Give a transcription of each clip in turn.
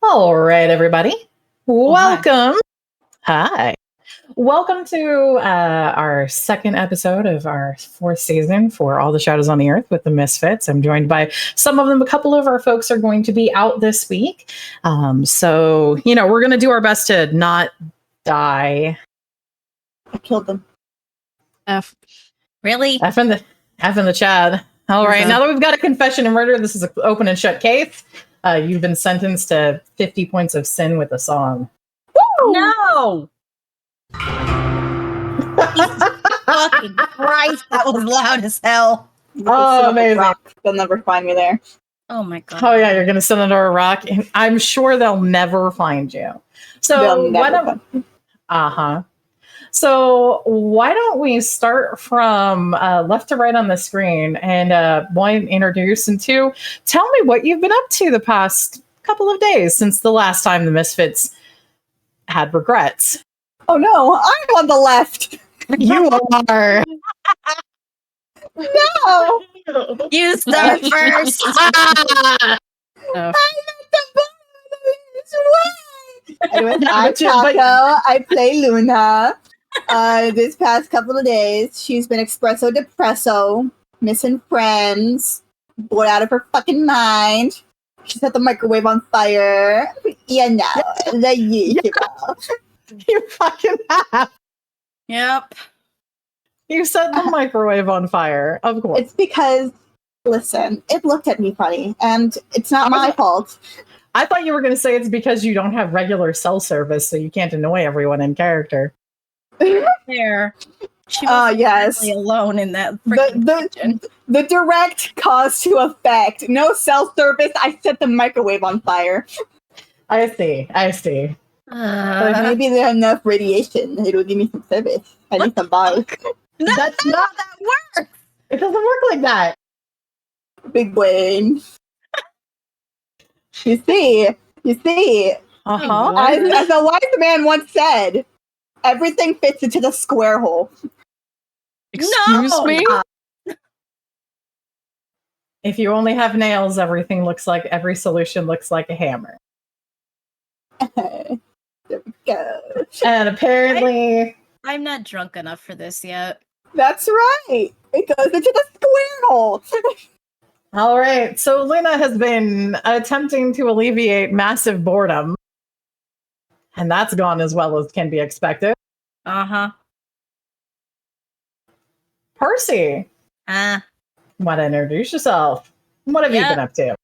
All right, everybody. Welcome. Hi. Welcome to our second episode of our fourth season for All the Shadows on the Earth with the Misfits. I'm joined by some of them. A couple of our folks are going to be out this week. So, we're going to do our best to not die. I killed them. F. Really? F in the chat. All right. Now that we've got a confession and murder, this is an open and shut case. You've been sentenced to 50 points of sin with a song. Woo! No! Fucking Christ, that was loud as hell. Oh, amazing. They'll never find me there. Oh my god. Oh yeah, you're gonna send under a rock. I'm sure they'll never find you. So So why don't we start from left to right on the screen, and one, introduce, and two, tell me what you've been up to the past couple of days since the last time the Misfits had regrets. Oh no, I'm on the left. You are. No. You start first. I'm at the bottom of this way. Anyway, I'm Taco. I play Luna. This past couple of days, she's been espresso depresso, missing friends, bored out of her fucking mind. She set the microwave on fire. The usual. You fucking have. Yep. You set the microwave on fire, of course. It's because, listen, it looked at me funny, and it's not my fault. I thought you were going to say it's because you don't have regular cell service, so you can't annoy everyone in character. There. She was yes. alone in that freaking kitchen. The direct cause to effect. No cell service. I set the microwave on fire. I see. But maybe there's enough radiation. It'll give me some service. I need some bugs. That's not how that works. It doesn't work like that. Big brain. You see. Uh-huh. As a wise man once said, everything fits into the square hole. Excuse me? If you only have nails, every solution looks like a hammer. There we go. And apparently... I'm not drunk enough for this yet. That's right. It goes into the square hole. All right. So Luna has been attempting to alleviate massive boredom. And that's gone as well as can be expected. Uh-huh. Percy. Want to introduce yourself? What have you been up to?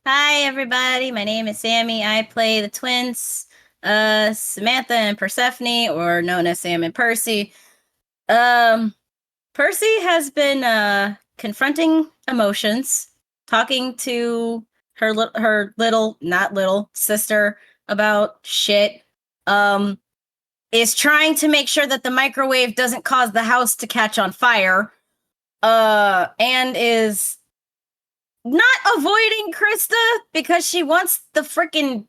Hi, everybody. My name is Sammy. I play the twins, Samantha and Persephone, or known as Sam and Percy. Percy has been confronting emotions, talking to her not little sister about shit. Is trying to make sure that the microwave doesn't cause the house to catch on fire. And is not avoiding Krista because she wants the freaking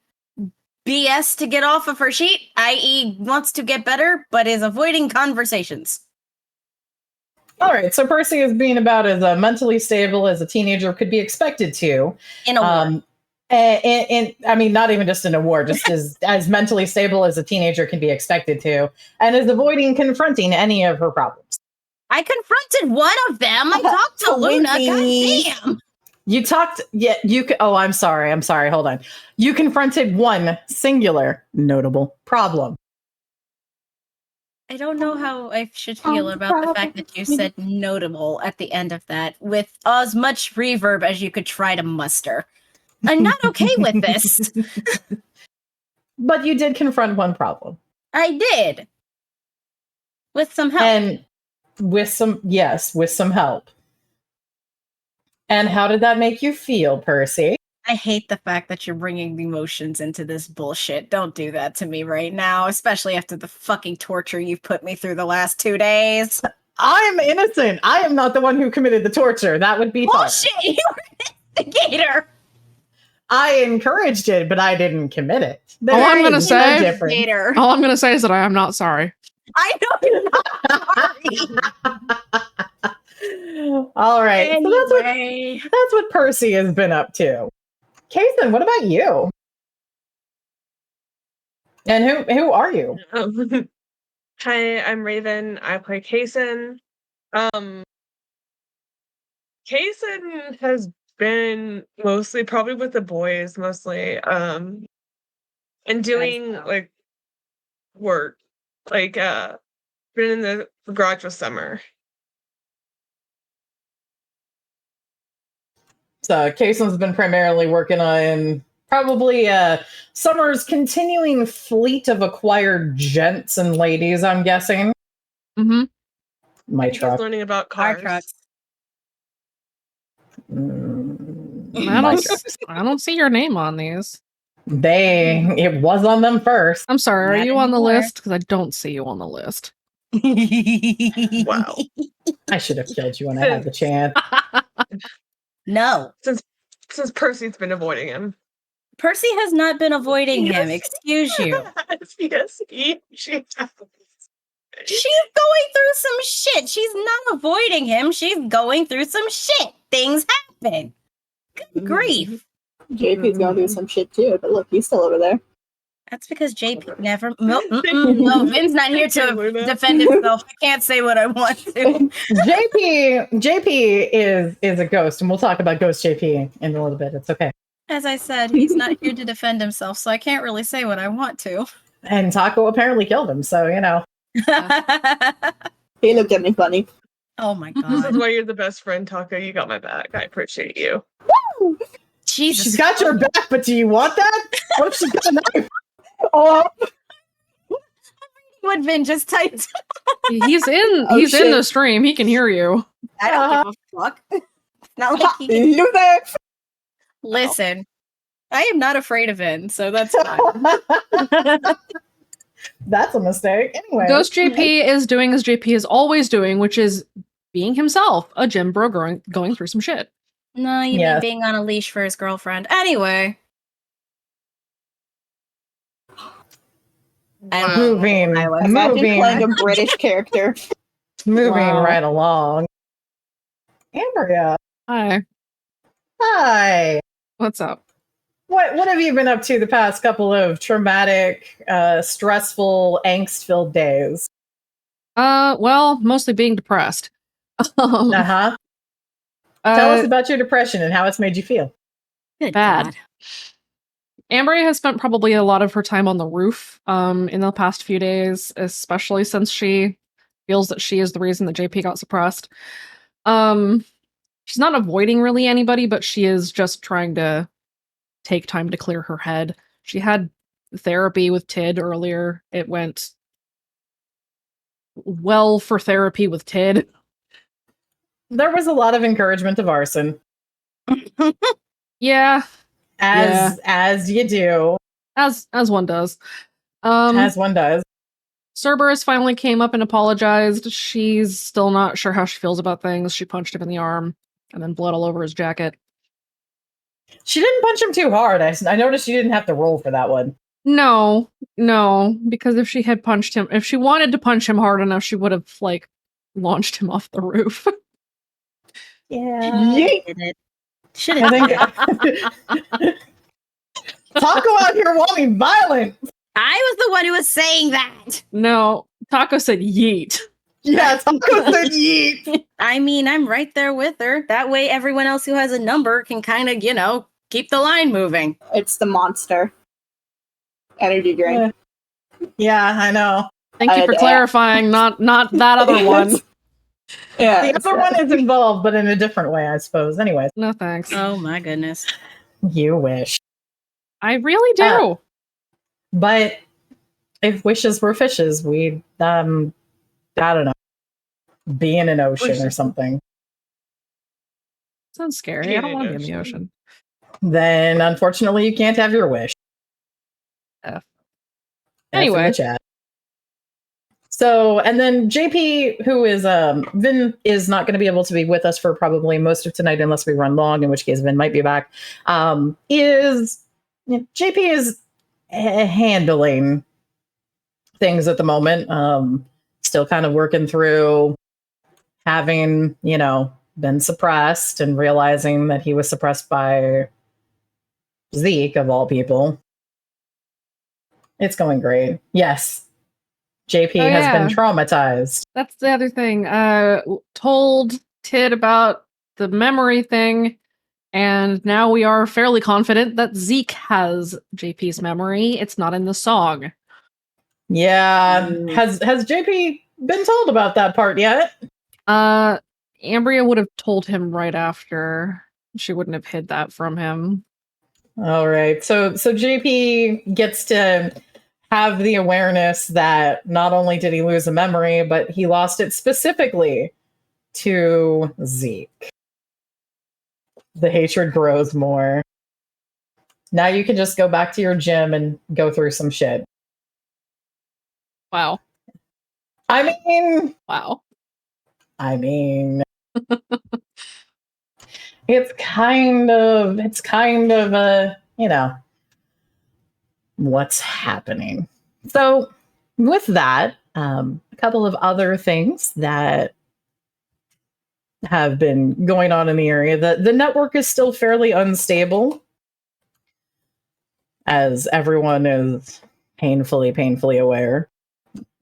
BS to get off of her sheet, i.e. wants to get better, but is avoiding conversations. All right, so Percy is being about as mentally stable as a teenager could be expected to. In a war. And I mean, not even just in a war, just as mentally stable as a teenager can be expected to, and is avoiding confronting any of her problems. I confronted one of them. I talked to Luna. Goddamn. You talked, I'm sorry. Hold on. You confronted one singular notable problem. I don't know how I should feel about the fact that you said notable at the end of that with as much reverb as you could try to muster. I'm not okay with this. But you did confront one problem. I did. With some help. And with some help. And how did that make you feel, Percy? I hate the fact that you're bringing emotions into this bullshit. Don't do that to me right now, especially after the fucking torture you've put me through the last 2 days. I'm innocent. I am not the one who committed the torture. That would be bullshit. You were an instigator. I encouraged it, but I didn't commit it. All I'm going to say is that I am not sorry. I know you're not sorry. All right. Anyway. So that's what Percy has been up to. Kason, what about you? And who are you? Hi, I'm Raven. I play Kason. Kason has been mostly probably with the boys mostly, and doing like work, like been in the garage with Summer. So Kason's been primarily working on probably Summer's continuing fleet of acquired gents and ladies, I'm guessing. Mm-hmm. My truck. He's learning about cars. Our trucks. I don't see your name on these. It was on them first. I'm sorry, are Not you on the anymore. list? Because I don't see you on the list. Wow. I should have killed you when I had the chance. No. Since Percy's been avoiding him. Percy has not been avoiding him. Excuse you. Yes, she has. She's going through some shit. She's not avoiding him. She's going through some shit. Things happen. Good grief. JP's going through some shit too, but look, he's still over there. That's because JP never. No, Vin's not here to defend himself. I can't say what I want to. JP is a ghost, and we'll talk about Ghost JP in a little bit. It's okay. As I said, he's not here to defend himself, so I can't really say what I want to. And Taco apparently killed him, so you know. He looked at me funny. Oh my This god. is why you're the best friend, Taco. You got my back. I appreciate you. Woo! Jesus. She's got your back, but do you want that? What if she's got a knife? Oh, What Vin just typed. He's in Oh, he's in shit. the stream. He can hear you. I don't give a fuck. Not like he can you there? listen. I am not afraid of Vin, so that's fine. That's a mistake. Anyway. Ghost JP is doing as JP is always doing, which is being himself, a gym bro going through some shit. No, you Yes. mean being on a leash for his girlfriend. Anyway. Wow. Moving, Imagine playing a British character. moving Wow. right along. Ambria, Hi, hi. what's up? What have you been up to the past couple of traumatic, stressful, angst-filled days? Well, mostly being depressed. Uh-huh. Tell us about your depression and how it's made you feel. Good Bad. God. Ambry has spent probably a lot of her time on the roof in the past few days, especially since she feels that she is the reason that JP got suppressed. She's not avoiding really anybody, but she is just trying to take time to clear her head. She had therapy with Tid earlier. It went well for therapy with Tid. There was a lot of encouragement of arson, Yeah, as you do, as one does. as one does. Cerberus finally came up and apologized. She's still not sure how she feels about things. She punched him in the arm and then blood all over his jacket. She didn't punch him too hard. I noticed she didn't have to roll for that one. No, because if she had punched him, if she wanted to punch him hard enough, she would have like launched him off the roof. Yeah. Yeet. Should I have. think Taco out here wanting violence. I was the one who was saying that. No, Taco said yeet. Yeah, Taco said yeet. I mean, I'm right there with her. That way, everyone else who has a number can kind of, keep the line moving. It's the monster. Energy drink. Yeah, I know. Thank you for clarifying, not that other one. Yeah. The other one is involved, but in a different way, I suppose. Anyways, No thanks. Oh my goodness. you wish. I really do. But if wishes were fishes, we'd I don't know, be in an ocean or something. Sounds scary. I don't want to be in the ocean. Then unfortunately you can't have your wish. F. F in Anyway. the chat. So, and then JP, who is Vin, is not going to be able to be with us for probably most of tonight unless we run long, in which case Vin might be back. JP is handling things at the moment. Still kind of working through having, been suppressed and realizing that he was suppressed by Zeke, of all people. It's going great. Yes. JP has been traumatized. That's the other thing. Told Tid about the memory thing, and now we are fairly confident that Zeke has JP's memory. It's not in the song. Yeah. Has JP been told about that part yet? Ambria would have told him right after. She wouldn't have hid that from him. All right. So JP gets to have the awareness that not only did he lose a memory, but he lost it specifically to Zeke. The hatred grows more. Now you can just go back to your gym and go through some shit. Wow. I mean, wow. It's kind of a, what's happening. So with that, a couple of other things that have been going on in the area. The network is still fairly unstable, as everyone is painfully aware.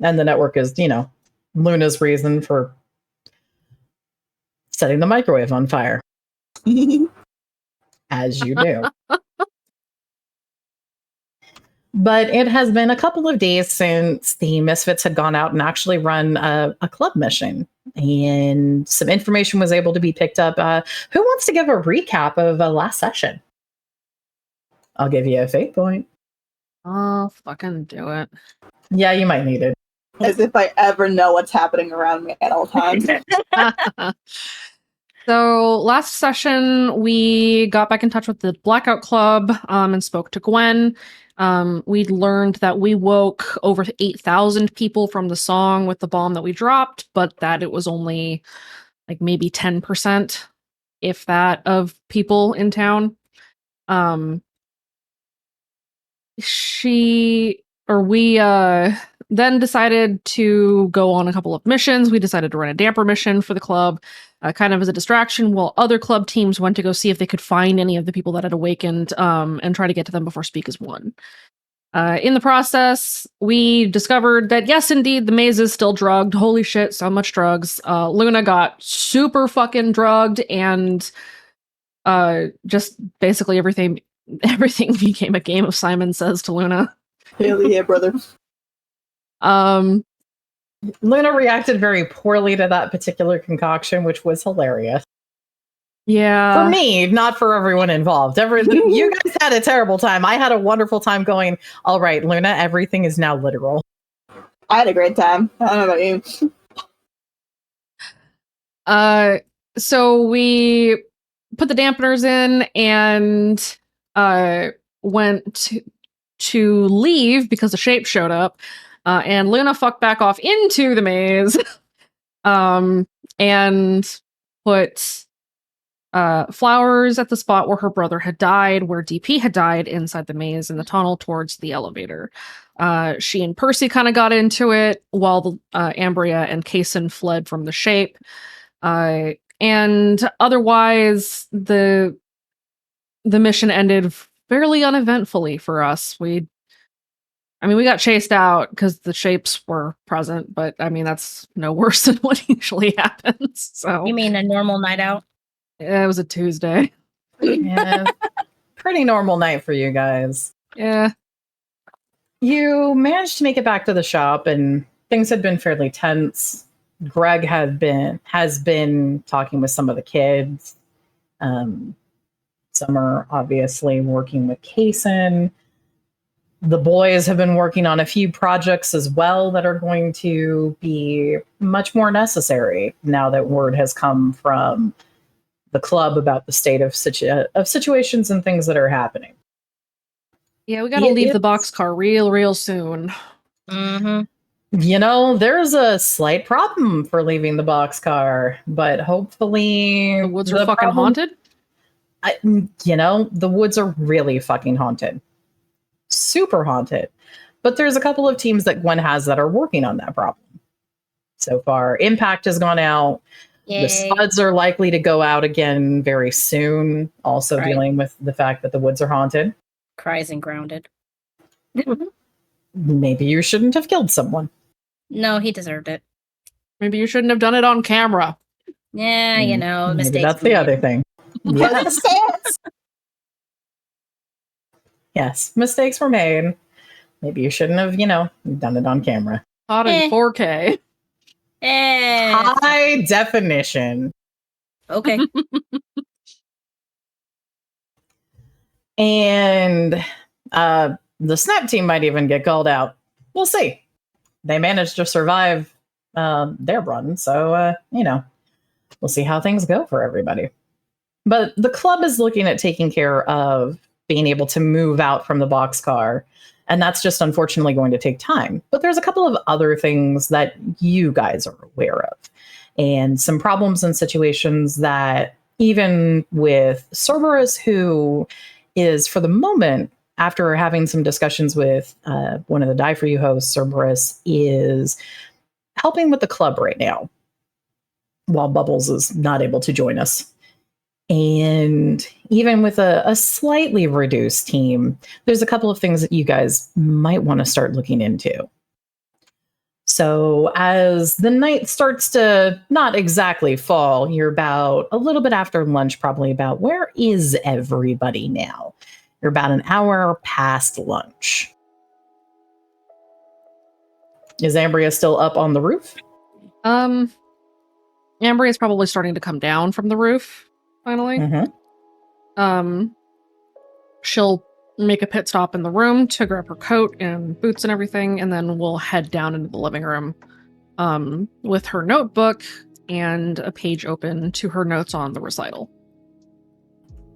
And the network is, Luna's reason for setting the microwave on fire. As you do. But it has been a couple of days since the Misfits had gone out and actually run a club mission. And some information was able to be picked up. Who wants to give a recap of last session? I'll give you a fate point. Oh, fucking do it. Yeah, you might need it. As if I ever know what's happening around me at all times. So last session, we got back in touch with the Blackout Club and spoke to Gwen. We learned that we woke over 8,000 people from the song with the bomb that we dropped, but that it was only like maybe 10%, if that, of people in town. We then decided to go on a couple of missions. We decided to run a damper mission for the club, kind of as a distraction, while other club teams went to go see if they could find any of the people that had awakened and try to get to them before Speak is won. In the process, we discovered that, yes, indeed, the maze is still drugged. Holy shit, so much drugs. Luna got super fucking drugged, and just basically everything became a game of Simon Says to Luna. Hell yeah, brother. Luna reacted very poorly to that particular concoction, which was hilarious. Yeah. For me, not for everyone involved. You guys had a terrible time. I had a wonderful time going, all right, Luna, everything is now literal. I had a great time. I don't know about you. So we put the dampeners in and went to leave because the shape showed up. And Luna fucked back off into the maze and put flowers at the spot where her brother had died, where DP had died, inside the maze in the tunnel towards the elevator. She and Percy kind of got into it while Ambria and Kaysen fled from the shape. And otherwise, the mission ended fairly uneventfully for us. We got chased out because the shapes were present, but that's no worse than what usually happens. So you mean a normal night out? Yeah, it was a Tuesday. Yeah, pretty normal night for you guys. Yeah. You managed to make it back to the shop, and things had been fairly tense. Greg has been talking with some of the kids. Summer, obviously, working with Kaysen. The boys have been working on a few projects as well that are going to be much more necessary now that word has come from the club about the state of situations and things that are happening. Yeah, we got to leave the boxcar real soon. Mm-hmm. There's a slight problem for leaving the boxcar, but hopefully the woods are fucking haunted. The woods are really fucking haunted. Super haunted. But there's a couple of teams that Gwen has that are working on that problem. So far, Impact has gone out. The spuds are likely to go out again very soon, also dealing with the fact that the woods are haunted. Cries and grounded. Maybe you shouldn't have killed someone. No, he deserved it. Maybe you shouldn't have done it on camera. Yeah, you know, Maybe mistakes. that's the other thing. Yes. Yes, mistakes were made. Maybe you shouldn't have, done it on camera. Not in 4K. High definition. Okay. And the snap team might even get called out. We'll see. They managed to survive their run, so we'll see how things go for everybody. But the club is looking at taking care of being able to move out from the boxcar, and that's just unfortunately going to take time. But there's a couple of other things that you guys are aware of, and some problems and situations that even with Cerberus, who is for the moment, after having some discussions with one of the Die For You hosts, Cerberus is helping with the club right now, while Bubbles is not able to join us. And even with a slightly reduced team, there's a couple of things that you guys might want to start looking into. So as the night starts to not exactly fall, you're about a little bit after lunch, probably about where is everybody now? You're about an hour past lunch. Is Ambria still up on the roof? Ambria is probably starting to come down from the roof, finally. She'll make a pit stop in the room to grab her coat and boots and everything, and then we'll head down into the living room with her notebook and a page open to her notes on the recital.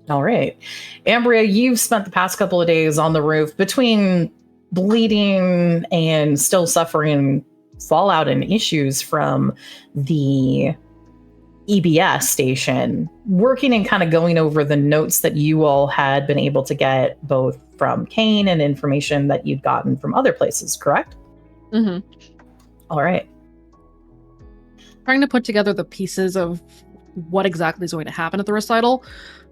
All right. Ambria, you've spent the past couple of days on the roof between bleeding and still suffering fallout and issues from the EBS station, working and kind of going over the notes that you all had been able to get both from Kane and information that you'd gotten from other places, correct? Mm-hmm. All right. Trying to put together the pieces of what exactly is going to happen at the recital.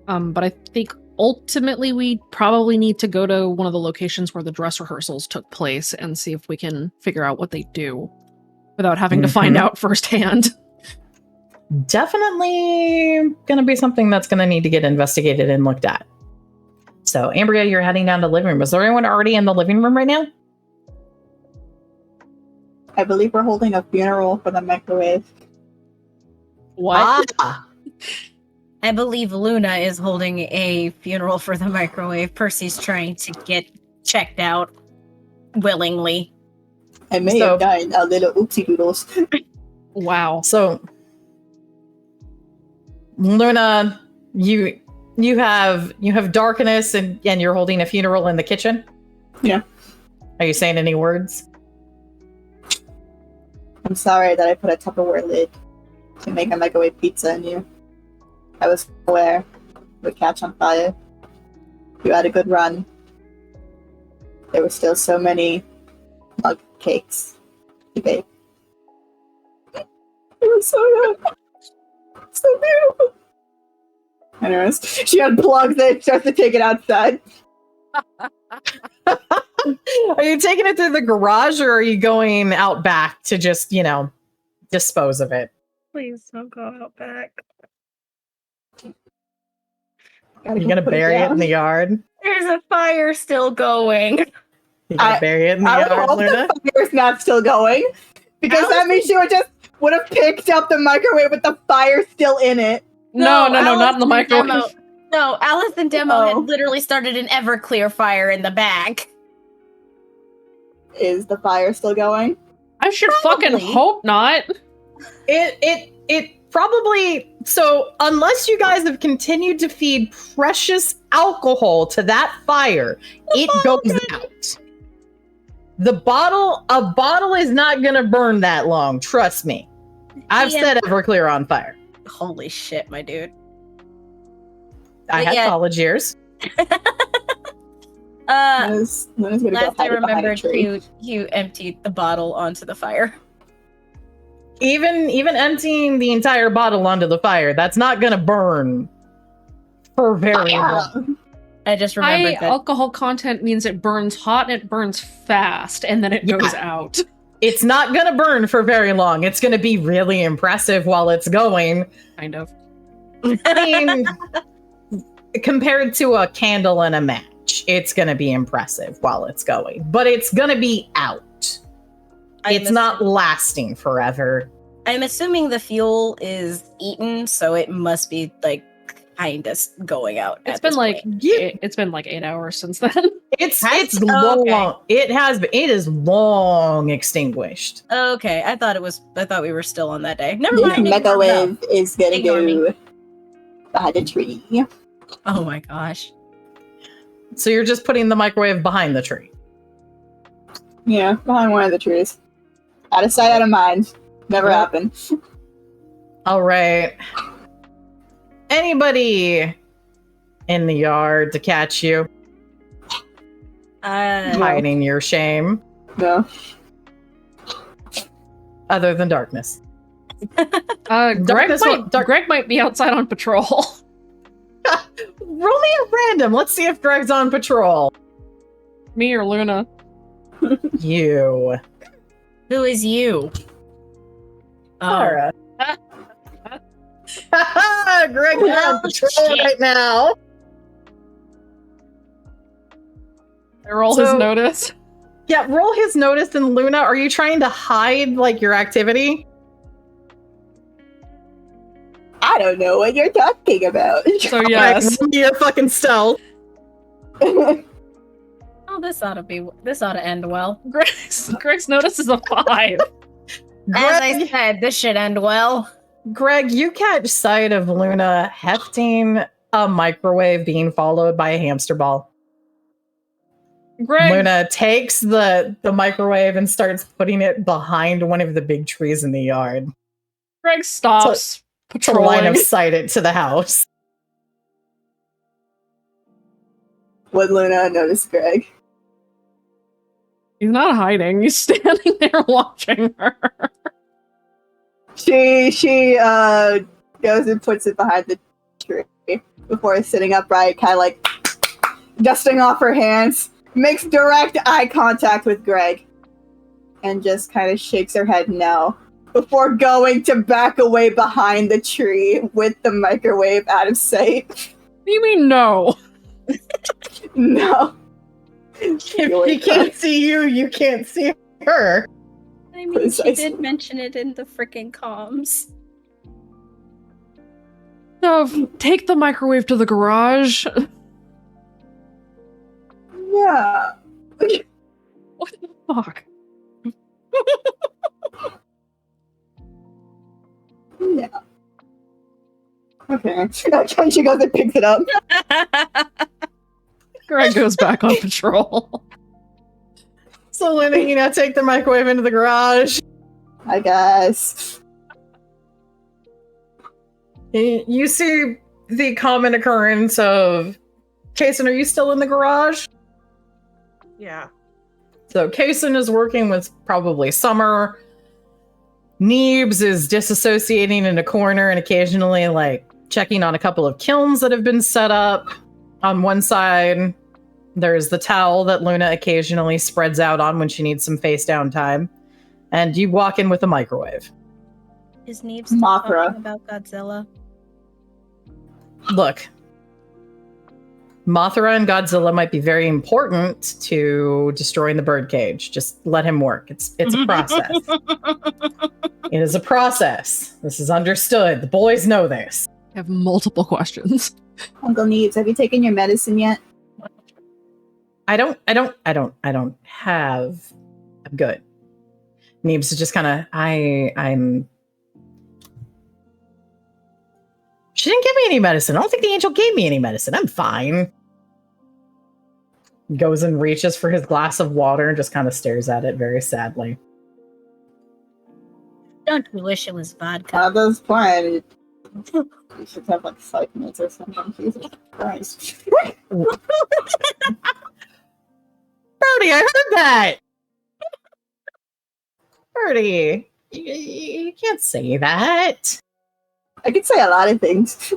But I think ultimately we probably need to go to one of the locations where the dress rehearsals took place and see if we can figure out what they do without having to find out firsthand. Definitely going to be something that's going to need to get investigated and looked at. So, Ambria, you're heading down to the living room. Is there anyone already in the living room right now? I believe we're holding a funeral for the microwave. What? I believe Luna is holding a funeral for the microwave. Percy's trying to get checked out willingly. I may have died a little oopsie doodles. Wow. So, Luna, you have darkness and you're holding a funeral in the kitchen? Yeah. Are you saying any words? I'm sorry that I put a Tupperware lid to make a microwave pizza in you. I was aware it would catch on fire. You had a good run. There were still so many mug cakes to bake. It was so good. So beautiful. Anyways, she unplugs it, starts to take it outside. Are you taking it through the garage or are you going out back to just, dispose of it? Please don't go out back. Are you going to bury it in the yard? There's a fire still going. You going to bury it in the yard, hope Luna? the fire's not still going. Because that means she would have picked up the microwave with the fire still in it. No, not in the microwave. No, Alice and Demo had literally started an Everclear fire in the back. Is the fire still going? I should fucking hope not. It probably, so unless you guys have continued to feed precious alcohol to that fire, it goes out. A bottle is not gonna burn that long, trust me. I've set Everclear on fire. Holy shit, my dude. I had college years. Luna's gonna last go I hide behind a remembered, tree. you emptied the bottle onto the fire. even emptying the entire bottle onto the fire, that's not gonna burn for very long. I just High remembered that. alcohol content means it burns hot and it burns fast, and then it goes out. It's not gonna burn for very long. It's gonna be really impressive while it's going. Kind of. I mean, compared to a candle and a match, it's gonna be impressive while it's going, but it's gonna be out. It's not lasting forever. I'm assuming the fuel is eaten, so it must be like kind of going out. It's been like it's been like 8 hours since then. It's long. Okay. It is long extinguished. Okay, I thought we were still on that day. Never mind. Microwave is gonna go by the tree. Oh my gosh. So you're just putting the microwave behind the tree. Yeah, behind one of the trees. Out of sight, out of mind. Never happened. All right. Anybody in the yard to catch you? Hiding your shame. No. Other than darkness. Greg might be outside on patrol. Roll me at random. Let's see if Greg's on patrol. Me or Luna? You. Who is you? Sarah. Greg's on patrol right now. Roll his notice. Yeah, roll his notice. And Luna, are you trying to hide like your activity? I don't know what you're talking about. So yes, your fucking stealth. Oh, this ought to end well. Greg's notice is a 5. As I said, this should end well. Greg, you catch sight of Luna hefting a microwave being followed by a hamster ball. Luna takes the microwave and starts putting it behind one of the big trees in the yard. Greg stops patrolling. To line of sight it to the house. Would Luna notice Greg? He's not hiding. He's standing there watching her. She goes and puts it behind the tree before sitting upright, kind of like dusting off her hands, makes direct eye contact with Greg, and just kind of shakes her head no, before going to back away behind the tree with the microwave out of sight. What do you mean no? No. If she can't see you, you can't see her. I mean, she did mention it in the freaking comms. So, take the microwave to the garage. Yeah. What the fuck? Yeah. Okay. She goes and picks it up. Greg goes back on patrol. So Luna, take the microwave into the garage. I guess. You see the common occurrence of Kason, are you still in the garage? Yeah. So Kason is working with probably Summer. Neebs is disassociating in a corner and occasionally like checking on a couple of kilns that have been set up. On one side, there's the towel that Luna occasionally spreads out on when she needs some face down time. And you walk in with a microwave. Is Neebs still talking about Godzilla? Look, Mothra and Godzilla might be very important to destroying the birdcage. Just let him work. It's a process. It is a process. This is understood. The boys know this. I have multiple questions. Uncle Neebs, have you taken your medicine yet? I don't have. I'm good. Neebs is just kind of. I'm. She didn't give me any medicine. I don't think the angel gave me any medicine. I'm fine. Goes and reaches for his glass of water and just kind of stares at it very sadly. Don't we wish it was vodka? At this point, you should have like cyclists or something. Jesus Christ. Brody, I heard that. Brody, You can't say that. I could say a lot of things.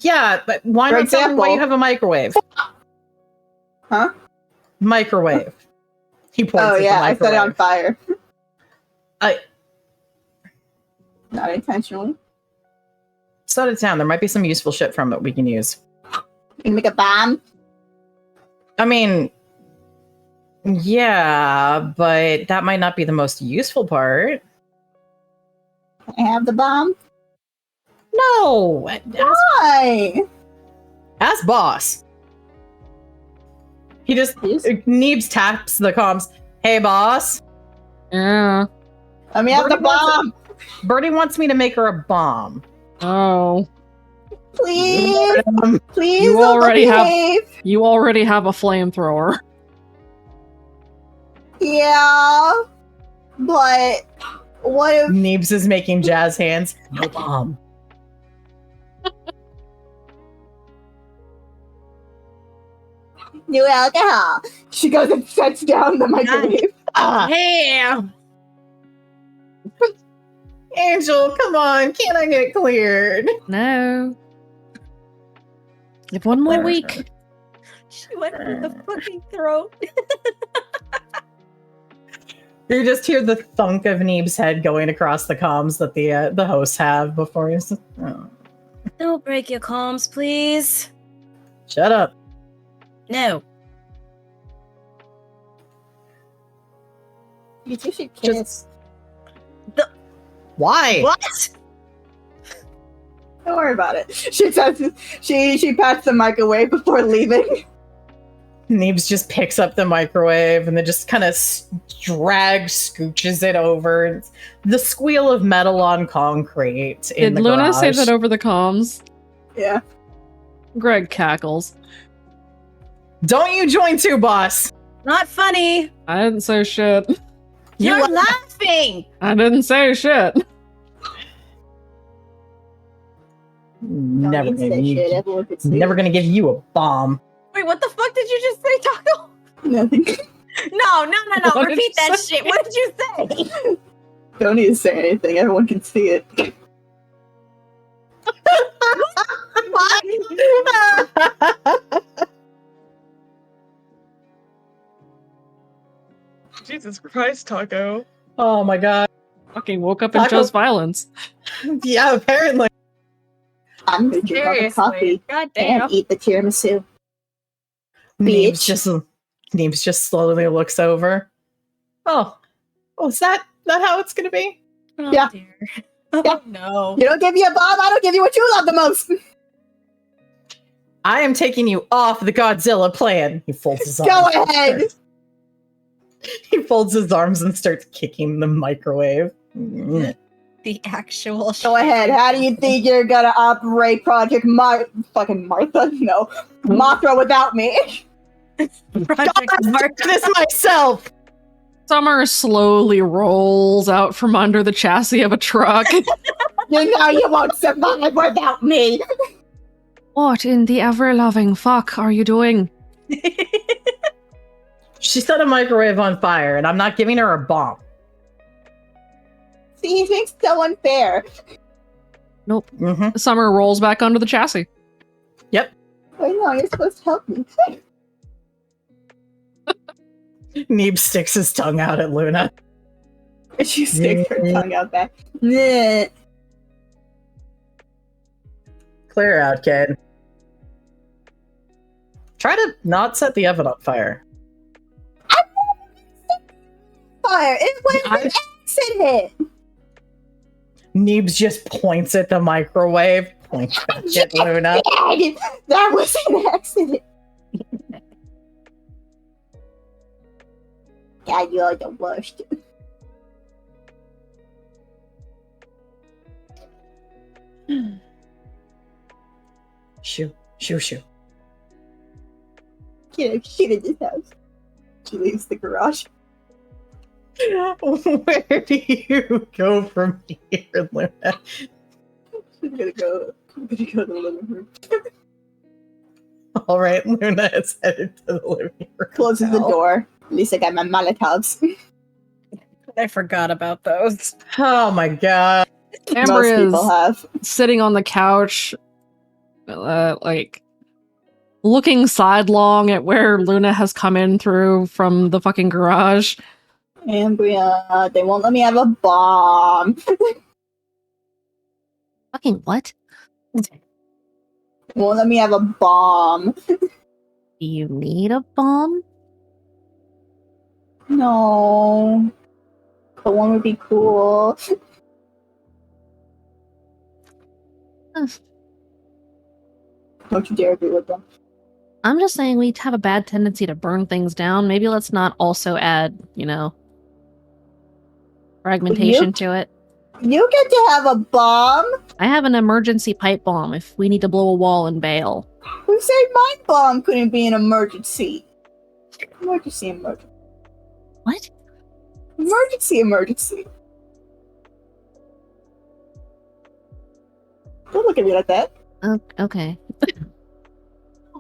Yeah, but why For not tell me why you example- have a microwave? Huh? Microwave. He points Oh at yeah, the I set microwave. it on fire. I Not intentionally. Set it down. There might be some useful shit from it we can use. You can make a bomb. I mean, yeah, but that might not be the most useful part. Can I have the bomb? No! Why? Ask boss. He just Neebs taps the comms. Hey, boss. Yeah. Let me have the Birdie wants bomb, Birdie wants me to make her a bomb. Oh. please. Please. You already have- behave. You already have a flamethrower. Yeah, but what if? Neebs is making jazz hands. No bomb. New alcohol. She goes and shuts down the microwave. Ah, Damn. Angel, come on. Can't I get cleared? No. You have one more week. She went for the fucking throat. You just hear the thunk of Neeb's head going across the comms that the hosts have before you. Oh, Don't break your comms, please. shut up. No. You two should kiss. Why? What? Don't worry about it. She says she pats the microwave before leaving. Neebs just picks up the microwave and then just kind of scooches it over. It's the squeal of metal on concrete in Did the Luna garage. say that over the comms? Yeah. Greg cackles. Don't you join too, boss. Not funny. I didn't say shit. You're laughing. I didn't say shit. Never Don't gonna, even say shit. give, Everyone could see never it. gonna give you a bomb. Wait, what the fuck did you just say, Taco? Nothing. What No. did Repeat you that say? shit. What did you say? Don't need to say anything. Everyone can see it. Jesus Christ, Taco. Oh my god. Fucking woke up and Taco- chose violence. Yeah, apparently. I'm gonna drink all the coffee God damn. and eat the tiramisu. Neebs Bitch. just slowly looks over. Oh, is that how it's gonna be? Oh, Yeah. dear. Oh, Yeah. no. You don't give me a bomb, I don't give you what you love the most. I am taking you off the Godzilla plan. He folds his arms. Go ahead. He folds his arms and starts kicking the microwave. The actual shit. Go ahead. How do you think you're gonna operate Project fucking Martha? No. Mothra without me. Project Mark. This myself. Summer slowly rolls out from under the chassis of a truck. You know you won't survive without me. What in the ever-loving fuck are you doing? She set a microwave on fire, and I'm not giving her a bomb. See, he thinks so unfair. Nope. Mm-hmm. Summer rolls back onto the chassis. Wait, no, you're supposed to help me. Neeb sticks his tongue out at Luna. She sticks her tongue out back. Nah. Clear out, kid. Try to not set the oven on fire. Fire! It went an accident! Neebs just points at the microwave. Points back at Luna. Dad, that was an accident! God, you're the worst. Shoo. Get a shit in this house. She leaves the garage. Where do you go from here, Luna? I'm gonna go to the living room. All right, Luna is headed to the living room. Closes the now. door. At least I got my Molotovs. I forgot about those. Oh my god. Amber Most people is have. sitting on the couch, like looking sidelong at where Luna has come in through from the fucking garage. Ambria, they won't let me have a bomb. Fucking what? Won't let me have a bomb. Do you need a bomb? No. But one would be cool. Don't you dare agree with them. I'm just saying we have a bad tendency to burn things down. Maybe let's not also add, fragmentation to it. You get to have a bomb? I have an emergency pipe bomb if we need to blow a wall and bail. Who said my bomb couldn't be an emergency? Emergency. What? Emergency. Don't look at me like that. Okay.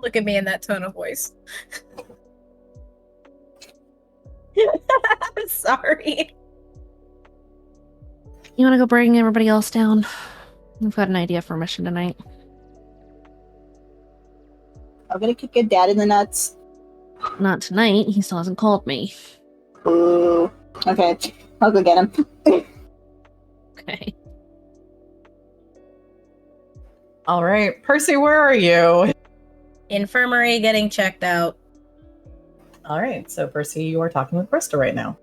Look at me in that tone of voice. Sorry. You want to go bring everybody else down? We've got an idea for a mission tonight. I'm gonna kick your dad in the nuts. Not tonight. He still hasn't called me. Ooh. Okay, I'll go get him. Okay. All right. Percy, where are you? Infirmary getting checked out. All right. So, Percy, you are talking with Krista right now.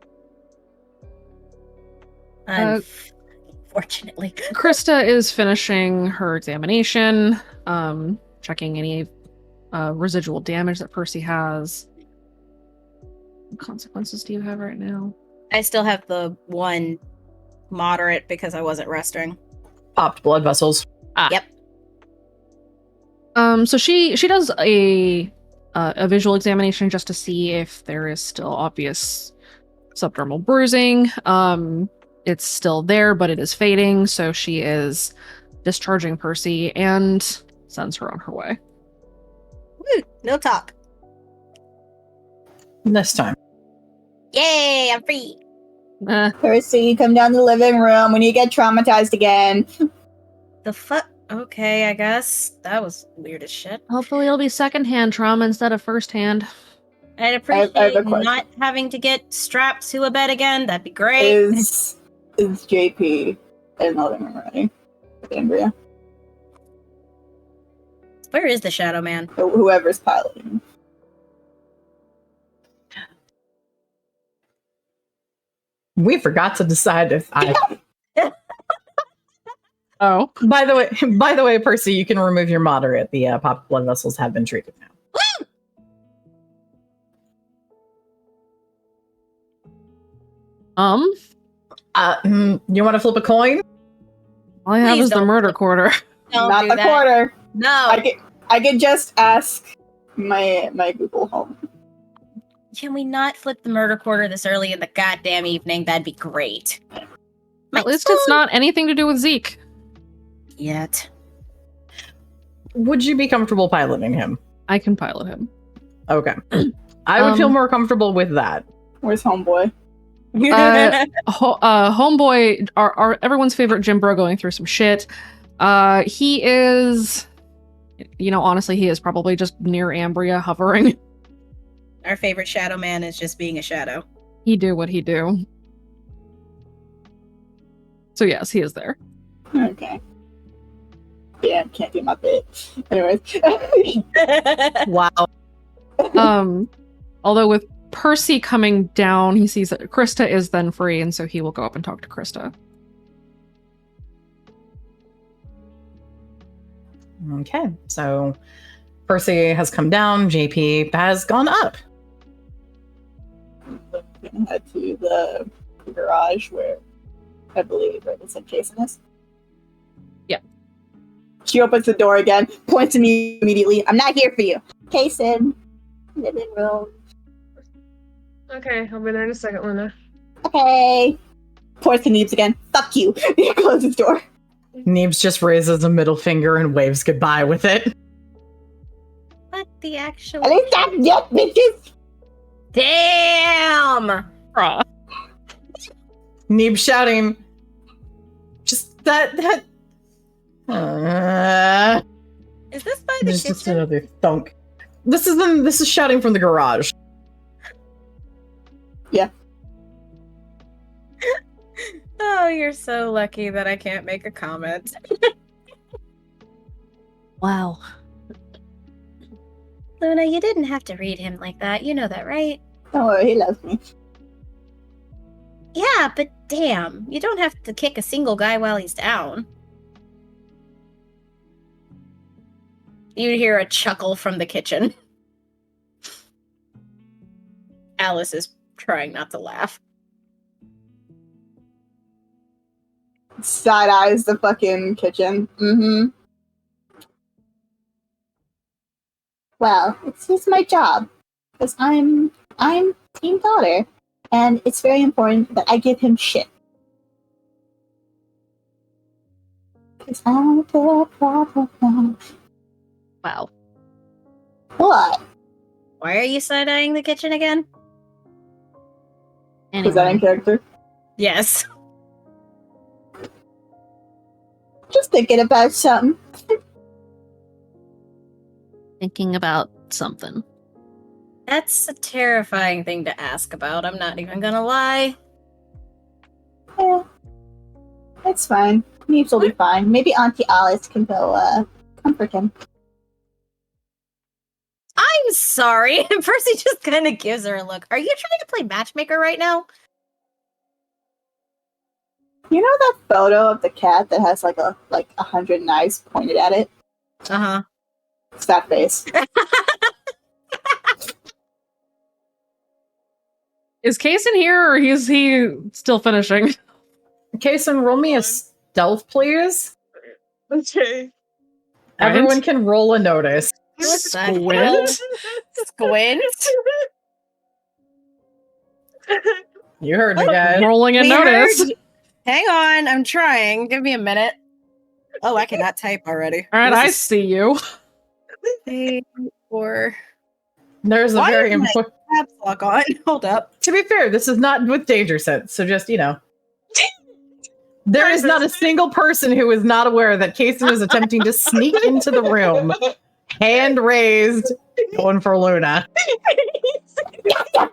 Unfortunately. Krista is finishing her examination, checking any residual damage that Percy has. What consequences do you have right now? I still have the one moderate because I wasn't resting. Popped blood vessels. Yep. So she does a visual examination just to see if there is still obvious subdermal bruising. It's still there, but it is fading, so she is discharging Percy and sends her on her way. Woo, no talk. This time. Yay, I'm free. Percy, come down to the living room when you get traumatized again. The fuck? Okay, I guess. That was weird as shit. Hopefully it'll be secondhand trauma instead of firsthand. I'd appreciate I have a question. not having to get strapped to a bed again. That'd be great. Is JP in the living room already? With Ambria? Where is the Shadow Man? Whoever's piloting. We forgot to decide if I. Oh. By the way, Percy, you can remove your moderate. The popped blood vessels have been treated now. You want to flip a coin? All I have Please is the don't murder flip- quarter. Don't Not do the that. quarter. No. I could just ask my Google Home. Can we not flip the murder quarter this early in the goddamn evening? That'd be great. At least it's not anything to do with Zeke. Yet. Would you be comfortable piloting him? I can pilot him. Okay. I would feel more comfortable with that. Where's Homeboy? Homeboy, our everyone's favorite gym bro, going through some shit. He is, honestly, he is probably just near Ambria, hovering. Our favorite Shadow Man is just being a shadow. He do what he do. So yes, he is there. Okay. Yeah, can't do my bit. Anyways. Wow. Although with Percy coming down, he sees that Krista is then free, and so he will go up and talk to Krista. Okay, so Percy has come down, JP has gone up. I'm gonna head to the garage where I believe Raven Jason is. Yeah. She opens the door again, points to me immediately. I'm not here for you. Jason, living room. Okay, I'll be there in a second, Luna. Okay. Points to Neebs again. Fuck you. He closes his door. Neebs just raises a middle finger and waves goodbye with it. What the actual? At least I'm yes, bitches. Damn! Bruh. Neeb shouting. Just that. Is this by the There's kitchen? just another thunk. This is shouting from the garage. Yeah. Oh, you're so lucky that I can't make a comment. Wow. Luna, you didn't have to read him like that. You know that, right? Don't worry, he loves me. Yeah, but damn, you don't have to kick a single guy while he's down. You hear a chuckle from the kitchen. Alice is trying not to laugh. Side eyes the fucking kitchen. Mm-hmm. Well, it's my job. Because I'm team daughter. And it's very important that I give him shit. Because I'm the problem. Wow. What? Why are you side-eyeing the kitchen again? Was that in Anyway. character? Yes. Just thinking about something. Thinking about something. That's a terrifying thing to ask about. I'm not even gonna lie. Yeah. It's fine. Neebs will be fine. Maybe Auntie Alice can go comfort him. I'm sorry. Percy just kind of gives her a look. Are you trying to play matchmaker right now? You know that photo of the cat that has like 100 knives pointed at it? Uh-huh. It's that face. Is Case in here, or is he still finishing? Kason, roll me a stealth, please. Okay. Everyone can roll a notice. Squint? Squint? You heard me, guys. Rolling a We notice. heard- Hang on, I'm trying. Give me a minute. Oh, I cannot type already. All right, This I is see you. 3, 4. There's a Why very is my important. caps lock on? Hold up. To be fair, this is not with danger sense, so just, there is not a single person who is not aware that Kason is attempting to sneak into the room, hand raised, going for Luna. I'm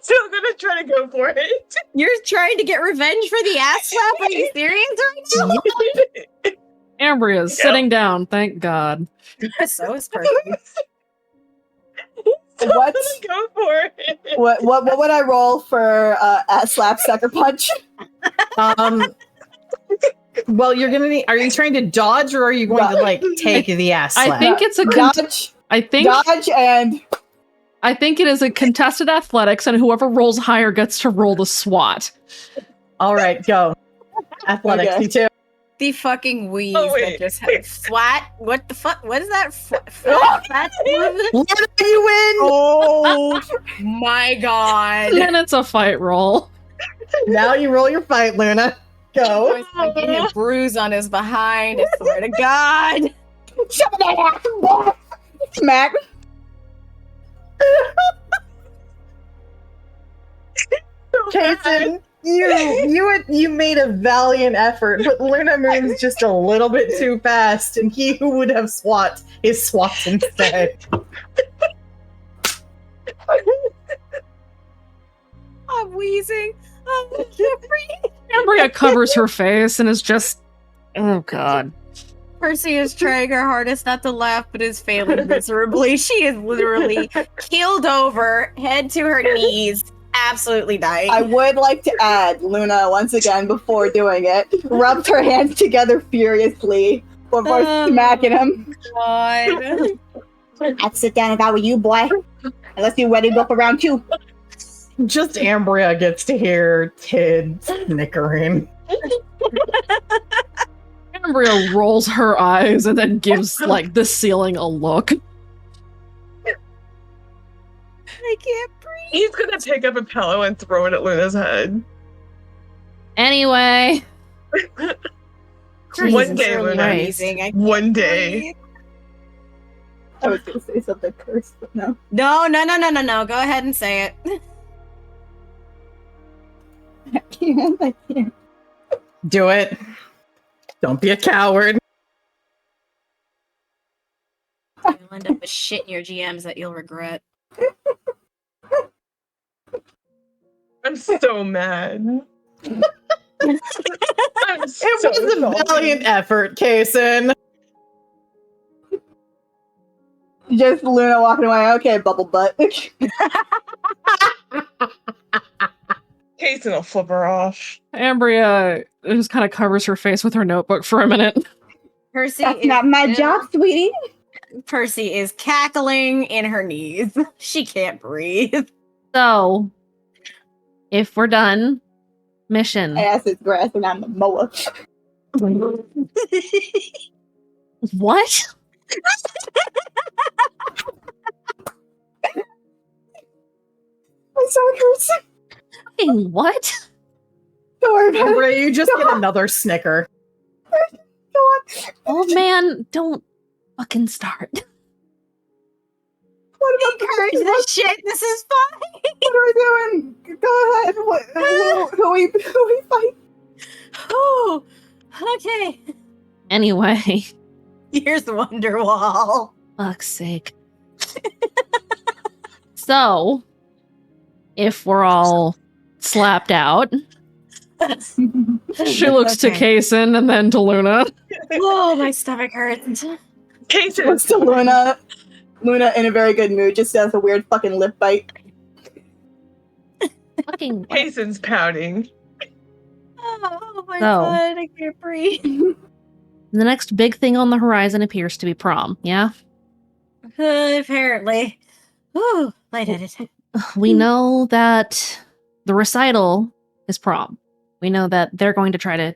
still gonna try to go for it. You're trying to get revenge for the ass slap? Are you serious right now? Ambria's sitting down, thank God. So is Percy. What? Go for it. What would I roll for ass slap sucker punch? Well, you're gonna need. Are you trying to dodge, or are you going to take the ass slap? I think it's a Dodge, dodge, and I think it is a contested athletics, and whoever rolls higher gets to roll the SWAT. All right, go. Athletics, Okay. you too. The fucking wheeze that wait. just had swat. What the fuck? What is that? That's Luna, you win. Oh my god. And then it's a fight roll. Now you roll your fight, Luna. Go. He's getting a bruise on his behind. I swear to God. shove that ass back. Smack. Kason, you made a valiant effort, but Luna moves just a little bit too fast, and he who would have swat is swat instead. I'm wheezing. I can't breathe. Ambria covers her face and is just, oh God. Percy is trying her hardest not to laugh, but is failing miserably. She is literally keeled over, head to her knees, absolutely dying. I would like to add, Luna, once again, before doing it, rubbed her hands together furiously before smacking him. God. I'd sit down if I were you, boy. Unless you're ready to go for round 2. Just Ambria gets to hear Tid snickering. Ambria rolls her eyes and then gives like the ceiling a look. I can't breathe. He's gonna pick up a pillow and throw it at Luna's head. Anyway. One day, really Luna. amazing. I can't One day. breathe. I was going to say something cursed, but no. No. Go ahead and say it. can. I can't. Do it. Don't be a coward. You'll end up with shit in your GMs that you'll regret. I'm so mad. I'm It so was a salty. valiant effort, Kason. Just Luna walking away. Okay, bubble butt. Kason will flip her off. Ambria just kind of covers her face with her notebook for a minute. Percy That's is not my still- job, sweetie. Percy is cackling in her knees. She can't breathe. So, if we're done, mission. Ass is grass and I'm a mower. What? My stomach hurts. Fucking what? Don't worry about it. Ray, you just get another snicker. Go on. Old man, don't fucking start. What about Encourage the this shit. This is fun. What are we doing? Go ahead. Who we fight? Oh, okay. Anyway, Here's Wonderwall. fuck's sake. So, if we're all slapped out, she looks to Okay. Kason and then to Luna. Oh, my stomach hurts. Kason Looks is to Luna. Luna in a very good mood, just does a weird fucking lip bite. Fucking what? Kason's pouting. Oh my So. god, I can't breathe. The next big thing on the horizon appears to be prom, yeah? Apparently. Ooh, lightheaded. We know that the recital is prom. We know that they're going to try to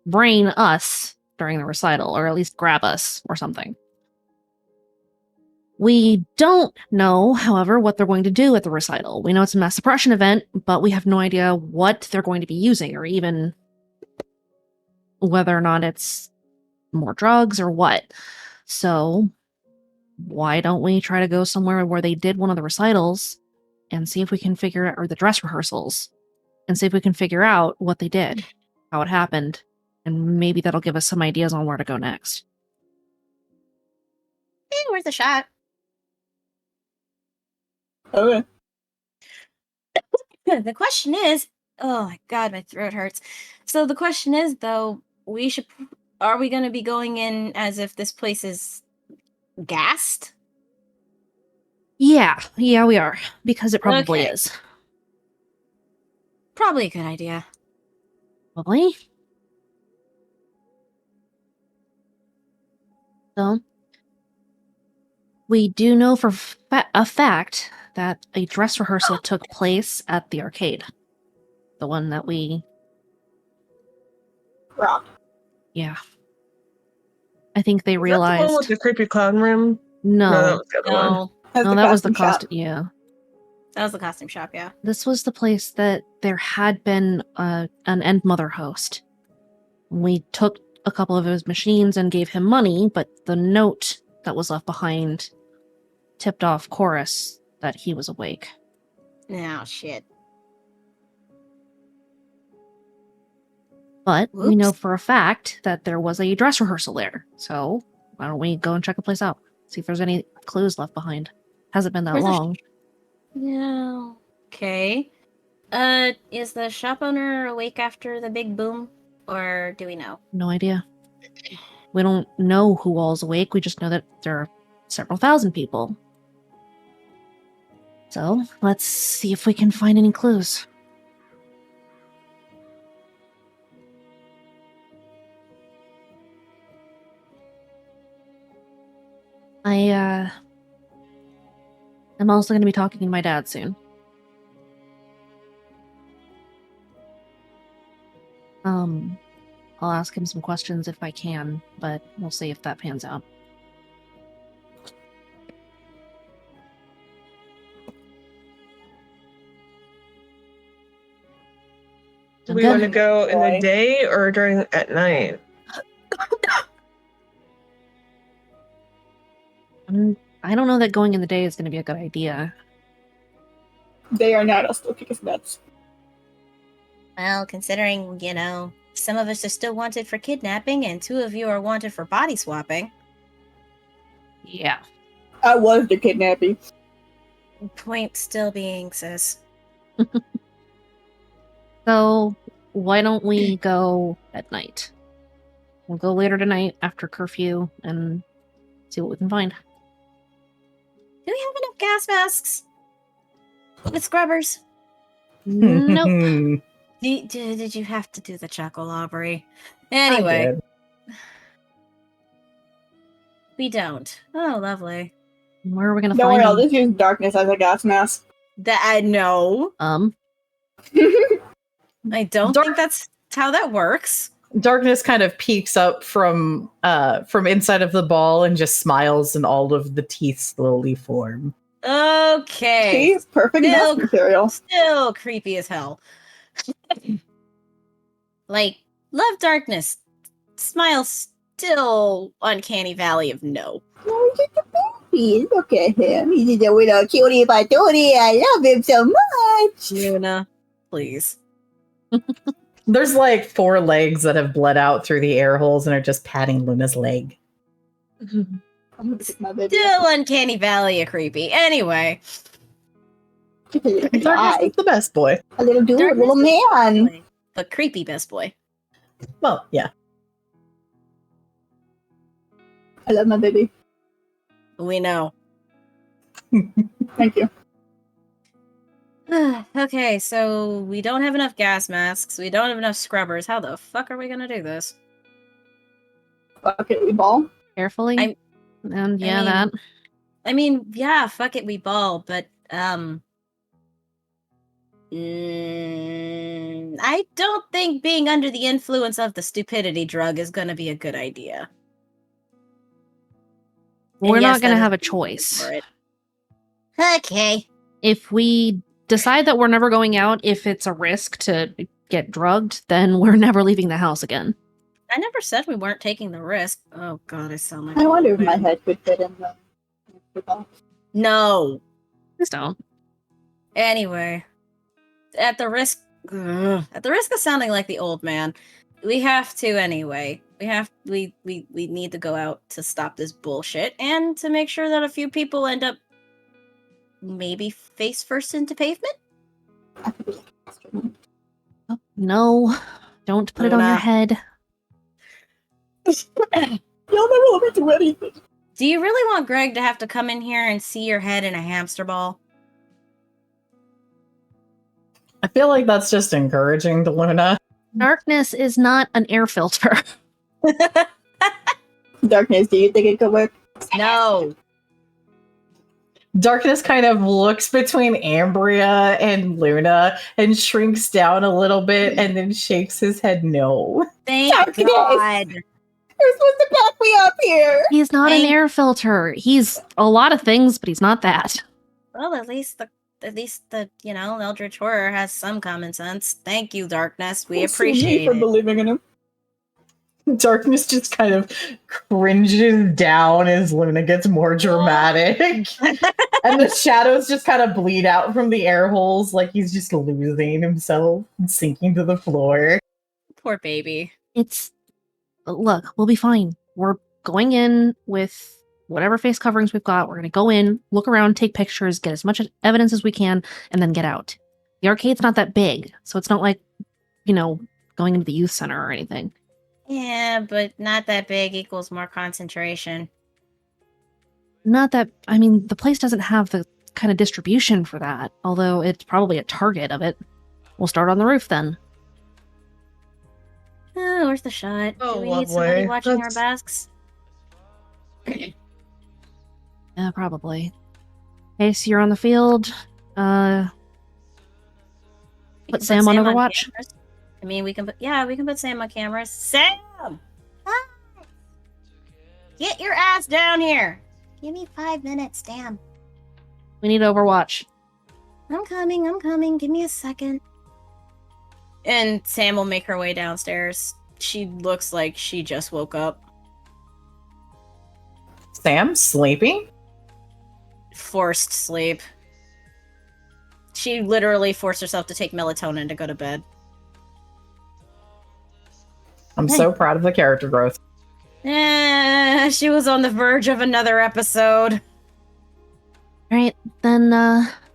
brain us during the recital, or at least grab us or something. We don't know, however, what they're going to do at the recital. We know it's a mass suppression event, but we have no idea what they're going to be using, or even whether or not it's more drugs or what. So, why don't we try to go somewhere where they did one of the recitals and see if we can figure out, or the dress rehearsals, and see if we can figure out what they did, how it happened, and maybe that'll give us some ideas on where to go next. Where's the shot? Okay. The question is, oh my god, my throat hurts. So the question is, though, are we going to be going in as if this place is gassed? Yeah, we are, because it probably Okay. is. Probably a good idea. Probably. So, we do know for a fact that a dress rehearsal took place at the arcade. The one that we... Rock. Yeah. I think they Is that the realized... one with the creepy clown room? No, that was the other one. No, That's no, the that was the costume shop. costume. Yeah. that was the costume shop, yeah. This was the place that there had been an End Mother host. We took a couple of his machines and gave him money, but the note that was left behind tipped off Chorus that he was awake. Oh, shit. But we know Whoops. for a fact that there was a dress rehearsal there. So why don't we go and check the place out? See if there's any clues left behind. Hasn't been that Where's the long. No. Okay. Is the shop owner awake after the big boom? Or do we know? No idea. We don't know who all's awake. We just know that there are several thousand people. So let's see if we can find any clues. I'm also going to be talking to my dad soon. I'll ask him some questions if I can, but we'll see if that pans out. Do I'm we good. want to go in the Boy. day or during at night? I don't know that going in the day is going to be a good idea. Day or night, I'll still kick his nuts. Well, considering, some of us are still wanted for kidnapping and 2 of you are wanted for body swapping. Yeah. I was the kidnapping. Point still being, sis. So why don't we go at night? We'll go later tonight after curfew and see what we can find. Do we have enough gas masks? With scrubbers? Nope. Did you have to do the chuckle, Aubrey? Anyway. We don't. Oh, lovely. Where are we gonna Don't find worry, I'll them? just use darkness as a gas mask. That I know. I don't think that's how that works. Darkness kind of peeks up from inside of the ball and just smiles, and all of the teeth slowly form. Okay. See? Perfect mask material. Still creepy as hell. Like, love darkness. Smile still uncanny valley of no. Oh, he's just a baby. Look at him. He's a little cutie patootie. I love him so much. Luna, please. There's like 4 legs that have bled out through the air holes and are just patting Luna's leg. I'm gonna pick my baby Still uncanny valley of creepy. Anyway. Darkness is the best boy. A little dude, a little man. But creepy best boy. Well, yeah. I love my baby. We know. Thank you. Okay, so we don't have enough gas masks. We don't have enough scrubbers. How the fuck are we gonna do this? Fuck it, we ball. Carefully. And yeah, that. I mean, yeah, fuck it, we ball, but I don't think being under the influence of the stupidity drug is gonna be a good idea. We're And yes, not going to that have a is choice. for it. Okay. If we decide that we're never going out, if it's a risk to get drugged, then we're never leaving the house again. I never said we weren't taking the risk. Oh god, I sound like I wonder if my head could fit in the ball. No. Please don't. Anyway, at the risk of sounding like the old man, we have to anyway. We need to go out to stop this bullshit and to make sure that a few people end up maybe face first into pavement. Oh, no, don't put it on your head. You'll never let me do anything. Do you really want Greg to have to come in here and see your head in a hamster ball? I feel like that's just encouraging to Luna. Darkness is not an air filter. Darkness, do you think it could work? No. Darkness kind of looks between Ambria and Luna and shrinks down a little bit and then shakes his head no. Thank Darkness! God. You're supposed to back me up here. He's not an air filter. He's a lot of things, but he's not that. Well, at least the Eldritch Horror has some common sense. Thank you, Darkness. We appreciate for it. believing in him. Darkness just kind of cringes down as Luna gets more dramatic. And the shadows just kind of bleed out from the air holes like he's just losing himself and sinking to the floor. Poor baby. Look, we'll be fine. We're going in with whatever face coverings we've got. We're going to go in, look around, take pictures, get as much evidence as we can, and then get out. The arcade's not that big, so it's not like, going into the youth center or anything. Yeah, but not that big equals more concentration. The place doesn't have the kind of distribution for that, although it's probably a target of it. We'll start on the roof then. Oh, where's the shot? Oh, Do we need lovely. somebody watching our backs? Yeah, probably. Okay, so you're on the field. Put Sam on Overwatch. Cameras. I mean, we can put Sam on cameras. Sam! Hi! Get your ass down here! Give me 5 minutes, damn. We need Overwatch. I'm coming. Give me a second. And Sam will make her way downstairs. She looks like she just woke up. Sam, sleeping? Forced sleep. She literally forced herself to take melatonin to go to bed. I'm so proud of the character growth. She was on the verge of another episode. All right, then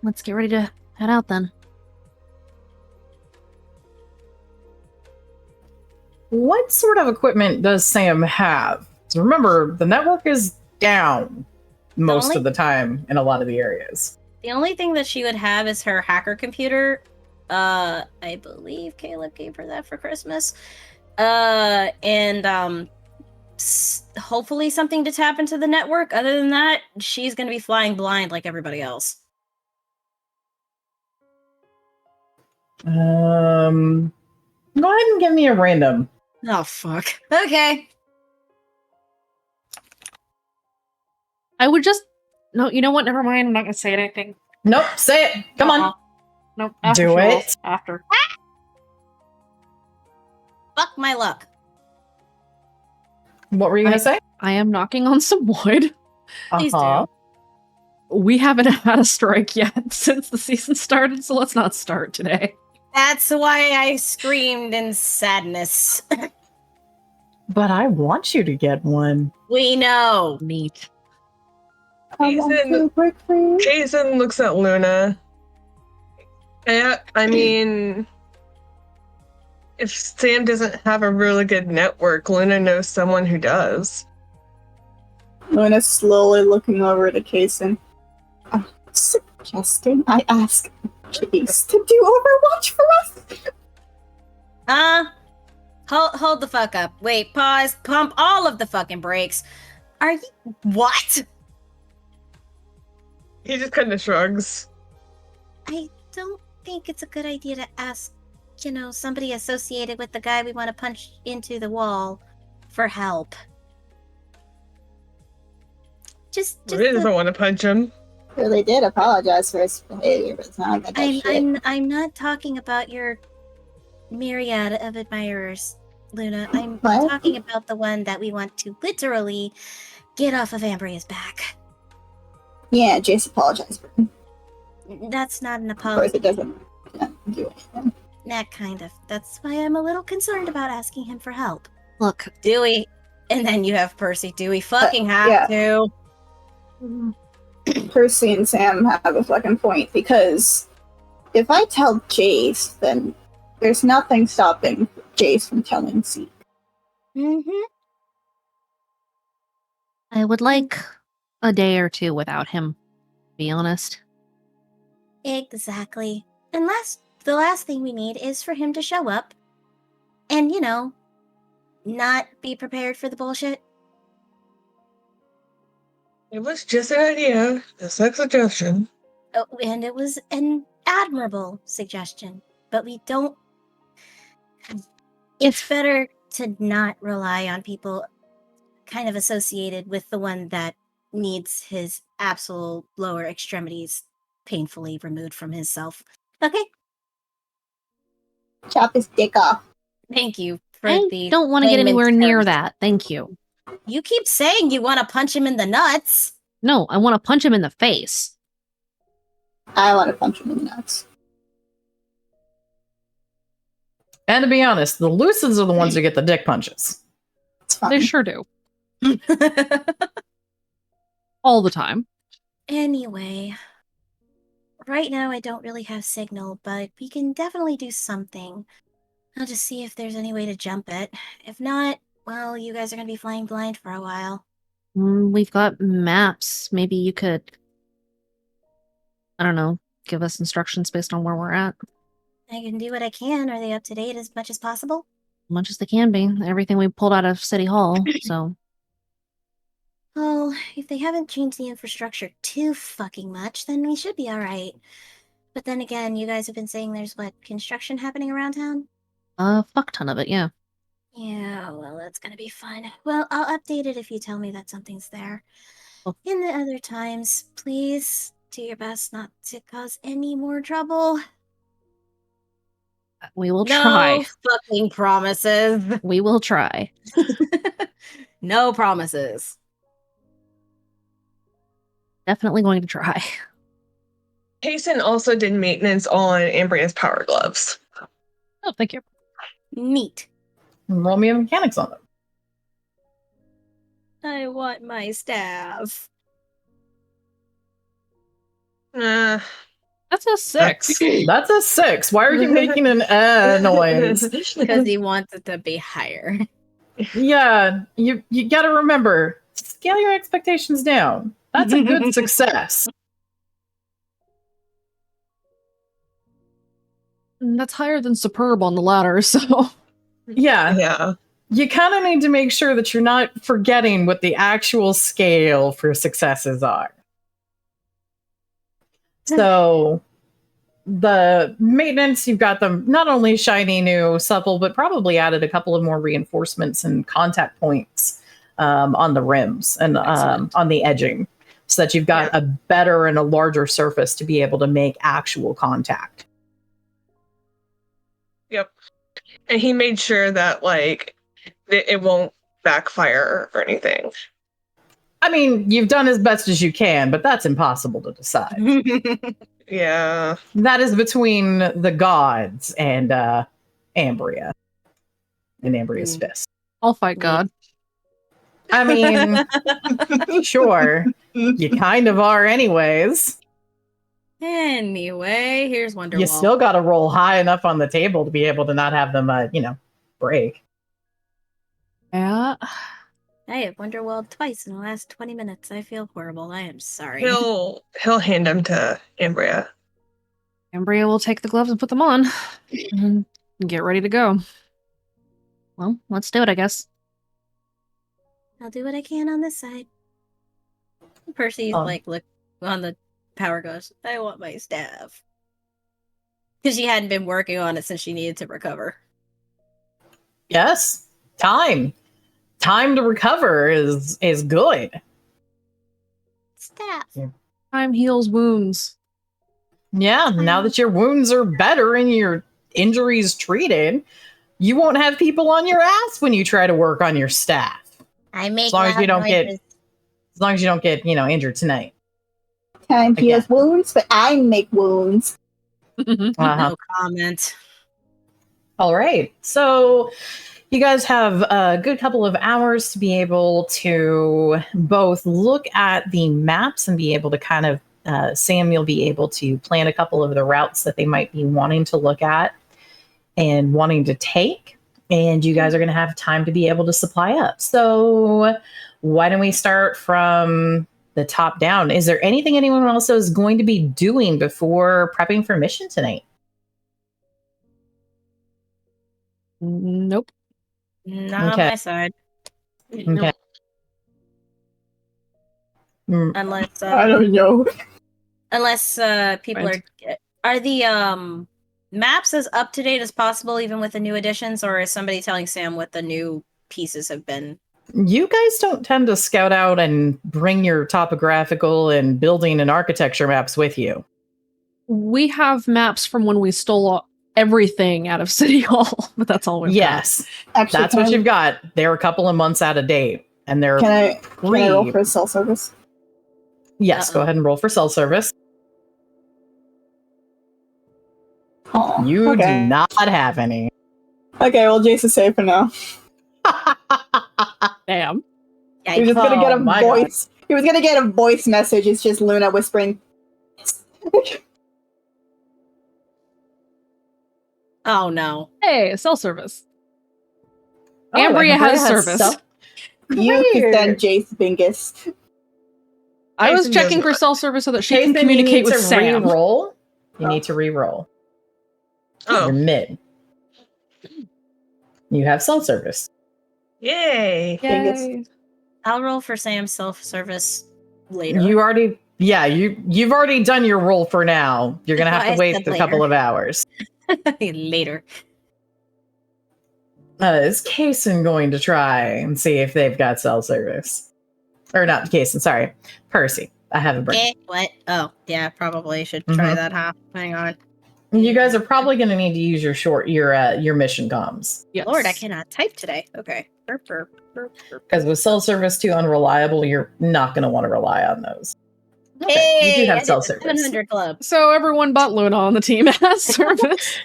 let's get ready to head out then. What sort of equipment does Sam have? So remember, the network is down most of the time in a lot of the areas. The only thing that she would have is her hacker computer. I believe Caleb gave her that for Christmas. And hopefully something to tap into the network. Other than that, she's going to be flying blind like everybody else. Go ahead and give me a random. Oh, fuck. Okay. I would just... No, you know what? Never mind. I'm not going to say anything. Nope, say it. Come on. Nope. Do it. After. Fuck my luck. What were you going to say? I am knocking on some wood. Please do. We haven't had a strike yet since the season started, so let's not start today. That's why I screamed in sadness. But I want you to get one. We know. Neat. Jason looks at Luna. I mean, if Sam doesn't have a really good network, Luna knows someone who does. Luna's slowly looking over to Kason. I'm suggesting I ask Chase to do Overwatch for us. Hold the fuck up. Wait, pause. Pump all of the fucking brakes. Are you... What? He just kind of shrugs. I don't think it's a good idea to ask, somebody associated with the guy we want to punch into the wall for help. Just He doesn't want to punch him. Really did apologize for his behavior, but it's not like that I'm not talking about your myriad of admirers, Luna. I'm What? talking about the one that we want to literally get off of Ambria's back. Yeah, Jace apologized for him. That's not an Of course, apology. it doesn't do anything. That kind of. That's why I'm a little concerned about asking him for help. Look, Do we? And then you have Percy. Do we fucking have to? Percy and Sam have a fucking point, because if I tell Jace, then there's nothing stopping Jace from telling Zeke. Mm-hmm. I would like a day or two without him, to be honest. Exactly. And the last thing we need is for him to show up and, not be prepared for the bullshit. It was just an idea, just a suggestion. Oh, and it was an admirable suggestion. But we don't... It's better to not rely on people kind of associated with the one that needs his absolute lower extremities painfully removed from himself. Okay? Chop his dick off. Thank you for I don't want to get anywhere near that. Thank you. You keep saying you want to punch him in the nuts. No, I want to punch him in the face. I want to punch him in the nuts. And to be honest, the Lucids are the ones who get the dick punches. It's fine. They sure do. All the time. Anyway, right now I don't really have signal, but we can definitely do something. I'll just see if there's any way to jump it. If not, well, you guys are going to be flying blind for a while. We've got maps. Maybe you could, I don't know, give us instructions based on where we're at. I can do what I can. Are they up to date as much as possible? Much as they can be. Everything we pulled out of City Hall, so... Well, if they haven't changed the infrastructure too fucking much, then we should be alright. But then again, you guys have been saying there's, construction happening around town? A fuck ton of it, yeah. Yeah, well, that's gonna be fun. Well, I'll update it if you tell me that something's there. Oh. In the other times, please do your best not to cause any more trouble. We will try. No fucking promises. We will try. No promises. Definitely going to try. Payson also did maintenance on Ambria's power gloves. Oh, thank you. Neat. Roll me a mechanics on them. I want my staff. That's a 6. That's a 6. Why are you making an noise? Because he wants it to be higher. Yeah, you got to remember, scale your expectations down. That's a good success. That's higher than superb on the ladder, so. Yeah. You kind of need to make sure that you're not forgetting what the actual scale for successes are. So the maintenance, you've got them not only shiny, new, supple, but probably added a couple of more reinforcements and contact points on the rims and on the edging, so that you've got a better and a larger surface to be able to make actual contact. Yep. And he made sure that, like, it won't backfire or anything. I mean, you've done as best as you can, but that's impossible to decide. Yeah. That is between the gods and Ambria and Ambria's fist. I'll fight God. I mean, sure. You kind of are anyways. Anyway, here's Wonderwall. You still got to roll high enough on the table to be able to not have them, break. Yeah. I have Wonderwall twice in the last 20 minutes. I feel horrible. I am sorry. He'll hand them to Ambria. Ambria will take the gloves and put them on and get ready to go. Well, let's do it, I guess. I'll do what I can on this side. Percy's look on the power goes, I want my staff. Because she hadn't been working on it since she needed to recover. Yes. Time to recover is good. Staff. Time heals wounds. Yeah, now that your wounds are better and your injuries treated, you won't have people on your ass when you try to work on your staff. I make as long as you don't noises. get injured tonight. Time heals wounds, but I make wounds. No comment. All right. So you guys have a good couple of hours to be able to both look at the maps and be able to kind of, Sam, you'll be able to plan a couple of the routes that they might be wanting to look at and wanting to take. And you guys are going to have time to be able to supply up. So why don't we start from the top down? Is there anything anyone else is going to be doing before prepping for mission tonight? Nope. Not on my side. Okay. Unless I don't know. Unless people are the maps as up to date as possible, even with the new additions, or is somebody telling Sam what the new pieces have been? You guys don't tend to scout out and bring your topographical and building and architecture maps with you. We have maps from when we stole everything out of City Hall, but that's all we've Yes. Actually, That's what you've got. They're a couple of months out of date, and they're Can I roll for cell service? Yes, go ahead and roll for cell service. Oh, You do not have any. Okay, well, Jason's safe for now. Damn. He was just gonna get a voice. God. He was gonna get a voice message. It's just Luna whispering. Oh no! Hey, cell service. Ambria has service. You can send Jace Bingus. I was checking for cell service so that she can communicate with Sam. Re-roll. You need to re-roll. Oh. You're mid. You have cell service. Yay! Yay. I'll roll for Sam's self-service later. You've already done your roll for now. You're gonna have to wait a couple of hours. Later. Is Kaysen going to try and see if they've got cell service? Or not Kaysen, sorry. Percy. I have a brain. What? Oh, yeah, probably should try that, huh? Hang on. You guys are probably going to need to use your mission comms. Yes. Lord, I cannot type today. Okay. Because with cell service too unreliable, you're not going to want to rely on those. Okay. Hey, you do have cell service. 700 club. So everyone but Luna on the team has service.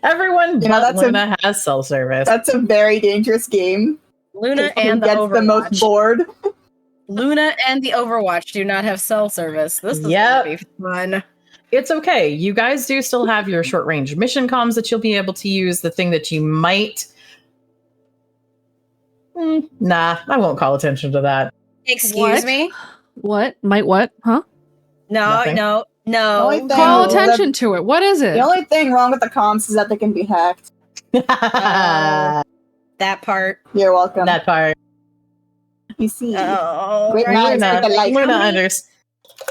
Everyone You know, but Luna has self-service. That's a very dangerous game. Luna Who and the gets Overwatch. the most bored. Luna and the Overwatch do not have cell service. This is going to be fun. It's okay. You guys do still have your short-range mission comms that you'll be able to use. The thing that you might... Nah, I won't call attention to that. Excuse me? What? Might what? Huh? Nothing. No. Call attention to it. What is it? The only thing wrong with the comms is that they can be hacked. That part. You're welcome. That part. You see. Great minds think alike.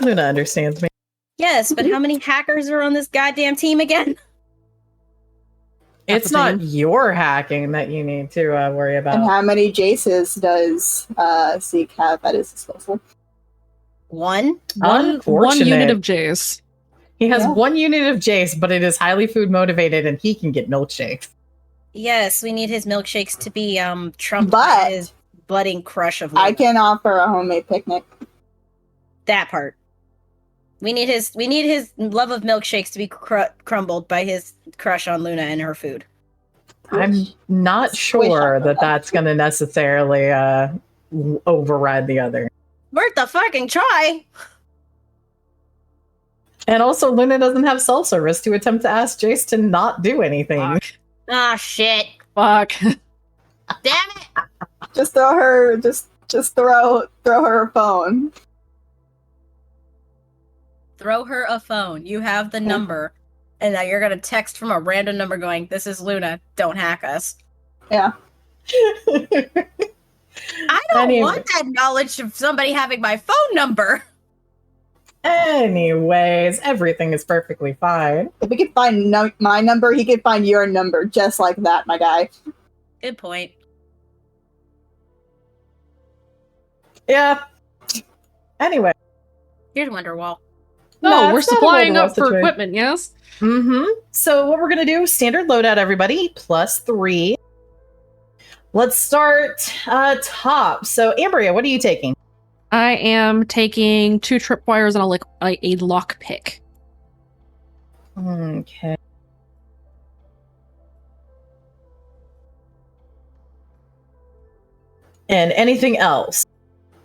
Luna understands me. Yes, but how many hackers are on this goddamn team again? It's not your hacking that you need to worry about. And how many Jaces does Zeke have at his disposal? One unit of Jace. He has 1 unit of Jace, but it is highly food motivated and he can get milkshakes. Yes, we need his milkshakes to be trumped by his budding crush of Luna. I can offer a homemade picnic. That part. We need his love of milkshakes to be crumbled by his crush on Luna and her food. I'm not sure that that's going to necessarily override the other. Worth the fucking try. And also, Luna doesn't have self-service to attempt to ask Jace to not do anything. Fuck. Ah, shit. Fuck. Damn it. Just throw her. Just throw her a phone. Throw her a phone. You have the number. And now you're going to text from a random number going, "This is Luna. Don't hack us." Yeah. I don't want that knowledge of somebody having my phone number. Anyways, everything is perfectly fine. If he could find my number, he could find your number just like that, my guy. Good point. Yeah. Anyway. Here's Wonderwall. No, we're supplying up for equipment, yes? Mm-hmm. So what we're going to do, standard loadout, everybody, +3. Let's start top. So, Ambria, what are you taking? I am taking 2 tripwires and a lockpick. Okay. And anything else?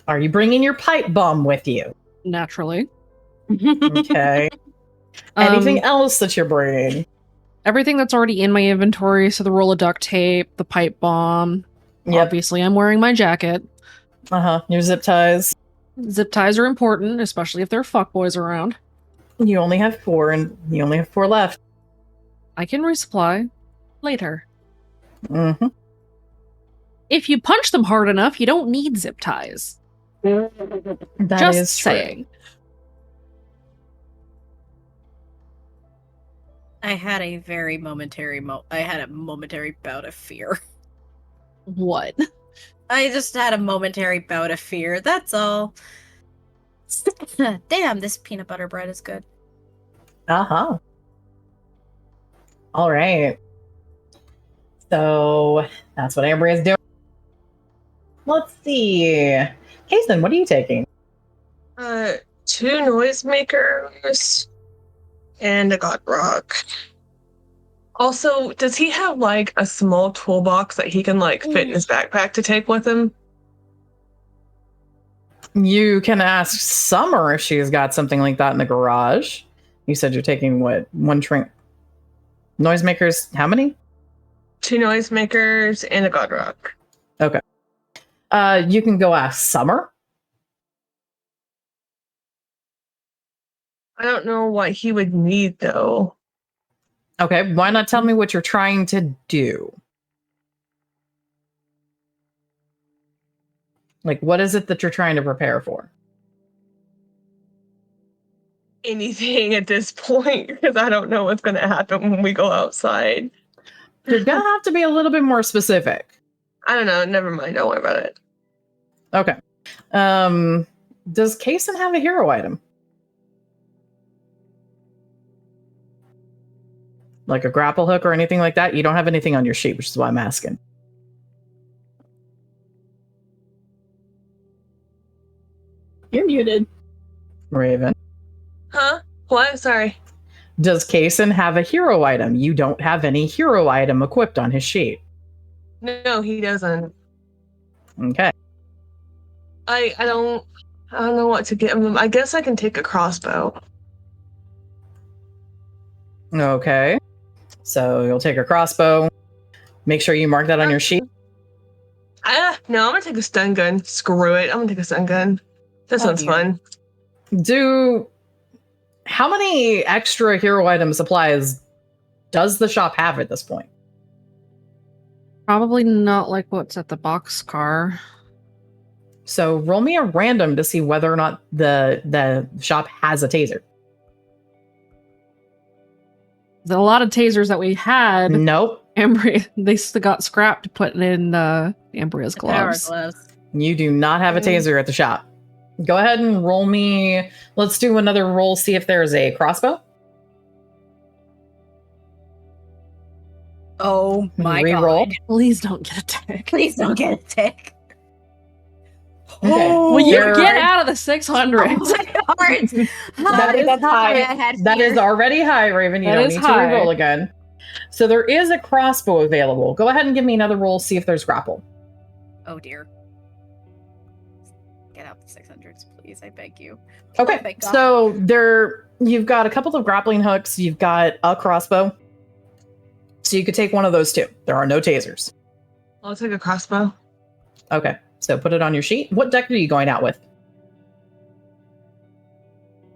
Are you bringing your pipe bomb with you? Naturally. Okay. Anything else that you're bringing? Everything that's already in my inventory. So the roll of duct tape, the pipe bomb. Yep. Obviously, I'm wearing my jacket. Your zip ties. Zip ties are important, especially if there are fuckboys around. You only have 4, and you only have 4 left. I can resupply later. Mm-hmm. If you punch them hard enough, you don't need zip ties. That Just is saying. True. I had a very momentary bout of fear. What? I just had a momentary bout of fear. That's all. Damn, this peanut butter bread is good. Uh-huh. All right. So that's what Amber is doing. Let's see. Hasten, what are you taking? 2 noisemakers and a god rock. Also, does he have like a small toolbox that he can like fit in his backpack to take with him? You can ask Summer if she's got something like that in the garage. You said you're taking what? 1 trinket? Noisemakers, how many? 2 noisemakers and a god rock. Okay. You can go ask Summer. I don't know what he would need though. Okay, why not tell me what you're trying to do? Like, what is it that you're trying to prepare for? Anything at this point, because I don't know what's going to happen when we go outside. You're going to have to be a little bit more specific. I don't know. Never mind. Don't worry about it. Okay. Does Kaysen have a hero item? Like a grapple hook or anything like that? You don't have anything on your sheet, which is why I'm asking. You're muted. Raven. Huh? What? Sorry. Does Kason have a hero item? You don't have any hero item equipped on his sheet. No, he doesn't. Okay. I don't know what to get him. I guess I can take a crossbow. Okay. So you'll take a crossbow. Make sure you mark that on your sheet. No, I'm gonna take a stun gun. Screw it. I'm gonna take a stun gun. That sounds fun. How many extra hero item supplies does the shop have at this point? Probably not like what's at the box car. So roll me a random to see whether or not the shop has a taser. There's a lot of tasers that we had. Nope. They got scrapped to put in Ambria's gloves. You do not have a taser at the shop. Go ahead and roll me. Let's do another roll, see if there's a crossbow. Oh my Reroll. god. Please don't get a tick. Please don't get a tick. Okay. Will you get out of the 600? That is already high, Raven. You don't need to re-roll again. So there is a crossbow available. Go ahead and give me another roll, see if there's grapple. Oh dear. Get out the 600s, please. I beg you. Okay. So you've got a couple of grappling hooks. You've got a crossbow. So you could take one of those too. There are no tasers. I'll take a crossbow. Okay. So put it on your sheet. What deck are you going out with?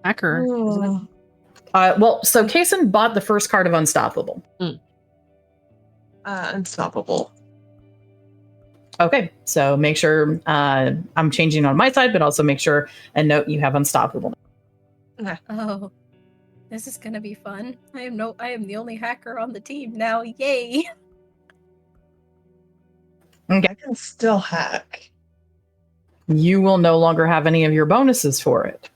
Hacker, isn't it? So Kason bought the first card of Unstoppable. Unstoppable. Okay, so make sure I'm changing on my side, but also make sure and note you have Unstoppable. Okay. Oh, this is gonna be fun. I am the only hacker on the team now. Yay! Okay. I can still hack. You will no longer have any of your bonuses for it.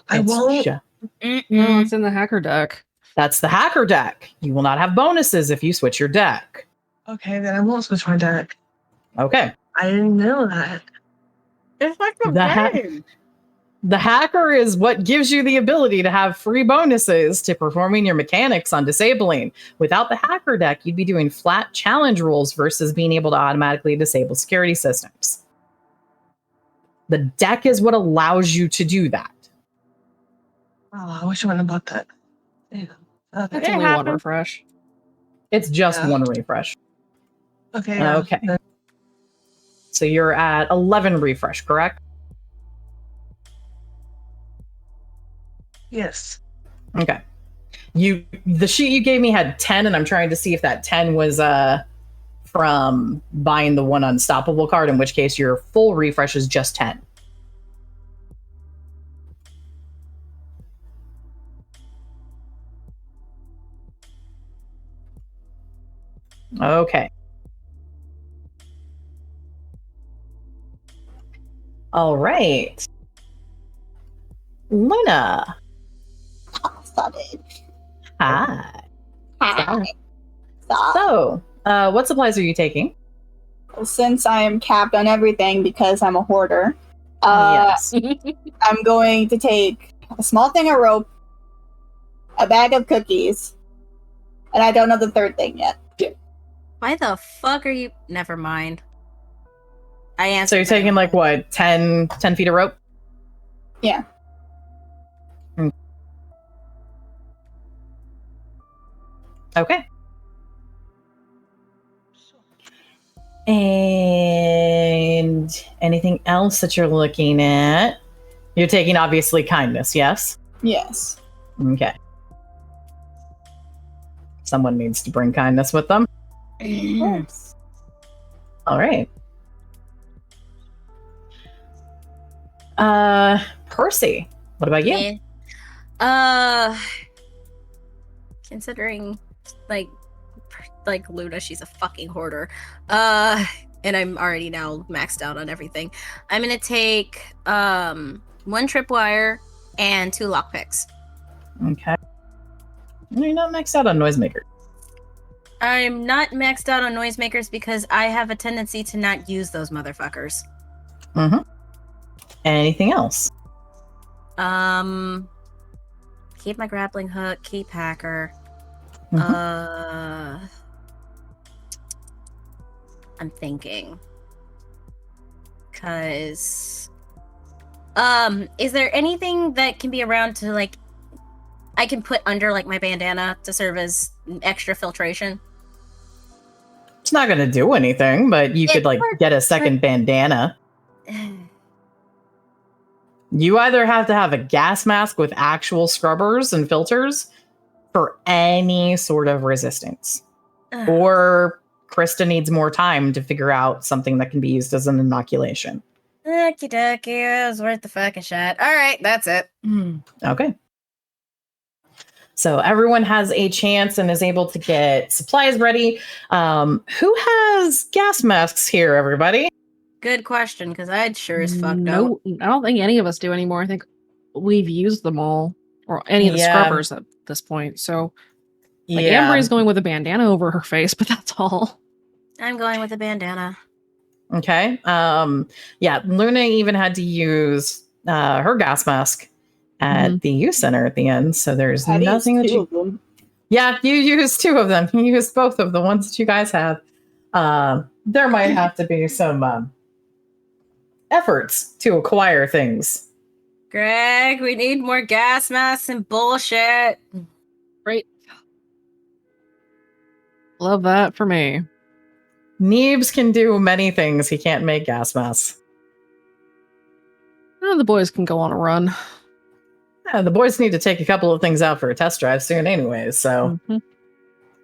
I won't. No, it's in the hacker deck. That's the hacker deck. You will not have bonuses if you switch your deck. Okay, then I won't switch my deck. Okay. I didn't know that. It's like The hacker is what gives you the ability to have free bonuses to performing your mechanics on disabling. Without the hacker deck, you'd be doing flat challenge rules versus being able to automatically disable security systems. The deck is what allows you to do that. Oh, I wish I wouldn't have bought that. Yeah. That's only one refresh. It's just one refresh. Okay. Yeah. Okay. So you're at 11 refresh, correct? Yes. Okay. The sheet you gave me had 10, and I'm trying to see if that 10 was from buying the one Unstoppable card, in which case your full refresh is just 10. Okay. All right. Luna. Stop it. Hi. Hi. Stop. So, what supplies are you taking? Since I am capped on everything because I'm a hoarder, Yes. I'm going to take a small thing of rope, a bag of cookies, and I don't know the third thing yet. Why the fuck are you? Never mind. I answered. So you're taking like what, 10 feet of rope? Yeah. Okay. And anything else that you're looking at? You're taking obviously kindness, yes? Yes. Okay. Someone needs to bring kindness with them. Yes. All right. Percy, what about you? Considering like Luna, she's a fucking hoarder. And I'm already now maxed out on everything. I'm gonna take 1 tripwire and 2 lockpicks. Okay. You're not maxed out on noisemaker. I'm not maxed out on noisemakers because I have a tendency to not use those motherfuckers. Mm-hmm. Anything else? Keep my grappling hook. Keep hacker. Mhm. I'm thinking. Cause is there anything that can be around to like I can put under like my bandana to serve as extra filtration? It's not going to do anything, but you could like get a second bandana. You either have to have a gas mask with actual scrubbers and filters for any sort of resistance, or Krista needs more time to figure out something that can be used as an inoculation. Okie dokie, it was worth the fucking shot. All right, that's it. Okay. So everyone has a chance and is able to get supplies ready. Who has gas masks here, everybody? Good question, because I'd sure as fuck No, I don't think any of us do anymore. I think we've used them all, or any of the scrubbers at this point. So, like, Amber's going with a bandana over her face, but that's all. I'm going with a bandana. Okay. Luna even had to use her gas mask at the youth center at the end. So there's nothing that you. Of them. Yeah, you used 2 of them. You used both of the ones that you guys have. There might have to be some efforts to acquire things. Greg, we need more gas masks and bullshit. Great. Love that for me. Neebs can do many things. He can't make gas masks. The boys can go on a run. Yeah, the boys need to take a couple of things out for a test drive soon anyways, so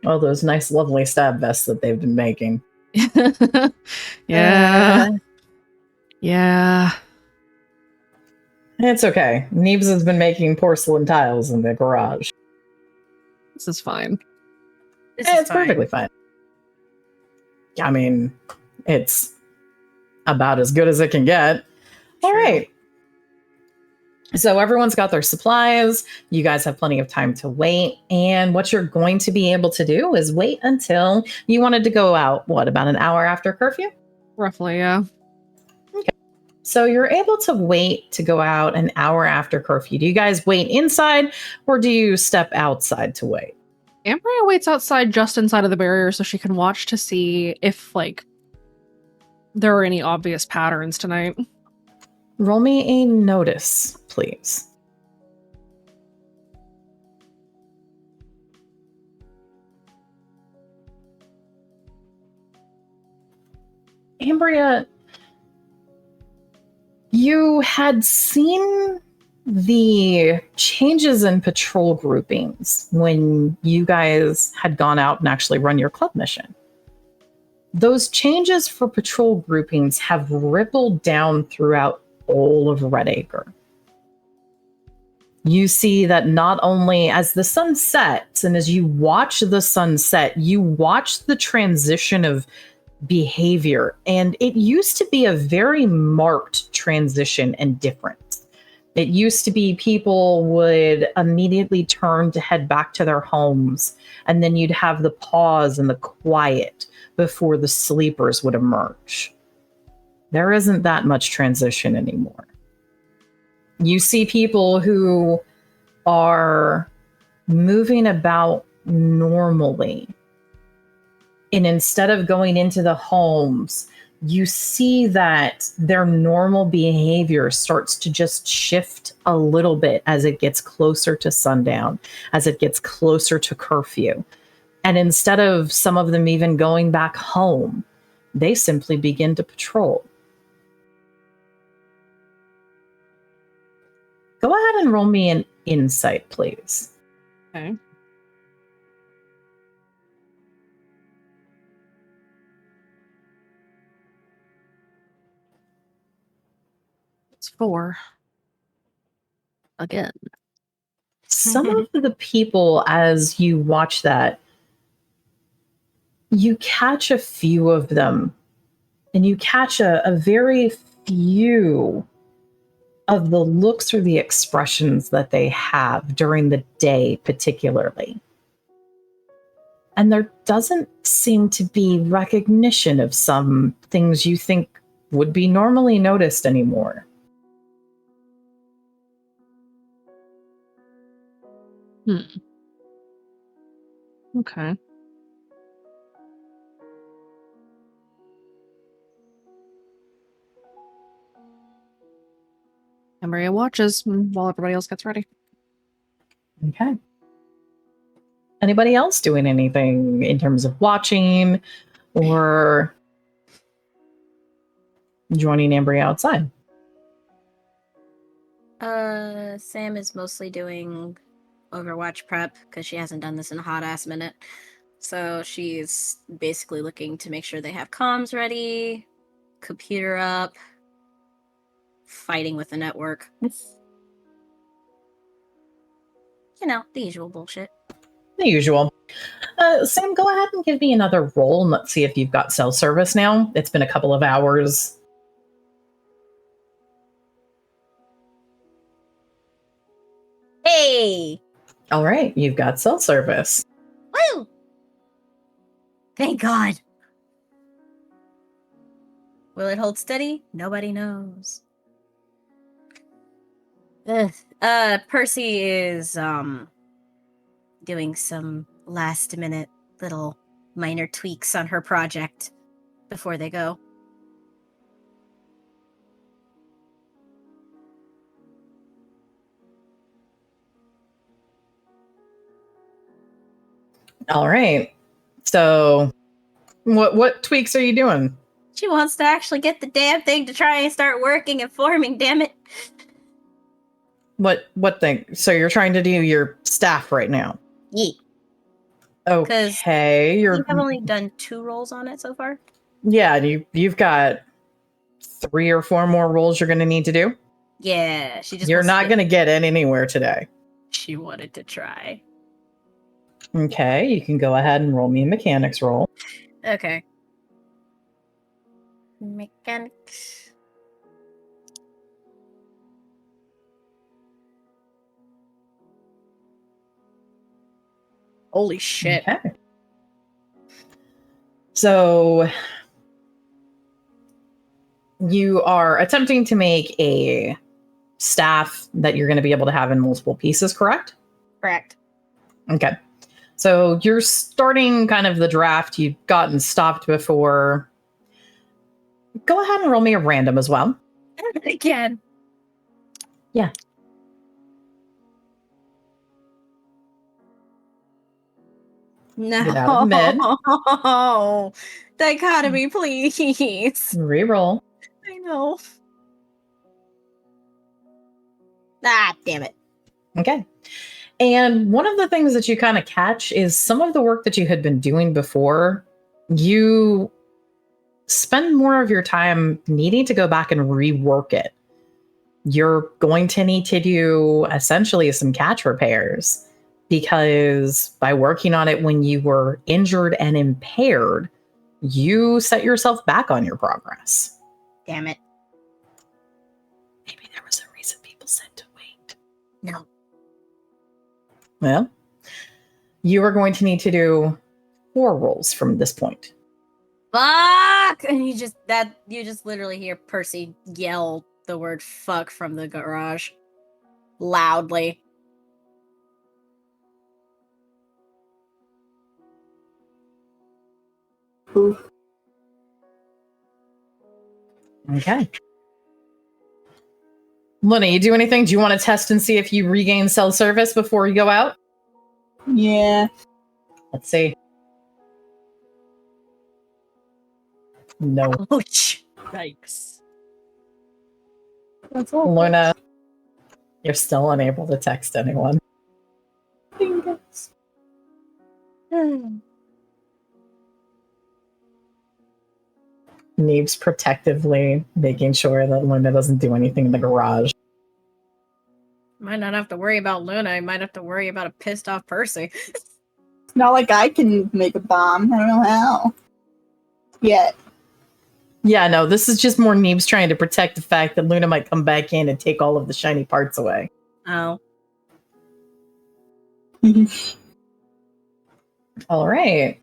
all those nice, lovely stab vests that they've been making. Yeah. It's okay. Neebs has been making porcelain tiles in the garage. This is fine. It's perfectly fine. I mean, it's about as good as it can get. All right. So everyone's got their supplies. You guys have plenty of time to wait. And what you're going to be able to do is wait until you wanted to go out, about an hour after curfew? Roughly, yeah. Okay. So you're able to wait to go out an hour after curfew. Do you guys wait inside or do you step outside to wait? Ambria waits outside just inside of the barrier so she can watch to see if, like, there are any obvious patterns tonight. Roll me a notice, please. Ambria, you had seen the changes in patrol groupings when you guys had gone out and actually run your club mission. Those changes for patrol groupings have rippled down throughout all of Red Acre. You see that not only as the sun sets and as you watch the sunset, you watch the transition of behavior. And it used to be a very marked transition and difference. It used to be people would immediately turn to head back to their homes, and then you'd have the pause and the quiet before the sleepers would emerge. There isn't that much transition anymore. You see people who are moving about normally. And instead of going into the homes, you see that their normal behavior starts to just shift a little bit as it gets closer to sundown, as it gets closer to curfew. And instead of some of them even going back home, they simply begin to patrol. Go ahead and roll me an insight, please. Okay. It's 4. Again. Some of the people, as you watch that, you catch a few of them, and you catch a very few of the looks or the expressions that they have during the day, particularly. And there doesn't seem to be recognition of some things you think would be normally noticed anymore. Okay. And Maria watches while everybody else gets ready. Okay. Anybody else doing anything in terms of watching or joining Ambry outside? Sam is mostly doing Overwatch prep because she hasn't done this in a hot ass minute. So she's basically looking to make sure they have comms ready, computer up, fighting with the network. You know, the usual bullshit. The usual. Sam, go ahead and give me another roll and let's see if you've got cell service now. It's been a couple of hours. Hey! All right, you've got cell service. Woo! Thank God. Will it hold steady? Nobody knows. Ugh. Percy is doing some last minute little minor tweaks on her project before they go. All right. So what tweaks are you doing? She wants to actually get the damn thing to try and start working and forming, damn it. What thing? So you're trying to do your staff right now? Yeah. Okay. You've only done 2 rolls on it so far? Yeah, you've got 3 or 4 more rolls you're gonna need to do. Yeah, she just You're not gonna get anywhere today. She wanted to try. Okay, you can go ahead and roll me a mechanics roll. Okay. Mechanics. Holy shit. Okay. So you are attempting to make a staff that you're going to be able to have in multiple pieces, correct? Correct. Okay. So you're starting kind of the draft. You've gotten stopped before. Go ahead and roll me a random as well. Again. Yeah. No. Get out of mid. Dichotomy, please. Reroll. I know. Ah, damn it. Okay. And one of the things that you kind of catch is some of the work that you had been doing before, you spend more of your time needing to go back and rework it. You're going to need to do essentially some catch repairs because by working on it when you were injured and impaired, you set yourself back on your progress. Damn it. Maybe there was a reason people said to wait. No. Well, you are going to need to do 4 rolls from this point. Fuck! And you just literally hear Percy yell the word fuck from the garage. Loudly. Oof. Okay. Luna, you do anything? Do you want to test and see if you regain cell service before you go out? Yeah. Let's see. No. Ouch. Yikes. That's all. Luna, you're still unable to text anyone. Fingers. Neeb's protectively making sure that Luna doesn't do anything in the garage. Might not have to worry about Luna. I might have to worry about a pissed off Percy. It's not like I can make a bomb. I don't know how. Yet. Yeah, no, this is just more Neeb's trying to protect the fact that Luna might come back in and take all of the shiny parts away. Oh. All right.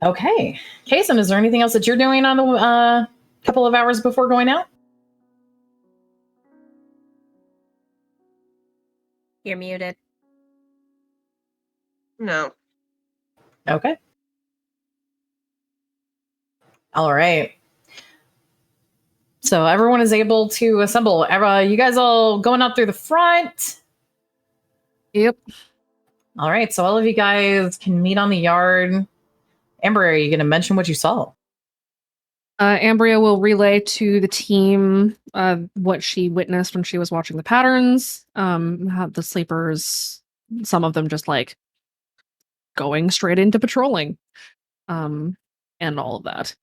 Okay. Kason, is there anything else that you're doing on the couple of hours before going out? You're muted. No. Okay. All right. So everyone is able to assemble. You guys all going out through the front? Yep. All right. So all of you guys can meet on the yard. Amber, are you going to mention what you saw? Ambria will relay to the team what she witnessed when she was watching the patterns. How the sleepers, some of them just like going straight into patrolling, and all of that.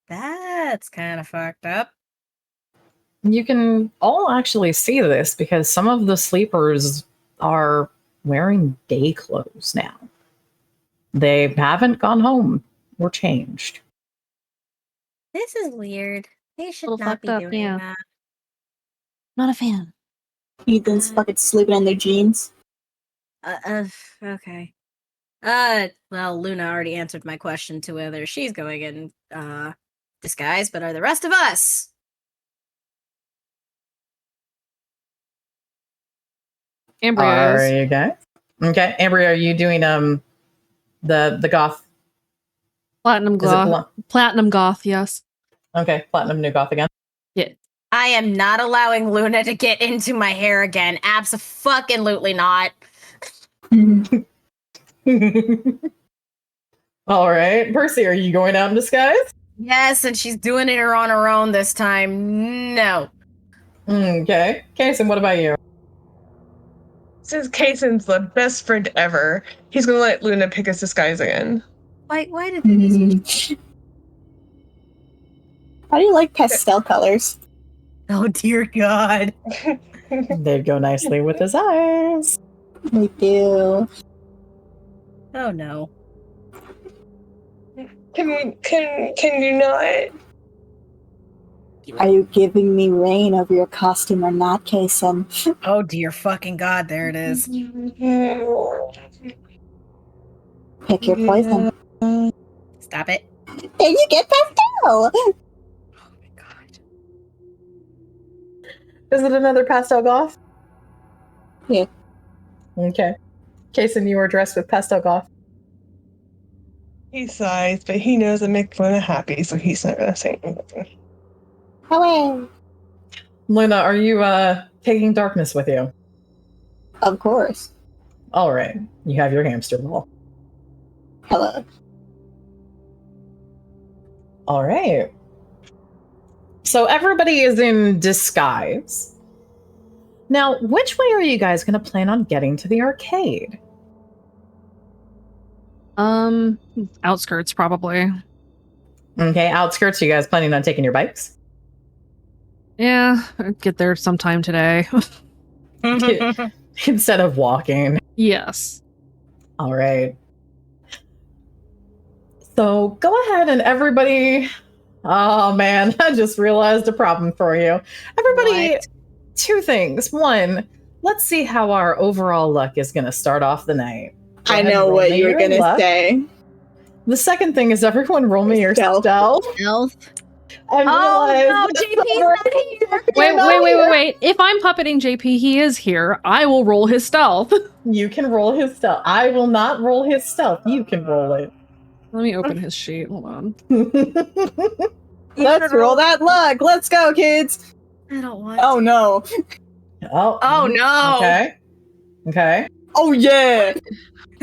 That's kind of fucked up. You can all actually see this because some of the sleepers are wearing day clothes now. They haven't gone home or changed. This is weird. They should Little not be fucked up, doing yeah. that. Not a fan. Heathens fucking sleeping in their jeans. Okay. Well, Luna already answered my question to whether she's going in disguise, but are the rest of us? Ambria Are is. you guys? Okay. Amber, are you doing the goth? Platinum Is it goth. Platinum goth, yes. Okay, platinum new goth again. Yeah. I am not allowing Luna to get into my hair again. Abso-fucking-lutely not. All right. Percy, are you going out in disguise? Yes, and she's doing it on her own this time. No. Okay. Kason, what about you? Since Kason's the best friend ever, he's gonna let Luna pick his disguise again. Why did this? How do you like pastel colors? Oh dear God. They'd go nicely with his eyes. They do. Oh no. Can you not? Are you giving me reign over your costume or not, Kason? Oh dear fucking God, there it is. Pick your poison. Stop it. Then you get pastel! Oh my God. Is it another pastel goth? Yeah. Okay. Kason, you are dressed with pastel goth. He sighs, but he knows it makes Luna happy, so he's not gonna say anything. Hooray! Luna, are you taking darkness with you? Of course. All right. You have your hamster ball. Hello. All right. So everybody is in disguise. Now, which way are you guys going to plan on getting to the arcade? Outskirts probably. Okay, outskirts. You guys planning on taking your bikes? Yeah, I'd get there sometime today. Instead of walking. Yes. All right. So go ahead and everybody. Oh man, I just realized a problem for you. Everybody, What? two things. One, let's see how our overall luck is going to start off the night. Go I ahead and know roll what me you're your gonna luck. say. The second thing is everyone roll me your Stealth. stealth. Stealth? And Oh realize no, that JP's not here. Wait. If I'm puppeting JP, he is here. I will roll his stealth. You can roll his stealth. I will not roll his stealth. You can roll it. Let me open his sheet. Hold on. Let's roll that luck. Let's go, kids. I don't want Oh to. no. Oh no. Okay. Okay. Oh yeah.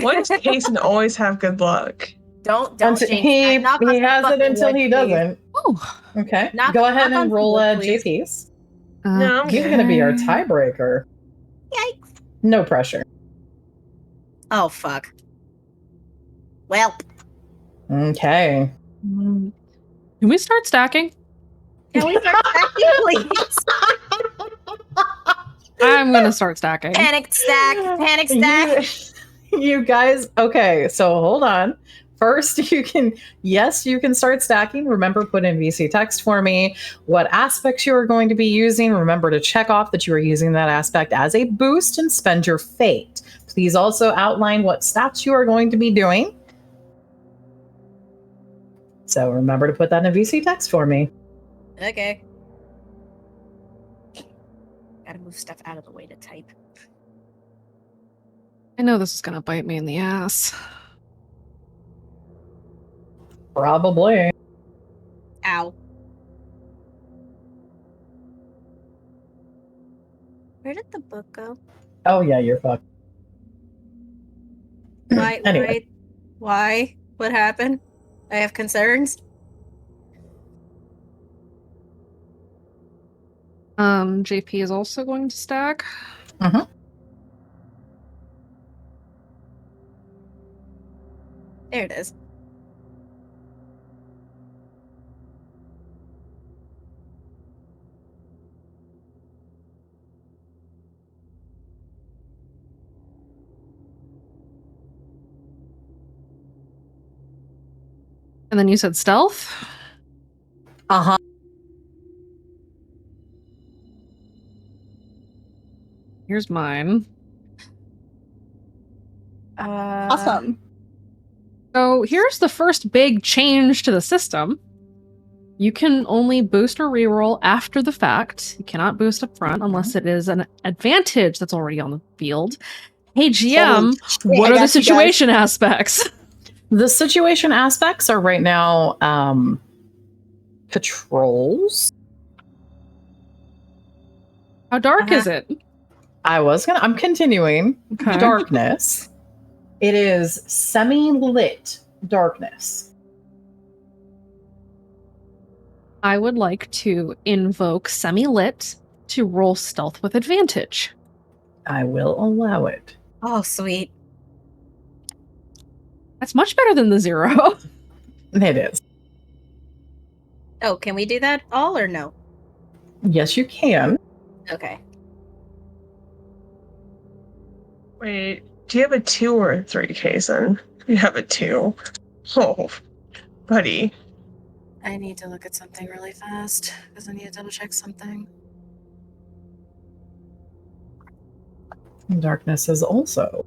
Why does Kason always have good luck? Don't Until jinx he that. Knock on some has it fucking until wood, he please. doesn't. Oh. Okay. Knock- Go ahead knock on and some roll wood, please. JP's. No, I'm He's good. going to be our tiebreaker. Yikes. No pressure. Oh fuck. Well, Okay. Can we start stacking? can we start stacking, please? I'm gonna start stacking. Panic stack. Panic stack. You guys, okay, so hold on. First, you can start stacking. Remember, put in VC text for me what aspects you are going to be using. Remember to check off that you are using that aspect as a boost and spend your fate. Please also outline what stats you are going to be doing. So remember to put that in VC text for me. Okay. Gotta move stuff out of the way to type. I know this is gonna bite me in the ass. Probably. Ow. Where did the book go? Oh yeah, you're fucked. Anyway. Why? What happened? I have concerns. JP is also going to stack. Mhm. There it is. And then you said stealth? Uh-huh. Here's mine. Awesome. So here's the first big change to the system. You can only boost or reroll after the fact. You cannot boost up front unless it is an advantage that's already on the field. Hey GM, what are the situation aspects? The situation aspects are right now patrols. How dark is it? I'm continuing. Okay. Darkness. It is semi-lit darkness. I would like to invoke semi-lit to roll stealth with advantage. I will allow it. Oh, sweet. That's much better than the 0. It is. Oh, can we do that all or no? Yes, you can. Okay. Wait, do you have a 2 or a 3, Kason? You have a 2. Oh, buddy. I need to look at something really fast because I need to double check something. Darkness is also.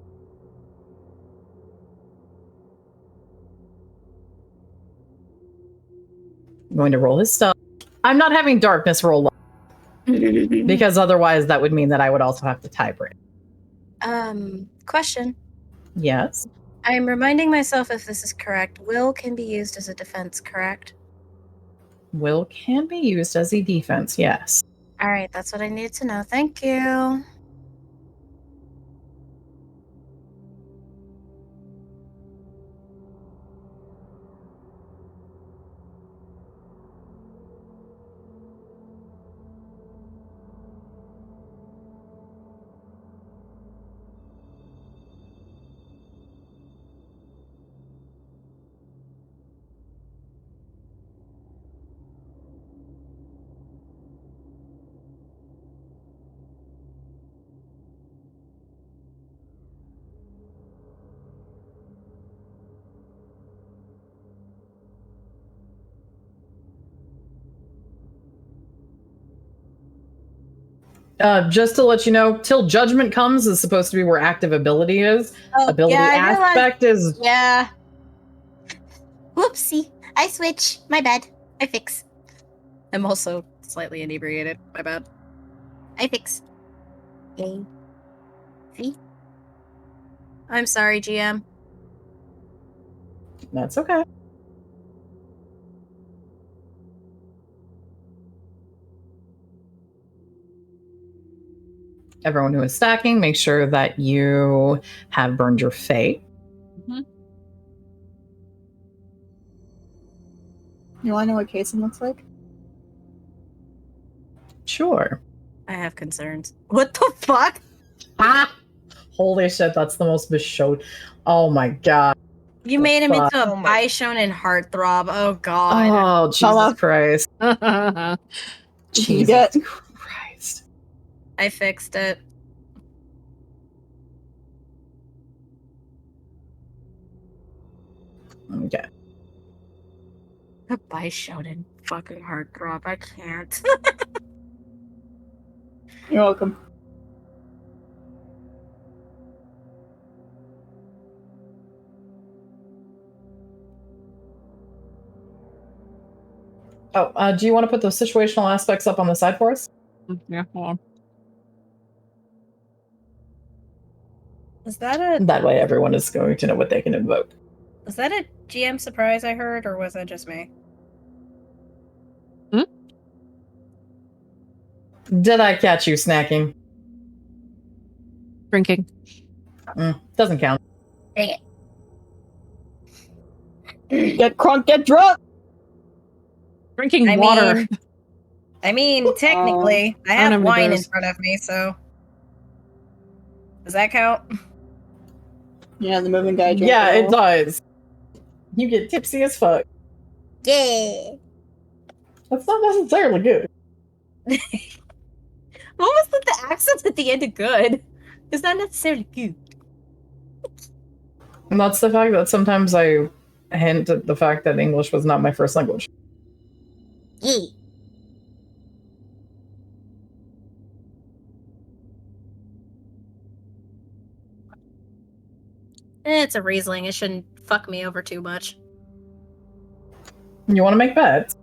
I'm going to roll his stuff. I'm not having darkness roll because otherwise that would mean that I would also have to tie break. Question. Yes. I'm reminding myself if this is correct. Will can be used as a defense, correct? Will can be used as a defense, yes. All right, that's what I needed to know. Thank you. Just to let you know, till judgment comes is supposed to be where active ability is. Oh, Ability aspect is. Yeah. Whoopsie. I switch. My bad. I fix. I'm also slightly inebriated. My bad. I fix. Yay. See? I'm sorry, GM. That's okay. Everyone who is stacking, make sure that you have burned your fate. Mm-hmm. You want to know what Kason looks like? Sure. I have concerns. What the fuck? Ah! Holy shit, that's the most bestowed. Oh my god. You made him into a Oh my- Bishonen heartthrob. Oh god. Oh, Jesus Christ. Jesus Christ. I fixed it. Okay. A Bishonen fucking heartthrob. I can't. You're welcome. Oh, do you want to put those situational aspects up on the side for us? Yeah, hold on. Was that a That way everyone is going to know what they can invoke. was that a GM surprise I heard, or was that just me? Did I catch you snacking? Drinking. Doesn't count. Dang Get crunk, get drunk. Drinking I water. mean, technically, I I don't have have any wine in booze. front of me, so does that count? Yeah, the moving guy. Yeah, it does. You get tipsy as fuck. Yeah. That's not necessarily good. What was the accent at the end of good? It's not necessarily good. And that's the fact that sometimes I hint at the fact that English was not my first language. Yeah. It's a Riesling. It shouldn't fuck me over too much. You want to make bets?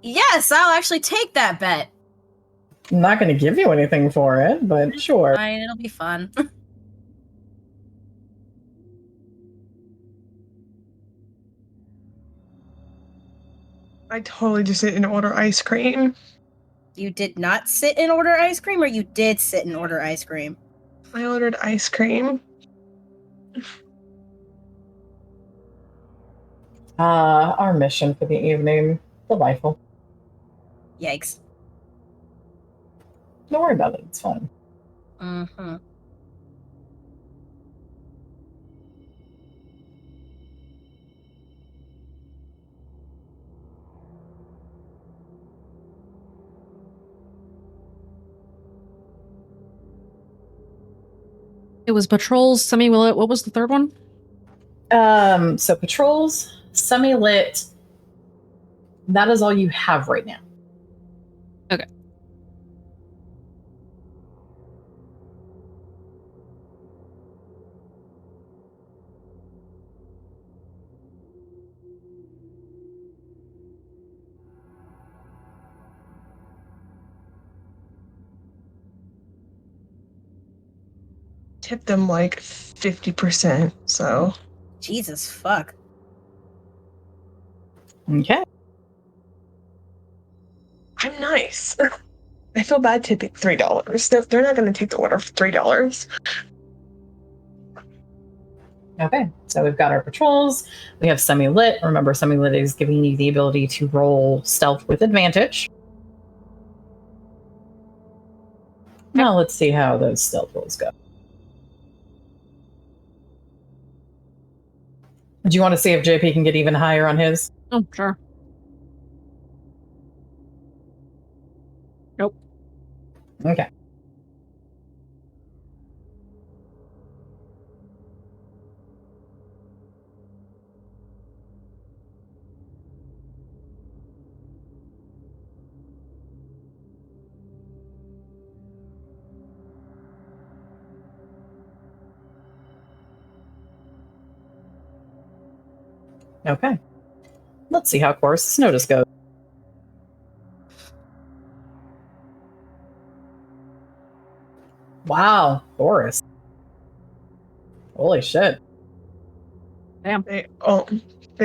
Yes, I'll actually take that bet. I'm not going to give you anything for it, but sure. Fine, it'll be fun. I totally just didn't order ice cream. You did not sit and order ice cream, or you did sit and order ice cream? I ordered ice cream. Our mission for the evening. Delightful. Yikes. Don't worry about it. It's fine. Mm-hmm. It was patrols, semi-lit. What was the third one? So patrols, semi-lit. That is all you have right now. Okay. Tipped them like 50%, so Jesus fuck. Okay. I'm nice. I feel bad tipping $3. They're not going to take the order for $3. Okay. So we've got our patrols. We have semi-lit. Remember, semi-lit is giving you the ability to roll stealth with advantage. Now let's see how those stealth rolls go. Do you want to see if JP can get even higher on his? Oh, sure. Nope. Okay. Okay. Let's see how Chorus' notice goes. Wow, Chorus. Holy shit. Damn. They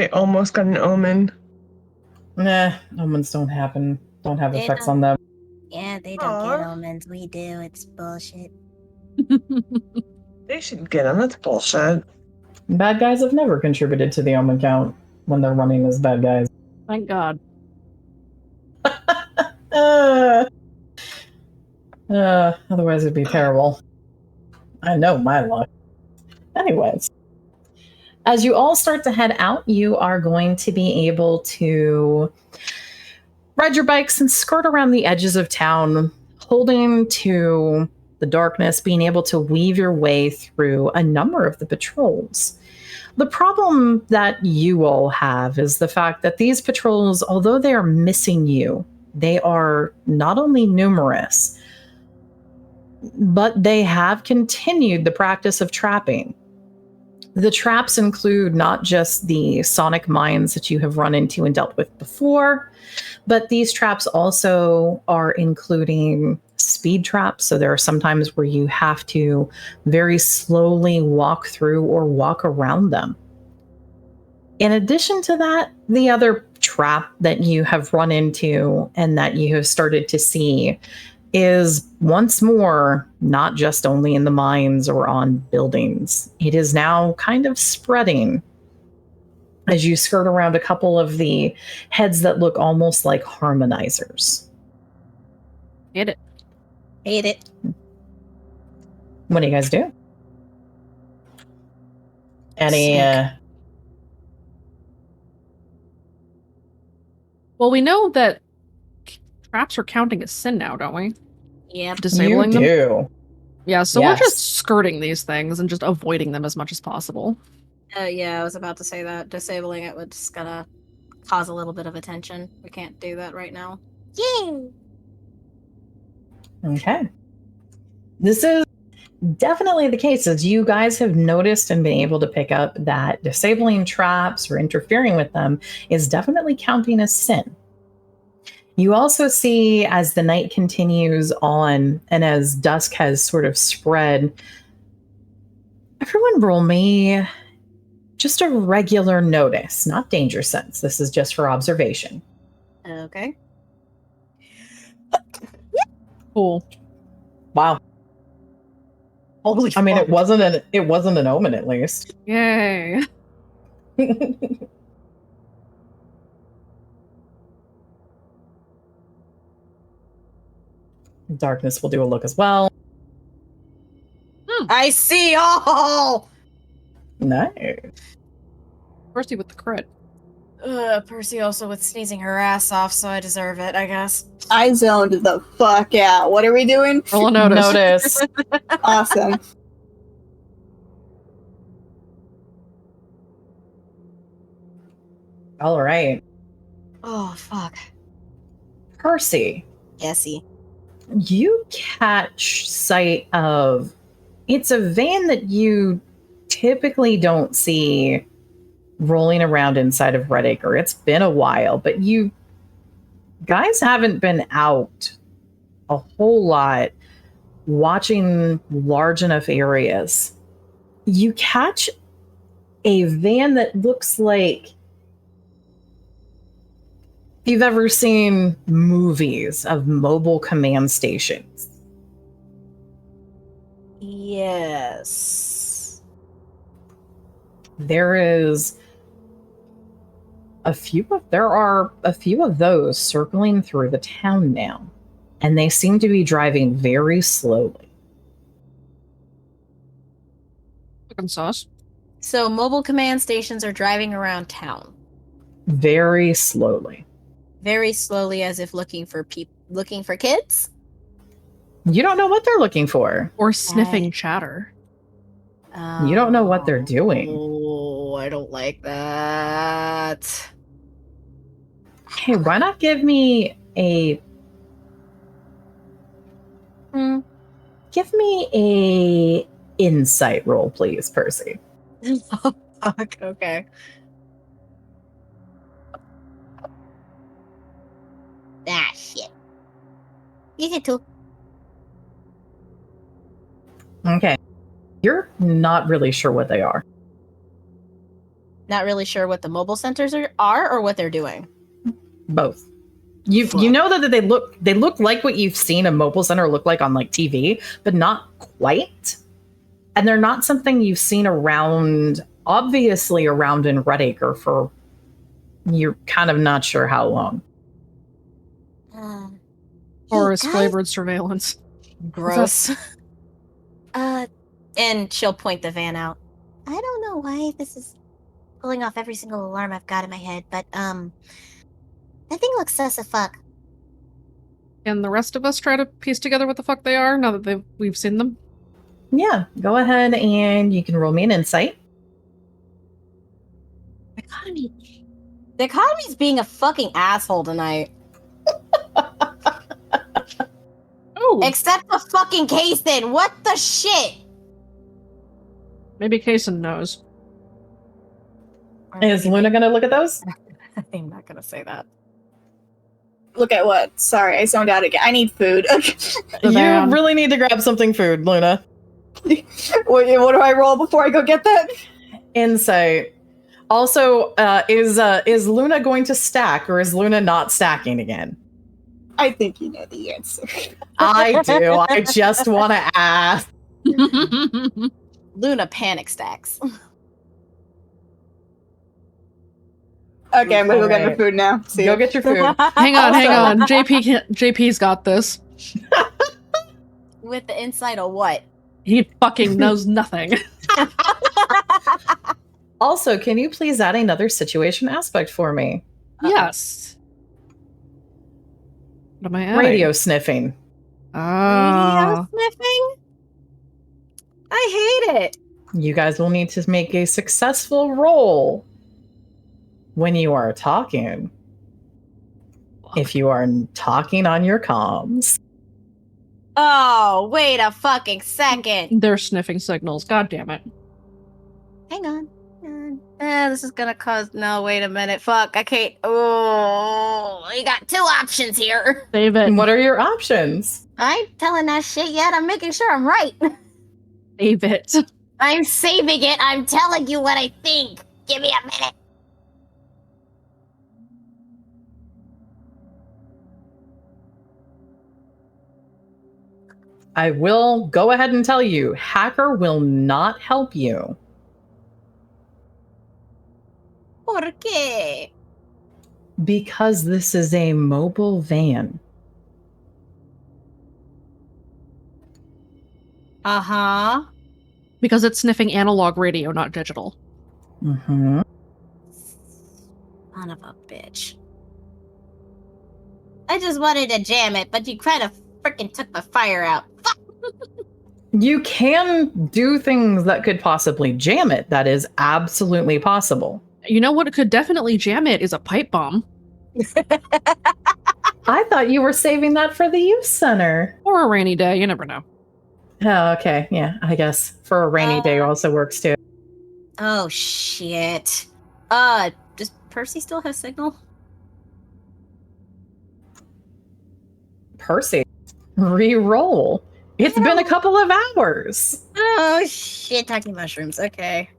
almost got an omen. Nah, omens don't happen. Don't have They effects don't. on them. Yeah, they don't get omens. We do. It's bullshit. They should get them. That's bullshit. Bad guys have never contributed to the omen count when they're running as bad guys. Thank God. Otherwise it'd be terrible. I know my luck. Anyways, as you all start to head out, you are going to be able to ride your bikes and skirt around the edges of town, holding to the darkness, being able to weave your way through a number of the patrols. The problem that you all have is the fact that these patrols, although they are missing you, they are not only numerous, but they have continued the practice of trapping. The traps include not just the sonic mines that you have run into and dealt with before, but these traps also are including speed traps. So there are some times where you have to very slowly walk through or walk around them. In addition to that, the other trap that you have run into and that you have started to see is once more not just only in the mines or on buildings. It is now kind of spreading as you skirt around a couple of the heads that look almost like harmonizers. Hate it. Hate it. What do you guys do? Any Well, we know that traps are counting as sin now, don't we? Yep. Disabling you them? do. Yeah, so we're Yes. just skirting these things and just avoiding them as much as possible. Yeah, I was about to say that. Disabling it would just gonna cause a little bit of attention. We can't do that right now. Yay! Okay. This is definitely the case, as you guys have noticed and been able to pick up that disabling traps or interfering with them is definitely counting as sin. You also see, as the night continues on and as dusk has sort of spread, everyone roll me just a regular notice, not danger sense. This is just for observation. Okay. Cool. Wow. Holy I mean, fuck. it wasn't an omen, at least. Yay. Darkness will do a look as well. I see all! Nice. Percy with the crit. Percy also with sneezing her ass off, so I deserve it, I guess. I zoned the fuck out. What are we doing? Roll a notice. Awesome. All right. Oh, fuck. Percy, Yesy. you catch sight of, it's a van that you typically don't see rolling around inside of Red Acre. It's been a while, but you guys haven't been out a whole lot watching large enough areas. You catch a van that looks like, if you've ever seen movies of mobile command stations. Yes. There are a few of those circling through the town now, and they seem to be driving very slowly. Fucking sauce. So mobile command stations are driving around town. Very slowly. Very slowly, as if looking for kids? You don't know what they're looking for. Or sniffing chatter. You don't know what they're doing. Oh, I don't like that. Hey, why not give me a insight roll, please, Percy. Oh, fuck. Okay. Ah, shit. You get to. Okay. You're not really sure what they are. Not really sure what the mobile centers are or what they're doing. Both. You know that they look like what you've seen a mobile center look like on like TV, but not quite. And they're not something you've seen obviously around in Red Acre for, you're kind of not sure how long. Forest flavored surveillance. Gross. And she'll point the van out. I don't know why this is pulling off every single alarm I've got in my head, but that thing looks sus as fuck. Can the rest of us try to piece together what the fuck they are now that we've seen them? Yeah, go ahead and you can roll me an insight. The economy's being a fucking asshole tonight. Oh, Except the fucking Kaysen. What the shit? maybe Kaysen knows. Is Luna going to look at those? I'm not gonna say that. Look at what? Sorry, I zoned out again. I need food. You really need to grab something food, Luna. What do I roll before I go get that? Insight. Also, is Luna going to stack, or is Luna not stacking again? I think you know the answer. I do. I just want to ask. Luna panic stacks. Okay, I'm gonna go get my food now. See Go ya. get your food. hang on. JP's got this. With the insight of what? He fucking knows nothing. Also, can you please add another situation aspect for me? Yes. What am I adding? Radio sniffing. Radio sniffing? I hate it. You guys will need to make a successful roll when you are talking. If you are talking on your comms. Oh, wait a fucking second. They're sniffing signals. God damn it. Hang on. This is gonna cause. No, wait a minute. Fuck, I can't. Oh, you got two options here. Save it. What are your options? I ain't telling that shit yet. I'm making sure I'm right. Save it. I'm saving it. I'm telling you what I think. Give me a minute. I will go ahead and tell you, hacker will not help you. ¿Por qué? Because this is a mobile van. Uh-huh. Because it's sniffing analog radio, not digital. Mm-hmm. Son of a bitch. I just wanted to jam it, but you kind of freaking took my fire out. Fuck! You can do things that could possibly jam it. That is absolutely possible. You know what could definitely jam it is a pipe bomb. I thought you were saving that for the youth center. Or a rainy day, you never know. Oh, okay. Yeah, I guess for a rainy day also works too. Oh, shit. Does Percy still have signal? Percy, re-roll. It's been a couple of hours. Oh, shit. Talking mushrooms. Okay.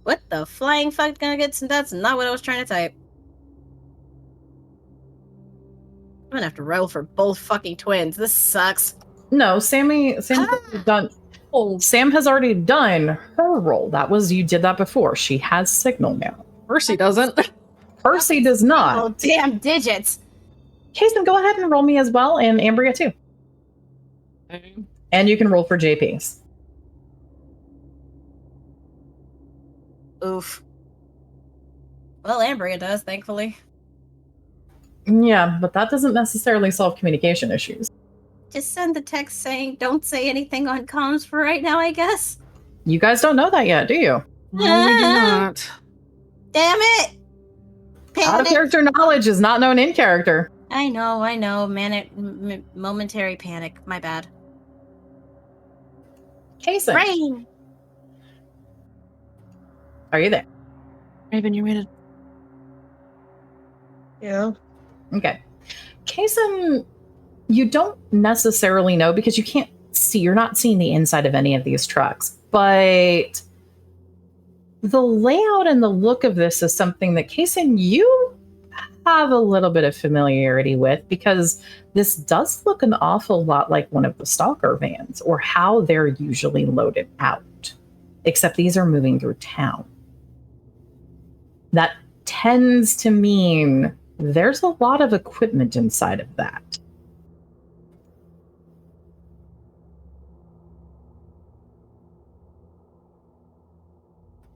What the flying fuck gonna get some? That's not what I was trying to type. I'm gonna have to roll for both fucking twins. This sucks. No, Sam has done. Oh, Sam has already done her roll. That was, you did that before. She has signal now. Percy doesn't. Percy does not. Oh, damn digits. Kason, go ahead and roll me as well, and Ambria too. Okay. And you can roll for JP's. Oof. Well, Ambria does, thankfully. Yeah, but that doesn't necessarily solve communication issues. Just send the text saying, don't say anything on comms for right now, I guess. You guys don't know that yet, do you? No, we do not. Damn it! Out of character knowledge is not known in character. I know. Momentary panic. My bad. Kason, Rain! are you there? Raven, you muted. Yeah. Okay. Kason, you don't necessarily know because you can't see, you're not seeing the inside of any of these trucks, but the layout and the look of this is something that, Kason, you have a little bit of familiarity with, because this does look an awful lot like one of the stalker vans, or how they're usually loaded out, except these are moving through town. That tends to mean there's a lot of equipment inside of that.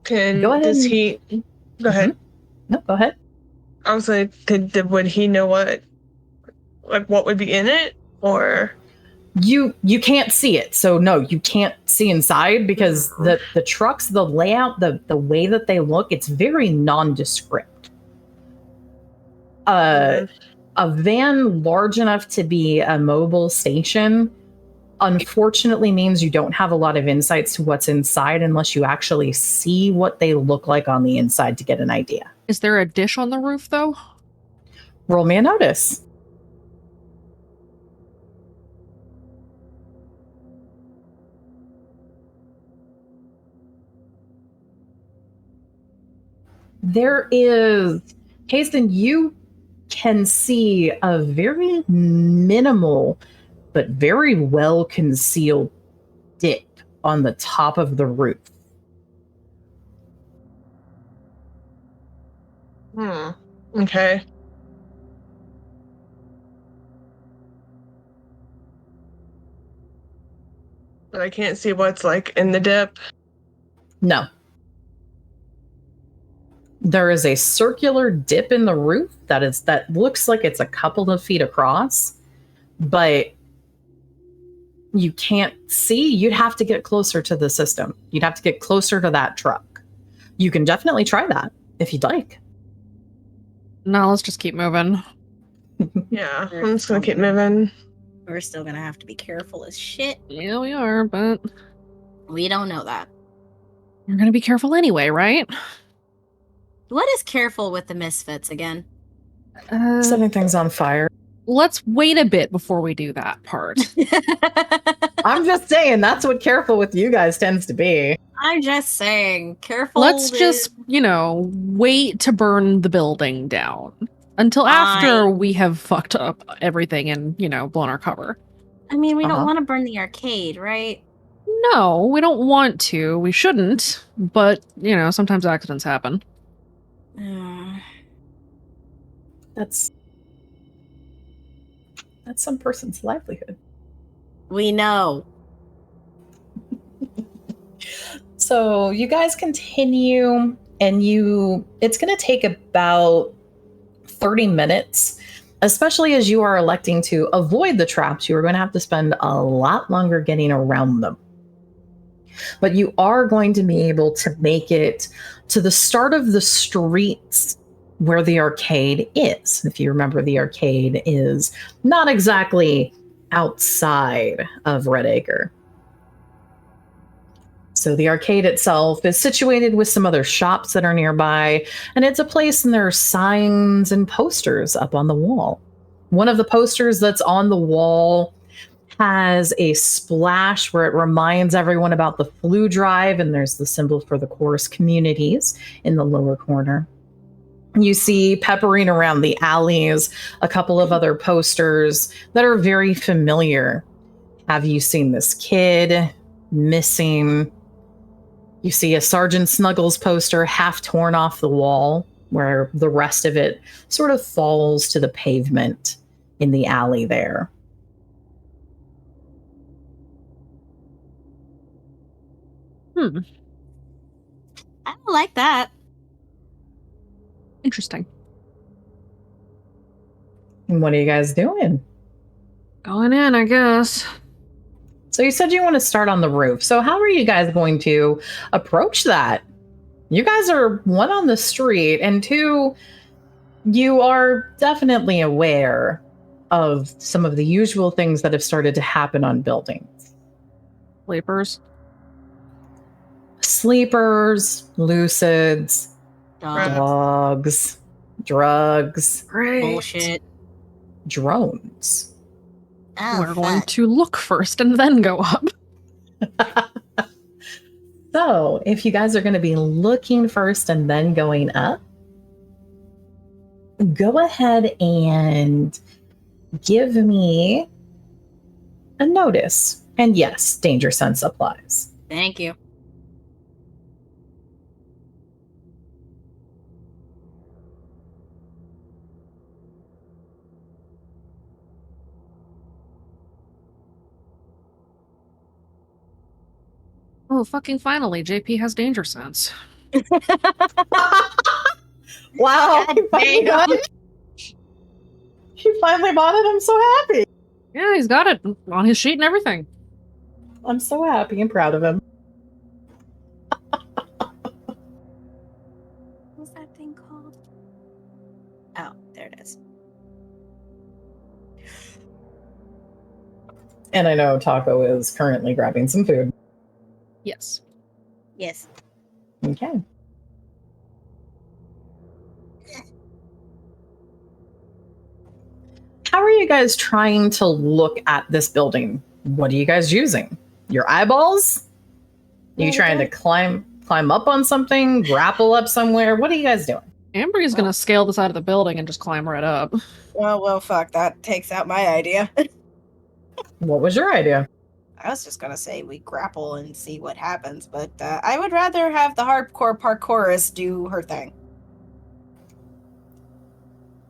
Go ahead. Does he? Go ahead. No, go ahead. I was like, would he know what would be in it, or? You can't see it, so no, you can't see inside, because the trucks, the layout, the way that they look, it's very nondescript. A van large enough to be a mobile station, unfortunately, means you don't have a lot of insights to what's inside unless you actually see what they look like on the inside to get an idea. Is there a dish on the roof, though? Roll me a notice. There is, Hasten, you can see a very minimal but very well concealed dip on the top of the roof. Okay. But I can't see what's like in the dip. No. There is a circular dip in the roof that looks like it's a couple of feet across, but you can't see. You'd have to get closer to the system. You'd have to get closer to that truck. You can definitely try that if you'd like. No, let's just keep moving. Yeah, I'm just gonna keep moving. We're still gonna have to be careful as shit. Yeah, we are, but We don't know that. we're gonna be careful anyway, right? What is careful with the Misfits again? Setting things on fire. Let's wait a bit before we do that part. I'm just saying that's what careful with you guys tends to be. I'm just saying, careful. Let's just, wait to burn the building down until after we have fucked up everything and, blown our cover. I mean, we don't want to burn the arcade, right? No, we don't want to. We shouldn't. But, sometimes accidents happen. That's some person's livelihood. We know. So you guys continue, and it's going to take about 30 minutes, especially as you are electing to avoid the traps. You are going to have to spend a lot longer getting around them. But you are going to be able to make it to the start of the streets where the arcade is. If you remember, the arcade is not exactly outside of Red Acre. So the arcade itself is situated with some other shops that are nearby, and it's a place, and there are signs and posters up on the wall. One of the posters that's on the wall has a splash where it reminds everyone about the flu drive, and there's the symbol for the chorus communities in the lower corner. You see peppering around the alleys a couple of other posters that are very familiar. Have you seen this kid? Missing. You see a Sergeant Snuggles poster half torn off the wall, where the rest of it sort of falls to the pavement in the alley there. I don't like that. Interesting. And what are you guys doing? Going in, I guess. So you said you want to start on the roof. So how are you guys going to approach that? You guys are, one, on the street, and two, you are definitely aware of some of the usual things that have started to happen on buildings. Sleepers, lucids, dogs, drugs, bullshit, drones. We're going to look first and then go up. So, if you guys are going to be looking first and then going up, go ahead and give me a notice. And yes, danger sense applies. Thank you. Oh, fucking finally, JP has danger sense. Wow. He finally bought it. I'm so happy. Yeah, he's got it on his sheet and everything. I'm so happy and proud of him. What's that thing called? Oh, there it is. And I know Taco is currently grabbing some food. Yes. Yes. Okay. how are you guys trying to look at this building? What are you guys using? Your eyeballs? Are you trying to climb up on something, grapple up somewhere? What are you guys doing? Ambry's gonna scale the side of the building and just climb right up. Well, fuck. That takes out my idea. What was your idea? I was just gonna say we grapple and see what happens, but I would rather have the hardcore parkourist do her thing.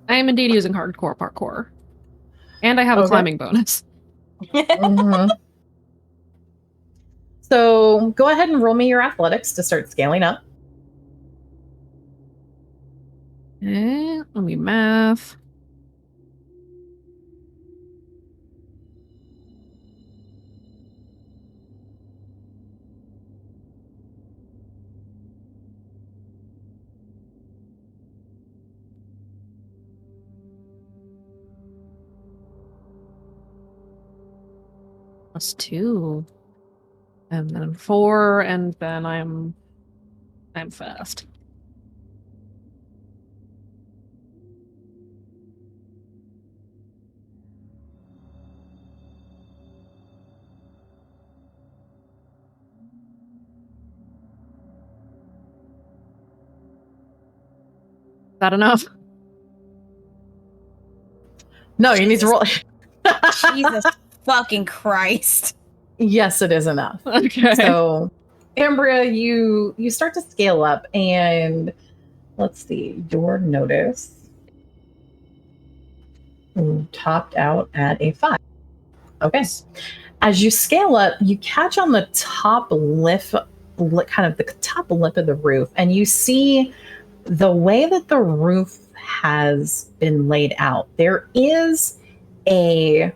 I am indeed using hardcore parkour. And I have a climbing bonus. Mm-hmm. So go ahead and roll me your athletics to start scaling up. Okay, let me math. +2. And then 4, and then I'm fast. Is that enough? No, you need to roll. Jesus fucking Christ. Yes, it is enough. Okay. So, Ambria, you start to scale up, and let's see, your notice topped out at a 5. Okay. As you scale up, you catch on the top lip, kind of the top lip of the roof, and you see the way that the roof has been laid out. There is a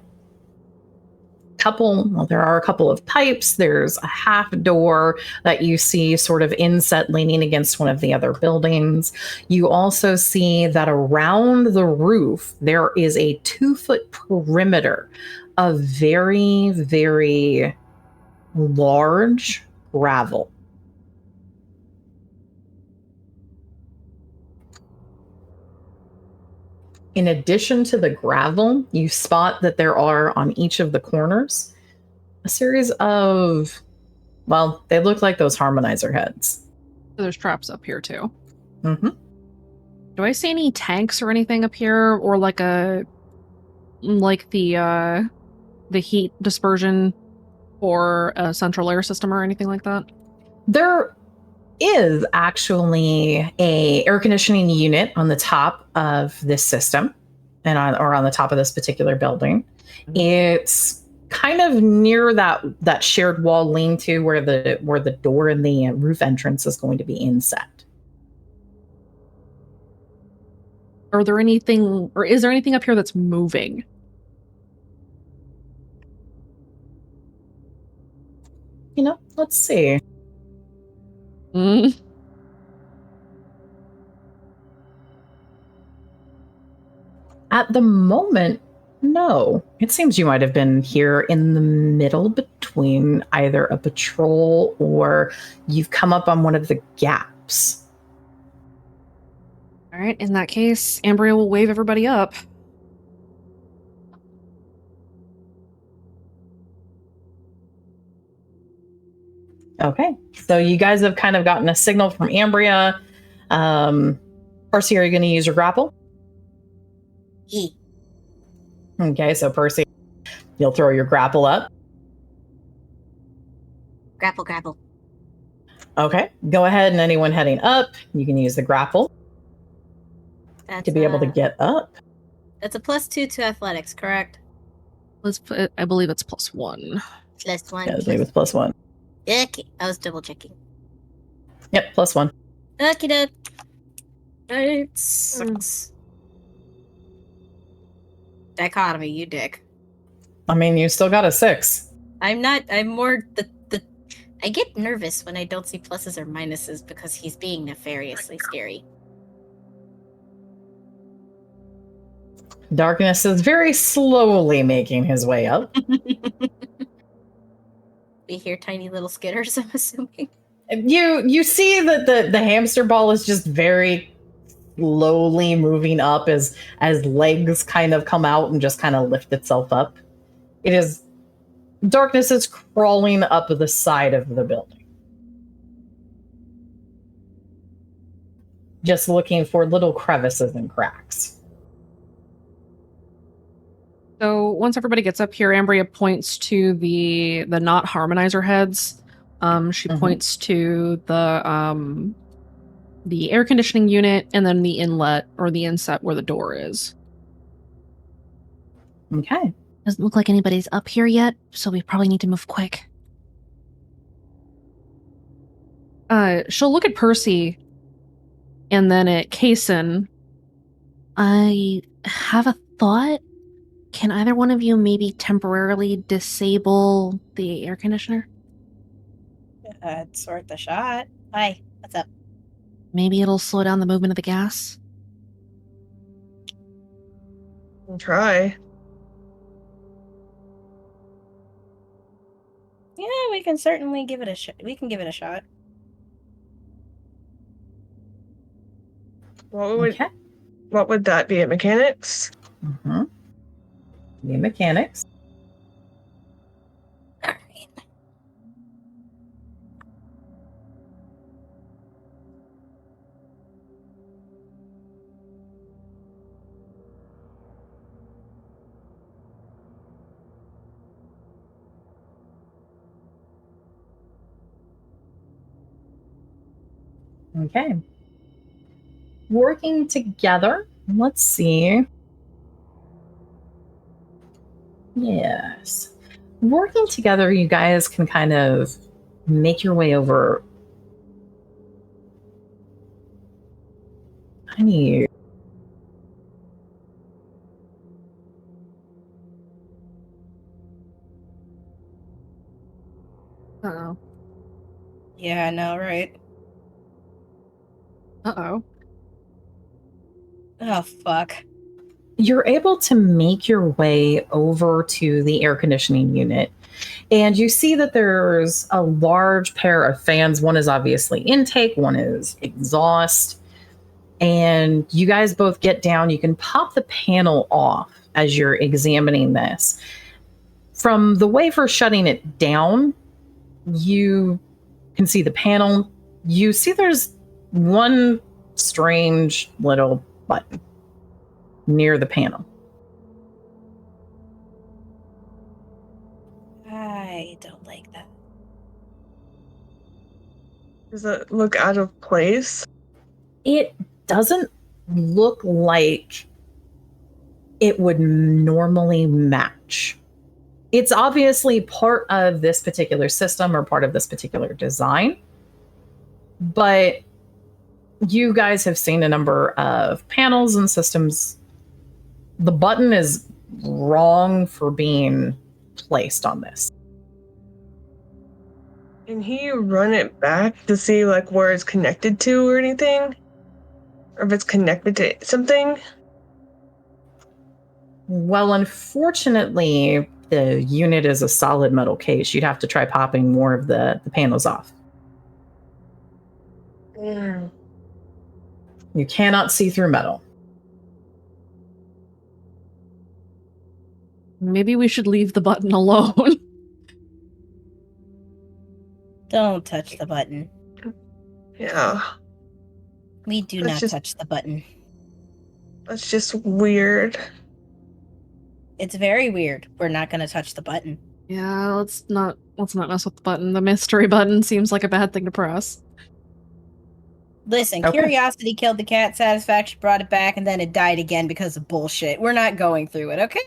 couple, well, there are a couple of pipes. There's a half door that you see sort of inset leaning against one of the other buildings. You also see that around the roof, there is a 2-foot perimeter of very, very large gravel. In addition to the gravel, you spot that there are on each of the corners a series of, well, they look like those harmonizer heads. So there's traps up here too. Mm-hmm. Do I see any tanks or anything up here, or like the heat dispersion for a central air system or anything like that? There is actually a air conditioning unit on the top of this system, and on the top of this particular building. Mm-hmm. It's kind of near that shared wall lean-to where the door and the roof entrance is going to be inset. Is there anything up here that's moving? Let's see. At the moment, no. It seems you might have been here in the middle between either a patrol or you've come up on one of the gaps. All right, in that case, Ambria will wave everybody up. Okay, so you guys have kind of gotten a signal from Ambria. Percy, are you going to use your grapple? Okay, so Percy, you'll throw your grapple up. Grapple. Okay, go ahead, and anyone heading up, you can use the grapple to be able to get up. That's a +2 to athletics, correct? I believe it's +1. +1. Yeah, I believe it's +1. Okay, I was double checking. Yep, +1. Okay, doke. It sucks. Dichotomy, you dick. I mean, you still got a 6. I'm not. I'm more the. I get nervous when I don't see pluses or minuses because he's being nefariously scary. Darkness is very slowly making his way up. We hear tiny little skitters, I'm assuming. You see that the hamster ball is just very slowly moving up as legs kind of come out and just kind of lift itself up. Darkness is crawling up the side of the building, just looking for little crevices and cracks. So once everybody gets up here, Ambria points to the not harmonizer heads. She points to the air conditioning unit and then the inlet or the inset where the door is. Okay. Doesn't look like anybody's up here yet, so we probably need to move quick. She'll look at Percy and then at Kaysen. I have a thought. Can either one of you maybe temporarily disable the air conditioner? It's worth a shot. Hi, what's up? Maybe it'll slow down the movement of the gas. I'll try. Yeah, we can certainly give it a shot. We can give it a shot. What would that be? At mechanics? Mm-hmm. The mechanics. All right. Okay. Working together. Let's see. Yes. Working together, you guys can kind of make your way over. I need. Uh-oh. Yeah, I know, right? Uh-oh. Oh, fuck. You're able to make your way over to the air conditioning unit, and you see that there's a large pair of fans. One is obviously intake, one is exhaust, and you guys both get down. You can pop the panel off as you're examining this. From the way for shutting it down, you can see the panel. You see there's one strange little button near the panel. I don't like that. Does it look out of place? It doesn't look like it would normally match. It's obviously part of this particular system or part of this particular design, but you guys have seen a number of panels and systems. The button is wrong for being placed on this. Can he run it back to see like where it's connected to or anything? Or if it's connected to something? Well, unfortunately, the unit is a solid metal case. You'd have to try popping more of the panels off. Mm. You cannot see through metal. Maybe we should leave the button alone. Don't touch the button. Yeah. We do That's not just- touch the button. That's just weird. It's very weird. We're not going to touch the button. Yeah, let's not mess with the button. The mystery button seems like a bad thing to press. Listen, Okay. curiosity killed the cat, satisfaction brought it back, and then it died again because of bullshit. We're not going through it, okay?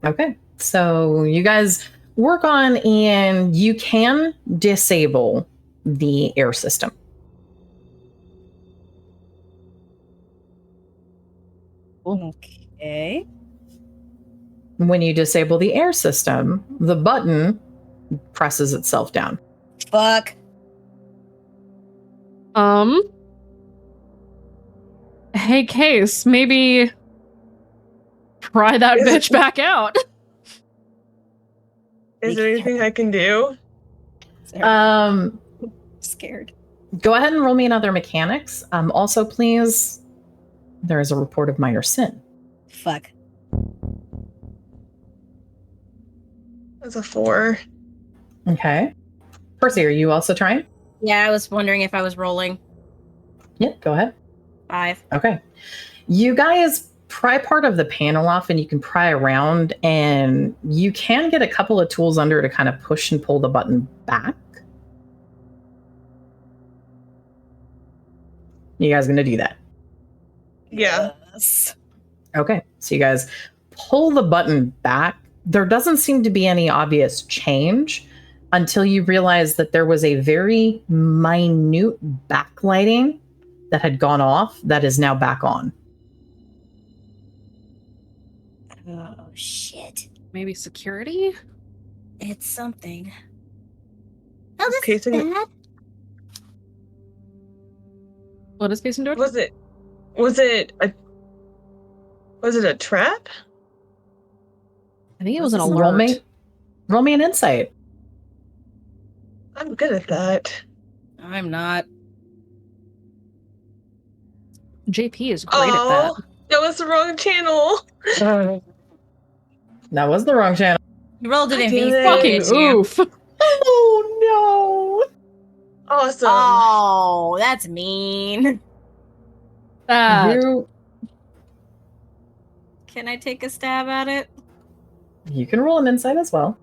Okay. So you guys work on, and you can disable the air system. Okay. When you disable the air system, the button presses itself down. Fuck. Hey, Case, maybe try that bitch back out. Is there anything I can do? Um, Scared. Go ahead and roll me another mechanics. Also, please, there is a report of minor sin. Fuck. That's a 4. Okay. Percy, are you also trying? Yeah, I was wondering if I was rolling. Yeah, go ahead. 5. Okay. You guys pry part of the panel off and you can pry around, and you can get a couple of tools under to kind of push and pull the button back. You guys going to do that? Yeah. Yes. Okay. So you guys pull the button back. There doesn't seem to be any obvious change until you realize that there was a very minute backlighting that had gone off that is now back on. Oh, shit. Maybe security? It's something. Oh, this Casing- is bad. What is Casey doing? Was it a trap? I think it was an Roll alert. me an insight. I'm good at that. I'm not. JP is great at that. That was the wrong channel. That was the wrong channel. You rolled it in Damn VC, it. Fucking didn't you? oof. Oh Awesome. Oh, that's mean. no. That. Can I take a stab at it? You can roll an insight as well.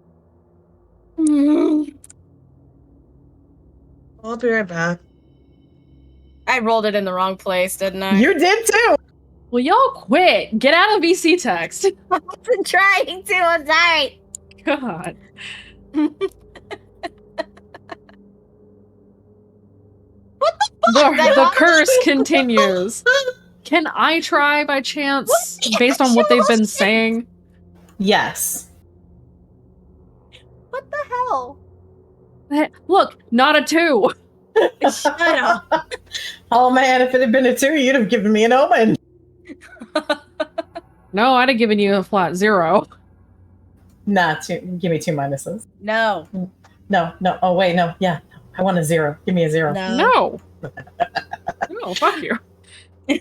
I'll be right back. I rolled it in the wrong place, didn't I? You did too. Will y'all quit? Get out of VC text. I wasn't trying to. I'm sorry. God. The curse continues. Can I try by chance, based on what they've been saying? Yes. What the hell? Look, not a 2. Shut up. Oh man, if it had been a 2, you'd have given me an omen. No, I'd have given you a flat 0. Nah, give me 2 minuses. No. No. Oh wait, no. Yeah, I want a 0. Give me a 0. No. No, fuck you.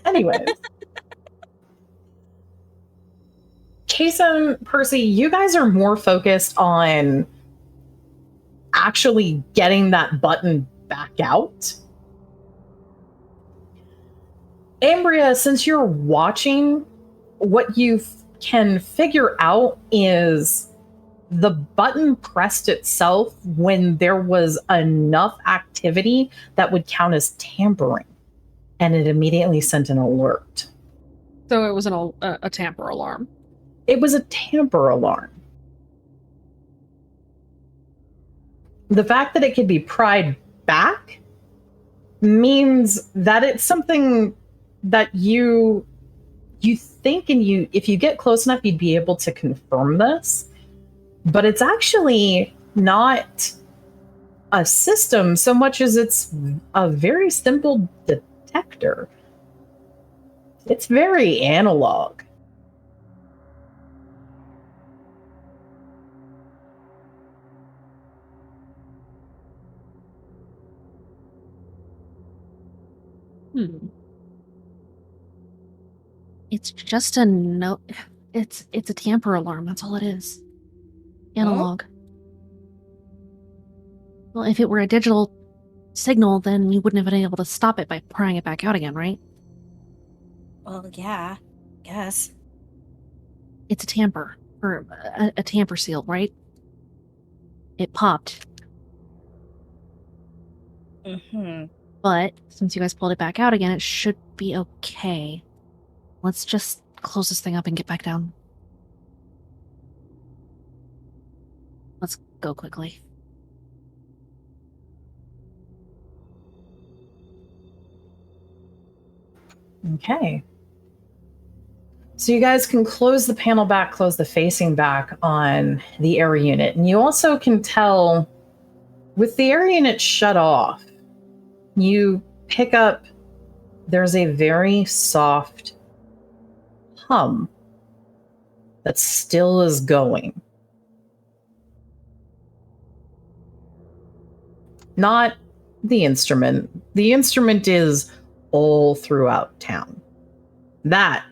Anyways. Kason, Percy, you guys are more focused on actually getting that button back out. Ambria, since you're watching, what you can figure out is the button pressed itself when there was enough activity that would count as tampering, and it immediately sent an alert. So it was a tamper alarm. It was a tamper alarm. The fact that it could be pried back means that it's something that you think, and if you get close enough, you'd be able to confirm this. But it's actually not a system so much as it's a very simple detector. It's very analog. It's just a no. It's a tamper alarm. That's all it is. Analog. Well, if it were a digital signal, then you wouldn't have been able to stop it by prying it back out again, right? Well, yeah. Guess. It's a tamper. Or a tamper seal, right? It popped. Mm-hmm. But since you guys pulled it back out again, it should be okay. Let's just close this thing up and get back down. Let's go quickly. Okay. So you guys can close the panel back, close the facing back on the air unit. And you also can tell with the air unit shut off, you pick up, there's a very soft hum that still is going. Not the instrument. The instrument is all throughout town. That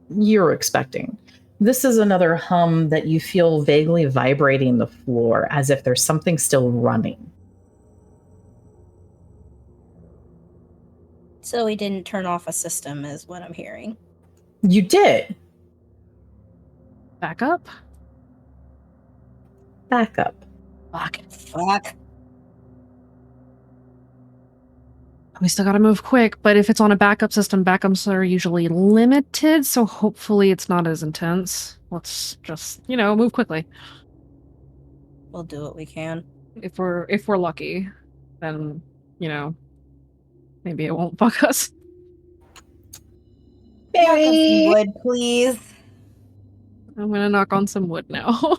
you're expecting. This is another hum that you feel vaguely vibrating the floor as if there's something still running. So we didn't turn off a system, is what I'm hearing. You did. Back up. Back up. Fuck. We still gotta move quick, but if it's on a backup system, backups are usually limited, so hopefully it's not as intense. Let's just, move quickly. We'll do what we can. If we're lucky, then, maybe it won't fuck us. Knock on some wood, please. I'm gonna knock on some wood now.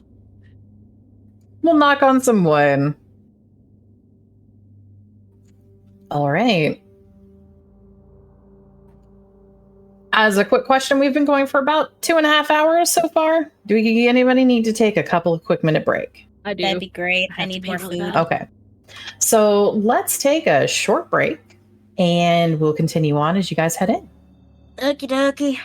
We'll knock on some wood. All right. As a quick question, we've been going for about 2.5 hours so far. Do anybody need to take a couple of quick minute break? I do. That'd be great. I have to need pee more really food. bad. Okay. So let's take a short break and we'll continue on as you guys head in. Okie dokie.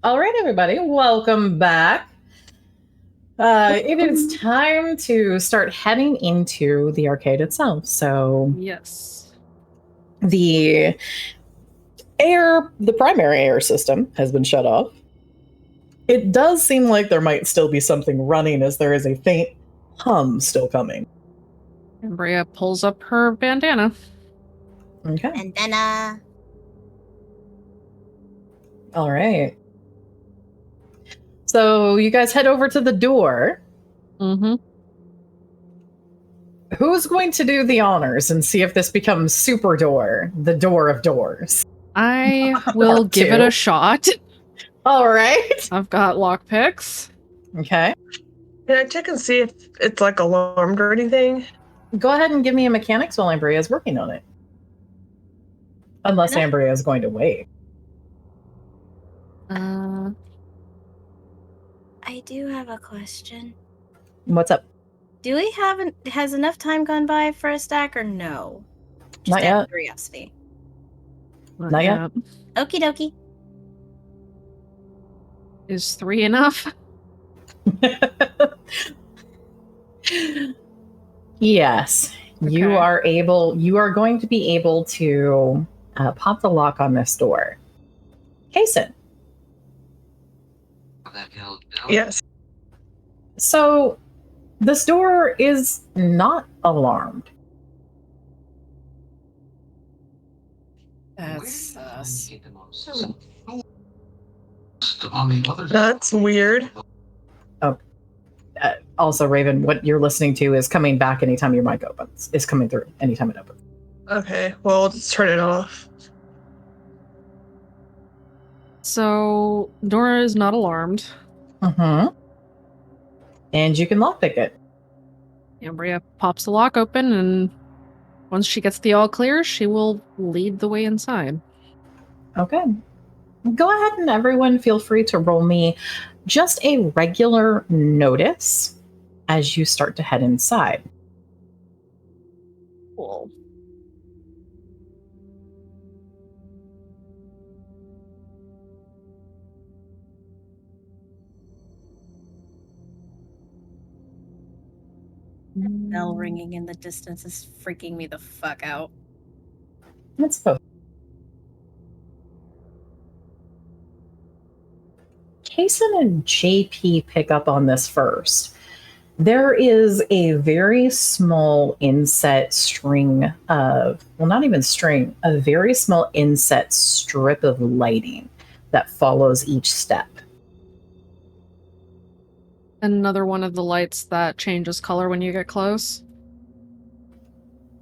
All right, everybody, welcome back. It is time to start heading into the arcade itself. So, Yes. the primary air system has been shut off. It does seem like there might still be something running, as there is a faint hum still coming. Ambria pulls up her bandana. Okay. And then, All right. So you guys head over to the door. Mm-hmm. Who's going to do the honors and see if this becomes Super Door, the door of doors? I will give it a shot. All right. I've got lockpicks. Okay. Can I check and see if it's like alarmed or anything? Go ahead and give me a mechanics while Ambria is working on it. Unless Ambria is going to wait. I do have a question. What's up? Do we has enough time gone by for a stack or no? Just Not out of yet. curiosity. Not yet. Okie dokie. Is 3 enough? Yes. Okay. You are going to be able to pop the lock on this door. Kason. Yes. So this door is not alarmed. That's sus. That's weird. Also, Raven, what you're listening to is coming back anytime your mic opens. Is coming through anytime it opens. Okay, well, let's turn it off. So, Dora is not alarmed. Mm-hmm. And you can lockpick it. Ambria pops the lock open, and once she gets the all clear, she will lead the way inside. Okay. Go ahead and everyone feel free to roll me just a regular notice as you start to head inside. Cool. Bell ringing in the distance is freaking me the fuck out. Let's go. Kason and JP pick up on this first. There is a very small inset string of, well, not even string, a very small inset strip of lighting that follows each step. Another one of the lights that changes color when you get close.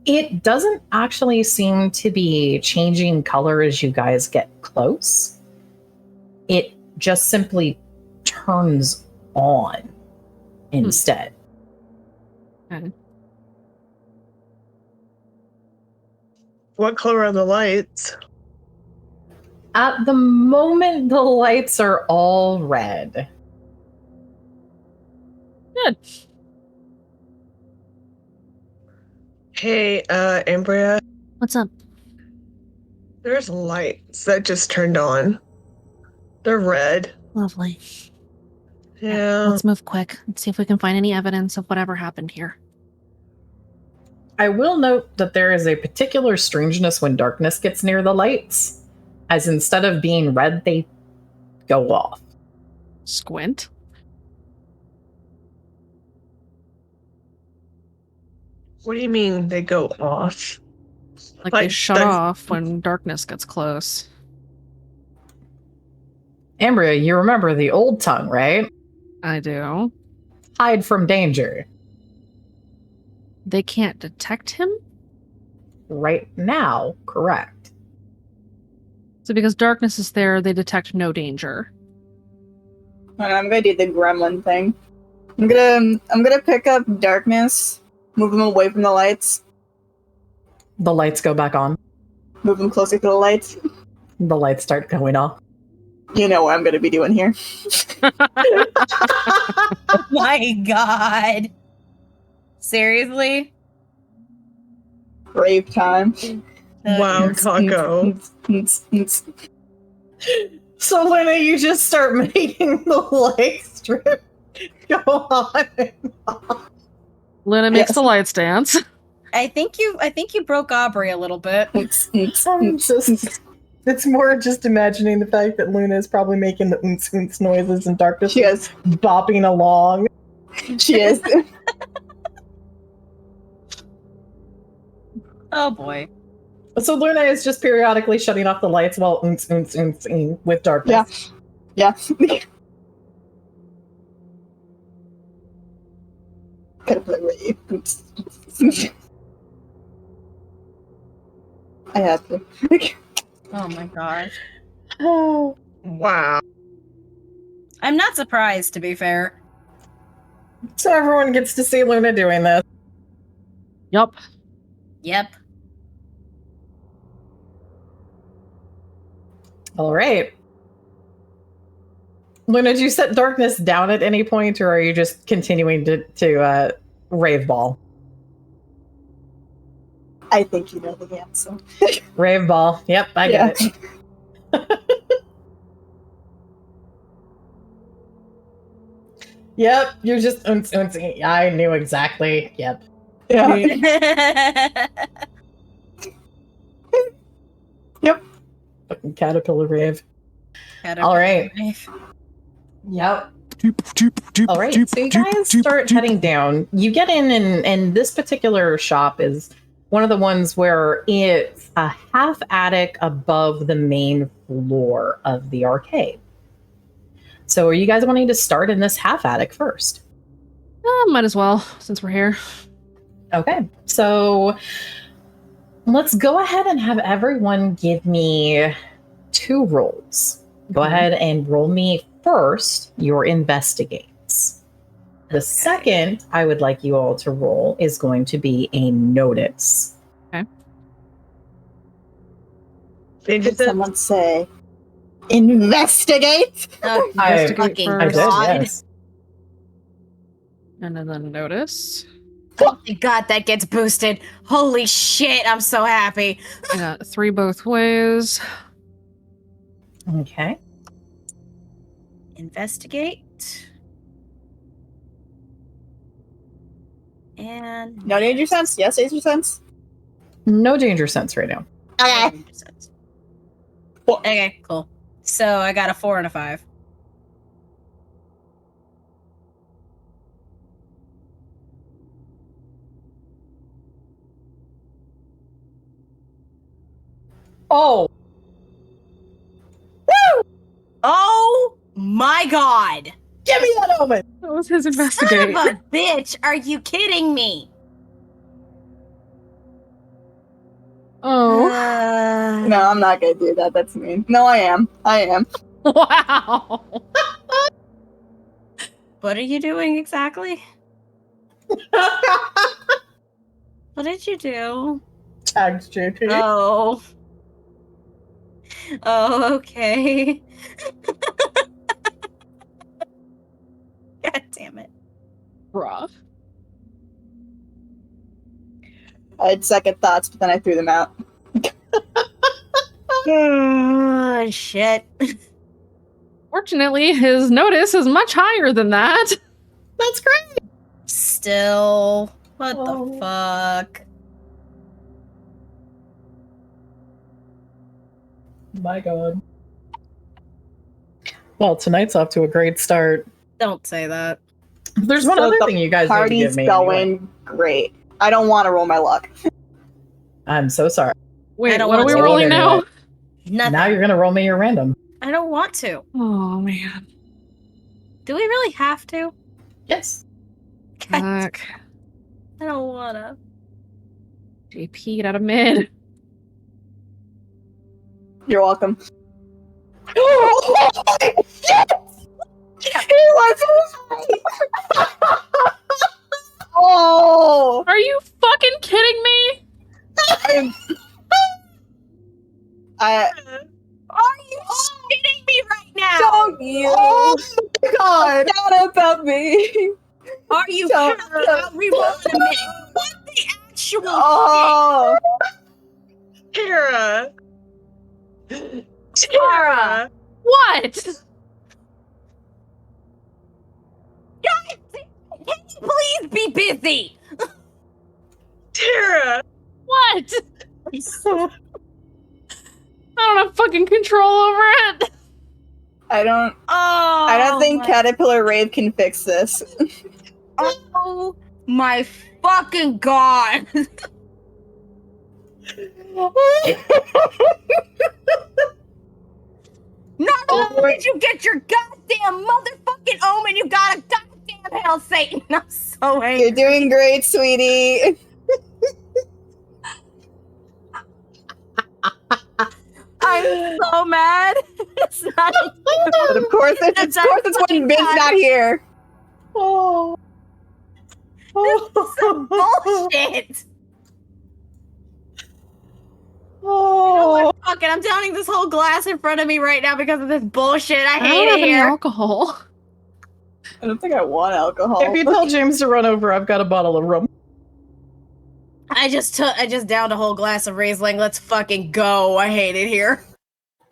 It doesn't actually seem to be changing color as you guys get close. It just simply turns on instead. Okay. What color are the lights? At the moment, the lights are all red. Good. Hey, Ambria, What's up? there's lights that just turned on. They're red. Lovely. Yeah. Let's move quick. Let's see if we can find any evidence of whatever happened here. I will note that there is a particular strangeness when darkness gets near the lights, as instead of being red, they go off. Squint. What do you mean they go off? Like they Like, shut that's- off when darkness gets close. Ambria, you remember the old tongue, right? I do. Hide from danger. They can't detect him? Right now, correct. So because darkness is there, they detect no danger. I'm gonna do the gremlin thing. I'm gonna pick up darkness, move him away from the lights, The lights go back on. move him closer to the lights. The lights start going off. You know what I'm gonna be doing here. Oh my god. Seriously? Rave time. Wow, Taco. So Luna, you just start making the light strip go on. Luna makes the lights dance. I think you broke Aubrey a little bit. It's more just imagining the fact that Luna is probably making the oons oons noises and darkness. She is bopping along. She is. Oh boy. So Luna is just periodically shutting off the lights while oons oons oons with darkness. Yeah. Gotta play with you. I have to. Oh my gosh. Oh. Wow. I'm not surprised, to be fair. So everyone gets to see Luna doing this. Yup. Yep. All right. Luna, did you set darkness down at any point, or are you just continuing to rave ball? I think you know the answer. Rave ball. Yep, I get it. Yep, you're just I knew exactly. Yep. Yeah. Yep. Fucking caterpillar rave. Caterpillar All right. rave. Yep. All right. So you guys start heading down. You get in, and this particular shop is one of the ones where it's a half attic above the main floor of the arcade. So are you guys wanting to start in this half attic first? Might as well, since we're here. Okay. So let's go ahead and have everyone give me 2 rolls. Go ahead and roll me first your investigates. The second I would like you all to roll is going to be a notice. Okay. Did someone say investigate? Oh, Investigate fucking first. I did, God. yes. And then notice. Oh my God, that gets boosted. Holy shit, I'm so happy. I got 3 both ways. Okay. Investigate. And No danger sense? Yes, danger sense? No danger sense right now. Okay. Okay, cool. So I got a 4 and a 5. Oh! Oh my God! Give me that omen! That was his Son investigate. of a bitch! Are you kidding me? Oh. No, I'm not gonna do that. That's mean. No, I am. Wow. What are you doing exactly? What did you do? Tagged JP. Oh. Oh, okay. God damn it. Bruh. I had second thoughts, but then I threw them out. Oh, shit. Fortunately, his notice is much higher than that. That's great! Still. What Oh. the fuck? My God. Well, tonight's off to a great start. Don't say that. There's one So other the thing you guys need to Party's give me. going Anyway. great. I don't want to roll my luck. I'm so sorry. Wait, don't what are want we to. rolling now? Nothing. Now you're going to roll me your random. I don't want to. Oh, man. Do we really have to? Yes. God, Fuck. I don't wanna. JP, get out of mid. You're welcome. Shit! He was right! Oh! Are you fucking kidding me? I Are you shitting me right now? don't you? Oh my God! Not about me. Are you Don't- re-rolling a minute? What the actual Oh! Tara! Tara! What? God, can you please be busy? Tara! What? I don't have fucking control over it. I don't think Caterpillar Rave can fix this. Oh my fucking god! Not only did you get your goddamn motherfucking omen, you got a goddamn hell Satan. I'm so angry. You're doing great, sweetie. I'm so mad. It's not. But of course it's when Vin's not here. Oh. This is some bullshit. You know what? Fuck it. I'm downing this whole glass in front of me right now because of this bullshit. I I hate don't it have any here. alcohol. I don't think I want alcohol. If you tell James to run over, I've got a bottle of rum. I just downed a whole glass of Riesling. Let's fucking go. I hate it here.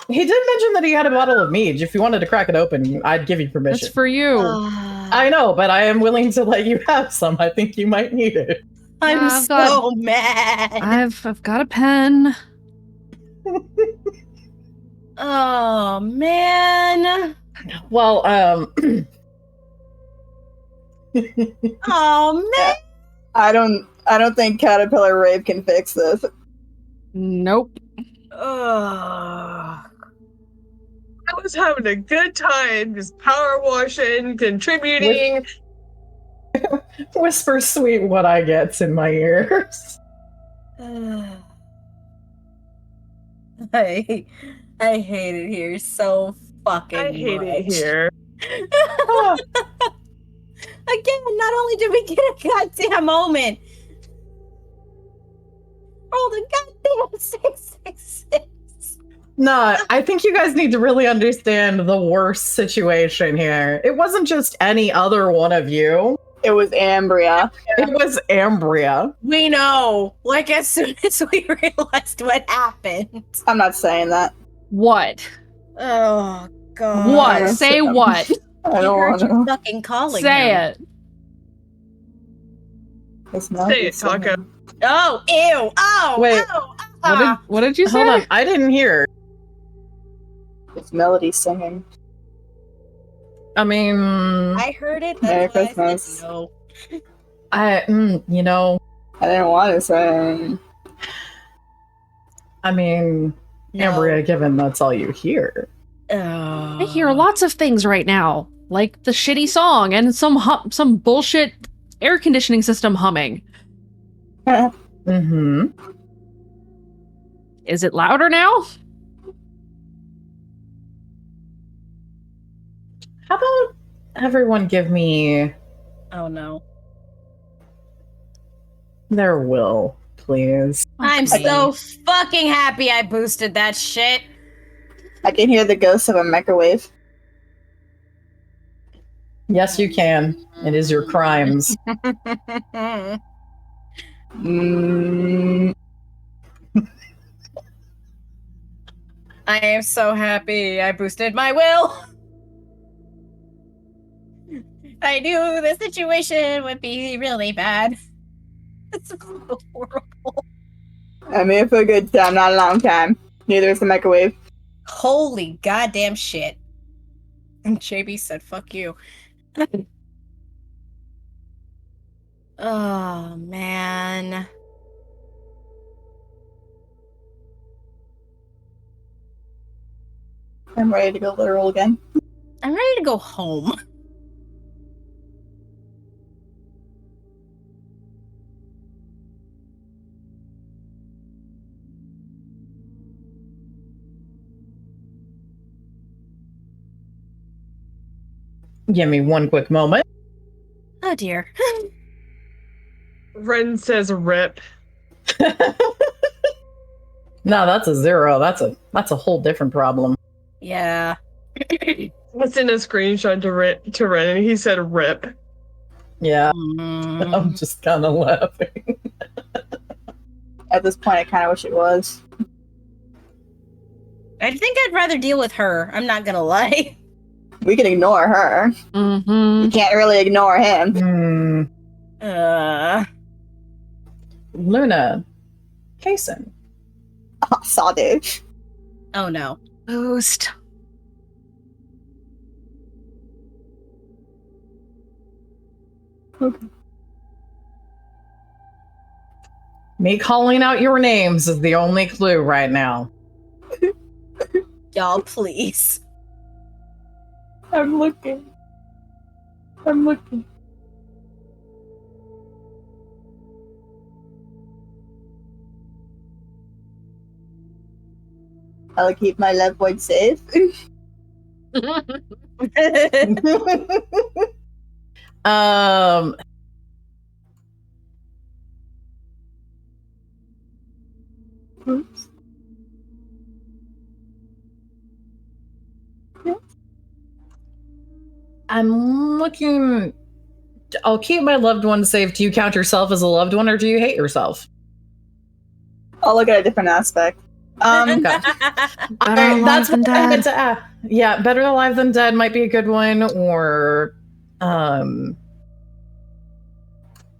He did mention that he had a bottle of mead. If you wanted to crack it open, I'd give you permission. It's for you. I know, but I am willing to let you have some. I think you might need it. I'm Yeah, I've so mad. I've got a pen. Oh man. Well, Oh man. I don't think Caterpillar Rave can fix this. Nope. Ugh. I was having a good time, just power washing, contributing. whisper sweet what I gets in my ears. I hate it here so fucking I hate it much. here. Again, not only did we get a goddamn moment, rolled a goddamn 666. Nah, I think you guys need to really understand the worst situation here. It wasn't just any other one of you. It was Ambria. It was Ambria. We know. Like as soon as we realized what happened. I'm not saying that. What? Oh god. What? Say what? I don't heard want you to. fucking calling Say him. it. It's not Say the it, Taco. same. Oh, ew. Oh, Wait. oh. What did you say? Hold on, I didn't hear. It's Melody singing. I mean, I heard it. Merry That's why I said Christmas. no. you know, I didn't want to sing. I mean, No. Ambria, given that's all you hear. I hear lots of things right now, like the shitty song and some bullshit air conditioning system humming. Mm-hmm. Is it louder now? How about everyone give me Oh no. their will, please? I'm Okay. so fucking happy I boosted that shit. I can hear the ghost of a microwave. Yes, you can. It is your crimes. Mm, I am so happy I boosted my will. I knew the situation would be really bad. It's so horrible. I'm here for a good time, not a long time. Neither is the microwave. Holy goddamn shit. And JB said, fuck you. Oh, man. I'm ready to go literal again. I'm ready to go home. Give me one quick moment. Oh, dear. Ren says rip. No, that's a 0. That's a whole different problem. Yeah. I sent a screenshot to Ren and he said rip. Yeah, Mm. I'm just kind of laughing. At this point, I kind of wish it was. I think I'd rather deal with her. I'm not gonna lie. We can ignore her. Mm-hmm. You can't really ignore him. Luna, Kason. Oh, Sadu. Oh no. Boost. Me calling out your names is the only clue right now. Y'all, please. I'm looking. I'm looking. I'll keep my loved one safe. Oops. I'm looking. I'll keep my loved one safe. Do you count yourself as a loved one, or do you hate yourself? I'll look at a different aspect. Better alive than dead. Yeah, better alive than dead might be a good one, or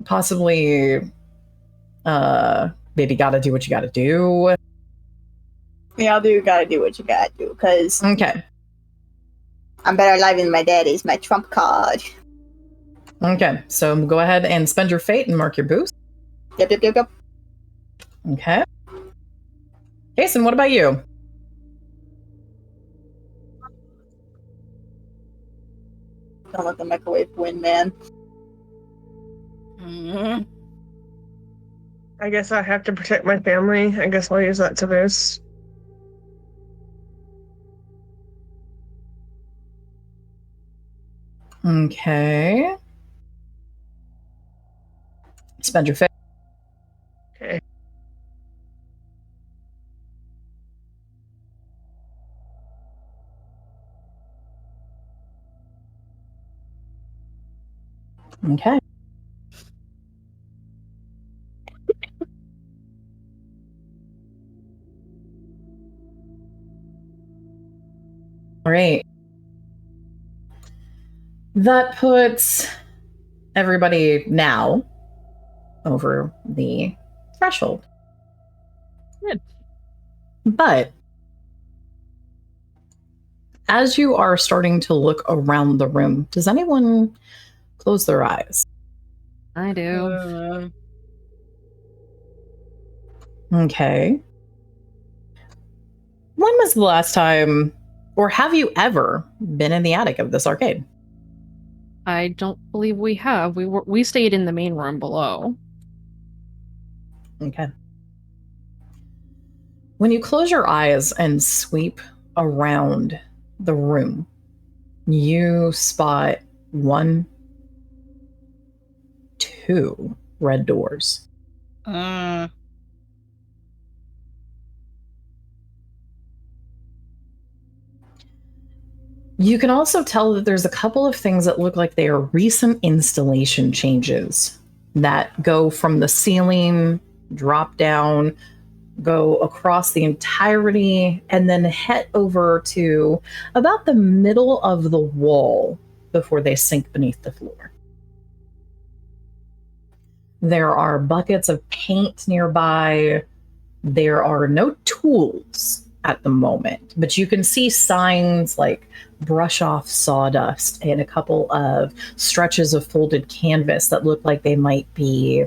possibly maybe gotta do what you gotta do. Yeah, I'll do gotta do what you gotta do, because Okay. I'm better alive than my daddy's my trump card. Okay, so go ahead and spend your fate and mark your boost. Yep. Okay. Jason, what about you? Don't let the microwave win, man. I guess I have to protect my family. I guess I'll use that to boost. Okay. Spend your fate. Okay. Okay. All right. That puts everybody now over the threshold. Good. But as you are starting to look around the room, does anyone close their eyes? I do. Okay. When was the last time, or have you ever been in the attic of this arcade? I don't believe we have. We stayed in the main room below. Okay. When you close your eyes and sweep around the room, you spot 1, 2 red doors. You can also tell that there's a couple of things that look like they are recent installation changes that go from the ceiling, drop down, go across the entirety, and then head over to about the middle of the wall before they sink beneath the floor. There are buckets of paint nearby. There are no tools at the moment, but you can see signs like brush off sawdust and a couple of stretches of folded canvas that look like they might be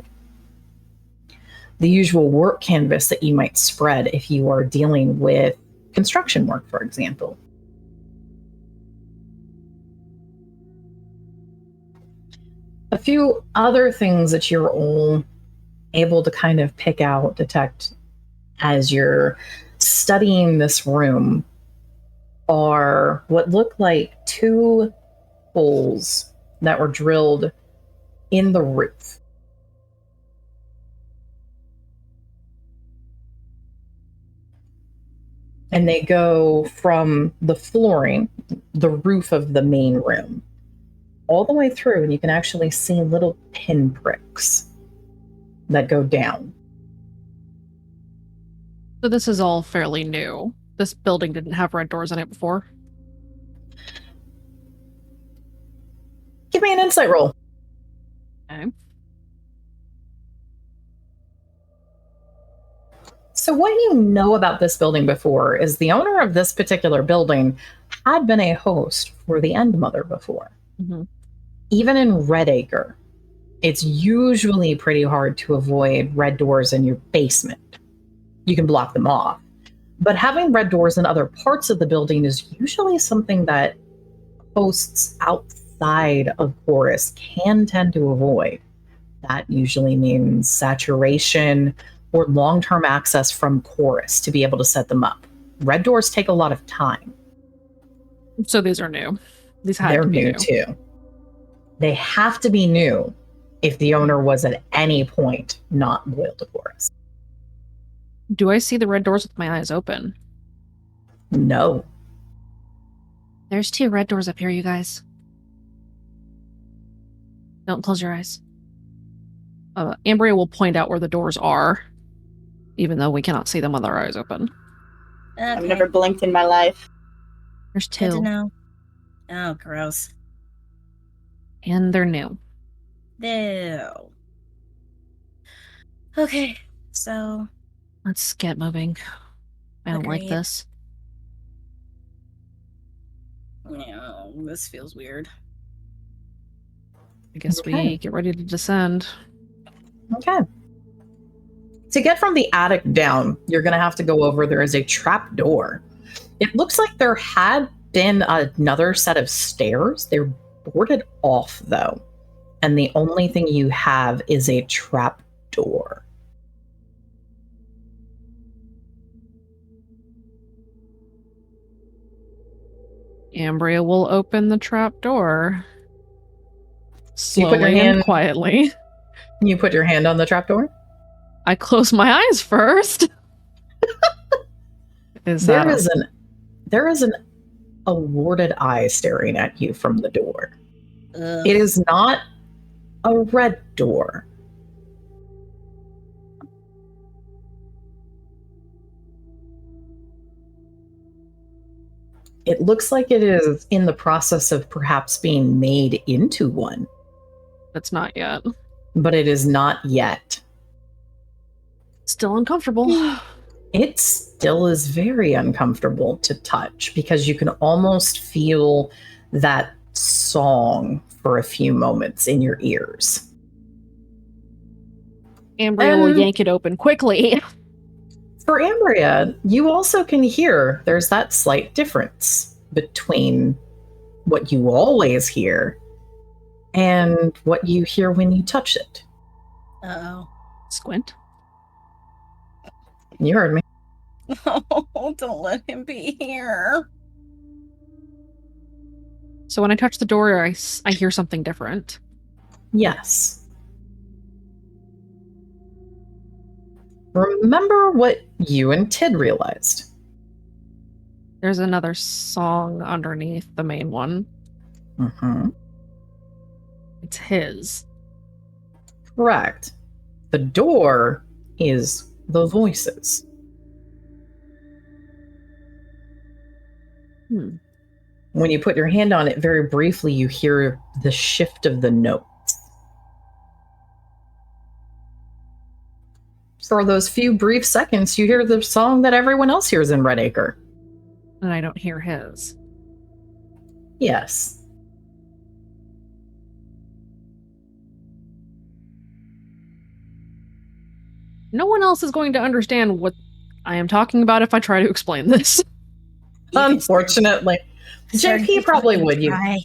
the usual work canvas that you might spread if you are dealing with construction work, for example. A few other things that you're all able to kind of pick out, detect as you're studying this room are what look like 2 holes that were drilled in the roof. And they go from the flooring, the roof of the main room, all the way through, and you can actually see little pinpricks that go down. So this is all fairly new. This building didn't have red doors in it before. Give me an insight roll. Okay. So what you know about this building before is the owner of this particular building had been a host for the End Mother before. Mm-hmm. Even in Redacre, it's usually pretty hard to avoid red doors in your basement. You can block them off. But having red doors in other parts of the building is usually something that hosts outside of Chorus can tend to avoid. That usually means saturation or long-term access from Chorus to be able to set them up. Red doors take a lot of time. So these are new. These had They're to be new too. They have to be new if the owner was at any point not loyal to Chorus. Do I see the red doors with my eyes open? No. There's 2 red doors up here, you guys. Don't close your eyes. Ambria will point out where the doors are, even though we cannot see them with our eyes open. Okay. I've never blinked in my life. There's Good to 2. know. Oh, gross. And they're new. Ew. Okay, so Let's get moving. I don't like Agreed. this. yeah, this feels weird. I guess Okay. we get ready to descend. Okay. To get from the attic down, you're going to have to go over. There is a trap door. It looks like there had been another set of stairs. They're boarded off, though. And the only thing you have is a trap door. Ambria will open the trap door. You put your Slowly and hand- quietly. You put your hand on the trap door? I close my eyes first. There is an awarded eye staring at you from the door. Ugh. It is not a red door. It looks like it is in the process of perhaps being made into one, It's not yet. but it is not yet. Still uncomfortable. It still is very uncomfortable to touch because you can almost feel that song for a few moments in your ears. Ambria will yank it open quickly. For Ambria, you also can hear there's that slight difference between what you always hear and what you hear when you touch it. Uh-oh. Squint. You heard me. Oh, don't let him be here. So when I touch the door, I hear something different. Yes. Remember what you and Tid realized. There's another song underneath the main one. Mm-hmm. It's his. Correct. The door is the voices. When you put your hand on it, very briefly, you hear the shift of the notes. For those few brief seconds, you hear the song that everyone else hears in Redacre. And I don't hear his. Yes. No one else is going to understand what I am talking about if I try to explain this. Unfortunately. JP probably would. Try.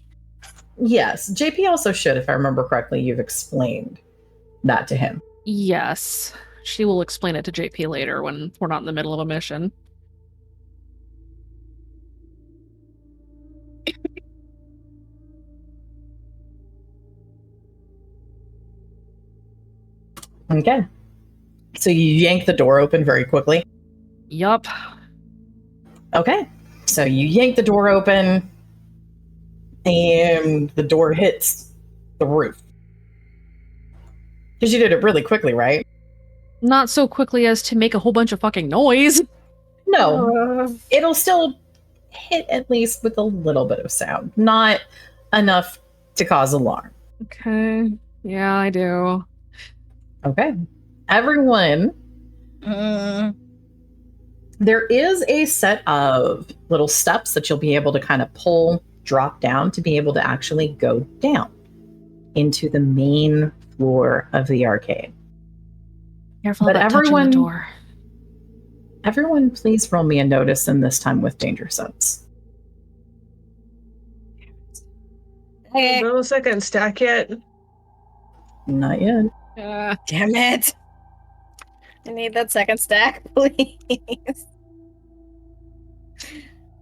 Yes. JP also should, if I remember correctly. You've explained that to him. Yes. She will explain it to JP later when we're not in the middle of a mission. Okay. So you yank the door open very quickly. Yup. Okay. So you yank the door open and the door hits the roof. Because you did it really quickly, right? Not so quickly as to make a whole bunch of fucking noise. No, it'll still hit at least with a little bit of sound, not enough to cause alarm. Okay. Yeah, I do. Okay. Everyone, there is a set of little steps that you'll be able to kind of drop down to be able to actually go down into the main floor of the arcade. Careful about touching the door. Everyone, please roll me a notice, and this time with danger sense. Okay. No second stack yet. Not yet. Damn it. I need that second stack, please.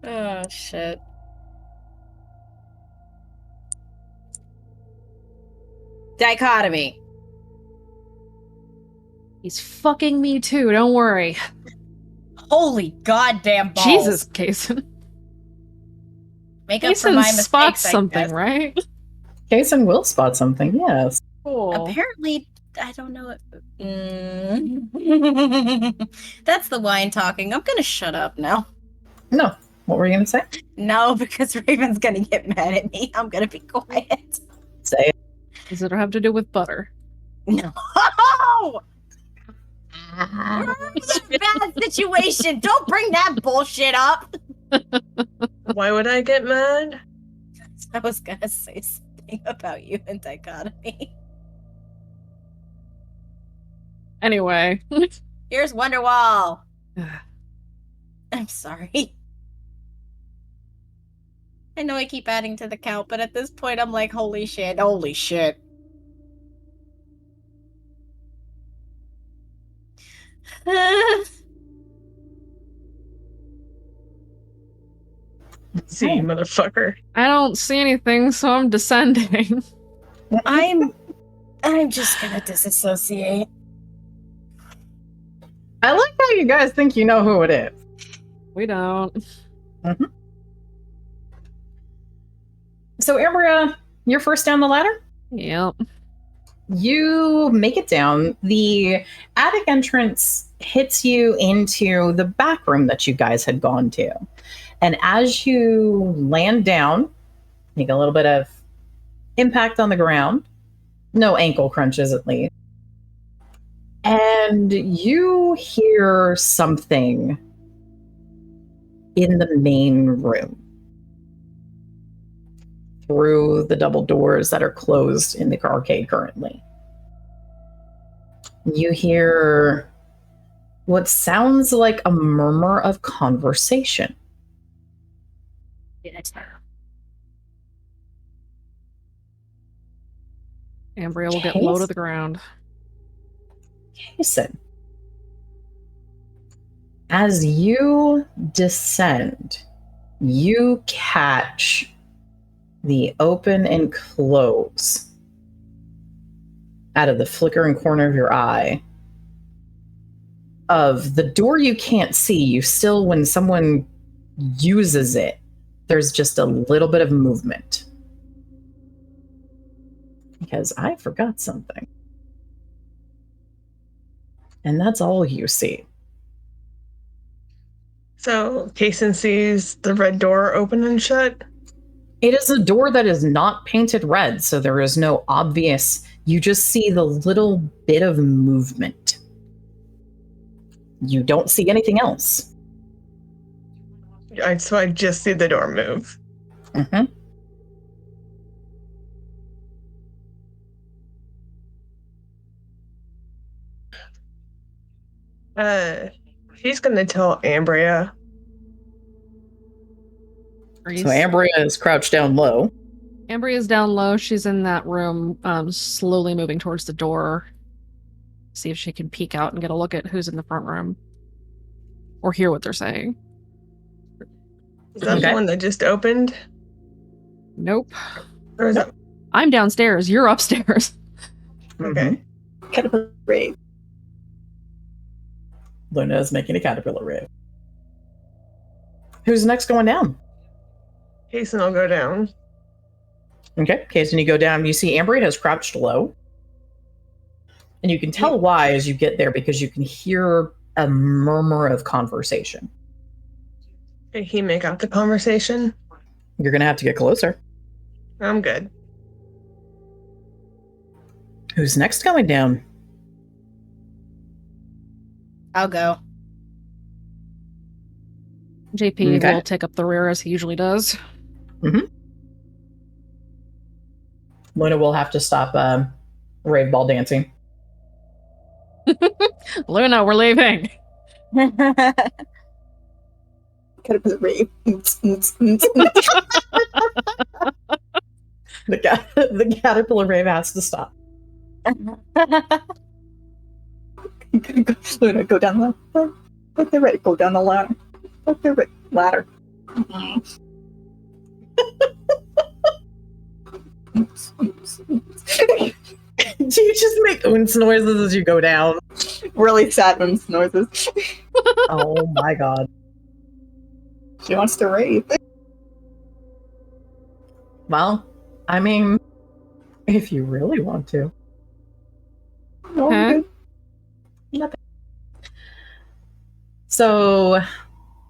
Oh, shit. Dichotomy. He's fucking me too, don't worry. Holy goddamn balls. Jesus, Kason. Make up for my mistakes, spots I something, guess. right? Kason will spot something, yes. Cool. Apparently, I don't know. That's the wine talking. I'm gonna shut up now. No. What were you going to say? No, because Raven's gonna get mad at me. I'm gonna be quiet. Say it. Does it have to do with butter? No! We're in a bad situation. Don't bring that bullshit up. Why would I get mad? I was gonna say something about you and dichotomy. Anyway. Here's Wonderwall. I'm sorry. I know I keep adding to the count, but at this point I'm like, holy shit, holy shit. See, you motherfucker. I don't see anything, so I'm descending. I'm just gonna disassociate. I like how you guys think you know who it is. We don't. Mm-hmm. So, Ambria, you're first down the ladder? Yep. You make it down. The attic entrance hits you into the back room that you guys had gone to. And as you land down, make a little bit of impact on the ground. No ankle crunches, at least. And you hear something in the main room through the double doors that are closed in the arcade currently. You hear what sounds like a murmur of conversation. Ambria will get low to the ground. Jason, as you descend, you catch the open and close out of the flickering corner of your eye of the door you can't see. You still, when someone uses it, there's just a little bit of movement. Because I forgot something. And that's all you see. So, Kason sees the red door open and shut? It is a door that is not painted red, so there is no obvious... You just see the little bit of movement. You don't see anything else. So I just see the door move. Mm-hmm. He's gonna tell Ambria. So Ambria is crouched down low. Ambria's down low. She's in that room, slowly moving towards the door. See if she can peek out and get a look at who's in the front room. Or hear what they're saying. Is that the one that just opened? Nope. Or is that... I'm downstairs. You're upstairs. Okay. Caterpillar rave. Luna is making a caterpillar rave. Who's next going down? Kason will go down. Okay, Kason, you go down. You see Ambria has crouched low. And you can tell why as you get there, because you can hear a murmur of conversation. Did he make out the conversation? You're going to have to get closer. I'm good. Who's next going down? I'll go. JP Okay. will take up the rear as he usually does. Luna will have to stop rave ball dancing. Luna, we're leaving. Caterpillar rave. The caterpillar rave has to stop. Luna, go down the ladder. Look, they're ready. Go down the ladder. Look, they're ready. Ladder. Do you just make oons noises as you go down? Really sad noises. Oh my god. She wants to rave. Well, I mean, if you really want to. No, I'm good. Nothing. So,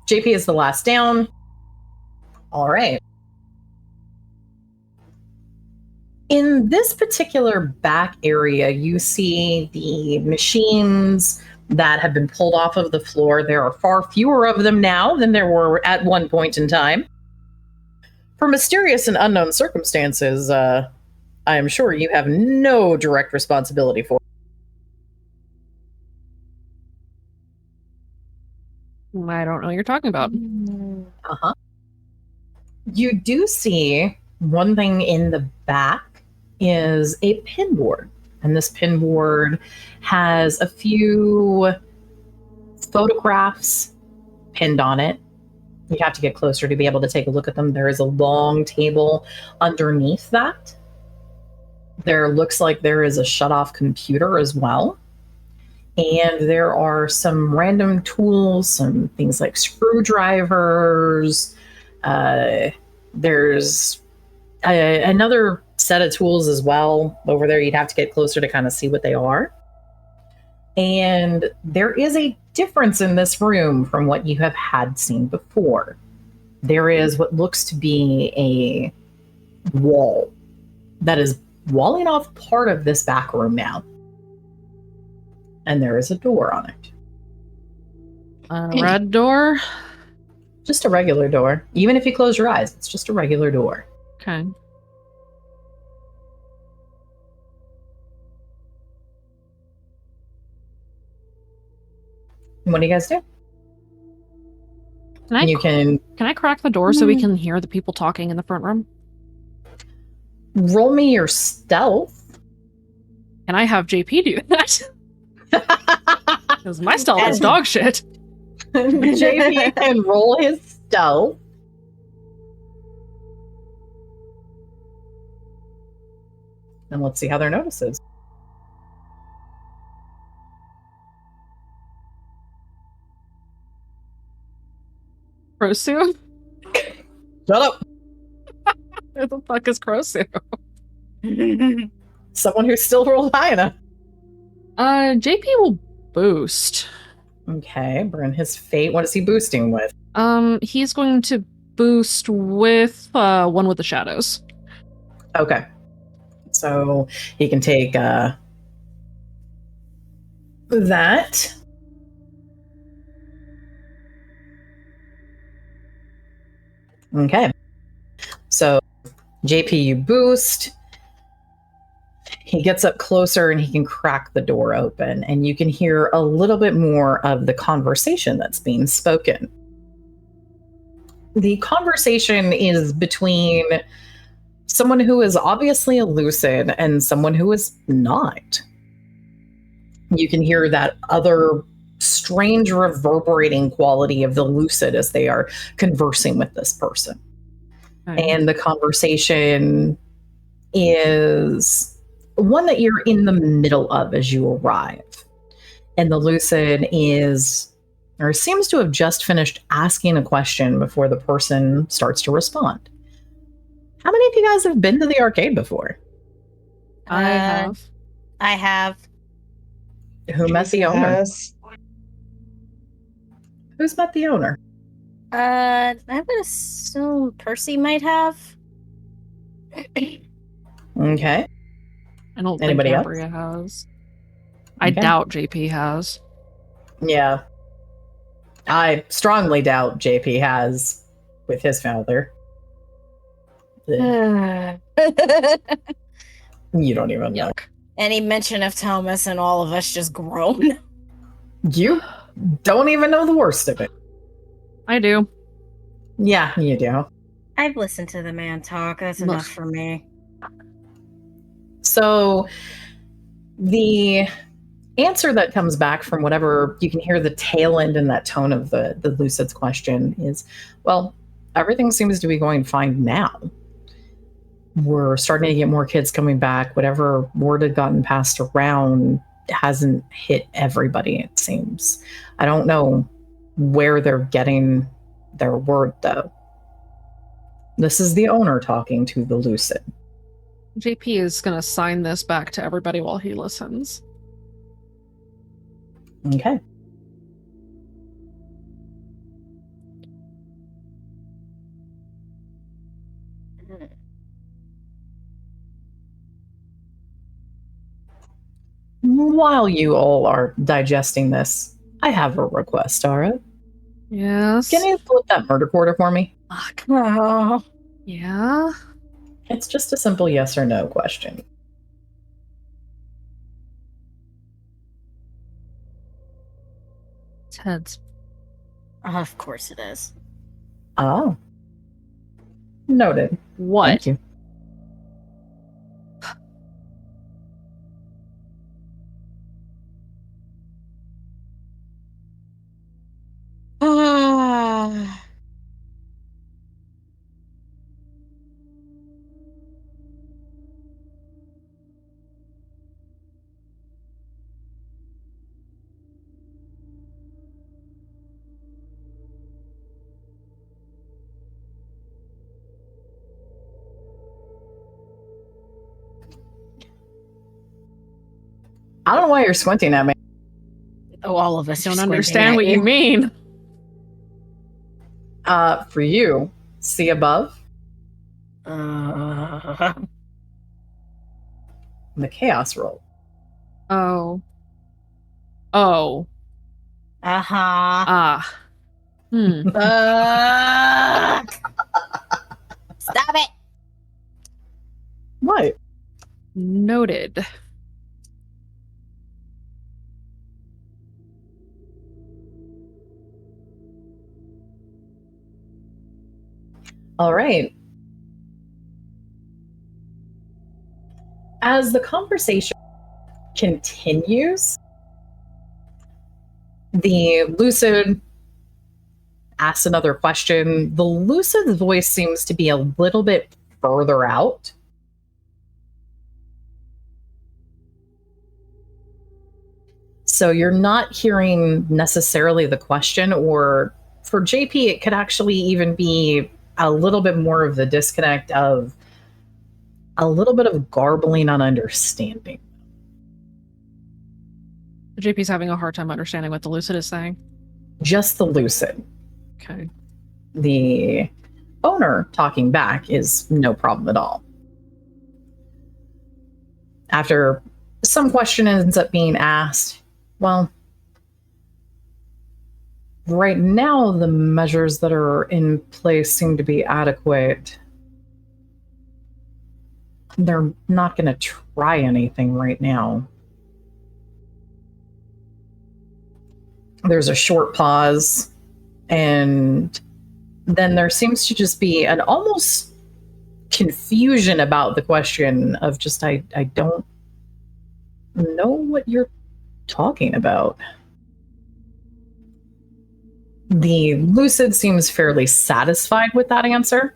JP is the last down. All right. In this particular back area, you see the machines that have been pulled off of the floor. There are far fewer of them now than there were at one point in time. For mysterious and unknown circumstances, I am sure you have no direct responsibility for. I don't know what you're talking about. Uh-huh. You do see one thing in the back is a pin board. And this pin board has a few photographs pinned on it. You have to get closer to be able to take a look at them. There is a long table underneath that. There looks like there is a shut-off computer as well. And there are some random tools, some things like screwdrivers. There's another set of tools as well over there. You'd have to get closer to kind of see what they are. And there is a difference in this room from what you have had seen before. There is what looks to be a wall that is walling off part of this back room now. And there is a door on it. A red door? Just a regular door. Even if you close your eyes, it's just a regular door. Okay. What do you guys do? Can I crack the door so we can hear the people talking in the front room? Roll me your stealth. Can I have JP do that? Because my stealth is dog shit. JP can roll his stealth. And let's see how their notice is. Krosu? Shut up. Who the fuck is Krosu? Someone who's still rolled high enough. JP will boost. Okay, burn his fate. What is he boosting with? He's going to boost with one with the shadows. Okay. So he can take that. Okay. So JP, you boost. He gets up closer and he can crack the door open, and you can hear a little bit more of the conversation that's being spoken. The conversation is between someone who is obviously a lucid and someone who is not. You can hear that other strange reverberating quality of the lucid as they are conversing with this person. Okay. And the conversation is one that you're in the middle of as you arrive. And the lucid is, or seems to have just finished asking a question before the person starts to respond. How many of you guys have been to the arcade before? I have. I have. Who met the owner? Yes. Who's met the owner? I would assume Percy might have. Okay. I don't Anybody think else? Ambria has. I Okay. doubt JP has. Yeah. I strongly doubt JP has with his father. Ugh. You don't even know. Yuck. Any mention of Thomas and all of us just groan. You don't even know the worst of it. I do. Yeah, you do. I've listened to the man talk. That's enough for me. So the answer that comes back from whatever you can hear the tail end in that tone of the Lucid's question is, well, everything seems to be going fine now. We're starting to get more kids coming back. Whatever word had gotten passed around hasn't hit everybody, it seems. I don't know where they're getting their word, though. This is the owner talking to the Lucid. JP is going to sign this back to everybody while he listens. Okay. While you all are digesting this, I have a request, Tara. Yes. Can you flip that murder quarter for me? Fuck. Oh. Yeah. It's just a simple yes or no question. It's heads. Of course it is. Oh. Noted. What? Thank you. I don't know why you're squinting at me. Oh, all of us I don't are understand what squinting you at mean. For you, see above Uh, the chaos roll. Oh. Oh. uh-huh. Ah. Stop it. What? Noted. All right. As the conversation continues, the Lucid asks another question. The Lucid's voice seems to be a little bit further out. So you're not hearing necessarily the question, or for JP, it could actually even be a little bit more of the disconnect of a little bit of garbling on understanding. JP's having a hard time understanding what the Lucid is saying. Just the Lucid. Okay. The owner talking back is no problem at all. After some question ends up being asked, well, right now the measures that are in place seem to be adequate. They're not going to try anything right now. There's a short pause, and then there seems to just be an almost confusion about the question of just, I don't know what you're talking about. The Lucid seems fairly satisfied with that answer.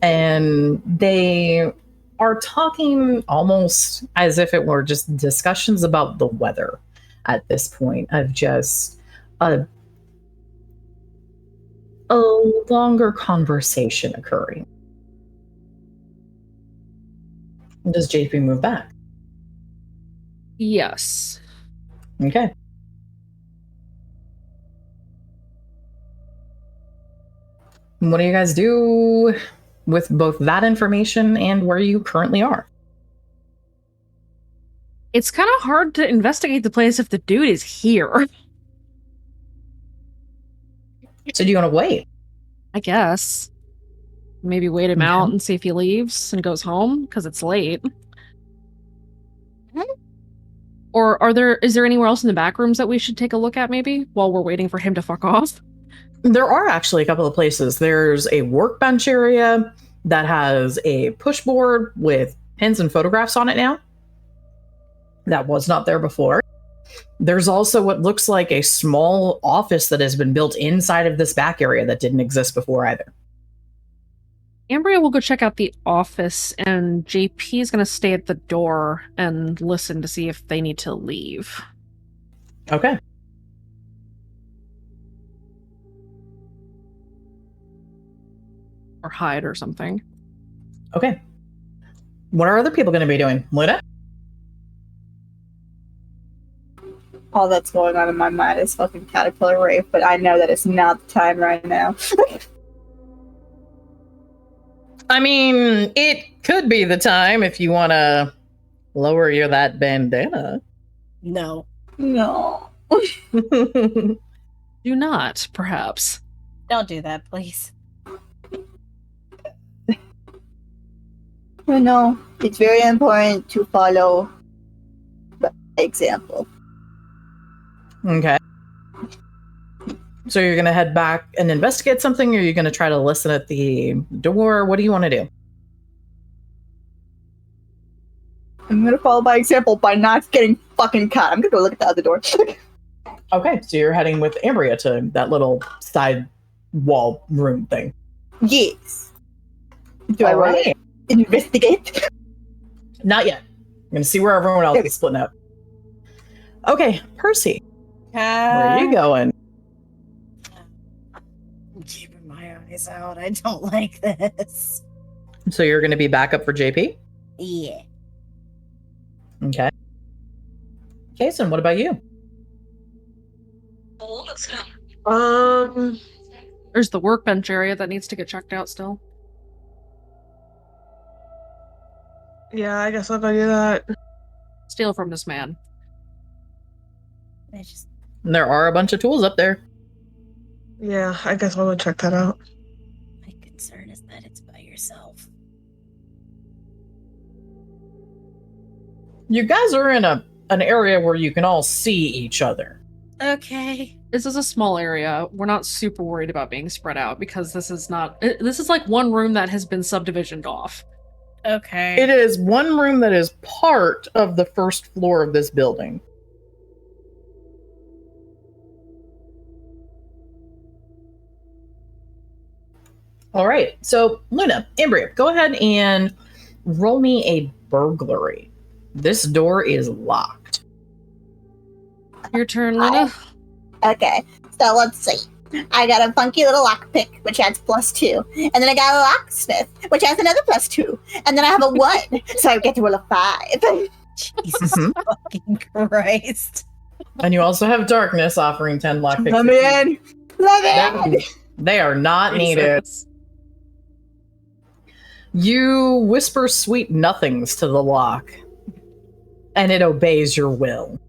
And they are talking almost as if it were just discussions about the weather at this point, of just a longer conversation occurring. Does JP move back? Yes. Okay. What do you guys do with both that information and where you currently are? It's kind of hard to investigate the place if the dude is here. So do you want to wait? I guess. Maybe wait him out and see if he leaves and goes home because it's late. Or is there anywhere else in the back rooms that we should take a look at maybe while we're waiting for him to fuck off? There are actually a couple of places. There's a workbench area that has a pushboard with pens and photographs on it now. That was not there before. There's also what looks like a small office that has been built inside of this back area that didn't exist before either. Ambria will go check out the office, and JP is going to stay at the door and listen to see if they need to leave. Okay. Or hide or something. Okay. What are other people going to be doing? Luna? All that's going on in my mind is fucking caterpillar rape, but I know that it's not the time right now. I mean, it could be the time if you want to lower that bandana. No. No. Do not, perhaps. Don't do that, please. No, it's very important to follow the example. Okay. So you're going to head back and investigate something, or you're going to try to listen at the door? What do you want to do? I'm going to follow by example by not getting fucking caught. I'm going to go look at the other door. Okay, so you're heading with Ambria to that little side wall room thing. Yes. Do I want to investigate? Not yet. I'm going to see where everyone else is splitting up. Okay, Percy. Where are you going? I'm keeping my eyes out. I don't like this. So you're going to be back up for JP? Yeah. Okay. Kason, what about you? There's the workbench area that needs to get checked out still. Yeah, I guess I'll go do that. Steal from this man. There are a bunch of tools up there. Yeah, I guess I'll go check that out. My concern is that it's by yourself. You guys are in an area where you can all see each other. Okay. This is a small area. We're not super worried about being spread out because this is like one room that has been subdivisioned off. Okay. It is one room that is part of the first floor of this building. All right. So, Luna, Ambria, go ahead and roll me a burglary. This door is locked. Your turn, Luna. Okay, so let's see. I got a funky little lockpick, which adds +2. And then I got a locksmith, which adds another +2. And then I have a 1, so I get to roll a 5. Jesus fucking Christ. And you also have darkness offering 10 lockpicks. Let me in! Let me in! They are not needed. You whisper sweet nothings to the lock, and it obeys your will.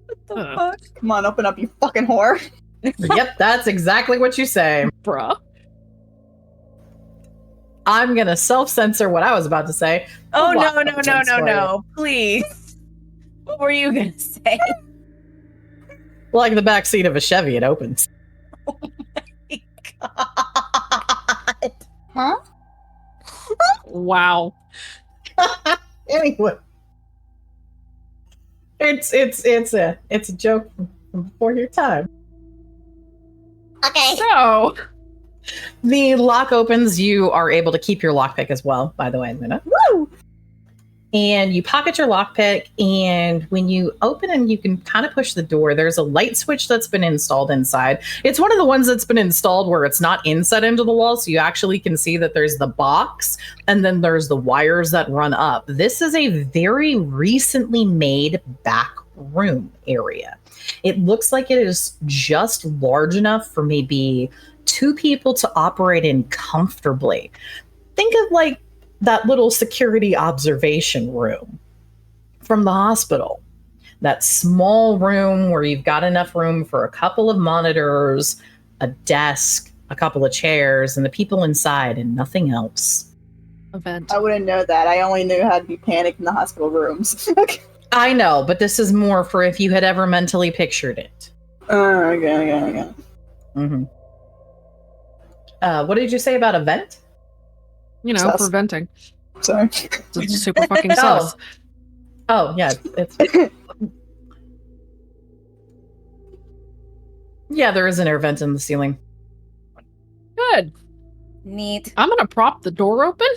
What the fuck? Come on, open up, you fucking whore. Yep, that's exactly what you say. Bruh. I'm going to self-censor what I was about to say. Oh, no. Please. What were you going to say? Like the back seat of a Chevy, it opens. Oh my God. Huh? Wow. Anyway. It's a joke from before your time. Okay. So, The lock opens. You are able to keep your lockpick as well, by the way, Luna. Woo! And you pocket your lockpick, and when you open and you can kind of push the door, there's a light switch that's been installed inside. It's one of the ones that's been installed where it's not inset into the wall, so you actually can see that there's the box, and then there's the wires that run up. This is a very recently made back room area. It looks like it is just large enough for maybe two people to operate in comfortably. Think of like that little security observation room from the hospital. That small room where you've got enough room for a couple of monitors, a desk, a couple of chairs, and the people inside and nothing else. Event. I wouldn't know that. I only knew how to be panicked in the hospital rooms. I know, but this is more for if you had ever mentally pictured it. Okay. Mm-hmm. What did you say about event? Sus. For venting. Sorry. It's super fucking sus. Oh, yeah. It's yeah, there is an air vent in the ceiling. Good. Neat. I'm gonna prop the door open.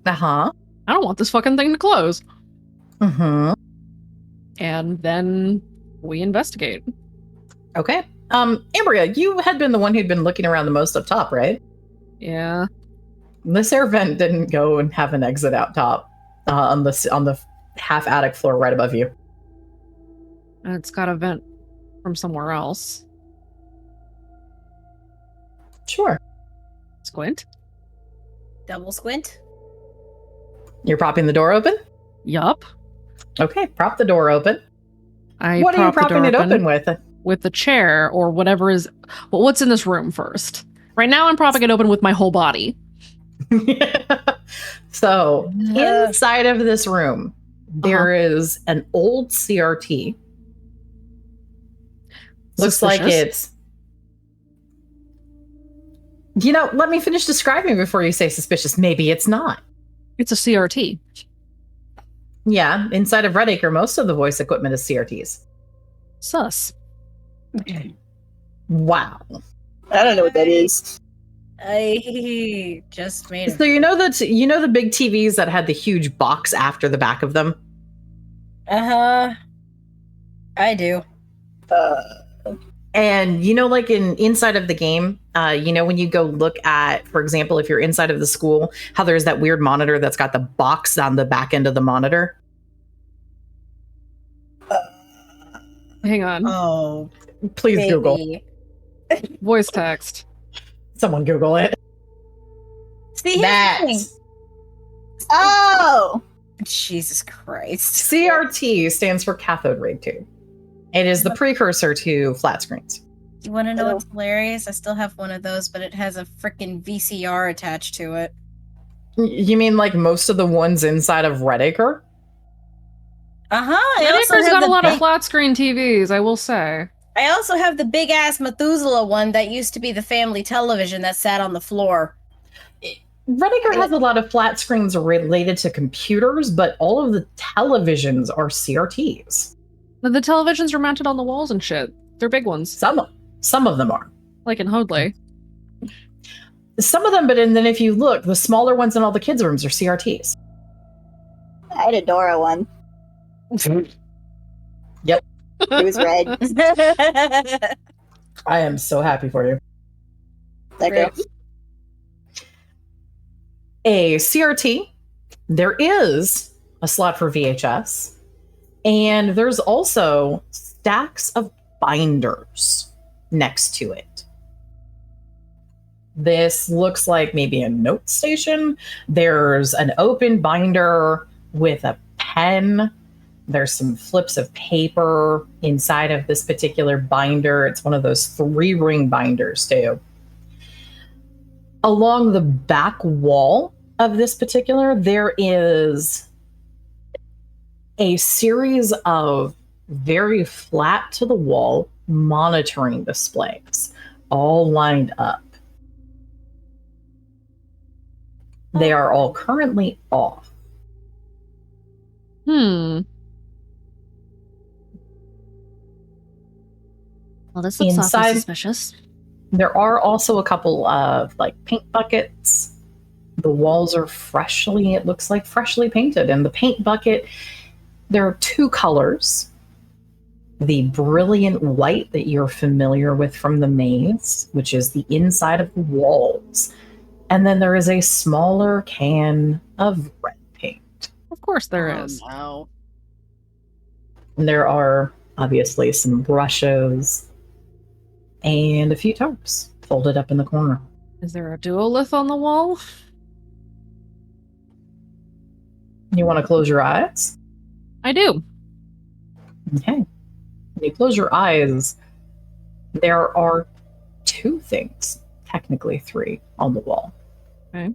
Uh-huh. I don't want this fucking thing to close. Mm-hmm. And then we investigate. Okay. Ambria, you had been the one who'd been looking around the most up top, right? Yeah. This air vent didn't go and have an exit out top on the half attic floor right above you. And it's got a vent from somewhere else. Sure. Squint. Double squint. You're propping the door open? Yup. Okay, prop the door open. What are you prop the propping door it open with? With the chair or whatever is. Well, what's in this room first? Right now, I'm propping it open with my whole body. So, inside of this room, there is an old CRT. Looks like it's. Let me finish describing before you say suspicious. Maybe it's not. It's a CRT. Yeah, inside of Redacre, most of the voice equipment is CRTs. Sus. Wow. I don't know what that is. I just made it. So the big TVs that had the huge box after the back of them? Uh-huh. I do. And like inside of the game, when you go look at, for example, if you're inside of the school, how there's that weird monitor that's got the box on the back end of the monitor? Hang on. Oh. Please baby. Google. Voice text. Someone Google it. See that. Oh! Jesus Christ. CRT stands for cathode ray tube. It is the precursor to flat screens. You want to know what's hilarious? I still have one of those, but it has a freaking VCR attached to it. You mean like most of the ones inside of Redacre? Uh-huh. Redacre's got a lot of flat screen TVs, I will say. I also have the big-ass Methuselah one that used to be the family television that sat on the floor. Redacre has a lot of flat screens related to computers, but all of the televisions are CRTs. The televisions are mounted on the walls and shit. They're big ones. Some of them are. Like in Hoadley. Some of them, but then if you look, the smaller ones in all the kids' rooms are CRTs. I had a Dora one. Yep. It was red. I am so happy for you. Thank you. A CRT, there is a slot for VHS, and there's also stacks of binders next to it. This looks like maybe a note station. There's an open binder with a pen. There's some flips of paper inside of this particular binder. It's one of those 3-ring binders, too. Along the back wall of this particular, there is a series of very flat to the wall monitoring displays, all lined up. They are all currently off. Well, this looks awfully suspicious. There are also a couple of paint buckets. The walls are freshly painted. And the paint bucket, there are 2 colors. The brilliant white that you're familiar with from the maze, which is the inside of the walls. And then there is a smaller can of red paint. Of course there is. No. And there are obviously some brushes and a few tarps folded up in the corner. Is there a duolith on the wall? You want to close your eyes? I do. Okay. When you close your eyes, there are 2 things, technically 3, on the wall. Okay.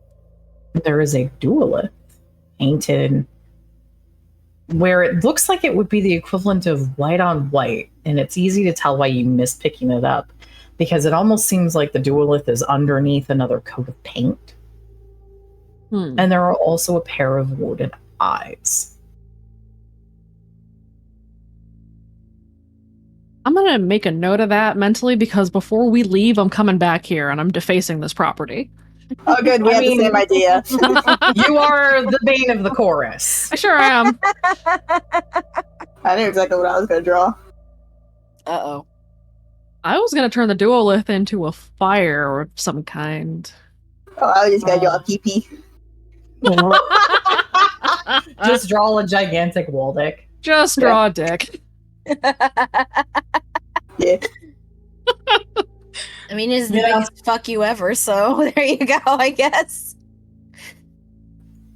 There is a duolith painted where it looks like it would be the equivalent of white on white, and it's easy to tell why you missed picking it up because it almost seems like the duolith is underneath another coat of paint. And there are also a pair of warded eyes. I'm going to make a note of that mentally because before we leave, I'm coming back here and I'm defacing this property. Oh, good. We have the same idea. You are the bane of the chorus. I sure am. I knew exactly what I was going to draw. Uh-oh. I was going to turn the duolith into a fire of some kind. Oh, I just got to draw a pee-pee. Just draw a gigantic wall dick. Just draw a dick. Yeah. I mean, it's the biggest fuck you ever, so there you go, I guess.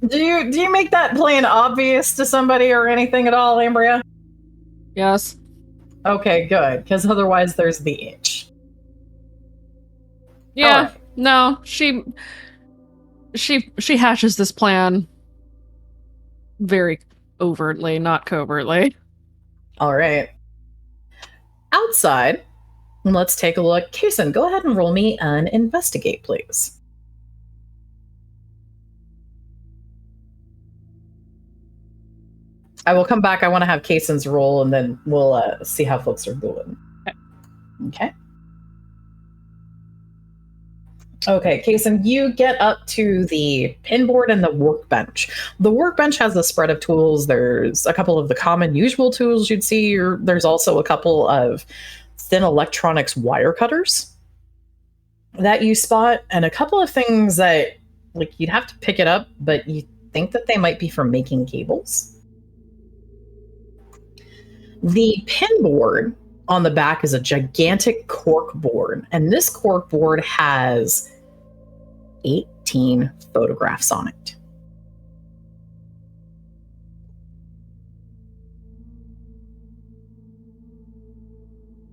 Do you make that plan obvious to somebody or anything at all, Ambria? Yes. Okay, good, because otherwise there's the itch. Yeah. Right. No, she hashes this plan very overtly, not covertly. All right. Outside, let's take a look. Kason, go ahead and roll me an investigate, please. I will come back. I want to have Kason's roll, and then we'll see how folks are doing. Okay. Okay, Kason, you get up to the pinboard and the workbench. The workbench has a spread of tools. There's a couple of the common usual tools you'd see. There's also a couple of thin electronics wire cutters that you spot, and a couple of things that, like, you'd have to pick it up, but you think that they might be for making cables. The pinboard on the back is a gigantic cork board, and this cork board has 18 photographs on it.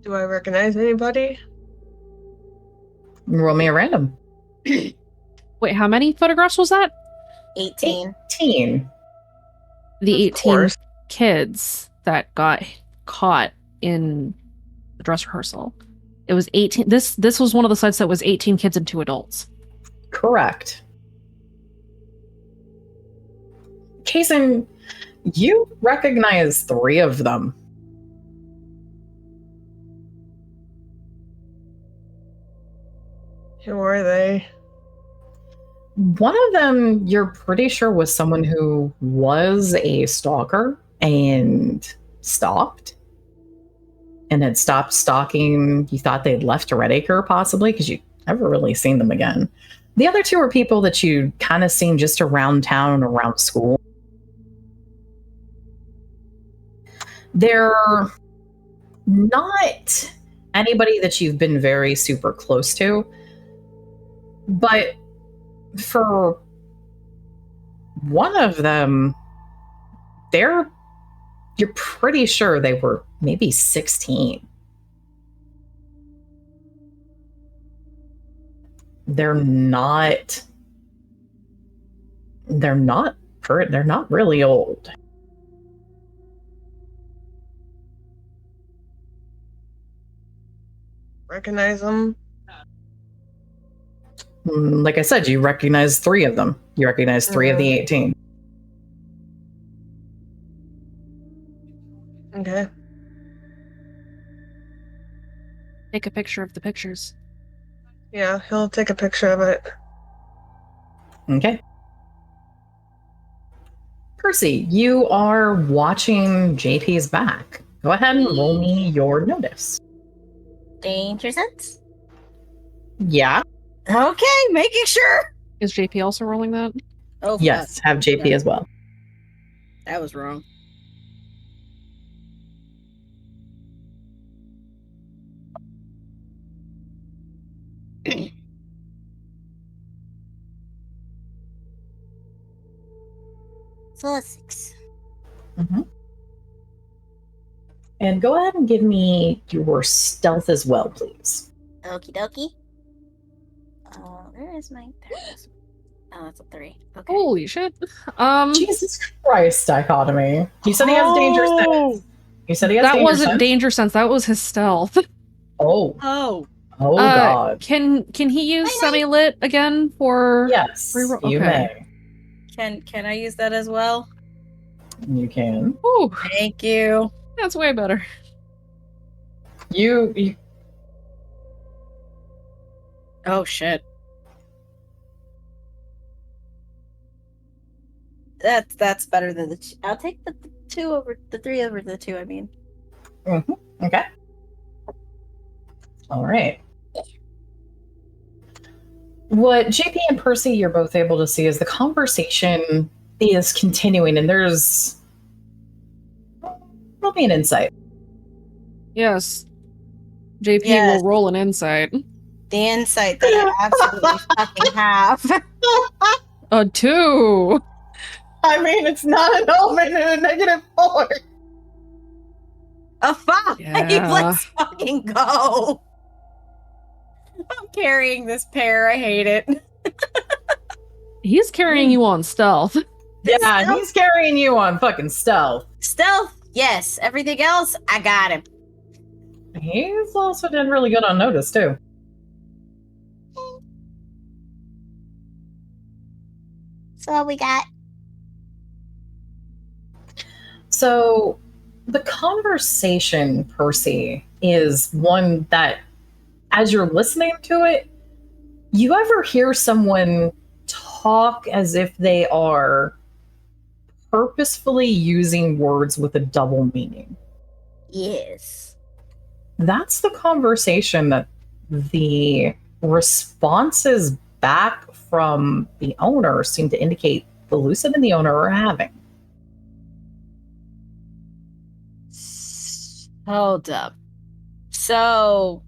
Do I recognize anybody? Roll me a random. Wait, how many photographs was that? 18. 18. The Of 18 course. kids that got caught in the dress rehearsal. It was 18. This was one of the sites that was 18 kids and 2 adults. Correct. Kason, you recognize 3 of them. Who are they? One of them, you're pretty sure, was someone who was a stalker and stopped. And had stopped stalking. You thought they'd left Redacre, possibly, because you never really seen them again. The other 2 are people that you kind of seen just around town and around school. They're not anybody that you've been very super close to, but for one of them, you're pretty sure they were maybe 16. They're not really old. Recognize them? Like I said, you recognize 3 of them. You recognize 3 of the 18. Okay. Take a picture of the pictures. Yeah, he'll take a picture of it. Okay. Percy, you are watching JP's back. Go ahead and roll me your notice. Danger sense? Yeah. Okay, making sure. Is JP also rolling that? Oh, Yes, fuck. have JP Okay. as well. That was wrong. So that's 6. Mm-hmm. And go ahead and give me your stealth as well, please. Okie dokie. Where is my... There it is. Oh, that's a 3. Okay. Holy shit. Jesus Christ, dichotomy. You said he has danger sense. You said he has that danger wasn't sense? danger sense. That was his stealth. Oh. Oh. Oh, God. Can he use semi-lit again for... Yes, reroll? you Okay. may. Can I use that as well? You can. Ooh, Thank you. that's way better. You Oh shit. That's better than the. I'll take the 2 over the 3 over the 2. I mean. okay. All right. What JP and Percy, you're both able to see is the conversation is continuing, and there'll be an insight. Yes. JP Yes. will roll an insight. The insight that I absolutely fucking have. A 2. I mean, it's not an omen and a -4. A 5. Yeah. Let's fucking go. I'm carrying this pair. I hate it. He's carrying you on stealth. Yeah, Stealth? he's carrying you on fucking stealth. Stealth, yes. Everything else, I got him. He's also done really good on notice, too. So what we got? So, the conversation, Percy, is one that, as you're listening to it, you ever hear someone talk as if they are purposefully using words with a double meaning? Yes. That's the conversation that the responses back from the owner seem to indicate the Lucid and the owner are having. Hold up. So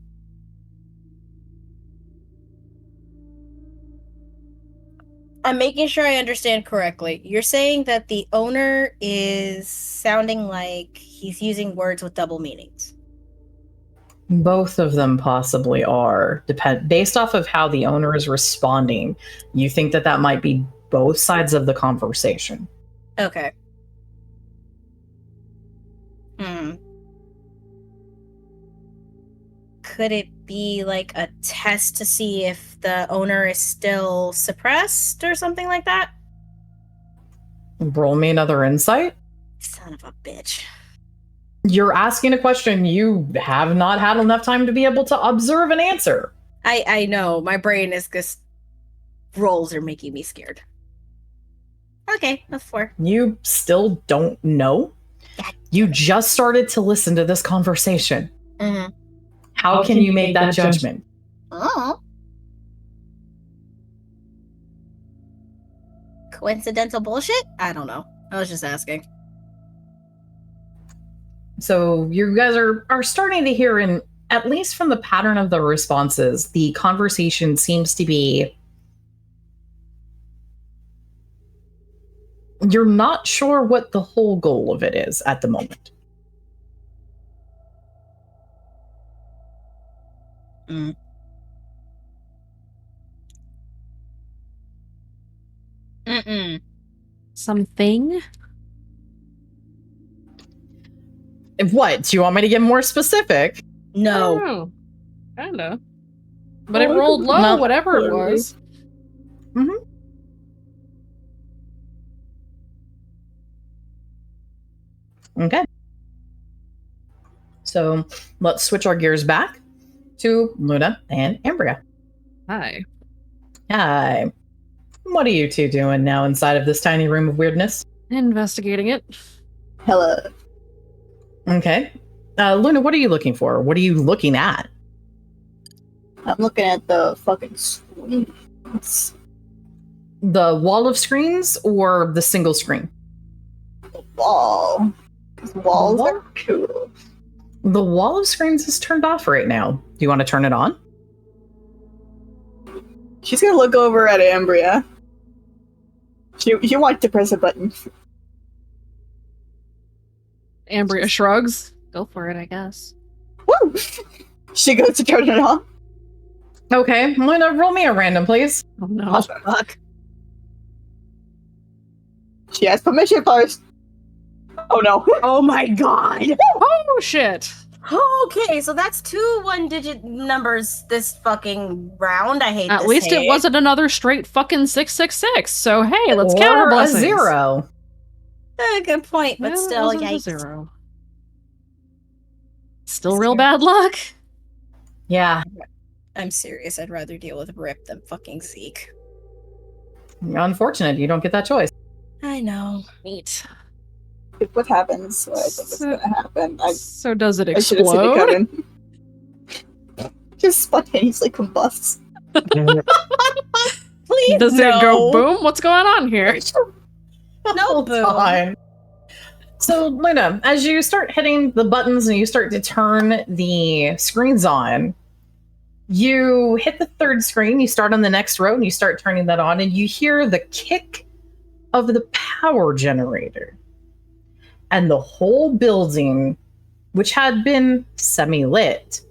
I'm making sure I understand correctly. You're saying that the owner is sounding like he's using words with double meanings. Both of them possibly are. Based off of how the owner is responding, you think that might be both sides of the conversation. Okay. Could it be like a test to see if the owner is still suppressed or something like that? Roll me another insight. Son of a bitch. You're asking a question you have not had enough time to be able to observe and answer. I know. My brain is just... rolls are making me scared. Okay, that's 4. You still don't know? You just started to listen to this conversation. Mm-hmm. How can you make that judgment? Oh. Coincidental bullshit? I don't know. I was just asking. So you guys are starting to hear, in at least from the pattern of the responses, the conversation seems to be, you're not sure what the whole goal of it is at the moment. Something? What? Do you want me to get more specific? No. Oh, kinda. But it rolled low, Not whatever it really. was. Mm-hmm. Okay. So let's switch our gears back to Luna and Ambria. Hi. Hi. What are you two doing now inside of this tiny room of weirdness? Investigating it. Hello. Okay. Luna, what are you looking for? What are you looking at? I'm looking at the fucking screens. The wall of screens or the single screen? The wall. Because walls The wall? are cool. The wall of screens is turned off right now. Do you want to turn it on? She's gonna look over at Ambria. She wants to press a button. Ambria shrugs. Go for it, I guess. Woo! She goes to turn it on. Okay, Luna, roll me a random, please. Oh no. Awesome. Fuck. She has permission first. Oh no. Oh my god. Oh shit. Okay, so that's 2 one-digit numbers this fucking round. I hate At this least it hate. wasn't another straight fucking 666. So hey, let's count our Or a blessings. 0. Good point, but Yeah, it still, wasn't a yikes. 0. Still real bad luck. Yeah, I'm serious. I'd rather deal with Rip than fucking Zeke. unfortunate. You don't get that choice. I know. Neat. What happens? What I think is gonna happen. So does it I should have seen it explode? coming. Just spontaneously combusts. Please, Does it go boom? What's going on here? No boom. Fine. So, Luna, as you start hitting the buttons and you start to turn the screens on, you hit the third screen, you start on the next row, and you start turning that on, and you hear the kick of the power generator. And the whole building, which had been semi-lit,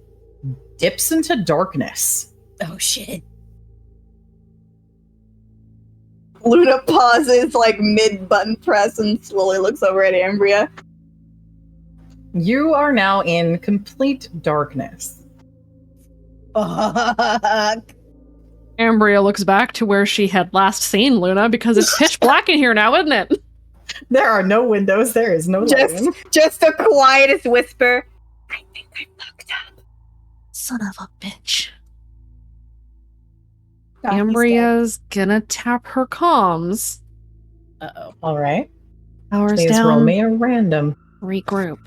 dips into darkness. Oh shit. Luna pauses like mid-button press and slowly looks over at Ambria. You are now in complete darkness. Fuck. Ambria looks back to where she had last seen Luna because it's pitch black in here now, isn't it? There are no windows. There is no lighting. Just the quietest whisper. I think I fucked up. Son of a bitch. No, he's dead. Ambria's gonna tap her comms. Uh-oh. All right. Powers Please down. roll me a random. Regroup.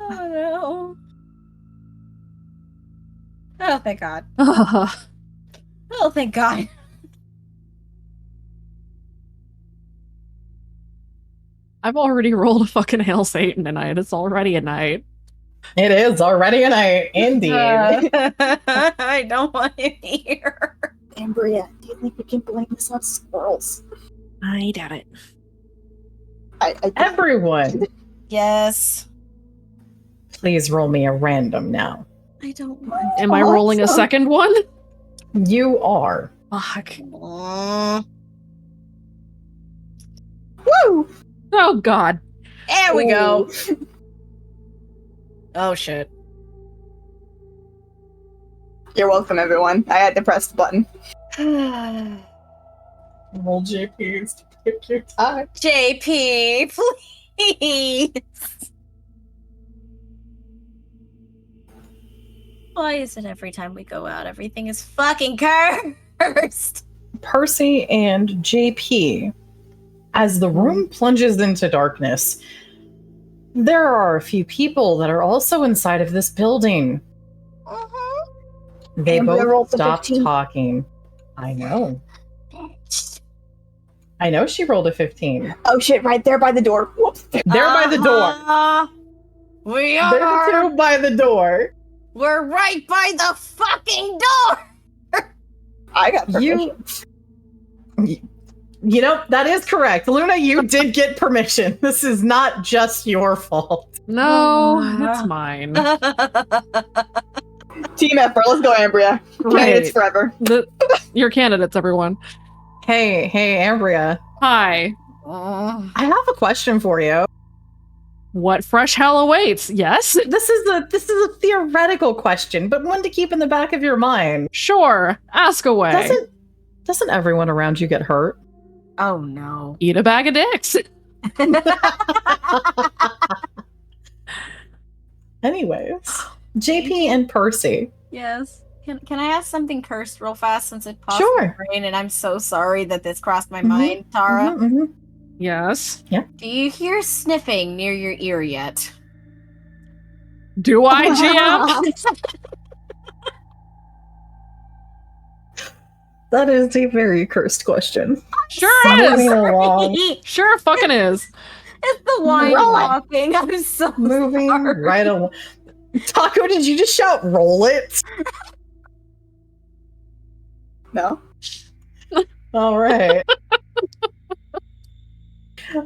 Oh no. Oh, thank God. Ugh. Oh, thank God. I've already rolled a fucking Hail Satan tonight. It's already a night. It is already a night, indeed. I don't want him here. Ambria, do you think we can blame this on squirrels? I doubt it. I Everyone, Yes. please roll me a random now. I don't want Am I rolling a Awesome. second one? You are. Fuck. Aw. Woo! Oh god. There we go. Oh shit. You're welcome, everyone. I had to press the button. Roll JPs to pick your time. JP, please. Why is it every time we go out, everything is fucking cursed? Percy and JP, as the room plunges into darkness, there are a few people that are also inside of this building. They Amber rolled both the stopped 15. talking. I know. I know she rolled a 15. Oh shit, right there by the door. Whoops. They're by the door. We They're are. the two by the door. We're right by the fucking door. I got permission. You know, that is correct. Luna, you did get permission. This is not just your fault. No, it's mine. Team effort. Let's go, Ambria. Candidates Right. forever. Your candidates, everyone. Hey, Ambria. Hi. I have a question for you. What fresh hell awaits? Yes? This is a theoretical question, but one to keep in the back of your mind. Sure. Ask away. Doesn't everyone around you get hurt? Oh no. Eat a bag of dicks. Anyways, JP and Percy. Yes. Can I ask something cursed real fast since it popped Sure. in my brain and I'm so sorry that this crossed my Mhm. mind, Tara. Mhm, mhm. Yes. Do you hear sniffing near your ear yet? Do I, GM? That is a very cursed question. Sure Moving is. along. Sure fucking is. It's the wine Roll it. walking. I'm so Moving sorry. right along. Taco, did you just shout roll it? No. All right.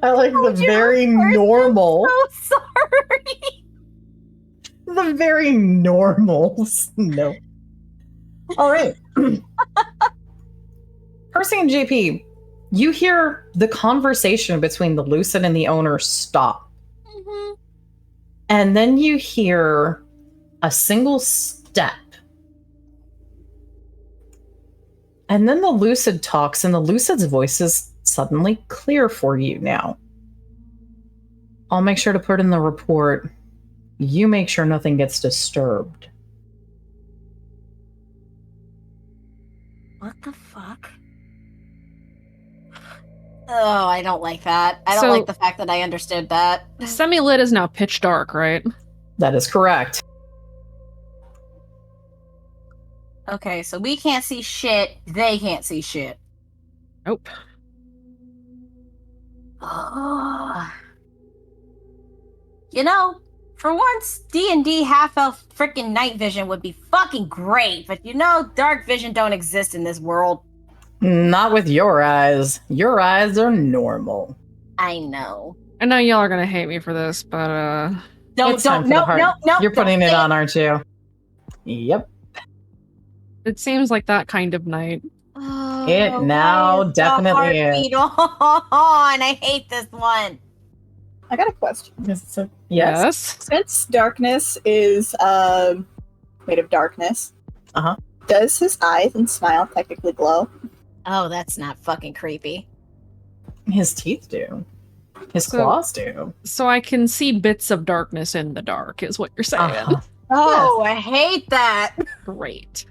I like the very normal. So sorry. The very normal. No. All right. Percy and JP, you hear the conversation between the Lucid and the owner stop. Mm-hmm. And then you hear a single step. And then the Lucid talks, and the Lucid's voice is suddenly clear for you now. I'll make sure to put in the report. You make sure nothing gets disturbed. What the fuck? Oh, I don't like that. I don't So- like the fact that I understood that. Semi-lit is now pitch dark, right? That is correct. Okay, so we can't see shit. They can't see shit. Nope. Oh. You know, for once, D&D half-elf freaking night vision would be fucking great, but you know, dark vision don't exist in this world. Not with your eyes. Your eyes are normal. I know. I know y'all are gonna hate me for this, but It's time for the heart. You're putting it on, aren't you? Yep. it seems like that kind of night. Oh, It now why is the definitely is. heartbeat on? I hate this one. I got a question. Yes. Since darkness is made of darkness, does his eyes and smile technically glow? Oh, that's not fucking creepy. His teeth do. His So- claws do. So I can see bits of darkness in the dark, is what you're saying. Uh-huh. Oh, I hate that. Great.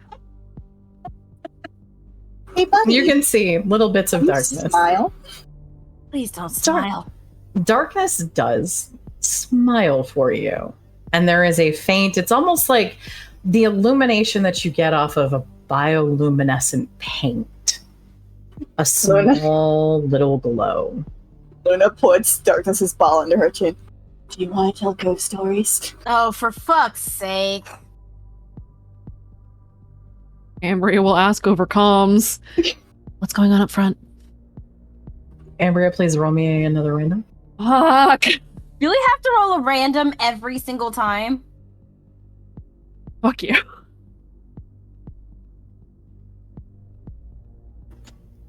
Hey, buddy. You can see little bits of you darkness. smile. Please don't Dark. smile. Darkness does smile for you. And there is a faint, it's almost like the illumination that you get off of a bioluminescent paint. A small little glow. Luna puts darkness's ball under her chin. Do you want to tell ghost stories? Oh, for fuck's sake. Ambria will ask over comms. What's going on up front? Ambria, please roll me another random. Fuck! Do we have to roll a random every single time? Fuck you.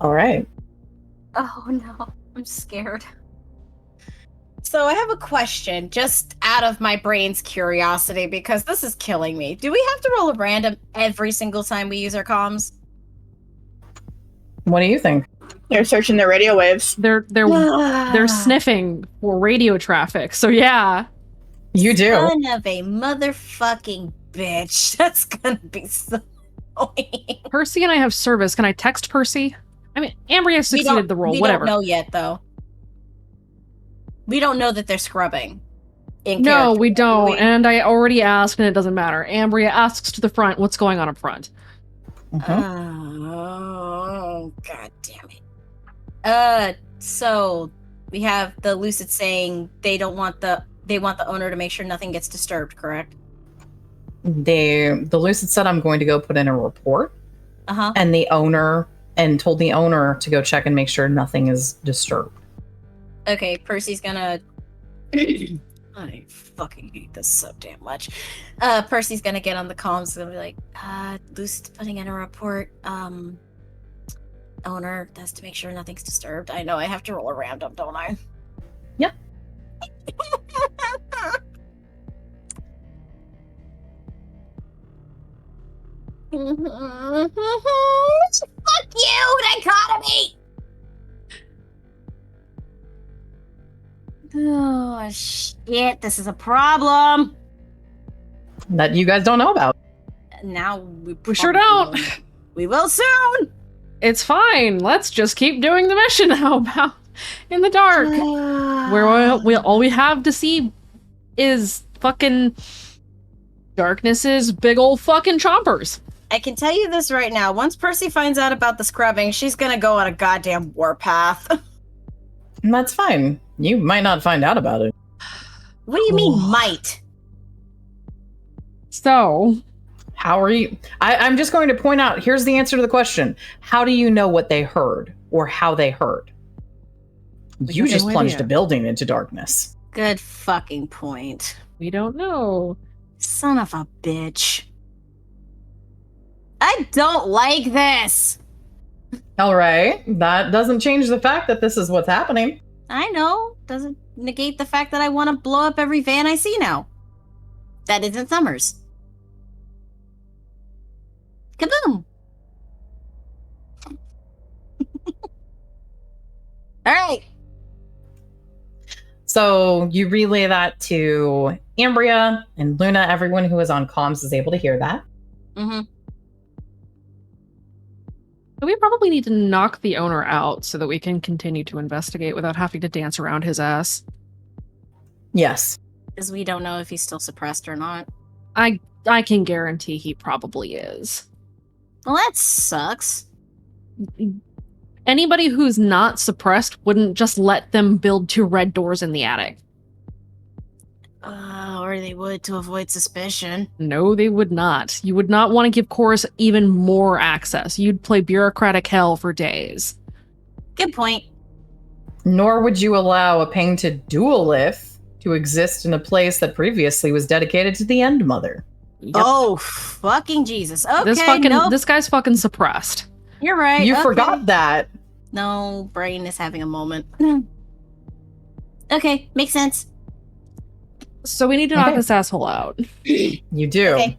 All right. Oh no, I'm scared. So I have a question, just out of my brain's curiosity, because this is killing me. Do we have to roll a random every single time we use our comms? What do you think? They're searching the radio waves. They're sniffing for radio traffic. So yeah. You do. Son of a motherfucking bitch. That's gonna be so annoying. Percy and I have service. Can I text Percy? I mean, Ambria succeeded the role. We Whatever. don't know yet, though. We don't know that they're scrubbing. No, character. we don't. And I already asked, and it doesn't matter. Ambria asks to the front, what's going on up front? Oh, god damn it. So we have the Lucid saying they want the owner to make sure nothing gets disturbed, correct? The Lucid said I'm going to go put in a report. Uh-huh. And told the owner to go check and make sure nothing is disturbed. Okay, Percy's gonna I fucking hate this so damn much. Percy's gonna get on the comms and be like, Lucid's putting in a report. Owner has to make sure nothing's disturbed. I know I have to roll a random, don't I? Yep. Fuck you, dichotomy! Oh shit, this is a problem. That you guys don't know about. Now We sure don't. We will soon. It's fine. Let's just keep doing the mission. How about in the dark? Where all we have to see is fucking darkness's big old fucking chompers. I can tell you this right now. Once Percy finds out about the scrubbing, she's gonna go on a goddamn warpath. And that's fine. You might not find out about it. What do you mean, might? So, How are you? I'm just going to point out, here's the answer to the question. How do you know what they heard or how they heard? You just plunged a building into darkness. Good fucking point. We don't know. Son of a bitch. I don't like this. All right. That doesn't change the fact that this is what's happening. I know. Doesn't negate the fact that I want to blow up every van I see now. That isn't Summers. Kaboom! All right. So you relay that to Ambria and Luna. Everyone who is on comms is able to hear that. Mm-hmm. We probably need to knock the owner out so that we can continue to investigate without having to dance around his ass. Yes. Because we don't know if he's still suppressed or not. I can guarantee he probably is. Well, that sucks. Anybody who's not suppressed wouldn't just let them build 2 red doors in the attic. Or they would to avoid suspicion. No, they would not. You would not want to give Chorus even more access. You'd play bureaucratic hell for days. Good point. Nor would you allow a painted duolith to exist in a place that previously was dedicated to the End Mother. Yep. Oh, fucking Jesus. Okay, This guy's fucking suppressed. You're right. You forgot that. No, brain is having a moment. Okay, makes sense. So we need to knock this asshole out. You do. Okay.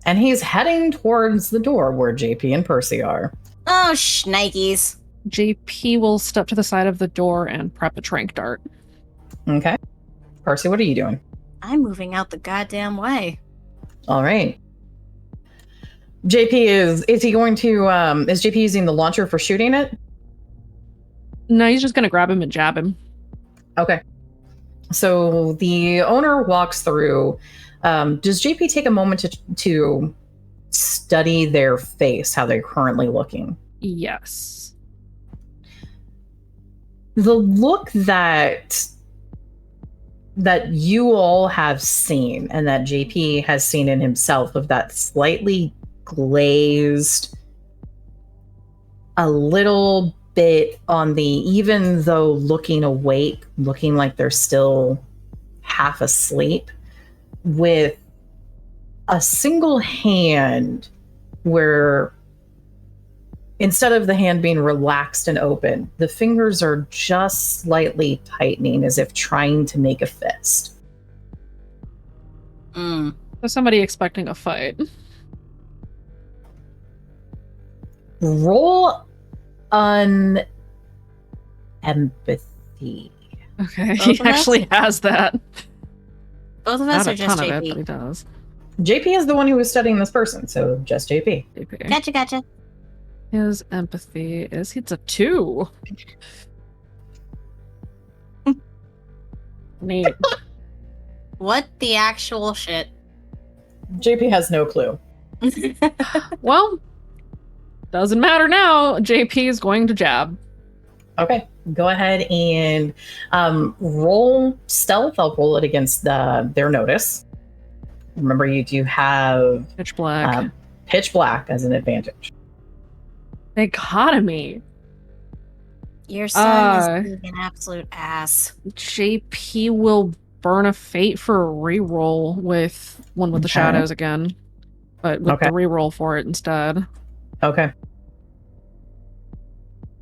And he's heading towards the door where JP and Percy are. Oh, shnikes. JP will step to the side of the door and prep a trank dart. Okay. Percy, what are you doing? I'm moving out the goddamn way. All right. JP is he going to, is JP using the launcher for shooting it? No, he's just going to grab him and jab him. Okay. So the owner walks through. Does JP take a moment to study their face, how they're currently looking? Yes. The look that you all have seen and that JP has seen in himself, of that slightly glazed, a little bit on the, even though looking awake, looking like they're still half asleep, with a single hand where instead of the hand being relaxed and open, the fingers are just slightly tightening as if trying to make a fist. Mm. So somebody expecting a fight. Roll empathy. Okay, Both he of us? actually has that. Both of us Not are a just ton of JP? it, but he does. JP is the one who is studying this person, so just JP. JP. Gotcha. His empathy is it's a 2. Neat. What the actual shit? JP has no clue. Well, doesn't matter now. JP is going to jab. Okay, go ahead and roll stealth. I'll roll it against their notice. Remember, you do have Pitch black. pitch black as an advantage. Dichotomy. Your son is being an absolute ass. JP will burn a fate for a reroll with one with the shadows again, but with the reroll for it instead. Okay.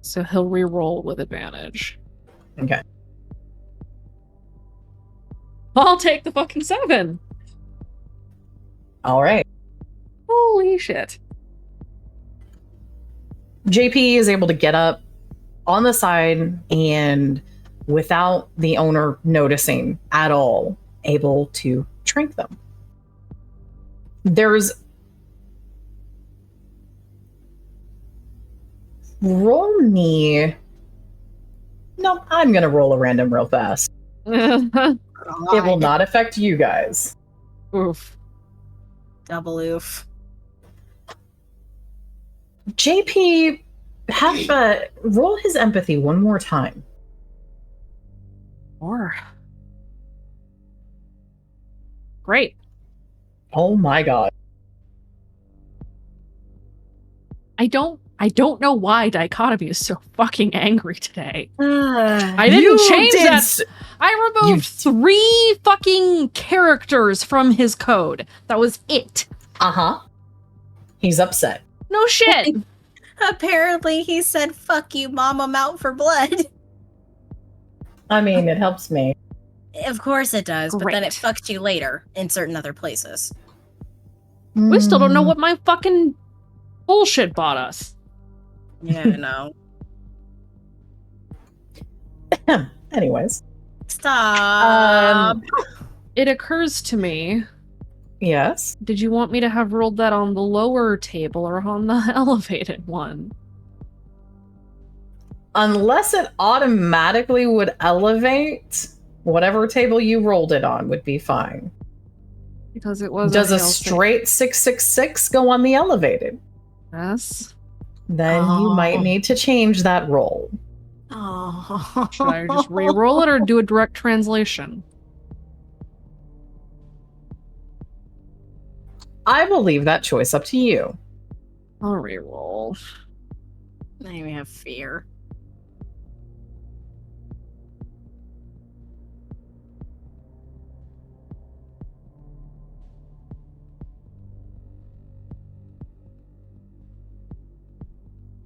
So he'll reroll with advantage. Okay. I'll take the fucking 7. All right. Holy shit. JP is able to get up on the side and, without the owner noticing at all, able to trank them. There's roll me. No, I'm gonna roll a random real fast. It will not affect you guys. Oof. Double oof. JP, roll his empathy one more time. More. Great. Oh my god. I don't know why Dichotomy is so fucking angry today. I You didn't change did that. I removed 3 fucking characters from his code. That was it. Uh-huh. He's upset. No shit. Apparently, he said, "Fuck you, mom, I'm out for blood." I mean, it helps me. Of course it does, but then it Great. fucks you later in certain other places. We still don't know what my fucking bullshit bought us. Yeah, no. Anyways. Stop. It occurs to me, Yes. did you want me to have rolled that on the lower table or on the elevated one? Unless it automatically would elevate, whatever table you rolled it on would be fine. Because it was Does a fail-safe. straight 666 go on the elevated? Yes. Then you might need to change that roll. Oh. Should I just re-roll it or do a direct translation? I will leave that choice up to you. I'll re-roll. I even have fear.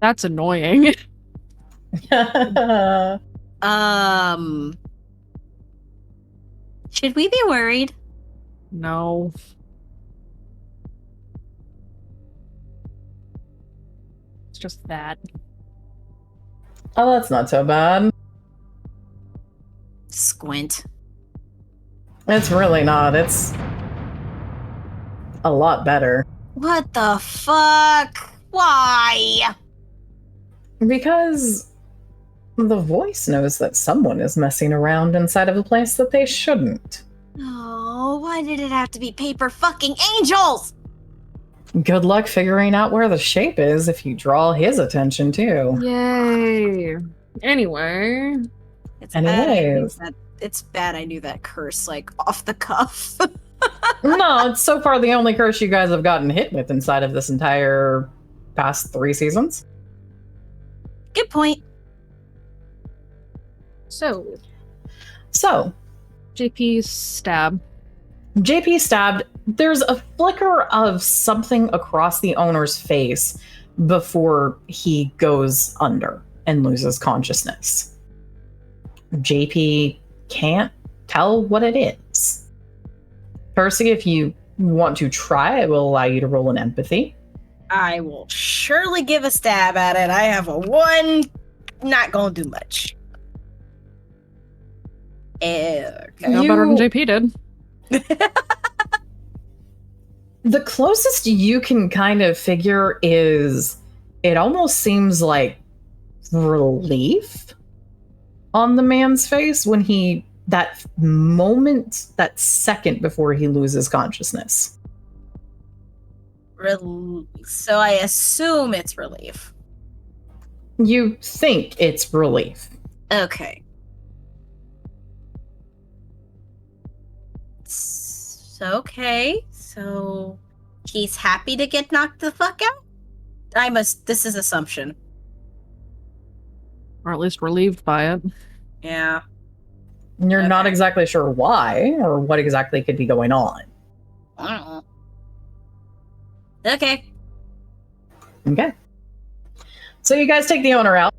That's annoying. Should we be worried? No. It's just that. Oh, that's not so bad. Squint. It's really not. It's a lot better. What the fuck? Why? Because the voice knows that someone is messing around inside of a place that they shouldn't. Oh, why did it have to be paper fucking angels? Good luck figuring out where the shape is if you draw his attention too. Yay. Anyway. It's Anyways. It's bad I knew that curse, like, off the cuff. No, it's so far the only curse you guys have gotten hit with inside of this entire past 3 seasons. Good point. So, JP stab. JP stabbed. There's a flicker of something across the owner's face before he goes under and loses consciousness. JP can't tell what it is. Percy, if you want to try, I will allow you to roll an empathy. I will surely give a stab at it. I have a 1. Not gonna do much. Okay. No better than JP did. The closest you can kind of figure is it almost seems like relief on the man's face when that moment, that second before he loses consciousness. So I assume it's relief. You think it's relief. Okay. So he's happy to get knocked the fuck out? This is assumption. Or at least relieved by it. Yeah. You're not Okay. exactly sure why or what exactly could be going on. I don't know. Okay. Okay. So you guys take the owner out.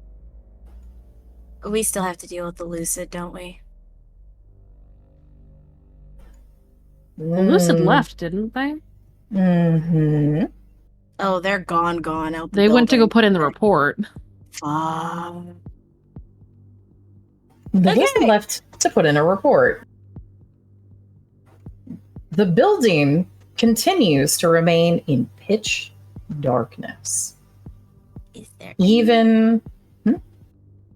We still have to deal with the lucid, don't we? The Lucid left, didn't they? Mm-hmm. Oh, they're gone out the They went to go building. put in the report. Fuck. The Okay. Lucid left to put in a report. The building continues to remain in pitch darkness. Is there Even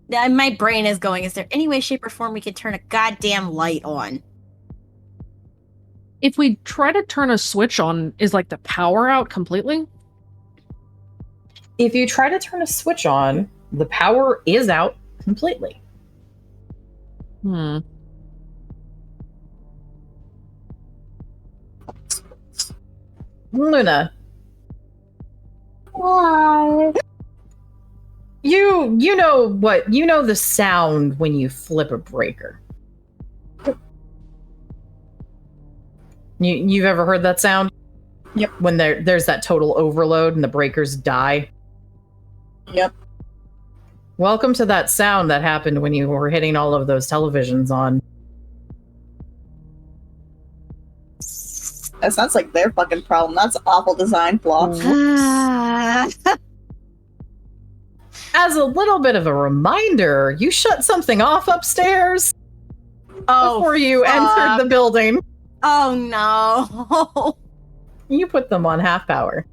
my brain is going, is there any way, shape, or form we could turn a goddamn light on? If we try to turn a switch on, is like the power out completely? if you try to turn a switch on, the power is out completely. Luna, Why? You know what? You know the sound when you flip a breaker. You've ever heard that sound? Yep. When there's that total overload and the breakers die. Yep. Welcome to that sound that happened when you were hitting all of those televisions on. That sounds like their fucking problem. That's an awful design flaw. As a little bit of a reminder, you shut something off upstairs before you entered the building. Oh no. You put them on half power.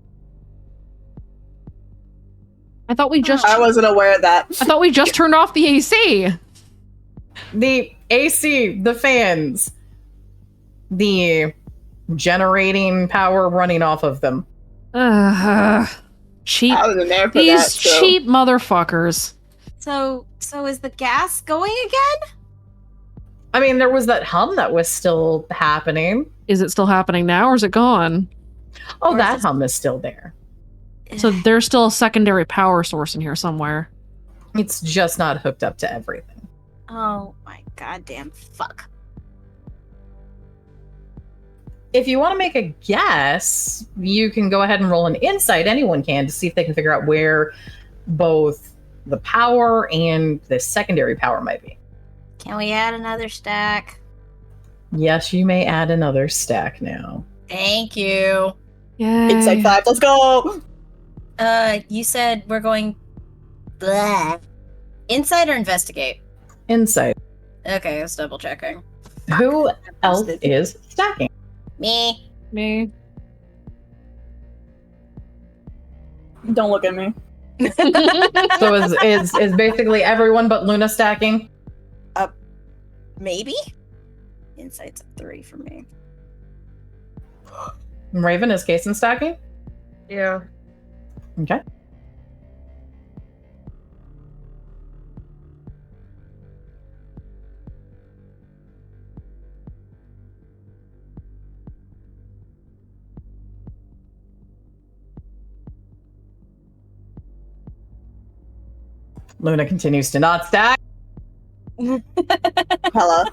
I thought we just I wasn't aware of that. I thought we just turned off the AC. The AC, the fans, the generating power running off of them. Cheap. I wasn't there for These that. So. cheap motherfuckers. So is the gas going again? I mean, there was that hum that was still happening. Is it still happening now or is it gone? Oh, Or that is hum is still there. So there's still a secondary power source in here somewhere. It's just not hooked up to everything. Oh my goddamn fuck. If you want to make a guess, you can go ahead and roll an insight. Anyone can, to see if they can figure out where both the power and the secondary power might be. Can we add another stack? Yes, you may add another stack now. Thank you. Yeah. Insight 5, let's go! You said we're going blah. Insight or investigate? Insight. Okay, I was double checking. Who else is stacking? Me. Me. Don't look at me. So is basically everyone but Luna stacking? Maybe? Insight's a 3 for me. Raven, is Kason stacking? Yeah. Okay. Luna continues to not stack. Hello.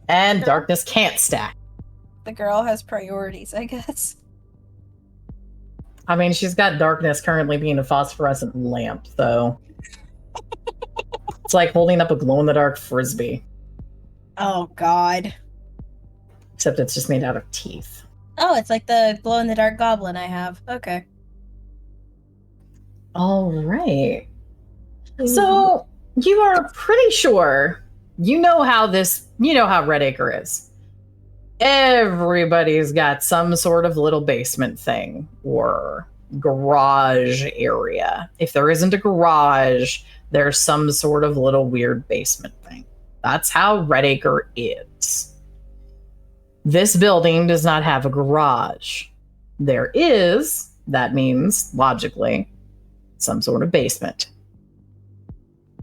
And Darkness can't stack. The girl has priorities, I guess. I mean, she's got Darkness currently being a phosphorescent lamp, though. It's like holding up a glow-in-the-dark frisbee. Oh god. Except it's just made out of teeth. Oh, it's like the glow-in-the-dark goblin I have. Okay. All right. So, you are pretty sure you know how Red Acre is. Everybody's got some sort of little basement thing or garage area. If there isn't a garage, there's some sort of little weird basement thing. That's how Red Acre is. This building does not have a garage. There is, that means, logically, some sort of basement.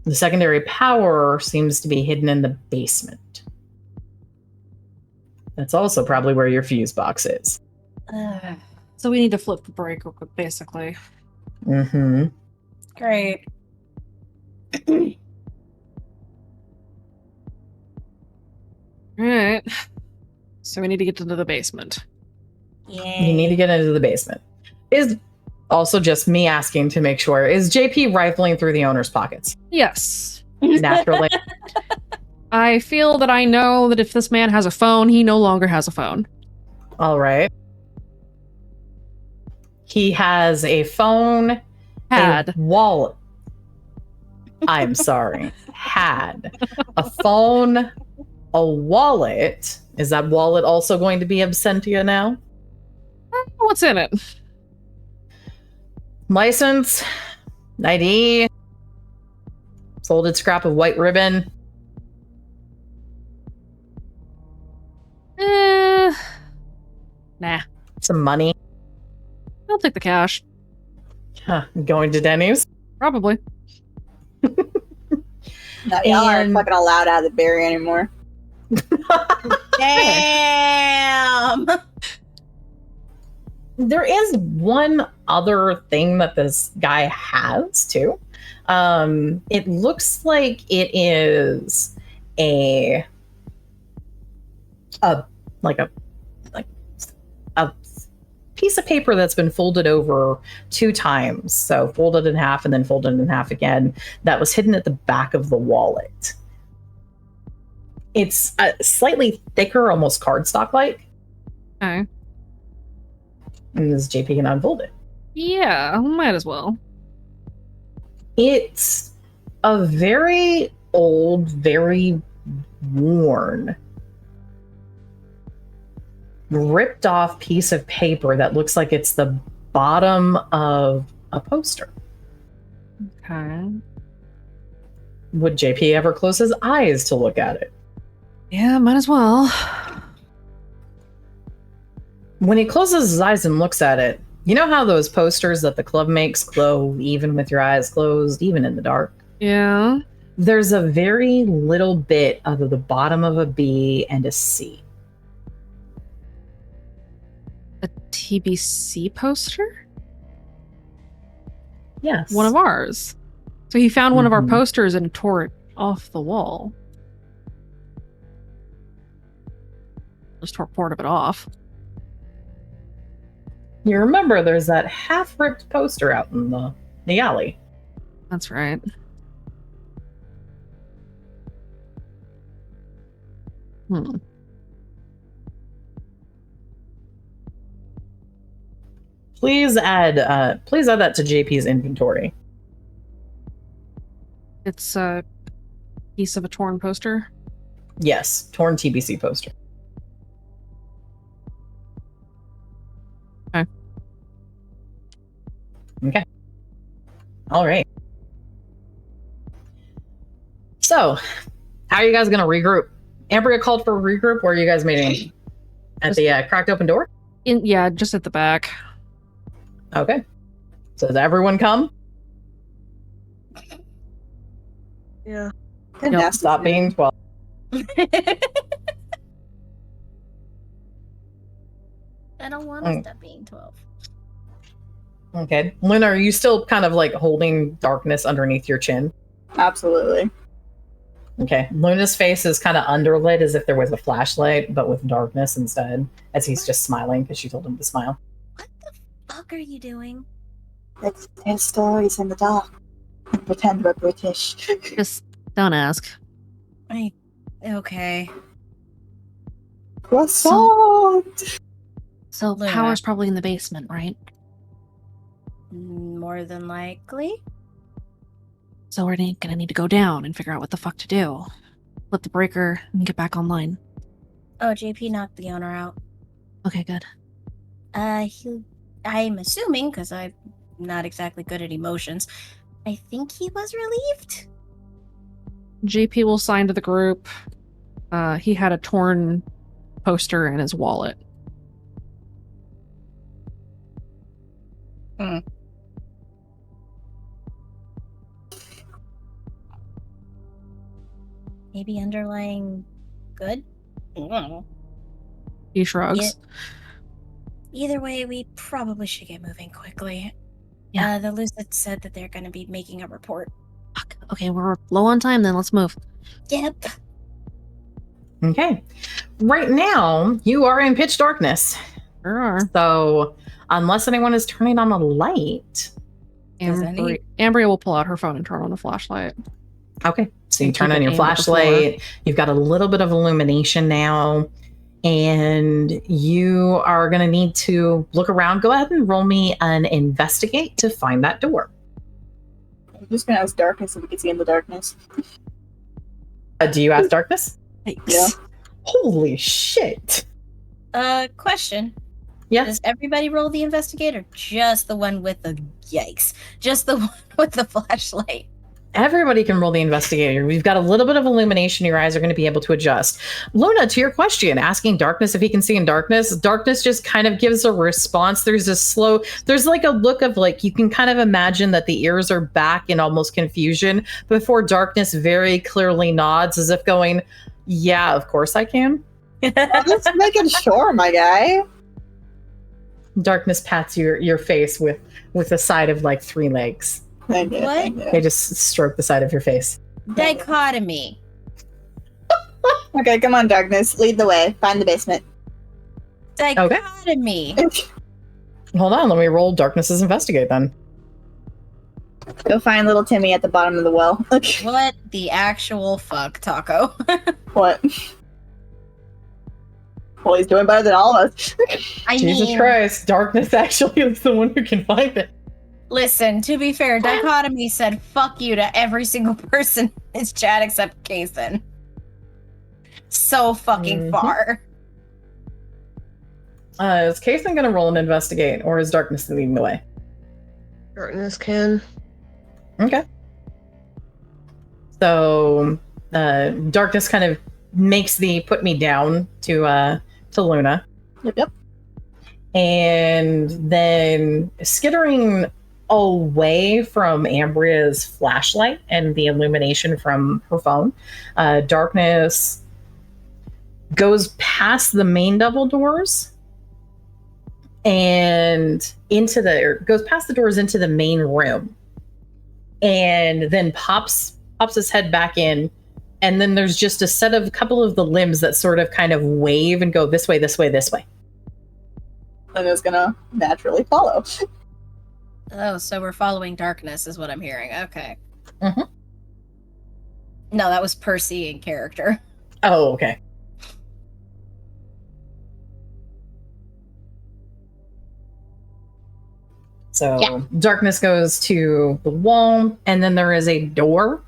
The secondary power seems to be hidden in the basement. That's also probably where your fuse box is. So we need to flip the breaker, basically. Mm-hmm. Great. Alright. So we need to get into the basement. Yay. You need to get into the basement. Is also just me asking to make sure. Is JP rifling through the owner's pockets? Yes. Naturally. I feel that I know that if this man has a phone, he no longer has a phone. All right. He has a phone, Had. a wallet. I'm sorry. Had a phone, a wallet. Is that wallet also going to be Absentia now? What's in it? License, ID, folded scrap of white ribbon. Nah. Some money. I'll take the cash. Huh, going to Denny's. Probably. No, y'all aren't And- fucking allowed out of the berry anymore. Damn. There is one other thing that this guy has too. It looks like it is a like a piece of paper that's been folded over 2 times. So folded in half and then folded in half again. That was hidden at the back of the wallet. It's slightly thicker, almost cardstock-like. Okay. And this JP can unfold it. Yeah, might as well. It's a very old, very worn, ripped off piece of paper that looks like it's the bottom of a poster. Okay. Would JP ever close his eyes to look at it? Yeah, might as well. When he closes his eyes and looks at it, you know how those posters that the club makes glow even with your eyes closed, even in the dark? Yeah. There's a very little bit of the bottom of a B and a C. A TBC poster? Yes. One of ours. So he found one of our posters and tore it off the wall. Just tore part of it off. You remember there's that half-ripped poster out in the alley. That's right. Please add that to JP's inventory. It's a piece of a torn poster. Yes, torn TBC poster. Okay. All right. So, how are you guys going to regroup? Ambria called for a regroup. Where are you guys meeting? At the cracked open door? Yeah, just at the back. Okay. So, does everyone come? Yeah. Yep. Stop being 12. I don't want to stop being 12. Okay. Luna, are you still kind of like holding darkness underneath your chin? Absolutely. Okay. Luna's face is kind of underlit as if there was a flashlight, but with darkness instead, as he's just smiling because she told him to smile. What the fuck are you doing? Let's tell stories in the dark and pretend we're British. Just don't ask. Okay. Croissant! So Luna. power's probably in the basement, right? More than likely. So we're gonna need to go down and figure out what the fuck to do. Flip the breaker and get back online. Oh, JP knocked the owner out. Okay, good. I'm assuming, because I'm not exactly good at emotions, I think he was relieved. JP will sign to the group. He had a torn poster in his wallet. Maybe underlying good? He shrugs. Either way, we probably should get moving quickly. Yeah. The Lucid said that they're going to be making a report. Fuck. Okay, we're low on time then. Let's move. Yep. Okay. Right now, you are in pitch darkness. There are. So, unless anyone is turning on a light. Ambria will pull out her phone and turn on the flashlight. Okay. So you And turn keep on it your aimed at the flashlight. You've got a little bit of illumination now. And you are going to need to look around. Go ahead and roll me an investigate to find that door. I'm just gonna ask darkness so we can see in the darkness. Do you ask darkness? Yeah. Holy shit. Question. Yeah. Does everybody roll the investigate or just the one with the yikes? Just the one with the flashlight? Everybody can roll the investigator. We've got a little bit of illumination. Your eyes are going to be able to adjust. Luna, to your question, asking darkness if he can see in darkness, darkness just kind of gives a response. There's like a look of like, you can kind of imagine that the ears are back in almost confusion before darkness very clearly nods as if going, yeah, of course I can. Just making sure, my guy. Darkness pats your face with the side of like 3 legs. Thank you. What? Thank you. They just stroke the side of your face. Dichotomy. Okay, come on, Darkness. Lead the way. Find the basement. Dichotomy. Hold on, let me roll Darkness's investigate then. Go find little Timmy at the bottom of the well. What the actual fuck, Taco? What? Well, he's doing better than all of us. Jesus Christ, Darkness actually is the one who can find it. Listen, to be fair, Dichotomy said fuck you to every single person in his chat except Kason. So fucking far. Is Kason going to roll an investigate, or is Darkness leading the way? Darkness can. Okay. So, Darkness kind of makes the put me down to Luna. Yep. And then skittering away from Ambria's flashlight and the illumination from her phone, Darkness goes past the main double doors and goes past the doors into the main room, and then pops his head back in, and then there's just a couple of the limbs that sort of kind of wave and go this way, this way, this way. And it's gonna naturally follow. Oh, so we're following Darkness is what I'm hearing. Okay. Mm-hmm. No, that was Percy in character. Oh, okay. So Yeah. Darkness goes to the wall, and then there is a door,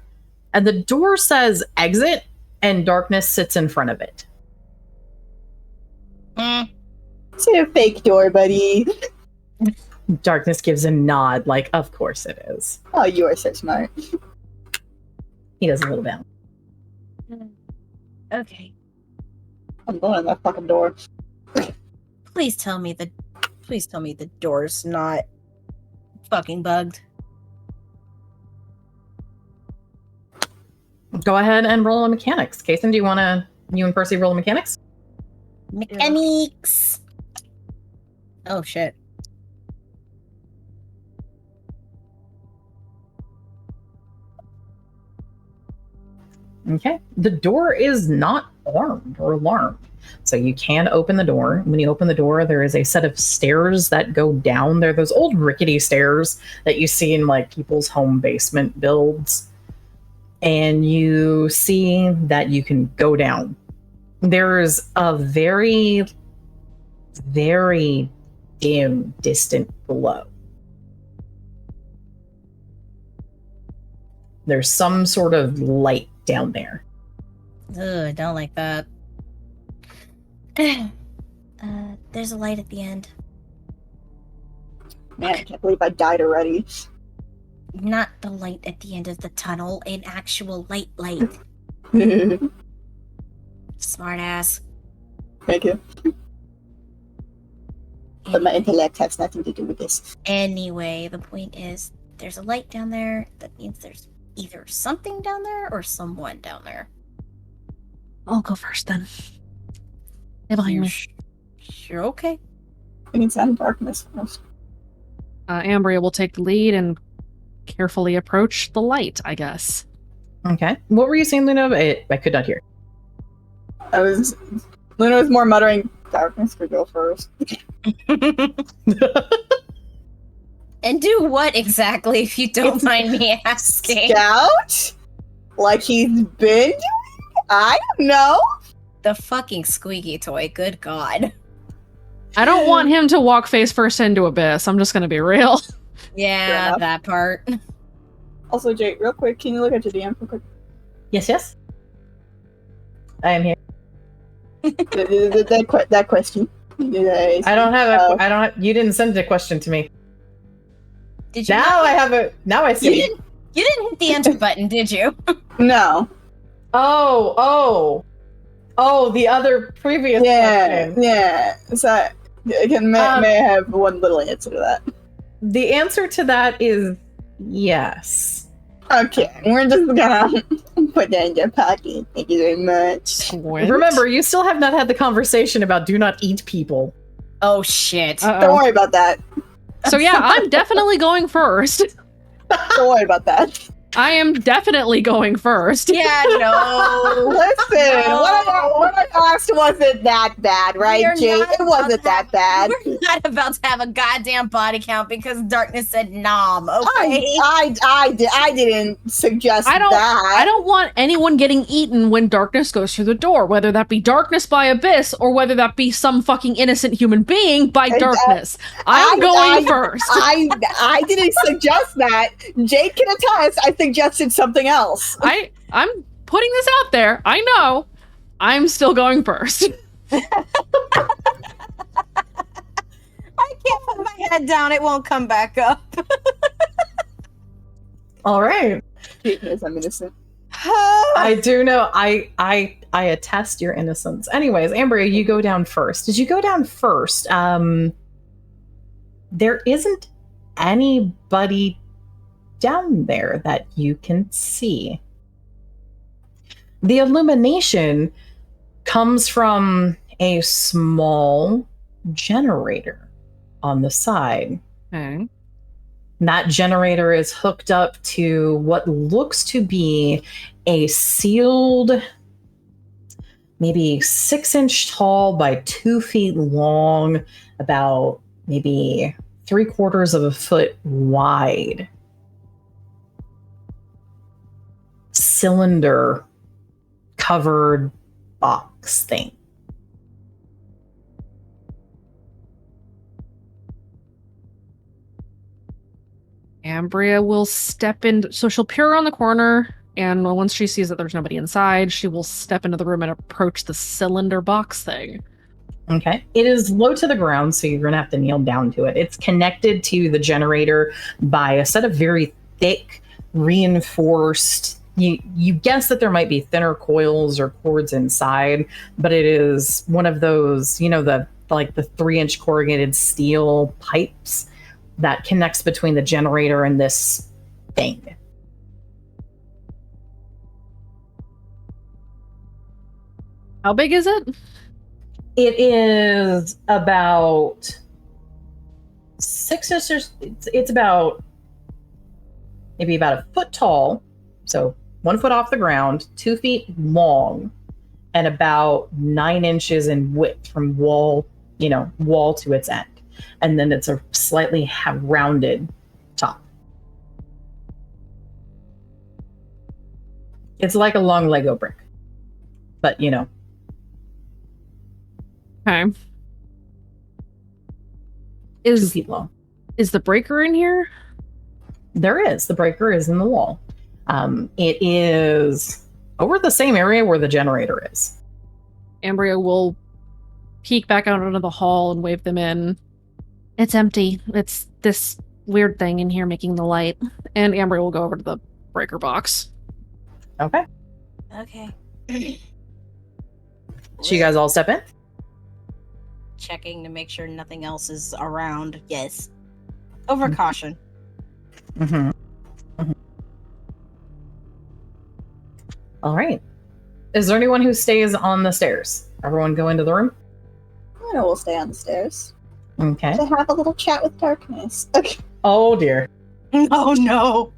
and the door says exit, and Darkness sits in front of it. It's a fake door, buddy. Darkness gives a nod, like, of course it is. Oh, you are so smart. He does a little bit. Okay. I'm going on that fucking door. Please tell me the door's not fucking bugged. Go ahead and roll a mechanics. Kason, do you want to, you and Percy roll a mechanics? Mechanics. Oh shit. Okay. The door is not armed or alarmed. So you can open the door. When you open the door, there is a set of stairs that go down. They're those old rickety stairs that you see in like people's home basement builds. And you see that you can go down. There's a very, very dim, distant glow. There's some sort of light down there. Ugh, I don't like that. There's a light at the end. Man, I can't believe I died already. Not the light at the end of the tunnel, an actual light. Thank Smart ass. you. But my intellect has nothing to do with this. Anyway, the point is, there's a light down there. That means there's either something down there or someone down there. I'll go first then. Stay behind me. Sure, okay. I can sound darkness first. Ambria will take the lead and carefully approach the light, I guess. Okay. What were you saying, Luna? I could not hear. Luna was more muttering, darkness could go first. And do what exactly, if you don't mind me asking? Scout? Like he's been doing? I don't know. The fucking squeaky toy, good god. I don't want him to walk face first into Abyss. I'm just gonna be real. Fair Yeah, enough. that part. Also, Jake, real quick, can you look at your DM real quick? Yes. I am here. that question. I don't have you didn't send a question to me. Did you? Now I have a. Now I You see. didn't. You didn't hit the enter button, did you? No. Oh, the other previous question. Yeah. So I may have one little answer to that. The answer to that is yes. Okay, we're just gonna put that in your pocket. Thank you very much. Squint. Remember, you still have not had the conversation about do not eat people. Oh shit. Don't worry about that. So yeah, I'm definitely going first. Don't worry about that. I am definitely going first. Yeah, no. Listen, No. what I asked wasn't that bad, right, We're Jay? not It wasn't that bad. We're not about to have a goddamn body count because darkness said nom. Okay. I didn't suggest I that. don't want anyone getting eaten when darkness goes through the door, whether that be darkness by abyss or whether that be some fucking innocent human being by darkness. I'm going first. I didn't suggest that. Jade can attest. I suggested something else. I'm putting this out there. I know. I'm still going first. I can't put my head down. It won't come back up. All right. Yes, I'm innocent. I do know. I attest your innocence. Anyways, Ambria, you go down first. Did you go down first? There isn't anybody down there that you can see. The illumination comes from a small generator on the side. Okay. That generator is hooked up to what looks to be a sealed, maybe 6-inch tall by 2 feet long, about maybe 3/4 of a foot wide cylinder covered box thing. Ambria will step in. So she'll peer around the corner, and once she sees that there's nobody inside, she will step into the room and approach the cylinder box thing. Okay. It is low to the ground, so you're going to have to kneel down to it. It's connected to the generator by a set of very thick, reinforced. You guess that there might be thinner coils or cords inside, but it is one of those, the 3-inch corrugated steel pipes that connects between the generator and this thing. How big is it? It is about 6 inches. It's about maybe about a foot tall, so 1 foot off the ground, 2 feet long, and about 9 inches in width from wall to its end. And then it's a slightly rounded top. It's like a long Lego brick, but Okay. 2 feet long. Is the breaker in here? There is. The breaker is in the wall. It is over the same area where the generator is. Ambria will peek back out into the hall and wave them in. It's empty. It's this weird thing in here making the light. And Ambria will go over to the breaker box. Okay. Okay. So you guys all step in? Checking to make sure nothing else is around. Yes. Over caution. Mm-hmm. Mm-hmm. All right. Is there anyone who stays on the stairs? Everyone go into the room? I know we'll stay on the stairs. Okay. To have a little chat with darkness. Okay. Oh, dear. Oh, no.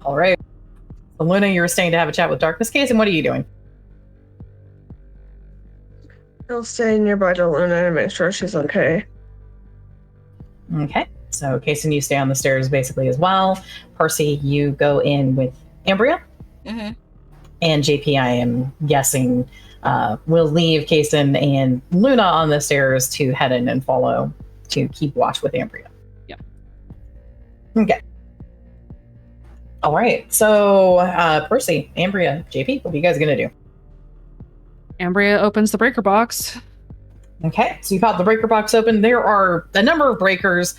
All right. So, Luna, you're staying to have a chat with Darkness Case, and what are you doing? I'll stay nearby to Luna and make sure she's okay. Okay. So, Case and you stay on the stairs basically as well. Percy, you go in with Ambria. Mm-hmm. And JP, I am guessing, will leave Kaysen and Luna on the stairs to head in and follow to keep watch with Ambria. Yep. Okay. All right. So, Percy, Ambria, JP, what are you guys going to do? Ambria opens the breaker box. Okay. So you pop the breaker box open. There are a number of breakers.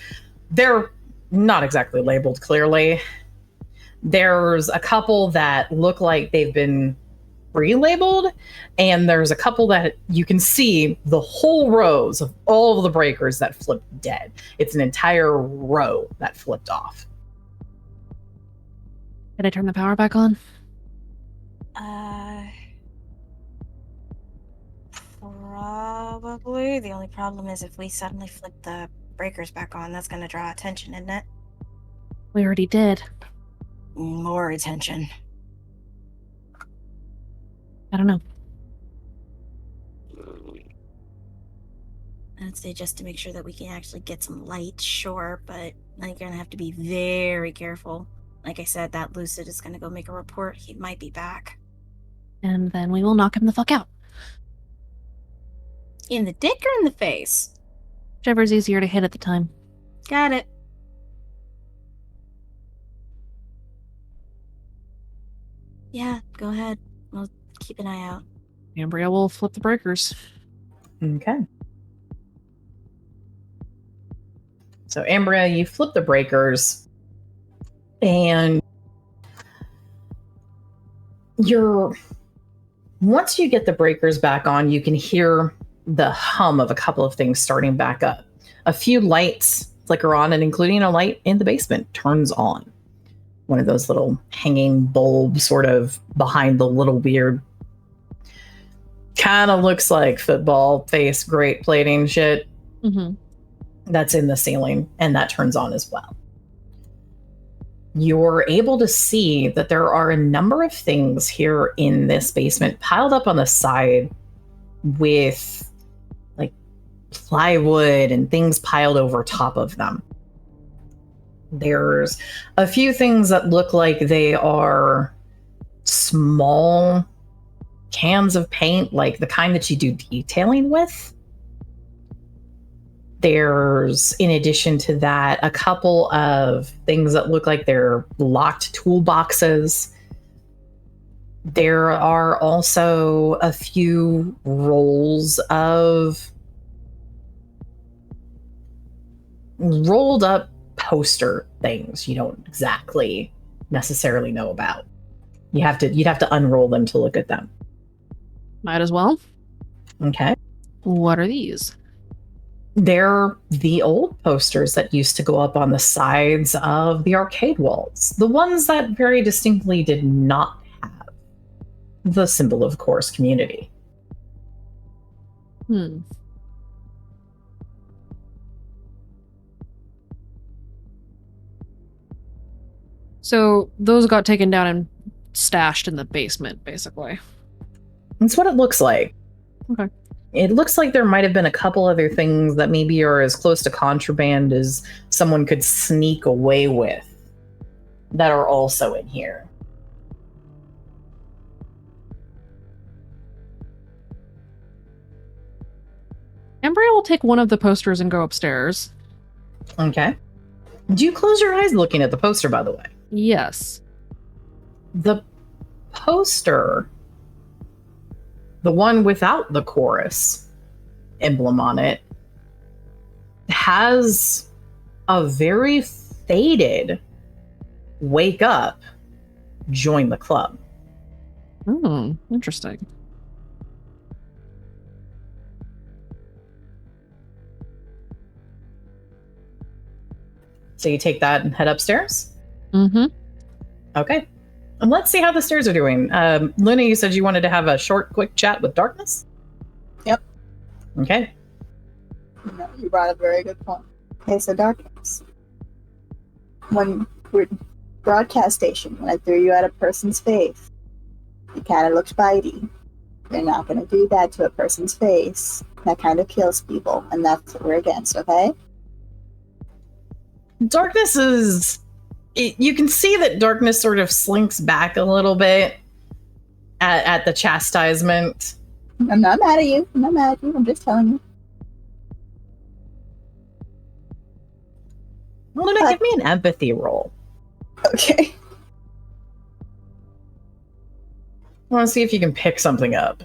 They're not exactly labeled clearly. There's a couple that look like they've been relabeled, and there's a couple that you can see the whole rows of all of the breakers that flipped dead. It's an entire row that flipped off. Did I turn the power back on? Probably. The only problem is if we suddenly flip the breakers back on, that's going to draw attention, isn't it? We already did. More attention. I don't know. I'd say just to make sure that we can actually get some light, sure, but you're going to have to be very careful. Like I said, that Lucid is going to go make a report. He might be back. And then we will knock him the fuck out. In the dick or in the face? Whichever's easier to hit at the time. Got it. Yeah, go ahead. We'll keep an eye out. Ambria will flip the breakers. Okay. So, Ambria, you flip the breakers, and once you get the breakers back on, you can hear the hum of a couple of things starting back up. A few lights flicker on, and including a light in the basement turns on. One of those little hanging bulbs sort of behind the little weird, kind of looks like football face grate plating shit. Mm-hmm. That's in the ceiling, and that turns on as well. You're able to see that there are a number of things here in this basement piled up on the side with like plywood and things piled over top of them. There's a few things that look like they are small cans of paint, like the kind that you do detailing with. There's, in addition to that, a couple of things that look like they're locked toolboxes. There are also a few rolls of rolled up poster things you don't exactly necessarily know about. You'd have to unroll them to look at them. Might as well. Okay. What are these? They're the old posters that used to go up on the sides of the arcade walls. The ones that very distinctly did not have the symbol of Chorus Community. So those got taken down and stashed in the basement, basically. That's what it looks like. Okay. It looks like there might have been a couple other things that maybe are as close to contraband as someone could sneak away with that are also in here. Ambria will take one of the posters and go upstairs. Okay. Do you close your eyes looking at the poster, by the way? Yes. The poster, the one without the chorus emblem on it, has a very faded "Wake up, join the club." Oh, interesting. So you take that and head upstairs? Mm-hmm. Okay. And let's see how the stairs are doing. Luna, you said you wanted to have a short, quick chat with Darkness? Yep. Okay. No, you brought up a very good point. Okay, so Darkness. When we're broadcast station, when I threw you at a person's face, it kind of looked bitey. They're not going to do that to a person's face. That kind of kills people, and that's what we're against, okay? Darkness is... You can see that Darkness sort of slinks back a little bit at the chastisement. I'm not mad at you. I'm not mad at you. I'm just telling you. Luna, give me an empathy roll. Okay. I want to see if you can pick something up.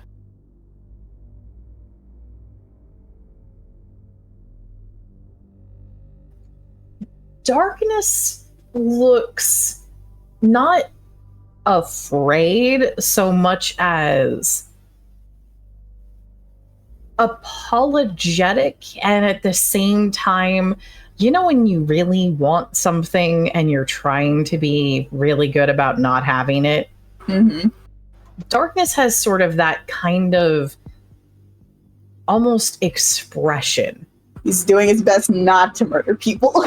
Darkness looks not afraid so much as apologetic, and at the same time, you know, when you really want something and you're trying to be really good about not having it. Mm-hmm. Darkness has sort of that kind of almost expression. He's doing his best not to murder people.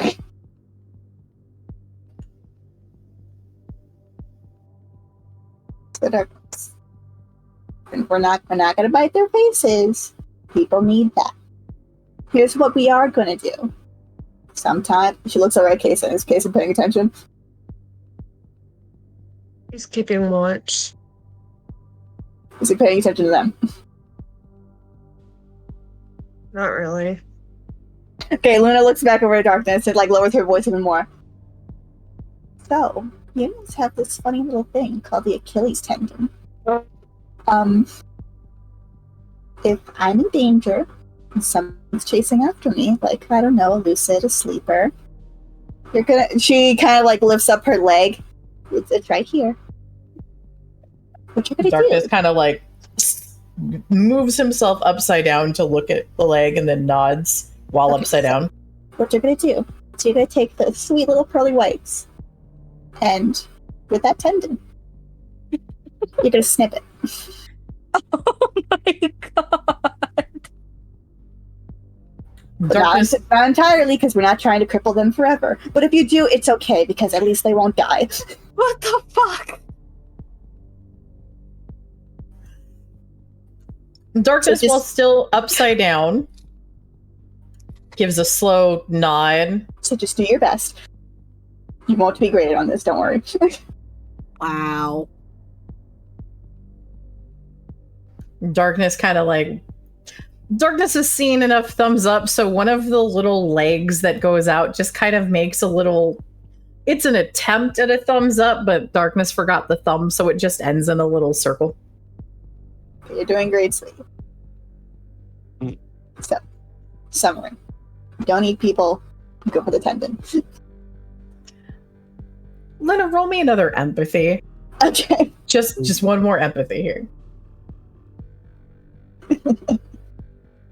And we're not gonna bite their faces. People need that. Here's what we are gonna do. Sometime she looks over at Kaysen. Is Kaysen paying attention? He's keeping watch. Is he paying attention to them? Not really. Okay, Luna looks back over at Darkness and like lowers her voice even more. So, humans have this funny little thing called the Achilles tendon. If I'm in danger and someone's chasing after me, like, I don't know, a lucid, a sleeper, she kind of like lifts up her leg. It's right here. What you gonna Darkness do? kind of like moves himself upside down to look at the leg and then nods while upside down. What you're gonna do? So you're gonna take the sweet little pearly whites and with that tendon, you're gonna snip it. Oh my god. Darkness, Not entirely, because we're not trying to cripple them forever. But if you do, it's okay, because at least they won't die. What the fuck? Darkness, So just- while still upside down, gives a slow nod. So just do your best. You won't be graded on this, don't worry. Wow. Darkness kind of like... Darkness has seen enough thumbs up, so one of the little legs that goes out just kind of makes a little... It's an attempt at a thumbs up, but Darkness forgot the thumb, so it just ends in a little circle. You're doing great, sweetie. So, summary. Don't eat people, go for the tendon. Lena, roll me another empathy. Okay. Just one more empathy here.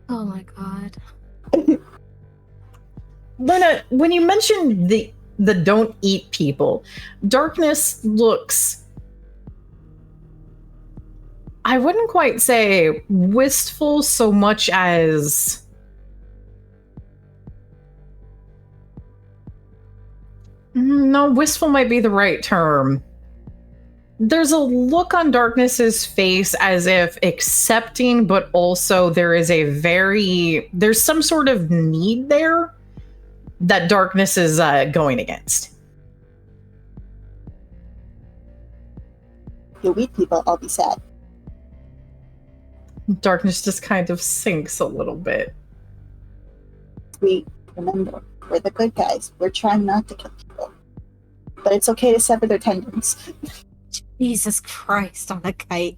Oh my god. Lena, when you mentioned the don't eat people, Darkness looks... I wouldn't quite say wistful so much as... No, wistful might be the right term. There's a look on Darkness's face as if accepting, but also there's some sort of need there that Darkness is going against. If you eat people, I'll be sad. Darkness just kind of sinks a little bit. Remember, we're the good guys. We're trying not to kill people. But it's okay to sever their tendons. Jesus Christ on a kite.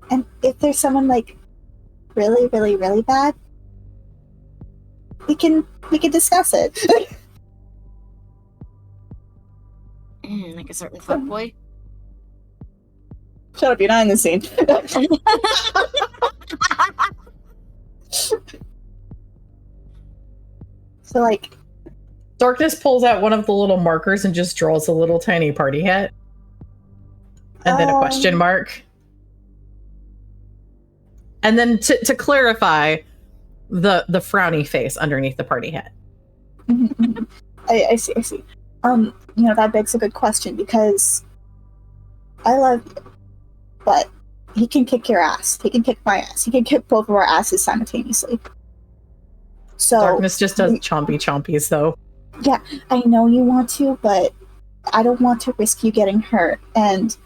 And if there's someone like really, really, really bad, we can discuss it. Like a certain fuckboy. Shut up, you're not in the scene. So like, Darkness pulls out one of the little markers and just draws a little tiny party hat. And then a question mark. And then to clarify, the frowny face underneath the party hat. I see. That begs a good question, because I love you, but he can kick your ass. He can kick my ass. He can kick both of our asses simultaneously. So Darkness just does chompy chompies, though. Yeah, I know you want to, but I don't want to risk you getting hurt. And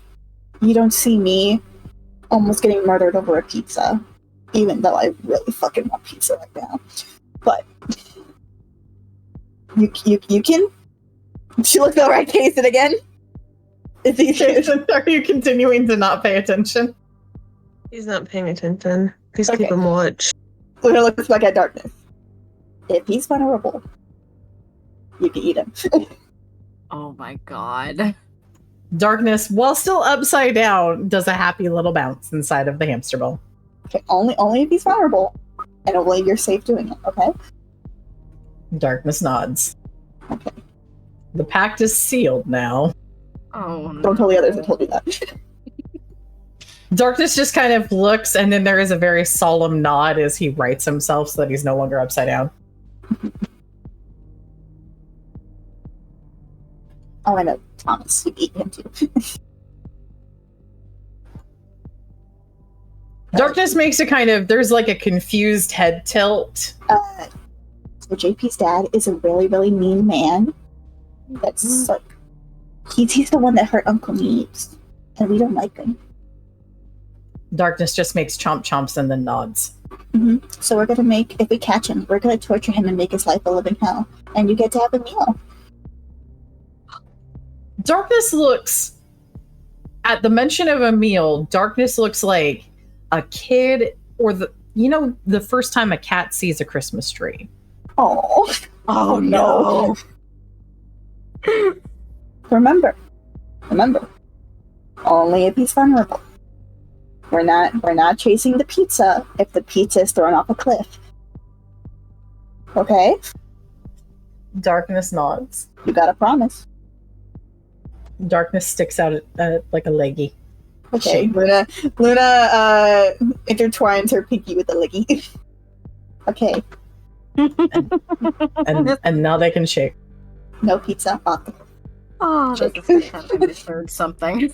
you don't see me almost getting murdered over a pizza, even though I really fucking want pizza right now. But you can. She looks over at Kaysen again. Is he Are you continuing to not pay attention? He's not paying attention. He's Okay. keeping watch. Luna looks back at Darkness. If he's vulnerable, you can eat him. Oh my god. Darkness, while still upside down, does a happy little bounce inside of the hamster ball. Okay, only if he's vulnerable, and only if you're safe doing it. Okay. Darkness nods. Okay. The pact is sealed now. Oh no. Don't tell the others I told you that. Darkness just kind of looks, and then there is a very solemn nod as he rights himself so that he's no longer upside down. Oh, I know Thomas. You beat him too. Darkness makes a kind of, there's like a confused head tilt. So JP's dad is a really, really mean man. That's like, he's the one that hurt Uncle Neebs, and we don't like him. Darkness just makes chomp chomps and then nods. Mm-hmm. So we're gonna if we catch him, we're gonna torture him and make his life a living hell. And you get to have a meal. Darkness looks, at the mention of a meal, Darkness looks like a kid, or the first time a cat sees a Christmas tree. Oh no. Remember, only if he's vulnerable. We're not chasing the pizza if the pizza is thrown off a cliff. Okay? Darkness nods. You got a promise. Darkness sticks out like a leggy. Okay, Luna intertwines her pinky with the leggy. Okay. and now they can shake. No pizza off the cliff. Oh, that's I misheard something.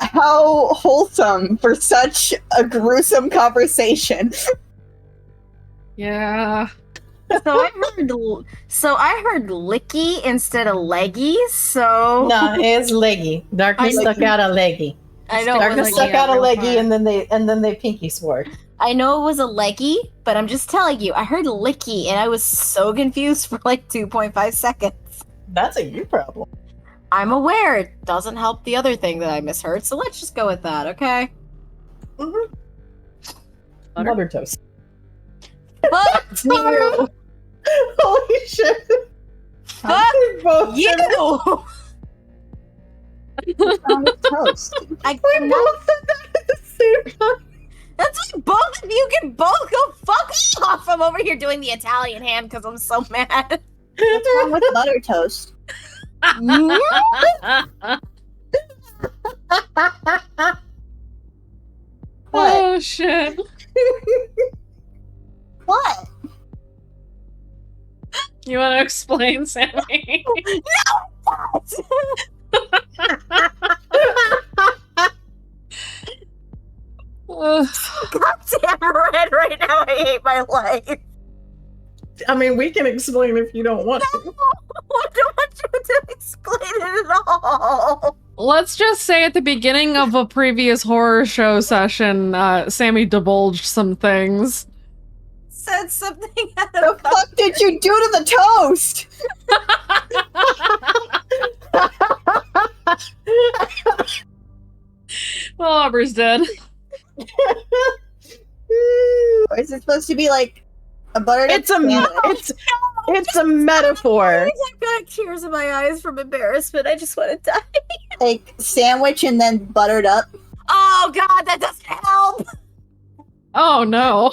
How wholesome for such a gruesome conversation. Yeah. So I heard licky instead of leggy. So No, it's leggy. Darkness stuck out a leggy. I know Darkness stuck out a leggy, and then they pinky swore. I know it was a leggy, but I'm just telling you, I heard licky, and I was so confused for like 2.5 seconds. That's a you problem. I'm aware it doesn't help the other thing that I misheard, so let's just go with that, okay? Mm-hmm. Butter toast. Fuck you! Holy shit! Fuck you! Toast. I We both said that at the same time. That's like both of you can both go fuck off. I'm over here doing the Italian hand because I'm so mad. What's wrong with butter toast? Oh shit. What? You want to explain, Sammy? Goddamn red right now. I hate my life. I mean, we can explain if you don't want to. I don't want you to explain it at all. Let's just say at the beginning of a previous horror show session, Sammy divulged some things. Said something out The of fuck did you do to the toast? Well, Aubrey's dead. Or is it supposed to be like a butter? It's a metaphor. I've got tears in my eyes from embarrassment. I just want to die. Like sandwich and then buttered up. Oh god, that doesn't help. Oh no.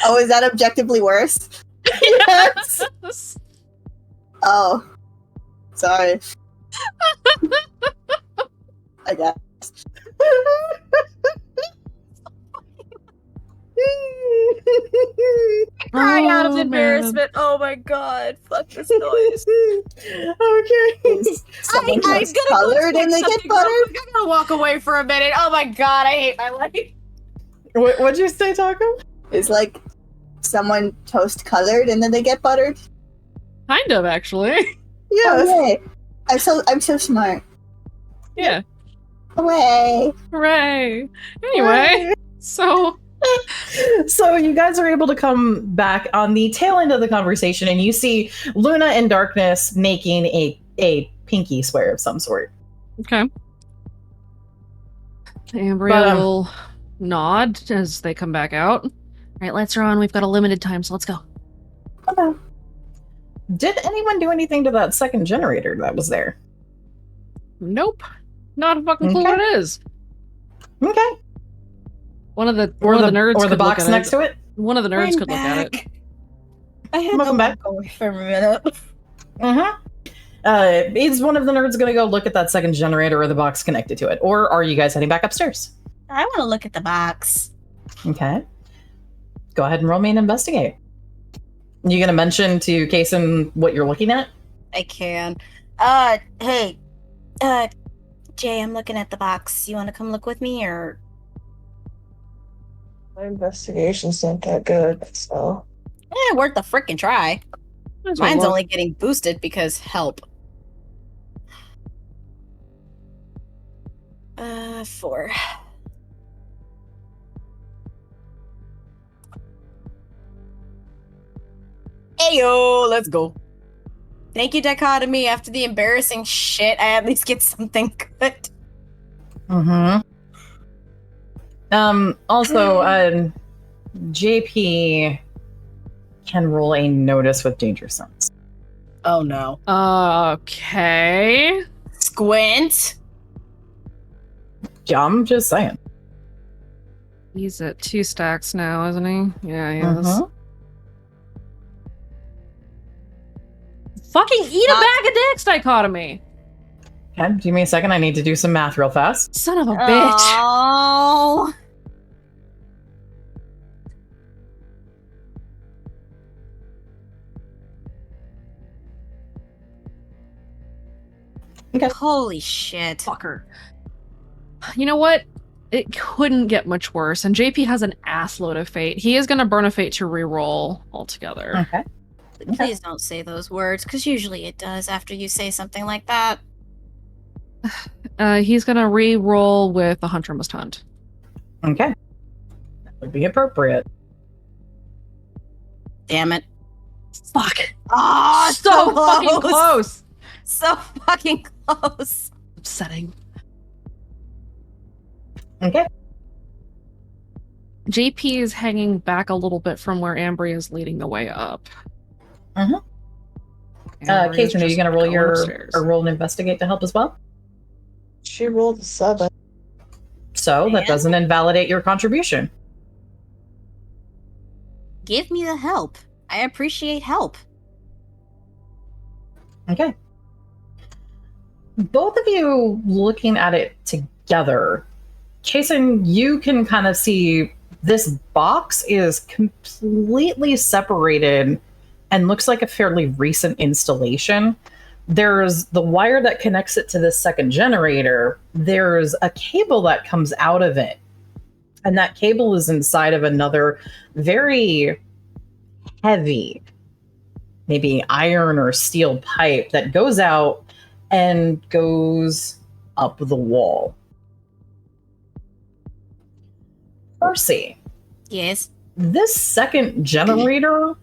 Oh, is that objectively worse? Yes. Oh, sorry. I guess. Crying out of Oh, embarrassment. Oh my god, fuck this noise. Okay. Someone I'm gets gonna go colored and they something get buttered. real quick. I'm gonna walk away for a minute. Oh my god, I hate my life. What'd you say, Taco? It's like someone toast colored and then they get buttered. Kind of, actually. Yes. Hooray. I'm so smart. Yeah. Hooray. Hooray. Anyway, so So you guys are able to come back on the tail end of the conversation, and you see Luna and Darkness making a pinky swear of some sort. okay. Ambria But, will nod as they come back out. All right, lights are on. We've got a limited time, so let's go. Okay. Did anyone do anything to that second generator that was there? Nope. Not a fucking clue Okay. what it is. Okay. One of the nerds or the could box look at next it. to it. One of the nerds I'm could look at it. back. I had Welcome to back. walk away for a minute. Mm-hmm. Is one of the nerds going to go look at that second generator or the box connected to it? Or are you guys heading back upstairs? I want to look at the box. Okay. Go ahead and roll me an investigate. You going to mention to Kason what you're looking at? I can. Hey, Jay, I'm looking at the box. You want to come look with me, or? My investigation's not that good, so. Worth a frickin' try. Might as well Mine's look. only getting boosted because help. 4. Ayo, let's go. Thank you, Dichotomy. After the embarrassing shit, I at least get something good. Mm-hmm. Also, JP can roll a notice with danger sense. Oh no. Okay. Squint. I'm just saying. He's at 2 stacks now, isn't he? Yeah, he is. Mhm. Fucking eat a bag of dicks, Dichotomy! Okay, give me a second. I need to do some math real fast. Son of a bitch. Oh. Okay. Holy shit. Fucker. You know what? It couldn't get much worse, and JP has an assload of fate. He is going to burn a fate to reroll altogether. Okay. Please don't say those words, because usually it does after you say something like that. He's going to reroll with the Hunter Must Hunt. Okay. That would be appropriate. Damn it. Fuck. Oh, So fucking close. So fucking close. Upsetting. Okay. JP is hanging back a little bit from where Ambry is leading the way up. Mhm. Ambry is Kason, are you just going to roll going upstairs. roll an investigate to help as well? She rolled a 7. So that And? doesn't invalidate your contribution. Give me the help. I appreciate help. Okay. Both of you looking at it together, Jason, you can kind of see this box is completely separated and looks like a fairly recent installation. There's the wire that connects it to this second generator. There's a cable that comes out of it. And that cable is inside of another very heavy, maybe iron or steel pipe that goes out and goes up the wall. Percy, Yes. this second generator,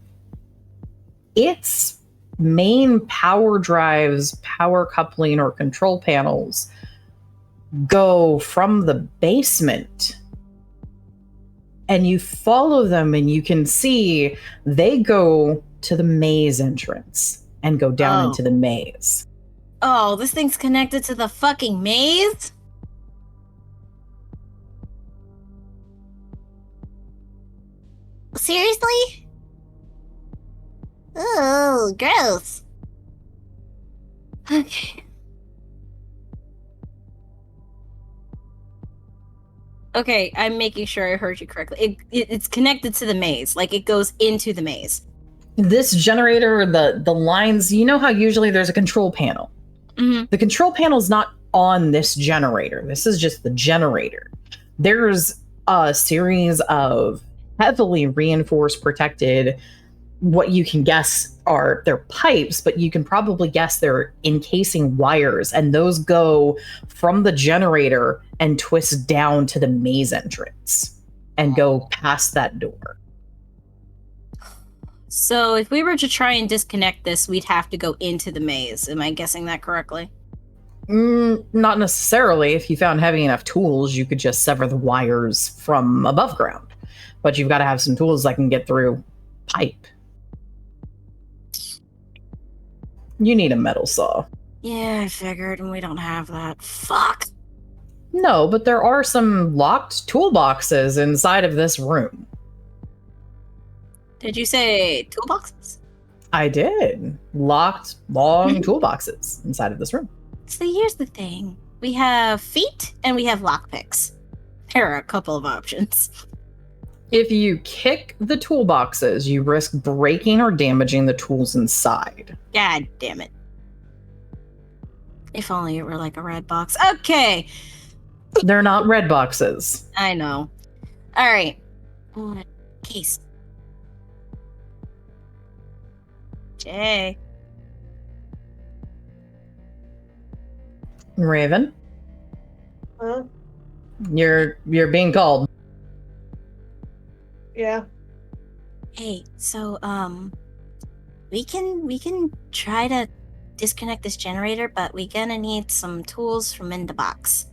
its main power drives, power coupling, or control panels go from the basement. And you follow them and you can see they go to the maze entrance and go down into the maze. Oh, this thing's connected to the fucking maze? Seriously? Oh, gross. Okay. Okay, I'm making sure I heard you correctly. It's connected to the maze. Like, it goes into the maze. This generator, the lines, you know how usually there's a control panel. Mm-hmm. The control panel is not on this generator. This is just the generator. There's a series of heavily reinforced, protected, what you can guess are their pipes, but you can probably guess they're encasing wires, and those go from the generator and twist down to the maze entrance and go past that door. So if we were to try and disconnect this, we'd have to go into the maze. Am I guessing that correctly? Not necessarily. If you found heavy enough tools, you could just sever the wires from above ground. But you've got to have some tools that can get through pipe. You need a metal saw. Yeah, I figured, and we don't have that. Fuck. No, but there are some locked toolboxes inside of this room. Did you say toolboxes? I did. Locked, long toolboxes inside of this room. So here's the thing. We have feet and we have lockpicks. There are a couple of options. If you kick the toolboxes, you risk breaking or damaging the tools inside. God damn it. If only it were like a red box. Okay. They're not red boxes. I know. All right. Case. Jay. Raven, Huh? you're being called. Yeah. Hey, so we can try to disconnect this generator, but we're gonna need some tools from in the box.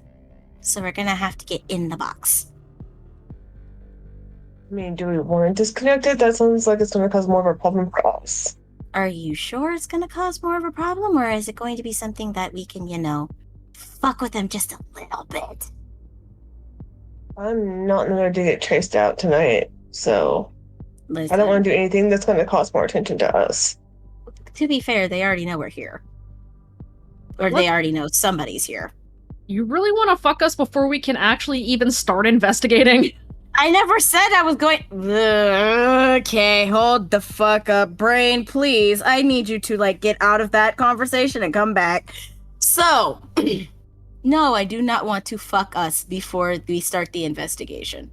So we're gonna have to get in the box. I mean, do we want to disconnect it? That sounds like it's going to cause more of a problem for us. Are you sure it's gonna cause more of a problem, or is it going to be something that we can, fuck with them just a little bit? I'm not in the mood to get chased out tonight, so Listen, I don't want to do anything that's going to cause more attention to us. to be fair, they already know we're here. Or What? they already know somebody's here. You really want to fuck us before we can actually even start investigating? I never said I was going. Okay, hold the fuck up, brain, please. I need you to get out of that conversation and come back. So, no, I do not want to fuck us before we start the investigation.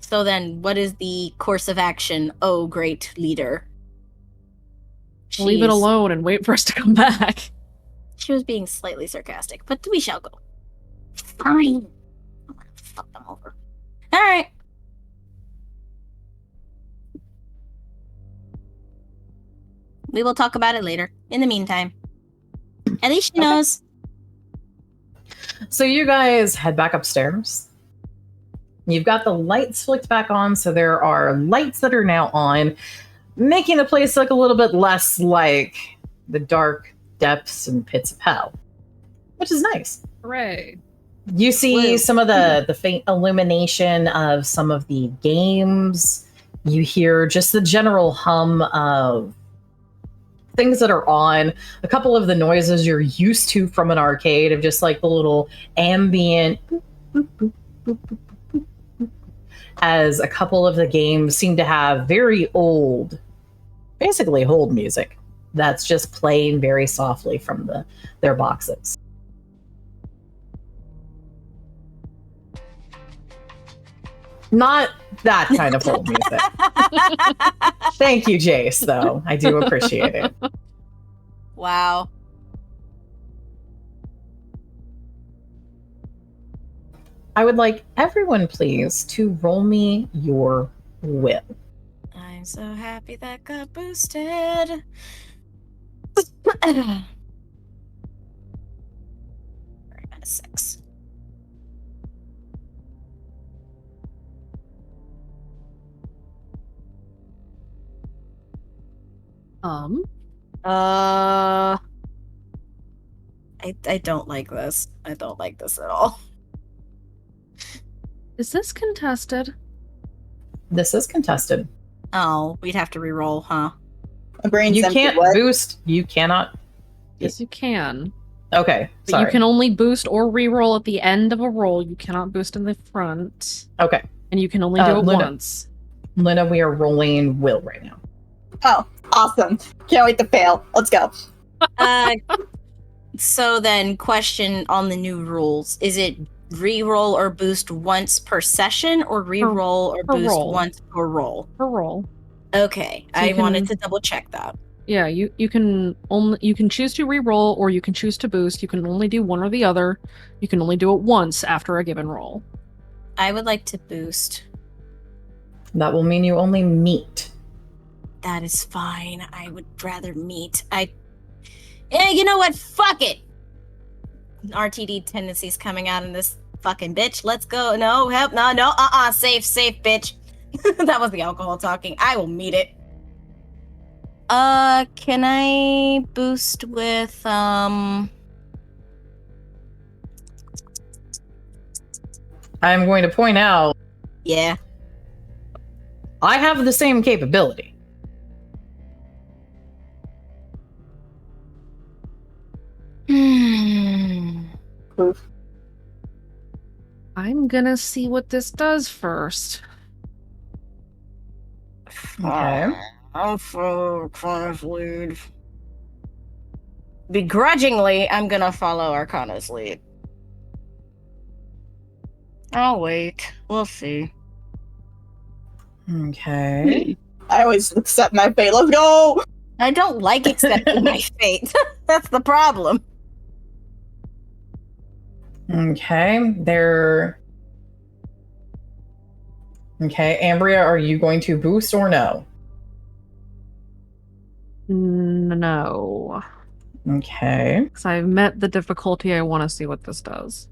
So then, what is the course of action, oh great leader? Leave it alone and wait for us to come back. She was being slightly sarcastic, but we shall go. Fine. I'm gonna fuck them over. All right. We will talk about it later. In the meantime, at least she knows. So you guys head back upstairs. You've got the lights flicked back on, so there are lights that are now on, making the place look a little bit less like the dark depths and pits of hell, which is nice. Hooray. You see some of the faint illumination of some of the games. You hear just the general hum of things that are on. A couple of the noises you're used to from an arcade of just like the little ambient boop, boop, boop, boop, boop, boop, boop, as a couple of the games seem to have very old, basically hold music that's just playing very softly from their boxes. Not that kind of hold music. Thank you, Jace, though. I do appreciate it. Wow. I would like everyone, please, to roll me your will. I'm so happy that got boosted. Very -6. I don't like this. I don't like this at all. Is this contested? This is contested. Oh, we'd have to re-roll, huh? My brain's You empty. can't What? boost. You cannot. Yes, you can. Okay, But sorry. you can only boost or re-roll at the end of a roll. You cannot boost in the front. Okay, And you can only do it Luna. once. Luna, we are rolling will right now. Oh, awesome. Can't wait to fail. Let's go. So then, question on the new rules. Is it re-roll or boost once per session, or re-roll or per boost roll. once per roll? Per roll. Okay, So you I wanted can- to double check that. Yeah, you can choose to re-roll or you can choose to boost. You can only do one or the other. You can only do it once after a given roll. I would like to boost. That will mean you only meet. That is fine. I would rather meet. You know what? Fuck it. RTD tendencies coming out in this fucking bitch. Let's go. No, help. No. Safe, bitch. That was the alcohol talking. I will meet it. Can I boost with, I'm going to point out Yeah. I have the same capability. Proof. I'm gonna see what this does first. Okay. I'll follow Arcana's lead. Begrudgingly, I'm gonna follow Arcana's lead. I'll wait. We'll see. Okay. I always accept my fate. Let's go! I don't like accepting my fate. That's the problem. Okay. Okay, Ambria, are you going to boost or no? No. Okay. Because I've met the difficulty. I want to see what this does.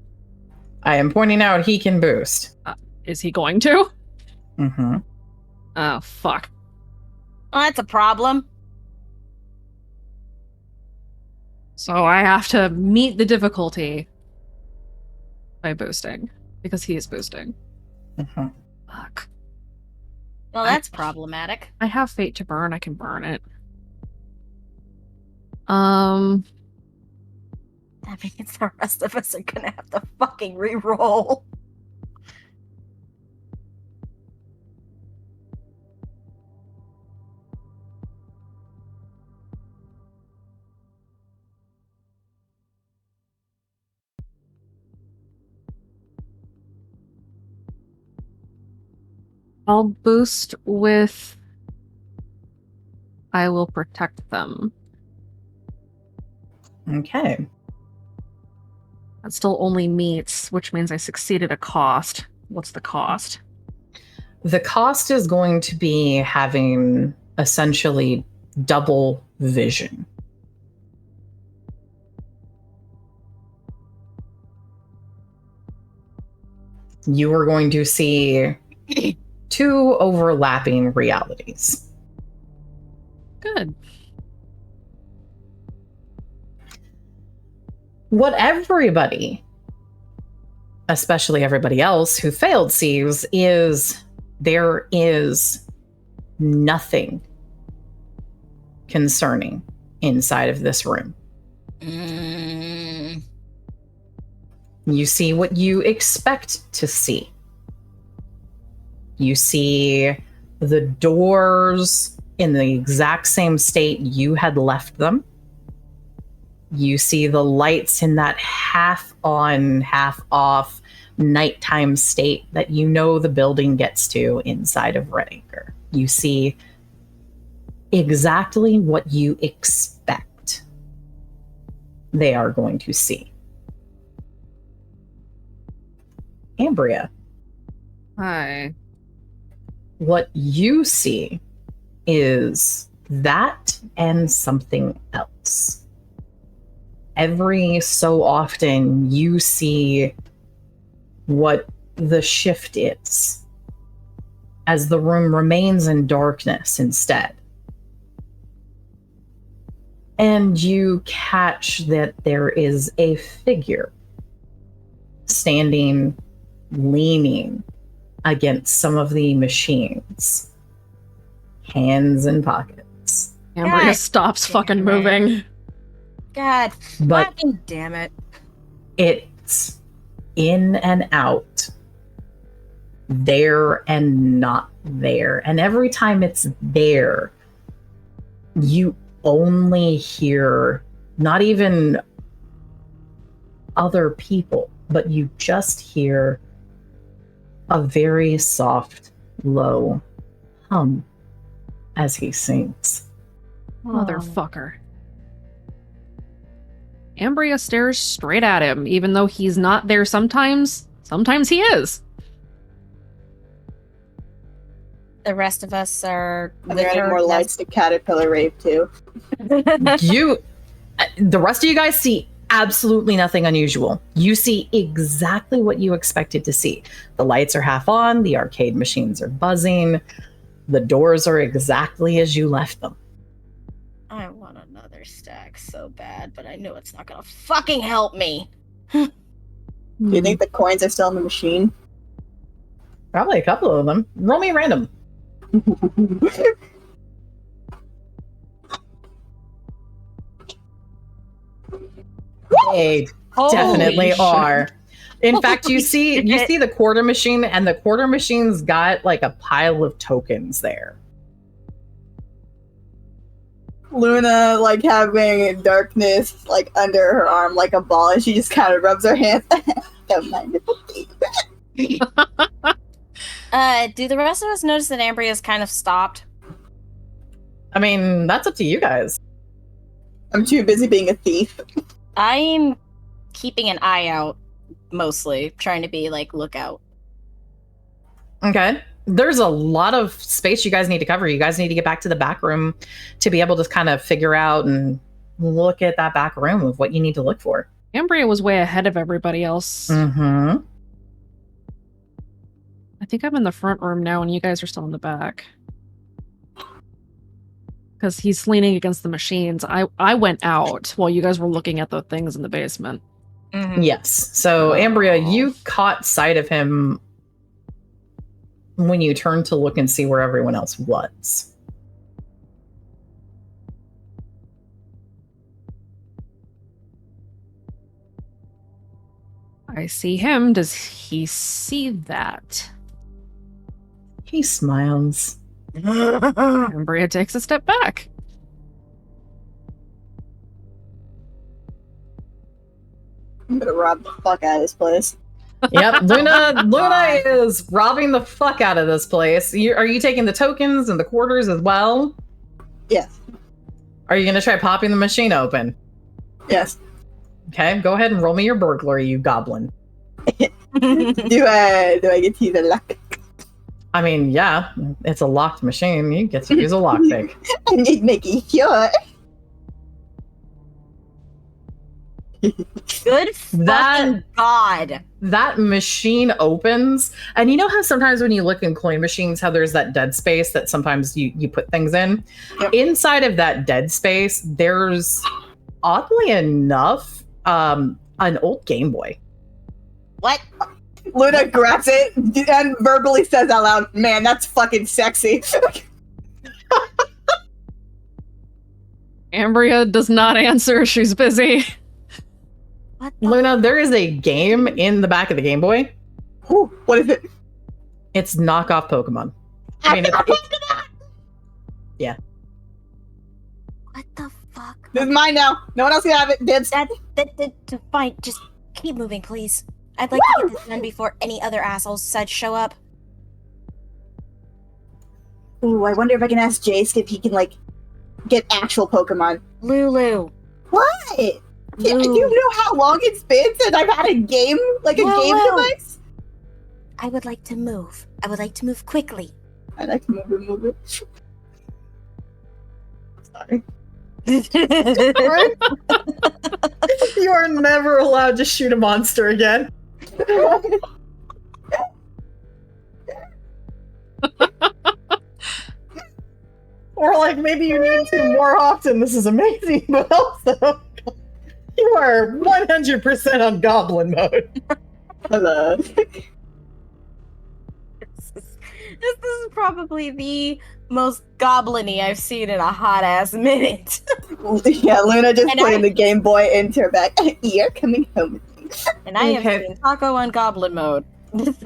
I am pointing out he can boost. Is he going to? Mm-hmm. Oh, fuck. Well, that's a problem. So I have to meet the difficulty by boosting. Because he is boosting. Mm-hmm. Fuck. Well, that's problematic. I have fate to burn. I can burn it. That means the rest of us are gonna have to fucking re-roll. I'll boost with I will protect them. Okay. That still only meets, which means I succeed at a cost. What's the cost? The cost is going to be having essentially double vision. You are going to see two overlapping realities. Good. What everybody, especially everybody else who failed, sees is there is nothing concerning inside of this room. You see what you expect to see. You see the doors in the exact same state you had left them. You see the lights in that half on, half off nighttime state that you know the building gets to inside of Red Acre. You see exactly what you expect they are going to see. Ambria, Hi. what you see is that and something else. Every so often, you see what the shift is as the room remains in darkness instead. And you catch that there is a figure standing, leaning against some of the machines, hands in pockets. Ambria God stops damn fucking it. moving. God But fucking damn it. it's in and out, there and not there. And every time it's there, you only hear not even other people, but you just hear a very soft, low hum as he sings. Motherfucker. Ambria stares straight at him, even though he's not there sometimes. Sometimes he is. The rest of us are Are with there any her. more lights to Caterpillar Rape too? The rest of you guys see absolutely nothing unusual. You see exactly what you expected to see. The lights are half on, the arcade machines are buzzing, the doors are exactly as you left them. I want another stack so bad, but I know it's not gonna fucking help me. Do you think the coins are still in the machine? Probably a couple of them. Roll me random. They definitely are. In fact, you see the quarter machine, and the quarter machine's got like a pile of tokens there. Luna, like, having darkness, like, under her arm like a ball, and she just kind of rubs her hands. Don't mind Do the rest of us notice that Ambria's kind of stopped? I mean, that's up to you guys. I'm too busy being a thief. I'm keeping an eye out, mostly. Trying to be, like, lookout. Okay. There's a lot of space you guys need to cover. You guys need to get back to the back room to be able to kind of figure out and look at that back room of what you need to look for. Ambria was way ahead of everybody else. Mm-hmm. I think I'm in the front room now and you guys are still in the back. Because he's leaning against the machines. I went out while you guys were looking at the things in the basement. Mm-hmm. Yes. So, Ambria, you caught sight of him when you turned to look and see where everyone else was. I see him. Does he see that? He smiles. Ambria takes a step back. I'm gonna rob the fuck out of this place. Yep, Luna is robbing the fuck out of this place. Are you taking the tokens and the quarters as well? Yes. Are you going to try popping the machine open? Yes. Okay, go ahead and roll me your burglary, you goblin. do I get to use a lock? I mean, yeah, it's a locked machine. You get to use a lockpick. I'm just making sure. Good fucking God. That machine opens, and you know how sometimes when you look in coin machines, how there's that dead space that sometimes you put things in? Yep. Inside of that dead space, there's, oddly enough, an old Game Boy. What? Luna grabs it and verbally says out loud, "Man, that's fucking sexy." Ambria does not answer. She's busy. Luna, there is a game in the back of the Game Boy. Ooh, what is it? It's knockoff Pokemon. I mean, yeah. What the fuck? This is mine now. No one else can have it. Dibs. That fine. Just keep moving, please. I'd like to get this done before any other assholes decide to show up. Ooh, I wonder if I can ask Jace if he can, like, get actual Pokemon. Lulu. What? Yeah, do you know how long it's been since I've had a game, like a game device? I would like to move. I would like to move quickly. I like to move it. Sorry. You are never allowed to shoot a monster again. Or like maybe you need to more often. This is amazing, but also you are 100% on goblin mode. Hello. This is probably the most goblin-y I've seen in a hot-ass minute. Yeah, Luna just putting the Game Boy into her back. You're coming home with me. And I am doing Taco on goblin mode.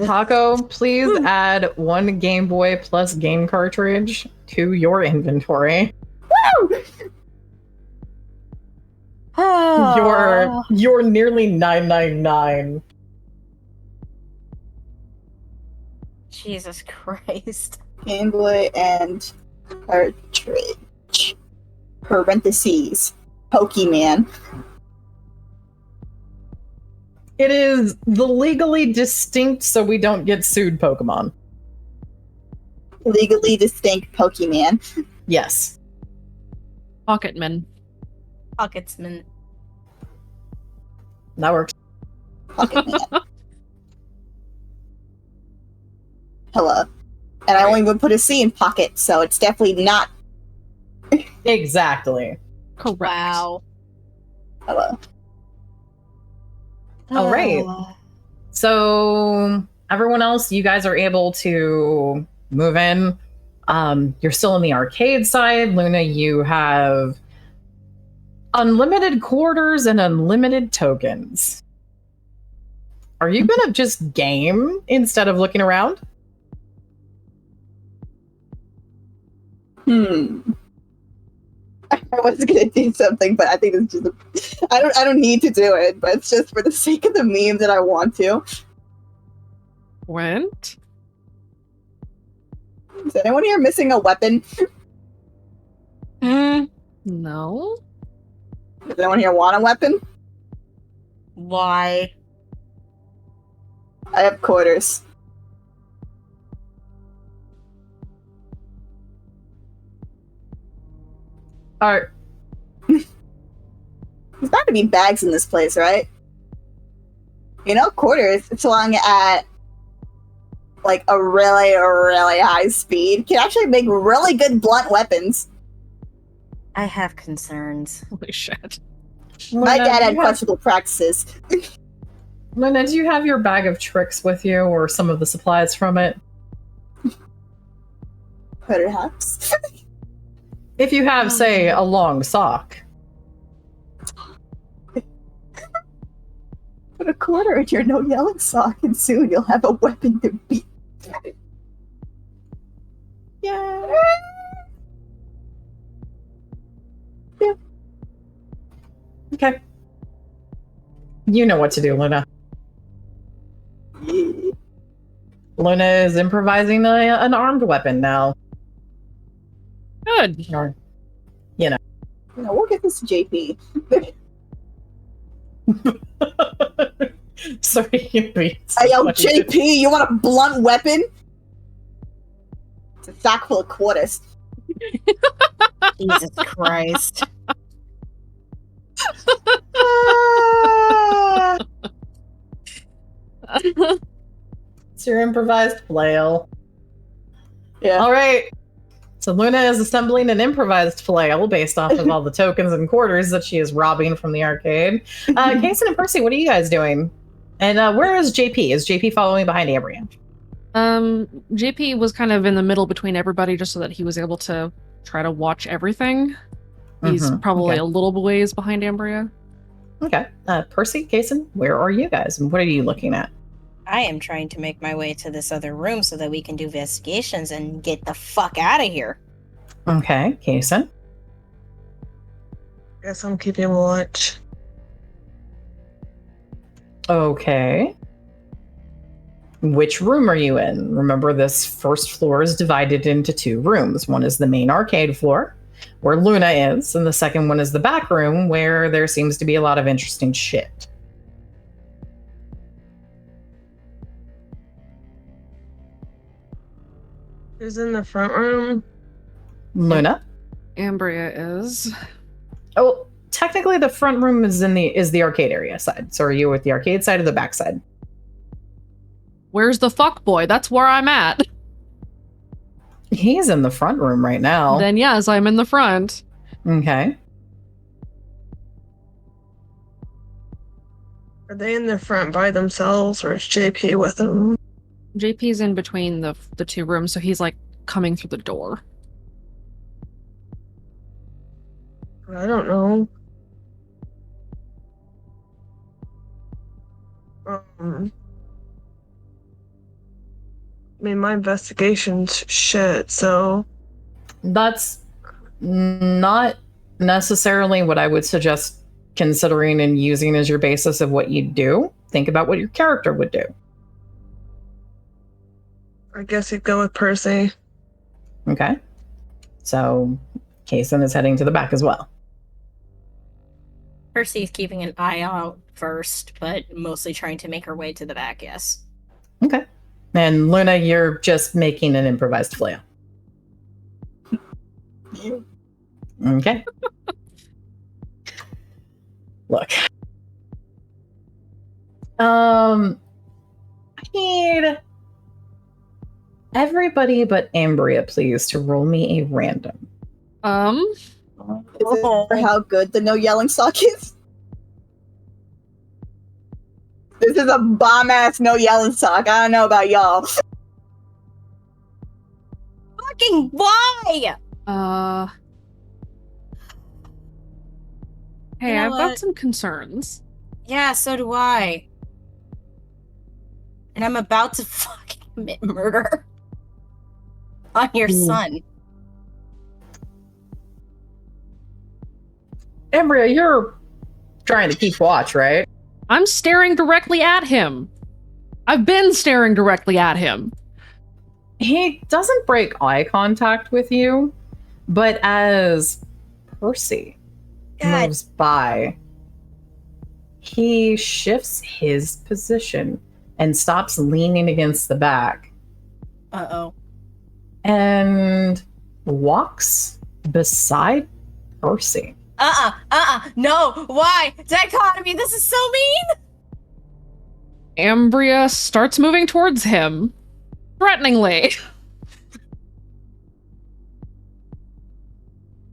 Taco, please add 1 Game Boy plus game cartridge to your inventory. Woo! You're nearly 999. Jesus Christ. Game Boy and cartridge. Parentheses. Pokemon. It is the legally distinct so we don't get sued Pokemon. Legally distinct Pokemon. Yes. Pocketman. Pocketsman. That works. Pokemon. Hello. And I only would put a C in pocket, so it's definitely not. Exactly. Correct. Wow. Hello. All right. So, everyone else, you guys are able to move in. You're still in the arcade side. Luna, you have unlimited quarters and unlimited tokens. Are you gonna just game instead of looking around? I was gonna do something, but I think it's just I don't need to do it, but it's just for the sake of the meme that I want to. Went? Is anyone here missing a weapon? No. Does anyone here want a weapon? Why? I have quarters. Alright. There's bound to be bags in this place, right? You know, quarters flung at like a really, really high speed can actually make really good blunt weapons. I have concerns. Holy shit. My Luna, dad do had you have- questionable practices. Luna, do you have your bag of tricks with you or some of the supplies from it? Perhaps. If you have, say, a long sock. Put a quarter in your no yelling sock, and soon you'll have a weapon to beat. Yeah. Okay. You know what to do, Luna. Luna is improvising an armed weapon now. Good. Or, No, we'll get this to JP. sorry, Hey, yo, JP, you want a blunt weapon? It's a sack full of quarters. Jesus Christ. It's your improvised flail. Yeah. All right. So Luna is assembling an improvised flail based off of all the tokens and quarters that she is robbing from the arcade. Kason and Percy, what are you guys doing? And where is JP? Is JP following behind Ambria? JP was kind of in the middle between everybody just so that he was able to try to watch everything. He's probably a little ways behind Ambria. Okay. Percy, Kason, where are you guys? And what are you looking at? I am trying to make my way to this other room so that we can do investigations and get the fuck out of here. Okay, Kason. Guess I'm keeping watch. Okay. Which room are you in? Remember, this first floor is divided into two rooms. One is the main arcade floor, where Luna is, and the second one is the back room, where there seems to be a lot of interesting shit. Who's in the front room? Luna? Ambria is. Oh, technically the front room is the arcade area side. So are you at the arcade side or the back side? Where's the fuck boy? That's where I'm at. He's in the front room right now. Then yes, I'm in the front. Okay. Are they in the front by themselves, or is JP with them? JP's in between the two rooms, so he's like coming through the door. I don't know. I mean, my investigation's shit, so... That's not necessarily what I would suggest considering and using as your basis of what you do. Think about what your character would do. I guess you'd go with Percy. Okay. So, Kason is heading to the back as well. Percy's keeping an eye out first, but mostly trying to make her way to the back, yes. Okay. And Luna, you're just making an improvised flail. Okay. Look. I need everybody but Ambria, please, to roll me a random. Is it for how good the no yelling sock is? This is a bomb-ass no yelling sock. I don't know about y'all. Fucking why? Hey, You know I've what? got some concerns. Yeah, so do I. And I'm about to fucking commit murder on your son. Embria, you're trying to keep watch, right? I'm staring directly at him. I've been staring directly at him. He doesn't break eye contact with you, but as Percy God. moves by, he shifts his position and stops leaning against the back Uh-oh. and walks beside Percy. No, why? Dichotomy, this is so mean! Ambria starts moving towards him, threateningly.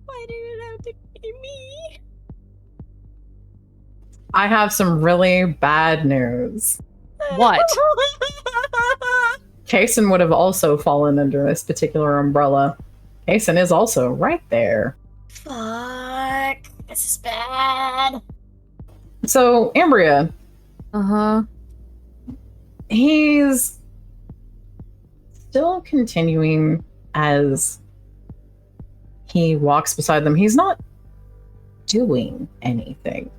Why did it have to be me? I have some really bad news. What? Kason would have also fallen under this particular umbrella. Kason is also right there. Fuck. This is bad. So, Ambria, Uh-huh. he's still continuing as he walks beside them. He's not doing anything.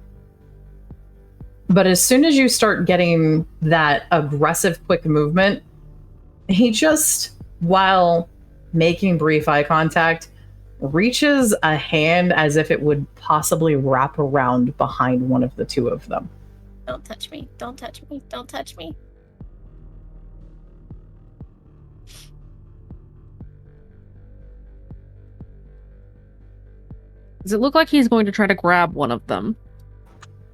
But as soon as you start getting that aggressive, quick movement, he just, while making brief eye contact, reaches a hand as if it would possibly wrap around behind one of the two of them. Don't touch me. Don't touch me. Don't touch me. Does it look like he's going to try to grab one of them?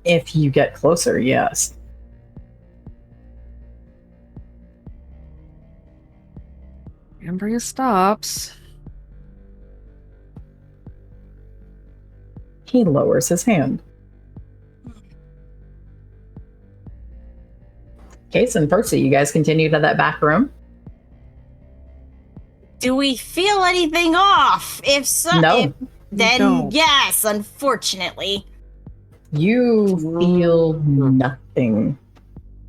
If you get closer, yes. Ambria stops. He lowers his hand. Case and Percy, you guys continue to that back room? Do we feel anything off? If so, No. then don't. yes, unfortunately. You feel nothing.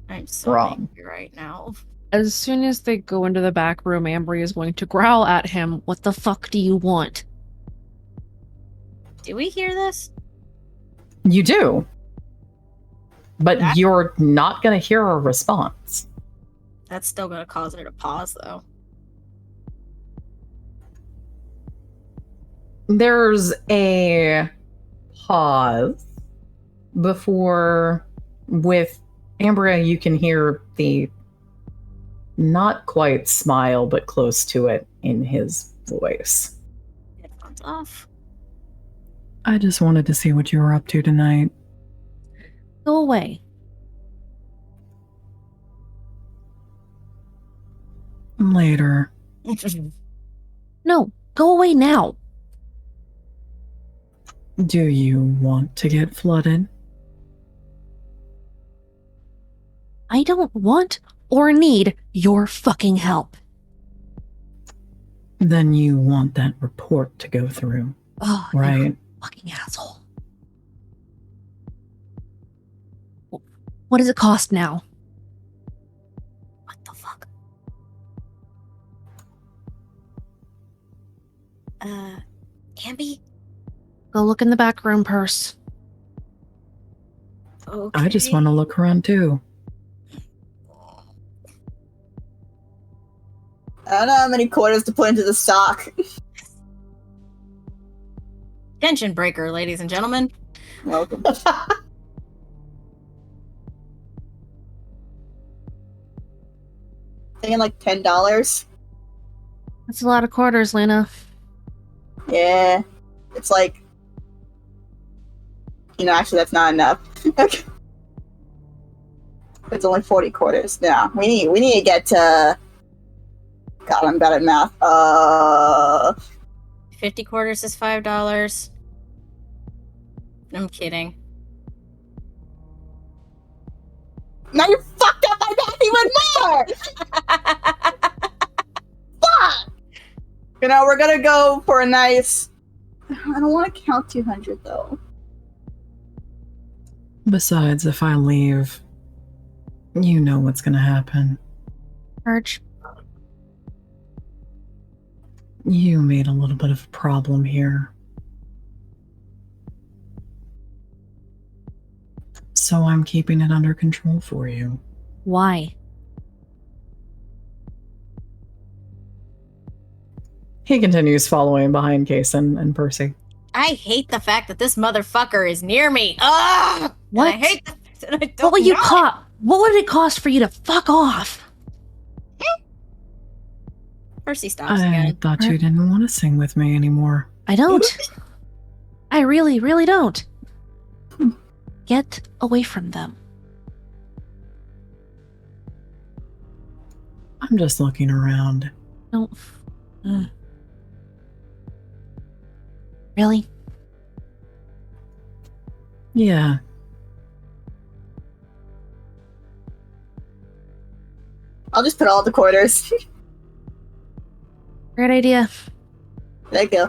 I'm so Wrong. angry right now. As soon as they go into the back room, Ambria is going to growl at him. What the fuck do you want? Do we hear this? You do. But That- you're not going to hear a response. That's still gonna cause her to pause, though. There's a pause before, with Ambria, you can hear the not quite smile, but close to it in his voice. Headphones off. I just wanted to see what you were up to tonight. Go away. Later. No, go away now. Do you want to get flooded? I don't want or need your fucking help. Then you want that report to go through, Oh, you right? fucking asshole. What does it cost now? What the fuck? Ambi? Go look in the back room, Purse. Okay. I just want to look around too. I don't know how many quarters to put into the sock. Tension breaker, ladies and gentlemen. Welcome. Thinking like $10. That's a lot of quarters, Lena. Yeah. It's like, actually that's not enough. Okay. It's only 40 quarters. No, we need to get to. God, I'm bad at math. 50 quarters is $5. I'm kidding. Now you fucked up my math even more! Fuck! You know, we're gonna go for a nice... I don't want to count 200, though. Besides, if I leave, you know what's gonna happen. Arch, You made a little bit of a problem here. So I'm keeping it under control for you. why? He continues following behind Kason and Percy. I hate the fact that this motherfucker is near me. Ugh! What? And I hate that I don't What would you know. What would it cost for you to fuck off? Percy stops I again. thought you didn't want to sing with me anymore. I don't. I really, really don't. Get away from them. I'm just looking around. Don't. Really? Yeah, I'll just put all the quarters. Great idea. Thank you.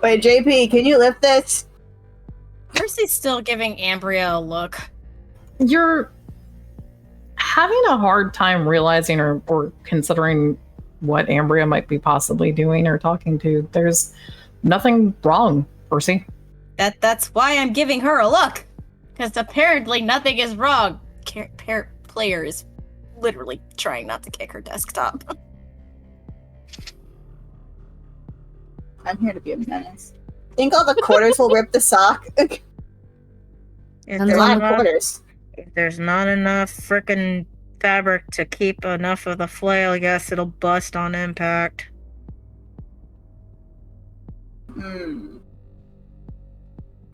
Wait, JP, can you lift this? Percy's still giving Ambria a look. you're having a hard time realizing or considering what Ambria might be possibly doing or talking to. There's nothing wrong, Percy. That's why I'm giving her a look. Because apparently nothing is wrong. Player is literally trying not to kick her desktop. I'm here to be a menace. Think all the quarters will rip the sock? If There's a lot of quarters. if there's not enough frickin' fabric to keep enough of the flail, I guess it'll bust on impact.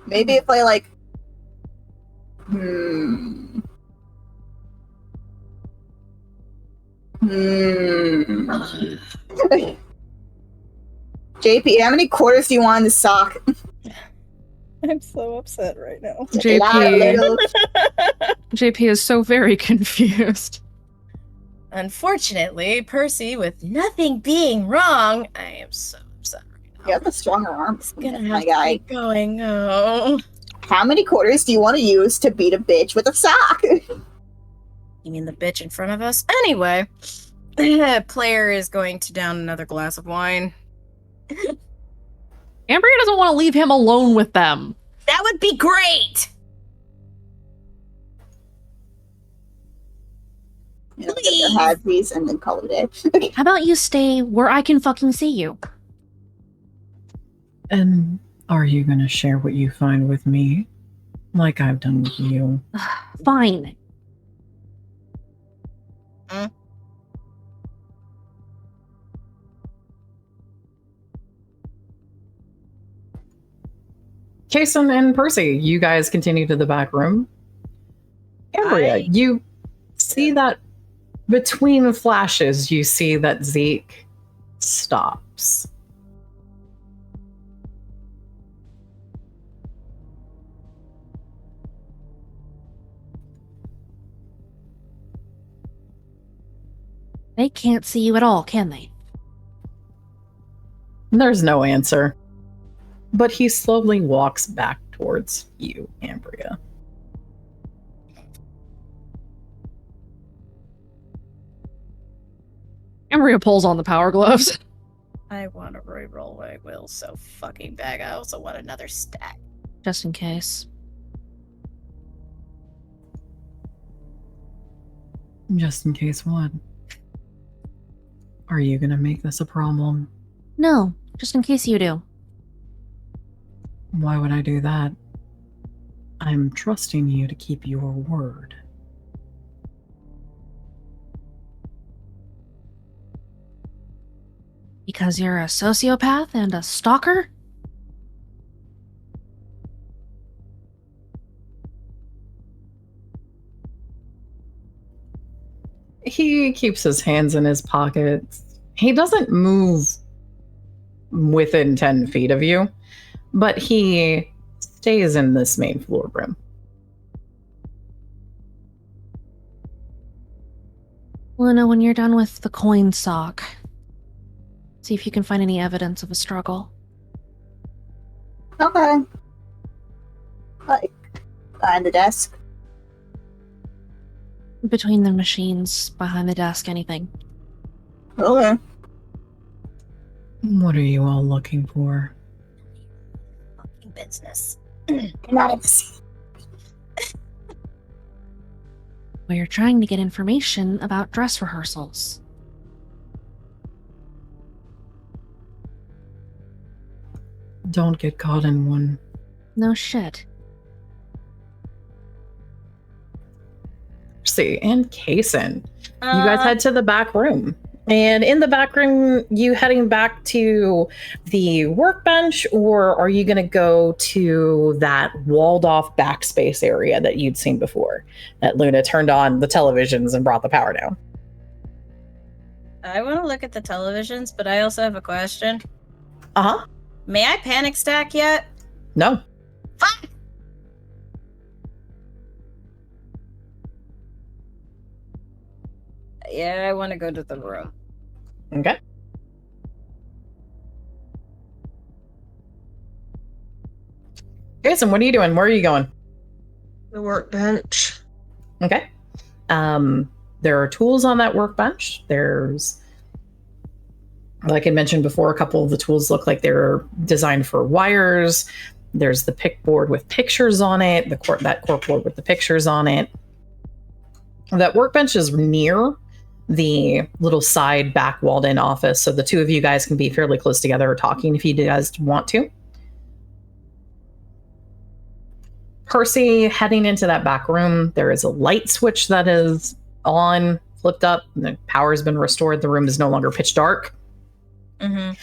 Maybe if I like... JP, how many quarters do you want in the sock? I'm so upset right now. JP is so very confused. Unfortunately, Percy, with nothing being wrong, I am so upset right now. You have the stronger arms. It's gonna my have guy. to keep going. Oh. How many quarters do you want to use to beat a bitch with a sock? You mean the bitch in front of us? Anyway, player is going to down another glass of wine. Ambria doesn't want to leave him alone with them. That would be great! You know, get their high piece and then call it a day. How about you stay where I can fucking see you? And are you going to share what you find with me? Like I've done with you. Fine. Jason and Percy, you guys continue to the back room. Ambria, you see that between flashes, you see that Zeke stops. They can't see you at all, can they? There's no answer. But he slowly walks back towards you, Ambria. Ambria pulls on the power gloves. I want to reroll my will so fucking bad. I also want another stack. Just in case. Just in case what? Are you gonna make this a problem? No, just in case you do. Why would I do that? I'm trusting you to keep your word. Because you're a sociopath and a stalker? He keeps his hands in his pockets. He doesn't move within 10 feet of you, but he stays in this main floor room. Luna, when you're done with the coin sock, see if you can find any evidence of a struggle. Okay. Like, behind the desk. Between the machines, behind the desk, anything. Okay. What are you all looking for? Fucking business. Not at the scene. We're trying to get information about dress rehearsals. Don't get caught in one. No shit. See, and Kason, you guys head to the back room. And in the back room, you heading back to the workbench, or are you going to go to that walled off backspace area that you'd seen before? That Luna turned on the televisions and brought the power down. I want to look at the televisions, but I also have a question. Uh-huh. May I panic stack yet? No. Fuck! Yeah, I want to go to the room. Okay. Jason, what are you doing? Where are you going? The workbench. Okay. There are tools on that workbench. There's, like I mentioned before, a couple of the tools look like they're designed for wires. There's the pick board with pictures on it, that cork board with the pictures on it. That workbench is near the little side back walled in office, so the two of you guys can be fairly close together talking if you guys want to. Percy, heading into that back room, there is a light switch that is on, flipped up, the power has been restored, the room is no longer pitch dark. Mm-hmm.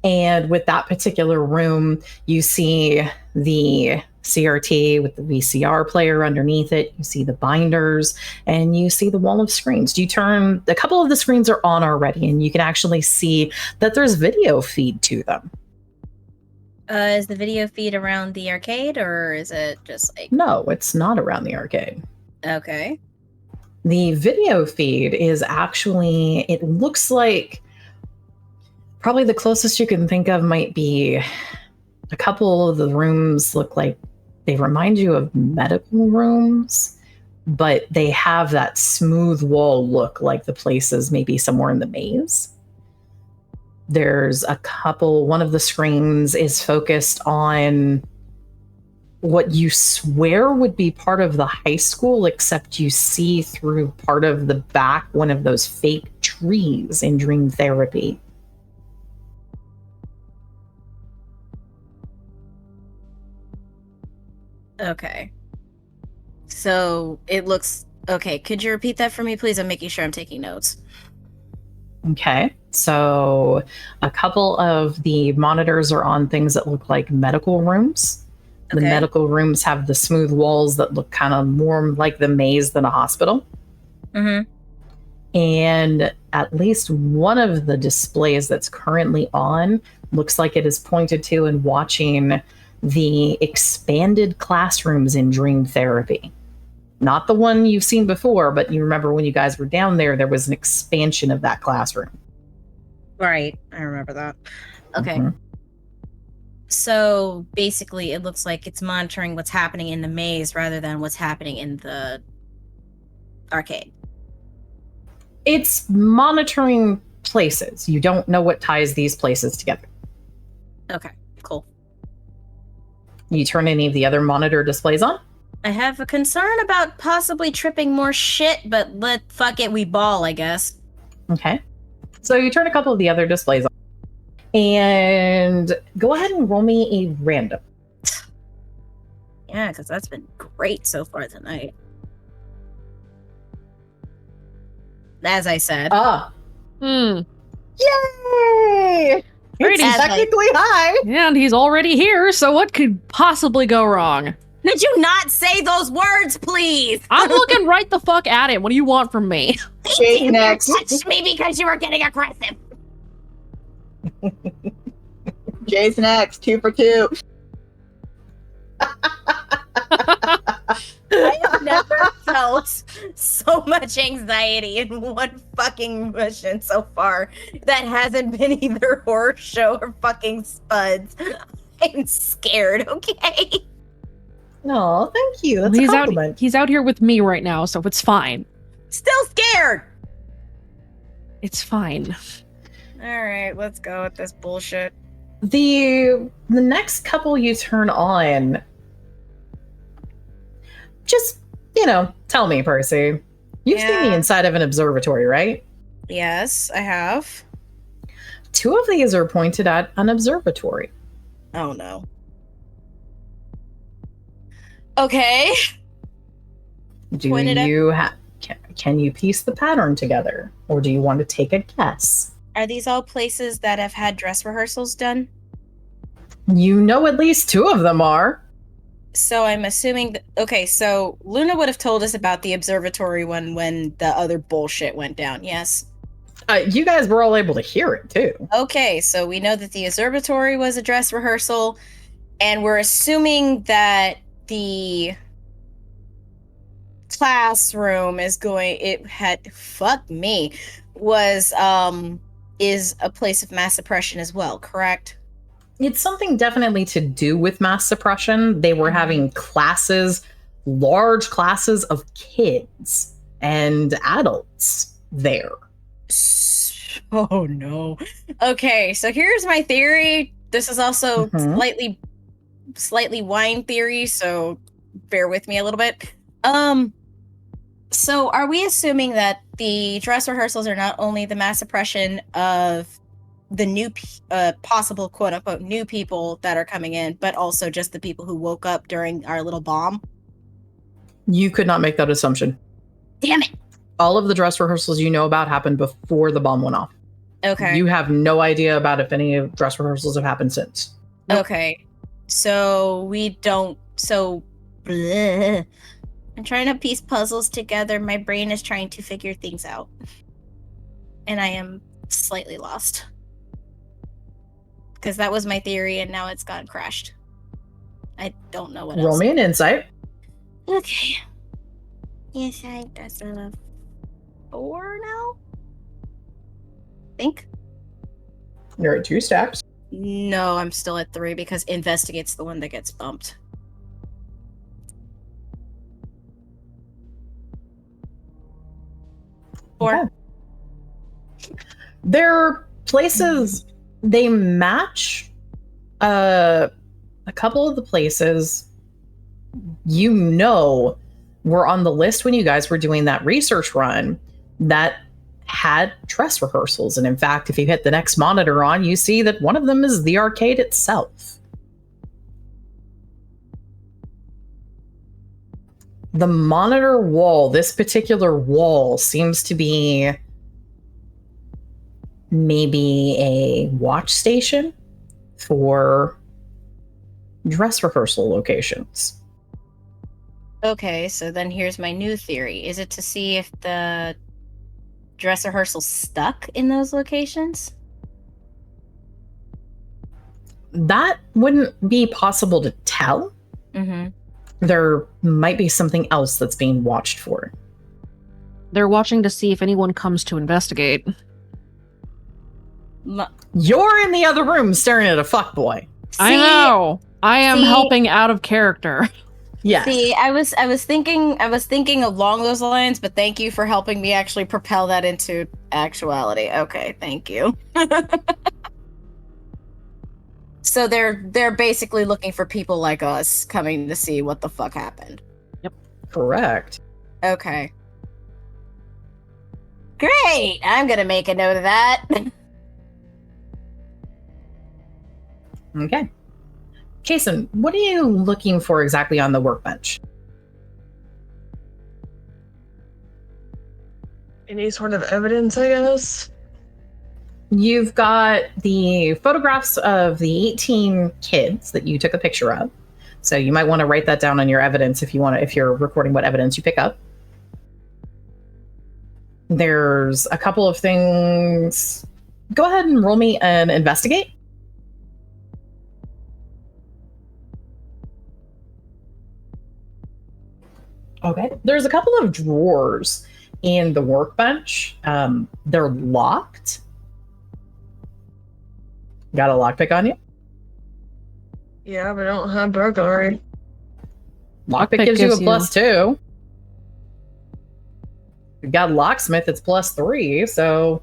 And with that particular room, you see the CRT with the VCR player underneath it. You see the binders and you see the wall of screens. You turn, a couple of the screens are on already, and you can actually see that there's video feed to them. Is the video feed around the arcade, or is it just like... No, it's not around the arcade. Okay. The video feed is actually, it looks like probably the closest you can think of might be a couple of the rooms look like they remind you of medical rooms, but they have that smooth wall look like the places maybe somewhere in the maze. There's a couple, one of the screens is focused on what you swear would be part of the high school, except you see through part of the back, one of those fake trees in Dream Therapy. Okay. So it looks... Okay, could you repeat that for me, please? I'm making sure I'm taking notes. Okay, so a couple of the monitors are on things that look like medical rooms. The Okay. medical rooms have the smooth walls that look kind of more like the maze than a hospital. Mm-hmm. And at least one of the displays that's currently on looks like it is pointed to and watching the expanded classrooms in Dream Therapy. Not the one you've seen before, but you remember when you guys were down there, there was an expansion of that classroom. Right. I remember that. Okay. Mhm. So basically, it looks like it's monitoring what's happening in the maze rather than what's happening in the arcade. It's monitoring places. You don't know what ties these places together. Okay, cool. You turn any of the other monitor displays on? I have a concern about possibly tripping more shit, but fuck it, we ball, I guess. Okay. So you turn a couple of the other displays on. And go ahead and roll me a random. Yeah, because that's been great so far tonight. As I said. Yay! Alrighty. It's technically high. And he's already here, so what could possibly go wrong? Could you not say those words, please? I'm looking right the fuck at him. What do you want from me? Jake next. Touch me because you were getting aggressive. Jay's next. 2 for 2. I have never felt so much anxiety in one fucking mission so far that hasn't been either horror show or fucking Spuds. I'm scared, okay? No, thank you. That's a compliment. He's out here with me right now, so it's fine. Still scared! It's fine. Alright, let's go with this bullshit. The next couple you turn on, just, tell me, Percy. You've seen the inside of an observatory, right? Yes, I have. 2 of these are pointed at an observatory. Oh no. Okay. Can you piece the pattern together, or do you want to take a guess? Are these all places that have had dress rehearsals done? You know at least 2 of them are. So I'm assuming okay, so Luna would have told us about the observatory one when the other bullshit went down, yes? You guys were all able to hear it, too. Okay, so we know that the observatory was a dress rehearsal, and we're assuming that the classroom is a place of mass suppression as well, correct? It's something definitely to do with mass suppression. They were having classes, large classes of kids and adults there. Oh no. Okay, so here's my theory. This is also slightly wine theory, so bear with me a little bit. So are we assuming that the dress rehearsals are not only the mass suppression of the new possible quote-unquote new people that are coming in, but also just the people who woke up during our little bomb? You could not make that assumption. Damn it. All of the dress rehearsals you know about happened before the bomb went off. Okay. You have no idea about if any dress rehearsals have happened since. Nope. Okay. So we don't... So... Bleh. I'm trying to piece puzzles together. My brain is trying to figure things out. And I am slightly lost. Because that was my theory and now it's gone crashed. I don't know what else. Roll me an insight. Okay. Insight, that's a 4 now? Think? You're at 2 stacks. No, I'm still at 3 because investigate's the one that gets bumped. Okay. There are places, they match a couple of the places were on the list when you guys were doing that research run that had dress rehearsals. And in fact, if you hit the next monitor on, you see that one of them is the arcade itself. The monitor wall, this particular wall, seems to be maybe a watch station for dress rehearsal locations. Okay, so then here's my new theory. Is it to see if the dress rehearsal stuck in those locations? That wouldn't be possible to tell. Mm-hmm. There might be something else that's being watched for. They're watching to see if anyone comes to investigate. You're in the other room staring at a fuckboy. I know. I am helping out of character. Yes. See, I was thinking along those lines, but thank you for helping me actually propel that into actuality. Okay, thank you. So they're basically looking for people like us coming to see what the fuck happened. Yep. Correct. Okay. Great! I'm gonna make a note of that. Okay. Jason, what are you looking for exactly on the workbench? Any sort of evidence, I guess? You've got the photographs of the 18 kids that you took a picture of. So you might want to write that down on your evidence if you're recording what evidence you pick up. There's a couple of things. Go ahead and roll me an investigate. Okay. There's a couple of drawers in the workbench. They're locked. Got a lockpick on you? Yeah, but I don't have burglary. Lockpick gives you a +2. You've got locksmith, it's +3, so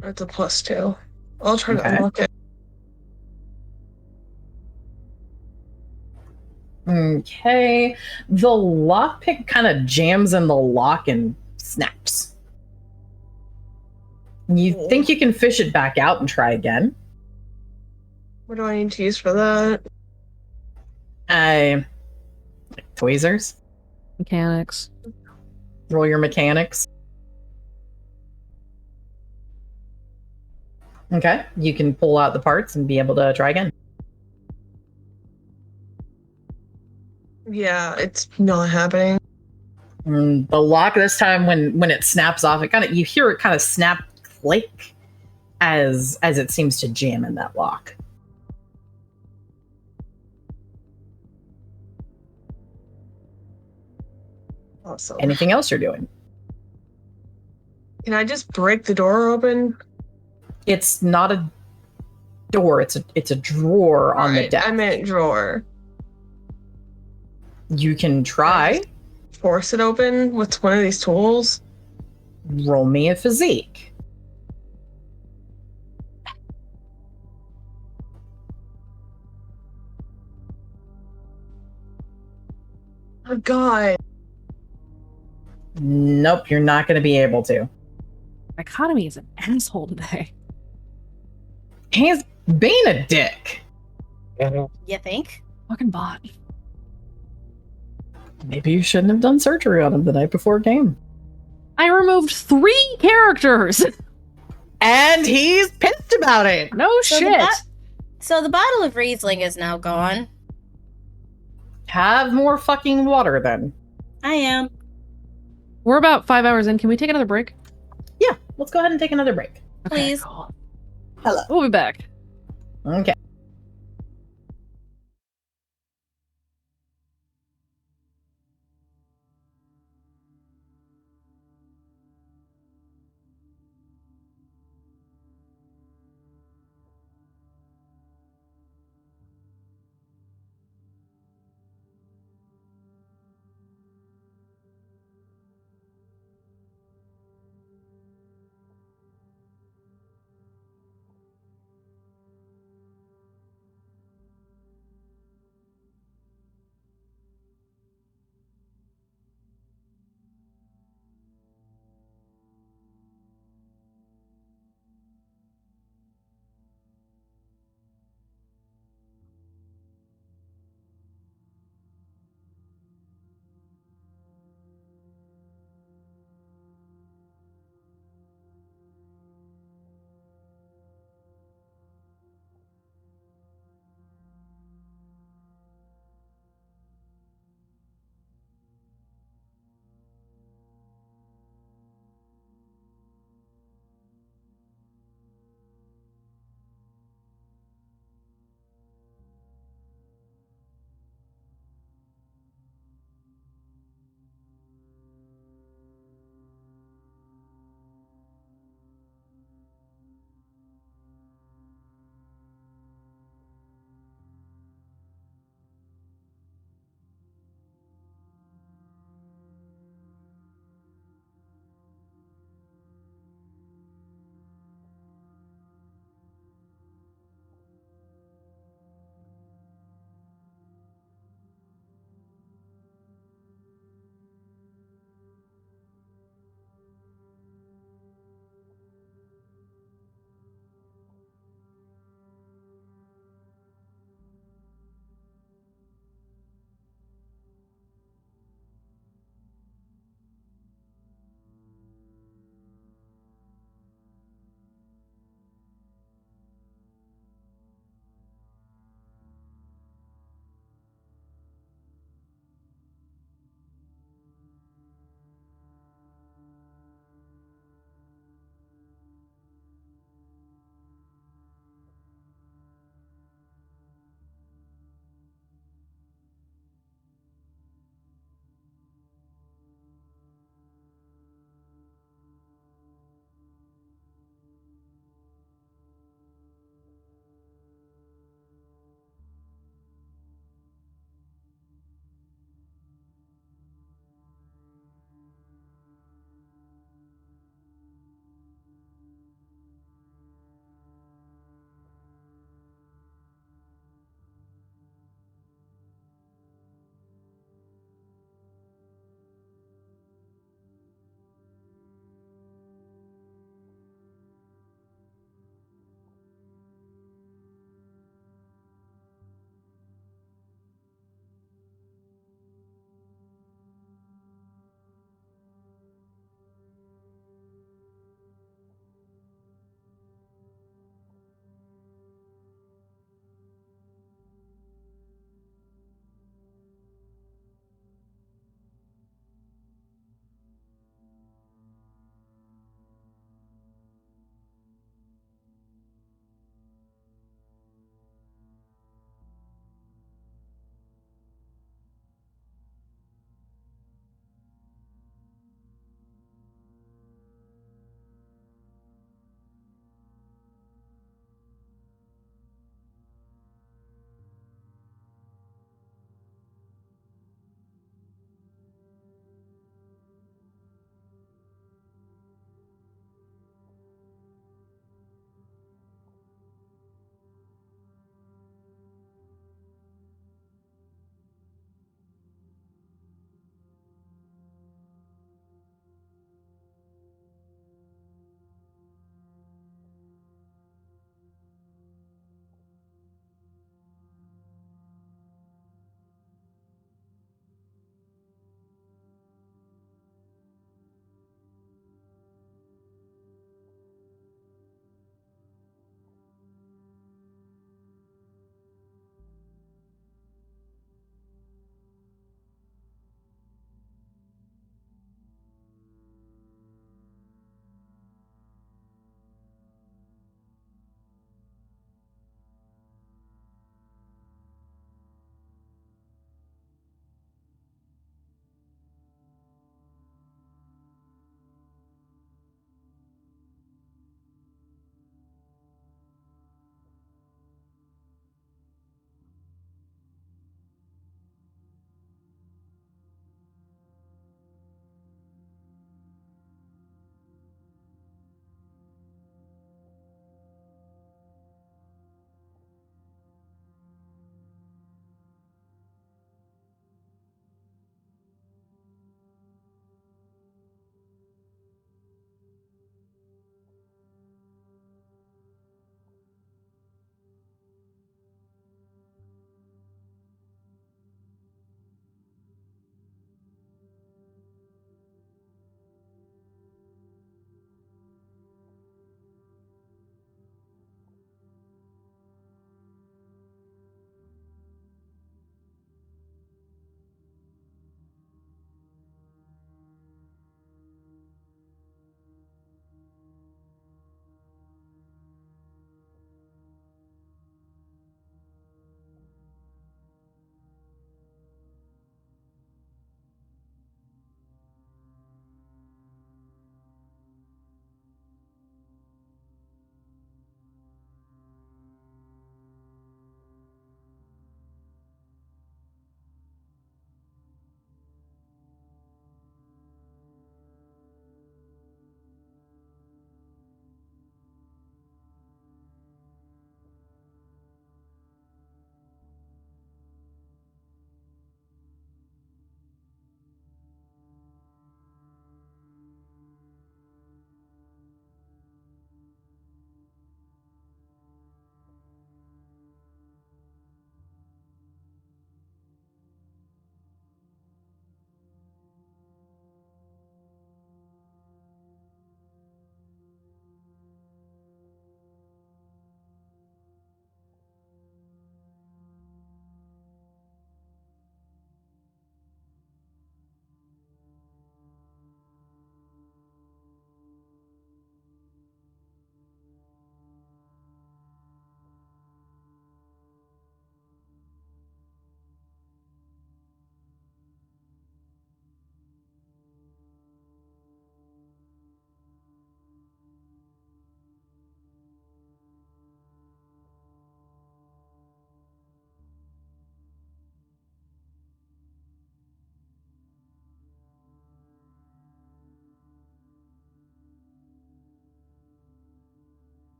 That's a +2. I'll try to Okay. unlock it. okay. The lockpick kind of jams in the lock and snaps. You think you can fish it back out and try again? What do I need to use for that? Tweezers. Mechanics. Roll your mechanics. Okay, you can pull out the parts and be able to try again. Yeah, it's not happening. The lock this time, when it snaps off, you hear it kind of snap, click, as it seems to jam in that lock. Awesome. Anything else you're doing? Can I just break the door open? It's not a door. It's a drawer on the desk. I meant drawer. You can try. Force it open with one of these tools. Roll me a physique. Oh God. Nope, you're not going to be able to. Economy is an asshole today. He's being a dick. You think? Fucking bot. Maybe you shouldn't have done surgery on him the night before game. I removed 3 characters. And he's pissed about it. No shit. So the bottle of Riesling is now gone. Have more fucking water then. I am. We're about 5 hours in. Can we take another break? Yeah, let's go ahead and take another break. Please. Cool. Hello. We'll be back. Okay.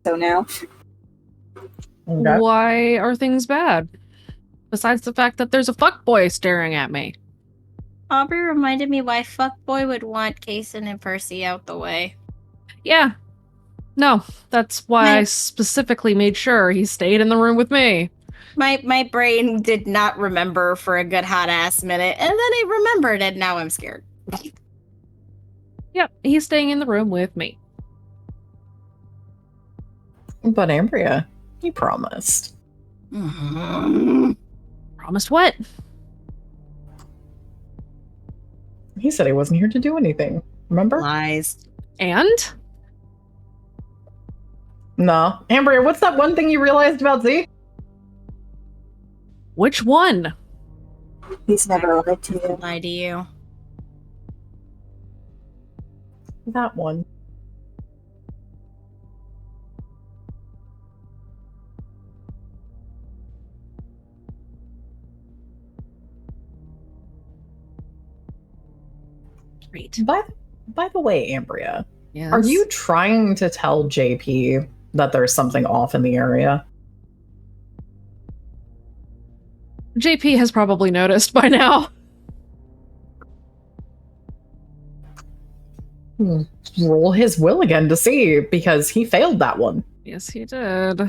So now. Okay. Why are things bad? Besides the fact that there's a fuckboy staring at me. Aubrey reminded me why fuckboy would want Kason and Percy out the way. Yeah. No, that's why I specifically made sure he stayed in the room with me. My brain did not remember for a good hot ass minute, and then it remembered, and now I'm scared. Yep, he's staying in the room with me. But Ambria, he promised. Promised what? He said he wasn't here to do anything. Remember? Lies. And? No. Ambria, what's that one thing you realized about Z? Which one? He's never lied to you. Lie to you. That one. Great. By the way, Ambria, Yes. are you trying to tell JP that there's something off in the area? JP has probably noticed by now. Roll his will again to see, because he failed that one. Yes, he did.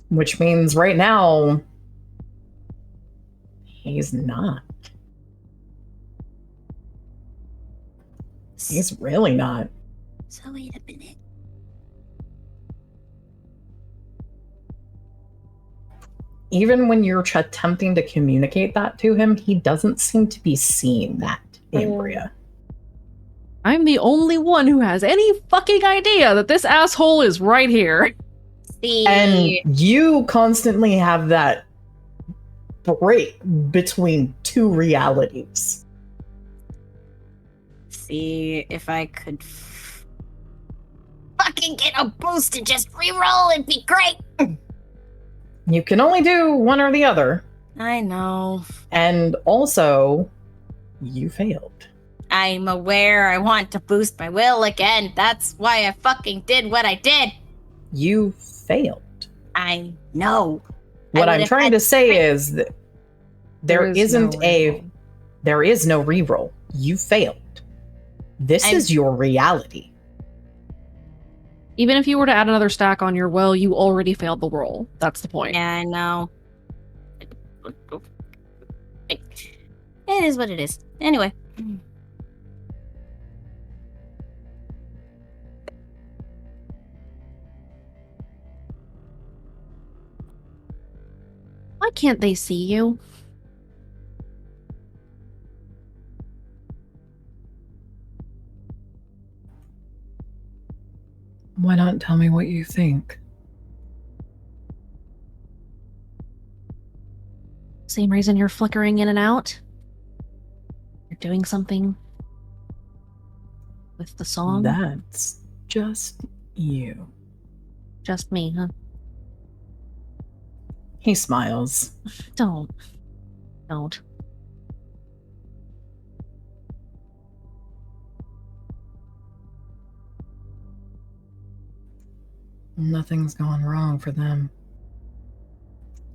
Which means right now, he's not. He's really not. So wait a minute. Even when you're attempting to communicate that to him, he doesn't seem to be seeing that, Ambria. I'm the only one who has any fucking idea that this asshole is right here. See, And you constantly have that break between two realities. see if I could fucking get a boost and just reroll. It'd be great. You can only do one or the other. I know. And also, you failed. I'm aware I want to boost my will again. That's why I fucking did what I did. You failed. I know. What I I'm would've trying had to say is that there is no reroll. You failed. This is your reality. Even if you were to add another stack on your will, you already failed the roll. That's the point. Yeah, I know. It is what it is. Anyway. Why can't they see you? Why not tell me what you think? Same reason you're flickering in and out? You're doing something with the song? That's just you. Just me, huh? He smiles. Don't. Nothing's gone wrong for them.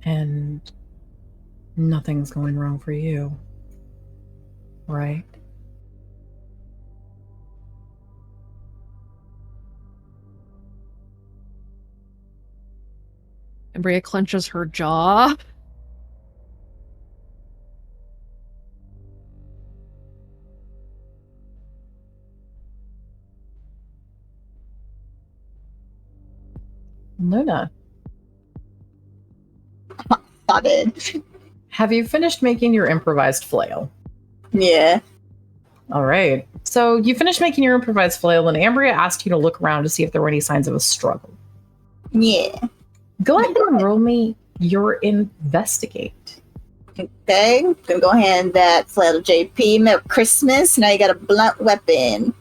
And nothing's going wrong for you. Right? And Bria clenches her jaw. Luna, Got it. have you finished making your improvised flail? Yeah. All right. So you finished making your improvised flail, and Ambria asked you to look around to see if there were any signs of a struggle. Yeah. Go ahead and roll me your investigate. Okay. Gonna go hand that flail to JP. Merry Christmas. Now you got a blunt weapon.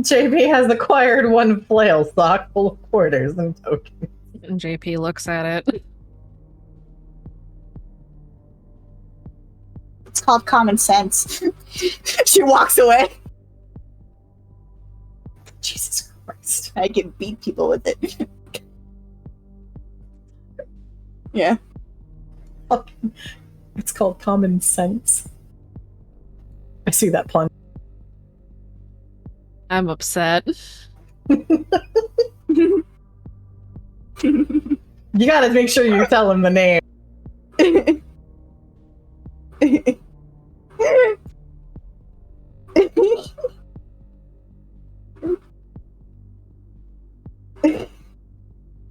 JP has acquired one flail sock full of quarters and tokens. And JP looks at it. It's called common sense. She walks away. Jesus Christ. I can beat people with it. Yeah. It's called common sense. I see that pun. I'm upset. You gotta make sure you tell him the name.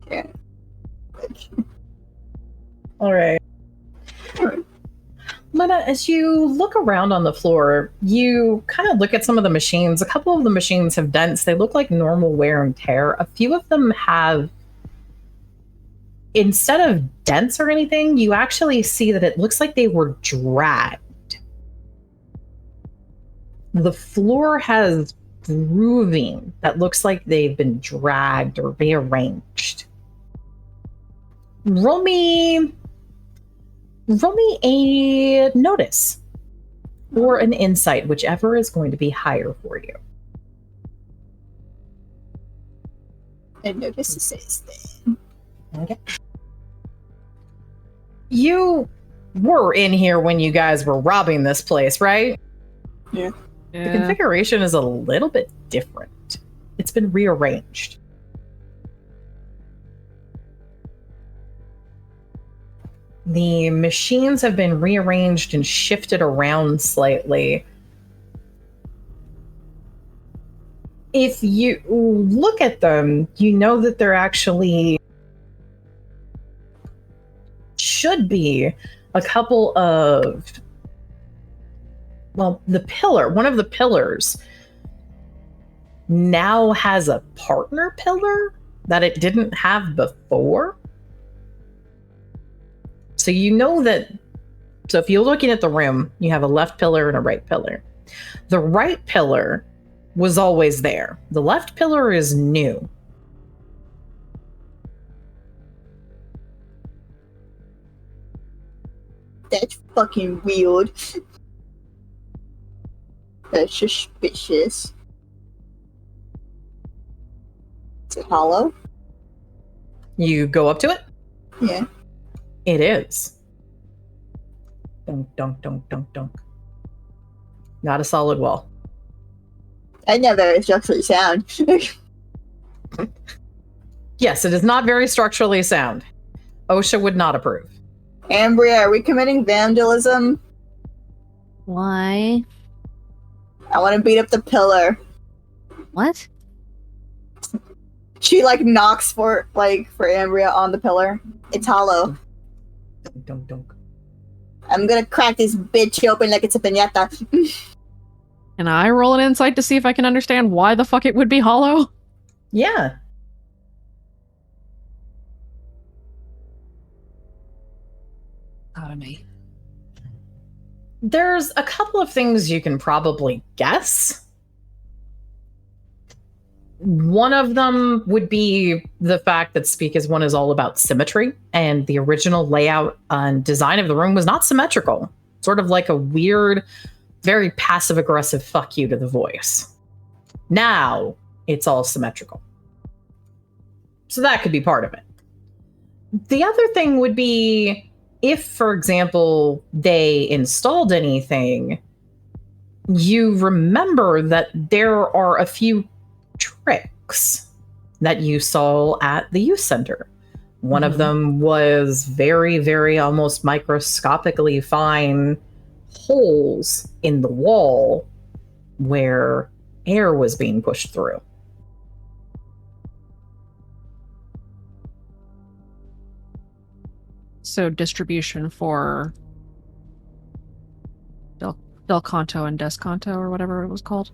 Yeah. All right. Lena, as you look around on the floor, you kind of look at some of the machines. A couple of the machines have dents. They look like normal wear and tear. A few of them have, instead of dents or anything, you actually see that it looks like they were dragged. The floor has grooving that looks like they've been dragged or rearranged. Roll me a notice or an insight, whichever is going to be higher for you. And notice to say thing. Okay. You were in here when you guys were robbing this place, right? Yeah. The configuration is a little bit different. It's been rearranged. The machines have been rearranged and shifted around slightly. If you look at them, you know that they're actually should be a couple of, well, one of the pillars now has a partner pillar that it didn't have before. So you know that, so if you're looking at the room, you have a left pillar and a right pillar. The right pillar was always there. The left pillar is new. That's fucking weird. That's suspicious. Is it hollow? You go up to it? Yeah. It is. Dunk, dunk, dunk, dunk, dunk. Not a solid wall. I know very structurally sound. Yes, it is not very structurally sound. OSHA would not approve. Ambria, are we committing vandalism? Why? I want to beat up the pillar. What? She knocks for Ambria on the pillar. It's hollow. Dunk, dunk, dunk. I'm gonna crack this bitch open like it's a piñata. Can I roll an insight to see if I can understand why the fuck it would be hollow? Yeah. Out of me. There's a couple of things you can probably guess. One of them would be the fact that Speak as One is all about symmetry, and the original layout and design of the room was not symmetrical. Sort of like a weird, very passive-aggressive fuck you to the voice. Now, it's all symmetrical. So that could be part of it. The other thing would be if, for example, they installed anything, you remember that there are a few tricks that you saw at the youth center. One of them was very, very almost microscopically fine holes in the wall where air was being pushed through. So distribution for Del Canto and Descanto or whatever it was called.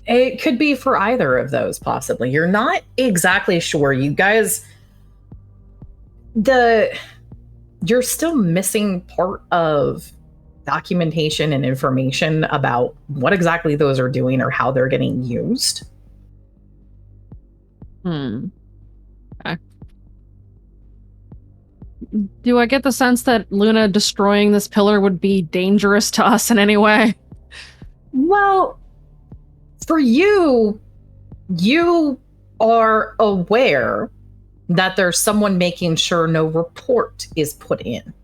It could be for either of those, possibly. You're not exactly sure. You guys, you're still missing part of documentation and information about what exactly those are doing or how they're getting used. Okay. Do I get the sense that Luna destroying this pillar would be dangerous to us in any way? Well, for you, you are aware that there's someone making sure no report is put in.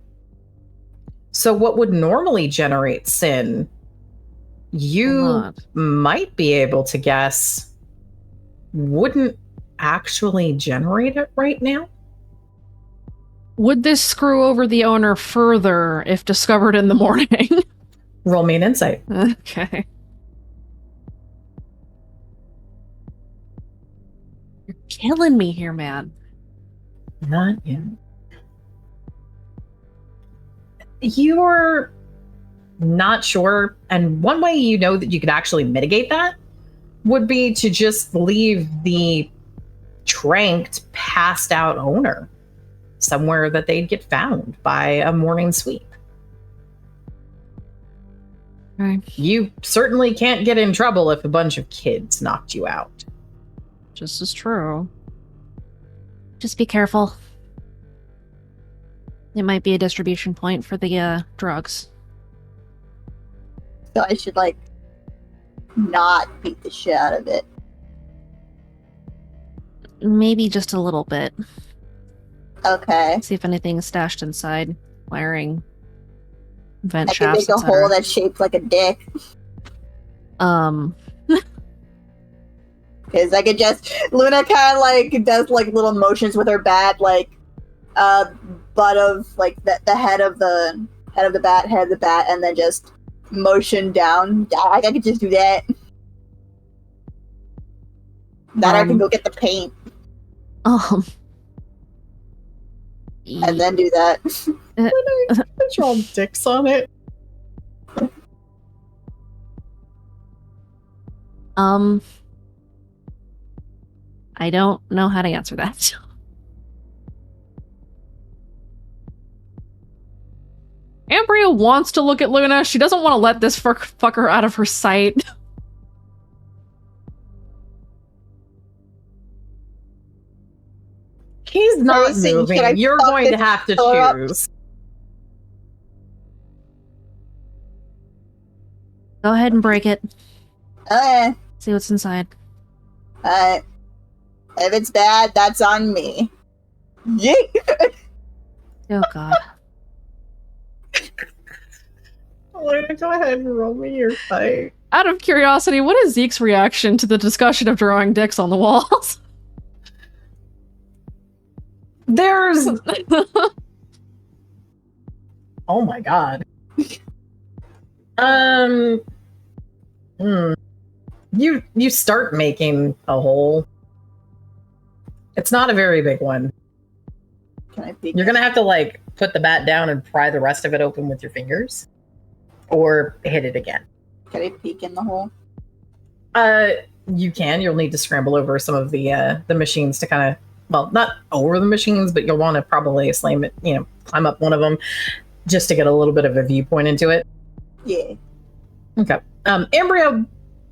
So what would normally generate sin, you might be able to guess, wouldn't actually generate it right now. Would this screw over the owner further if discovered in the morning? Roll me an insight. Okay. You're killing me here, man. Not yet. You're not sure, and one way you know that you could actually mitigate that would be to just leave the tranked, passed out owner somewhere that they'd get found by a morning sweep. Right. You certainly can't get in trouble if a bunch of kids knocked you out. Just as true. Just be careful. It might be a distribution point for the drugs. So I should, like, not beat the shit out of it. Maybe just a little bit. Okay. See if anything's stashed inside. Wiring. Vent I can shafts, make a etc. hole that's shaped like a dick. Because I could just... Luna kind of, like, does, like, little motions with her bat, like, butt of, like, the head of the bat, and then just motion down. I could just do that. Then I can go get the paint. And then do that. Put your own dicks on it. I don't know how to answer that. Ambria wants to look at Luna. She doesn't want to let this fucker out of her sight. He's not moving. You're going to have to choose. Go ahead and break it. Okay. See what's inside. If it's bad, that's on me. Yeah. Oh god. Go ahead and roll me your fight. Out of curiosity, what is Zeke's reaction to the discussion of drawing dicks on the walls? There's... Oh my god. You start making a hole. It's not a very big one. Can I peek? You're gonna have to, like, put the bat down and pry the rest of it open with your fingers. Or hit it again. Can I peek in the hole? You can. You'll need to scramble over some of the machines to kind of, well, not over the machines, but you'll want to probably climb up one of them just to get a little bit of a viewpoint into it. Yeah. Okay. Embryo,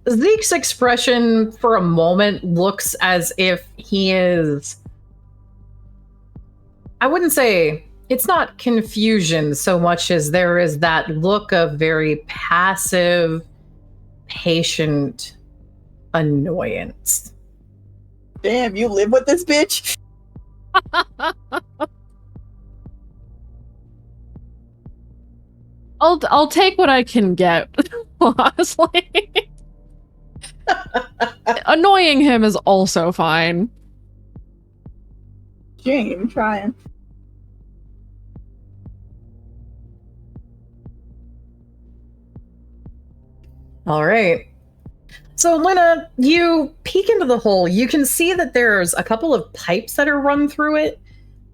Zeke's expression for a moment looks as if he is, I wouldn't say, it's not confusion so much as there is that look of very passive, patient annoyance. Damn, you live with this bitch? I'll take what I can get, honestly. Annoying him is also fine. She ain't even trying. All right. So, Luna, you peek into the hole. You can see that there's a couple of pipes that are run through it.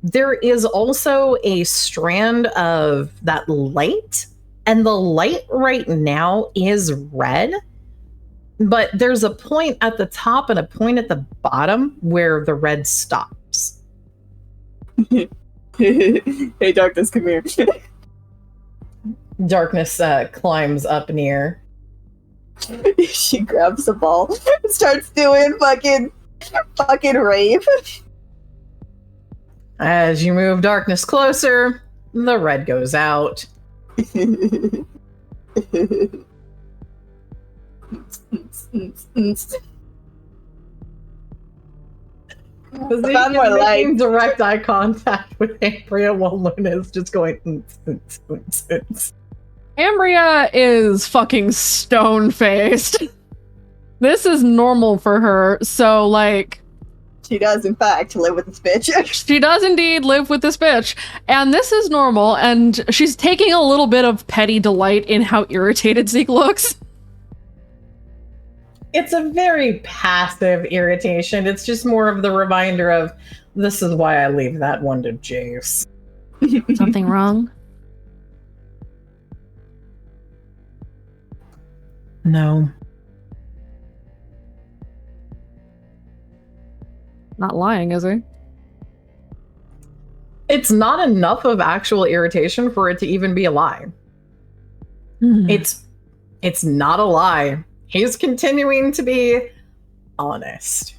There is also a strand of that light, and the light right now is red. But there's a point at the top and a point at the bottom where the red stops. Hey, Darkness, come here. Darkness climbs up near. She grabs the ball and starts doing fucking rave. As you move Darkness closer, the red goes out. About more life. making direct eye contact with Ambria while Luna is just going. Ambria is fucking stone faced. This is normal for her. So like, she does in fact live with this bitch. she does indeed live with this bitch, and this is normal. And she's taking a little bit of petty delight in how irritated Zeke looks. It's a very passive irritation. It's just more of the reminder of this is why I leave that one to Jace. Something wrong? No. Not lying, is he? It's not enough of actual irritation for it to even be a lie. It's not a lie. He's continuing to be honest.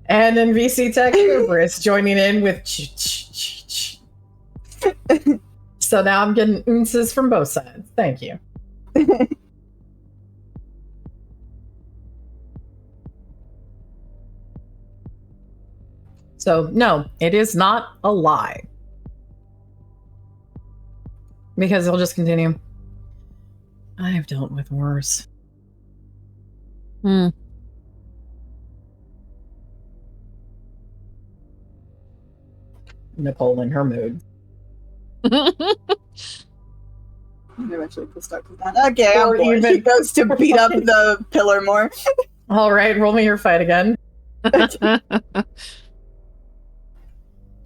And then VC Tech Hubris joining in with so now I'm getting ounces from both sides. Thank you. So no, it is not a lie. Because he'll just continue. I've dealt with worse. Nicole in her mood. Eventually we'll start with that. Okay, I'm bored. She goes to beat up the pillar more. All right, roll me your fight again.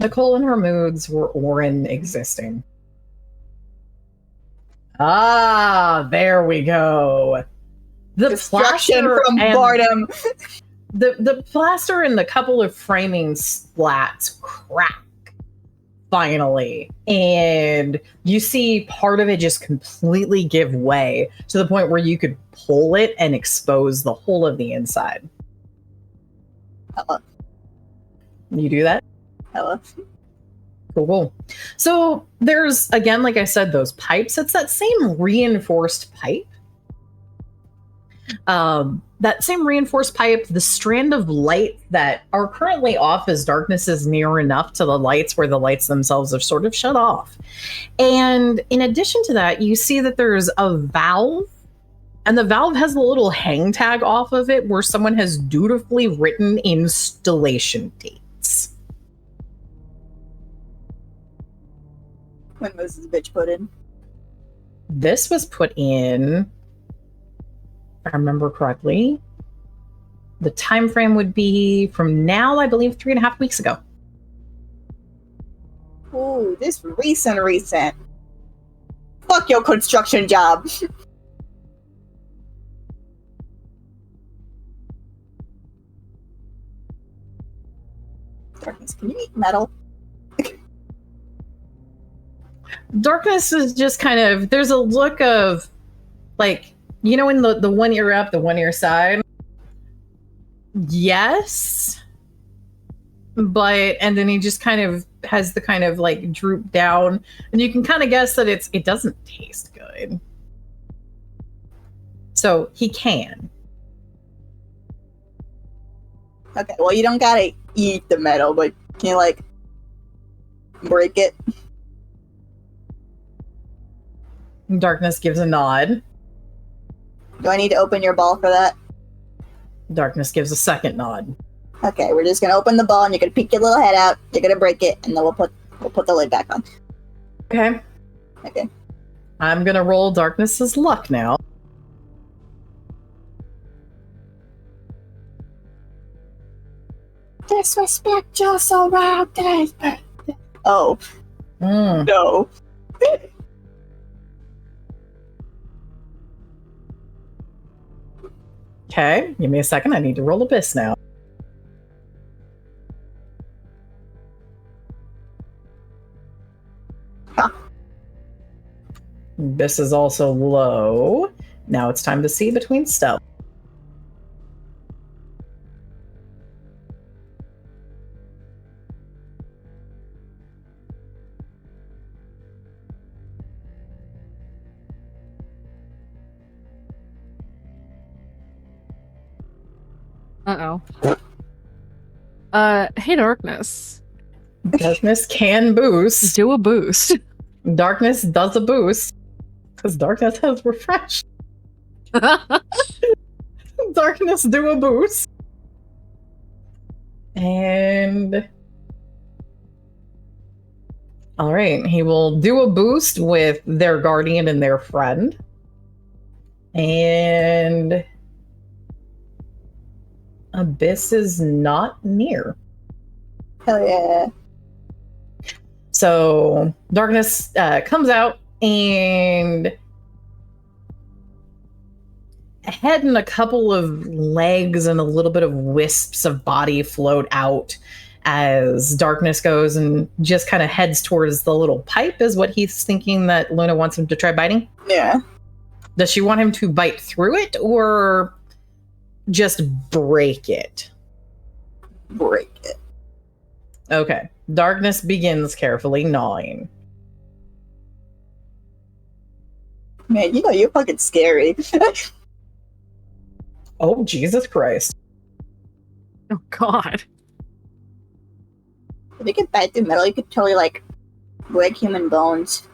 Nicole and her moods were Orin existing. Ah, there we go. The Destruction plaster from and boredom. The plaster and the couple of framing slats crack finally, and you see part of it just completely give way to the point where you could pull it and expose the whole of the inside. Hella. You do that? Hella. Cool. So there's, again, like I said, those pipes. It's that same reinforced pipe. That same reinforced pipe, the strand of light that are currently off as darkness is near enough to the lights where the lights themselves are sort of shut off. And in addition to that, you see that there's a valve, and the valve has a little hang tag off of it where someone has dutifully written installation dates. When was this bitch put in? This was put in, if I remember correctly, the time frame would be from now, I believe, 3.5 weeks ago. Ooh, this recent. Fuck your construction job. Darkness, can you eat metal? Darkness is just kind of, there's a look of, like, you know, in the one ear up, the one ear side? Yes. But, and then he just kind of has the kind of like droop down, and you can kind of guess that it doesn't taste good. So he can. Okay, well, you don't gotta eat the metal, but can you, like, break it? Darkness gives a nod. Do I need to open your ball for that? Darkness gives a second nod. Okay, we're just gonna open the ball, and you're gonna peek your little head out. You're gonna break it, and then we'll put the lid back on. Okay. Okay. I'm gonna roll Darkness's luck now. Disrespect your surroundings. Oh. No. Okay, give me a second. I need to roll Abyss now. Huh. Abyss is also low. Now it's time to see between stealth. Uh-oh. Hey, Darkness. Darkness can boost. Do a boost. Darkness does a boost. Because Darkness has refreshed. Darkness do a boost. And... Alright, he will do a boost with their guardian and their friend. And... Abyss is not near. Hell yeah. So Darkness comes out, and head and a couple of legs and a little bit of wisps of body float out as Darkness goes and just kind of heads towards the little pipe, is what he's thinking that Luna wants him to try biting. Yeah. Does she want him to bite through it or just break it? Break it. Okay. Darkness begins carefully gnawing. Man, you know you're fucking scary. Oh, Jesus Christ. Oh, God. If you could bite through metal, you could totally, like, break human bones.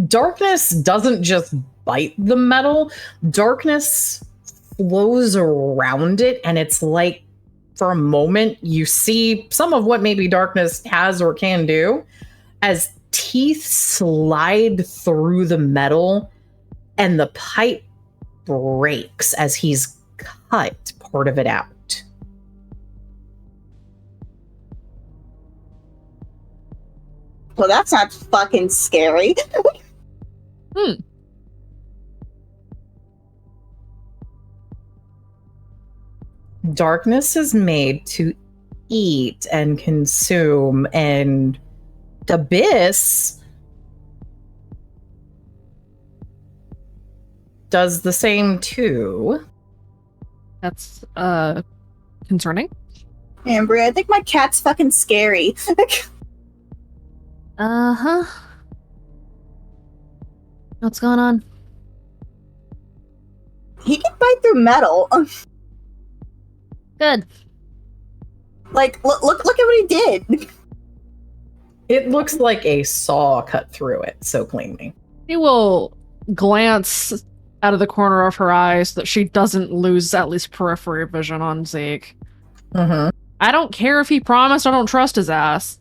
Darkness doesn't just bite the metal. Darkness flows around it, and it's like, for a moment, you see some of what maybe Darkness has or can do as teeth slide through the metal, and the pipe breaks as he's cut part of it out. Well, that's not fucking scary. Darkness is made to eat and consume, and Abyss does the same too. That's, concerning. Amber, I think my cat's fucking scary. Uh-huh. What's going on? He can bite through metal. Good. Like, look at what he did. It looks like a saw cut through it so cleanly. She will glance out of the corner of her eyes so that she doesn't lose at least periphery vision on Zeke. Mm-hmm. I don't care if he promised, I don't trust his ass.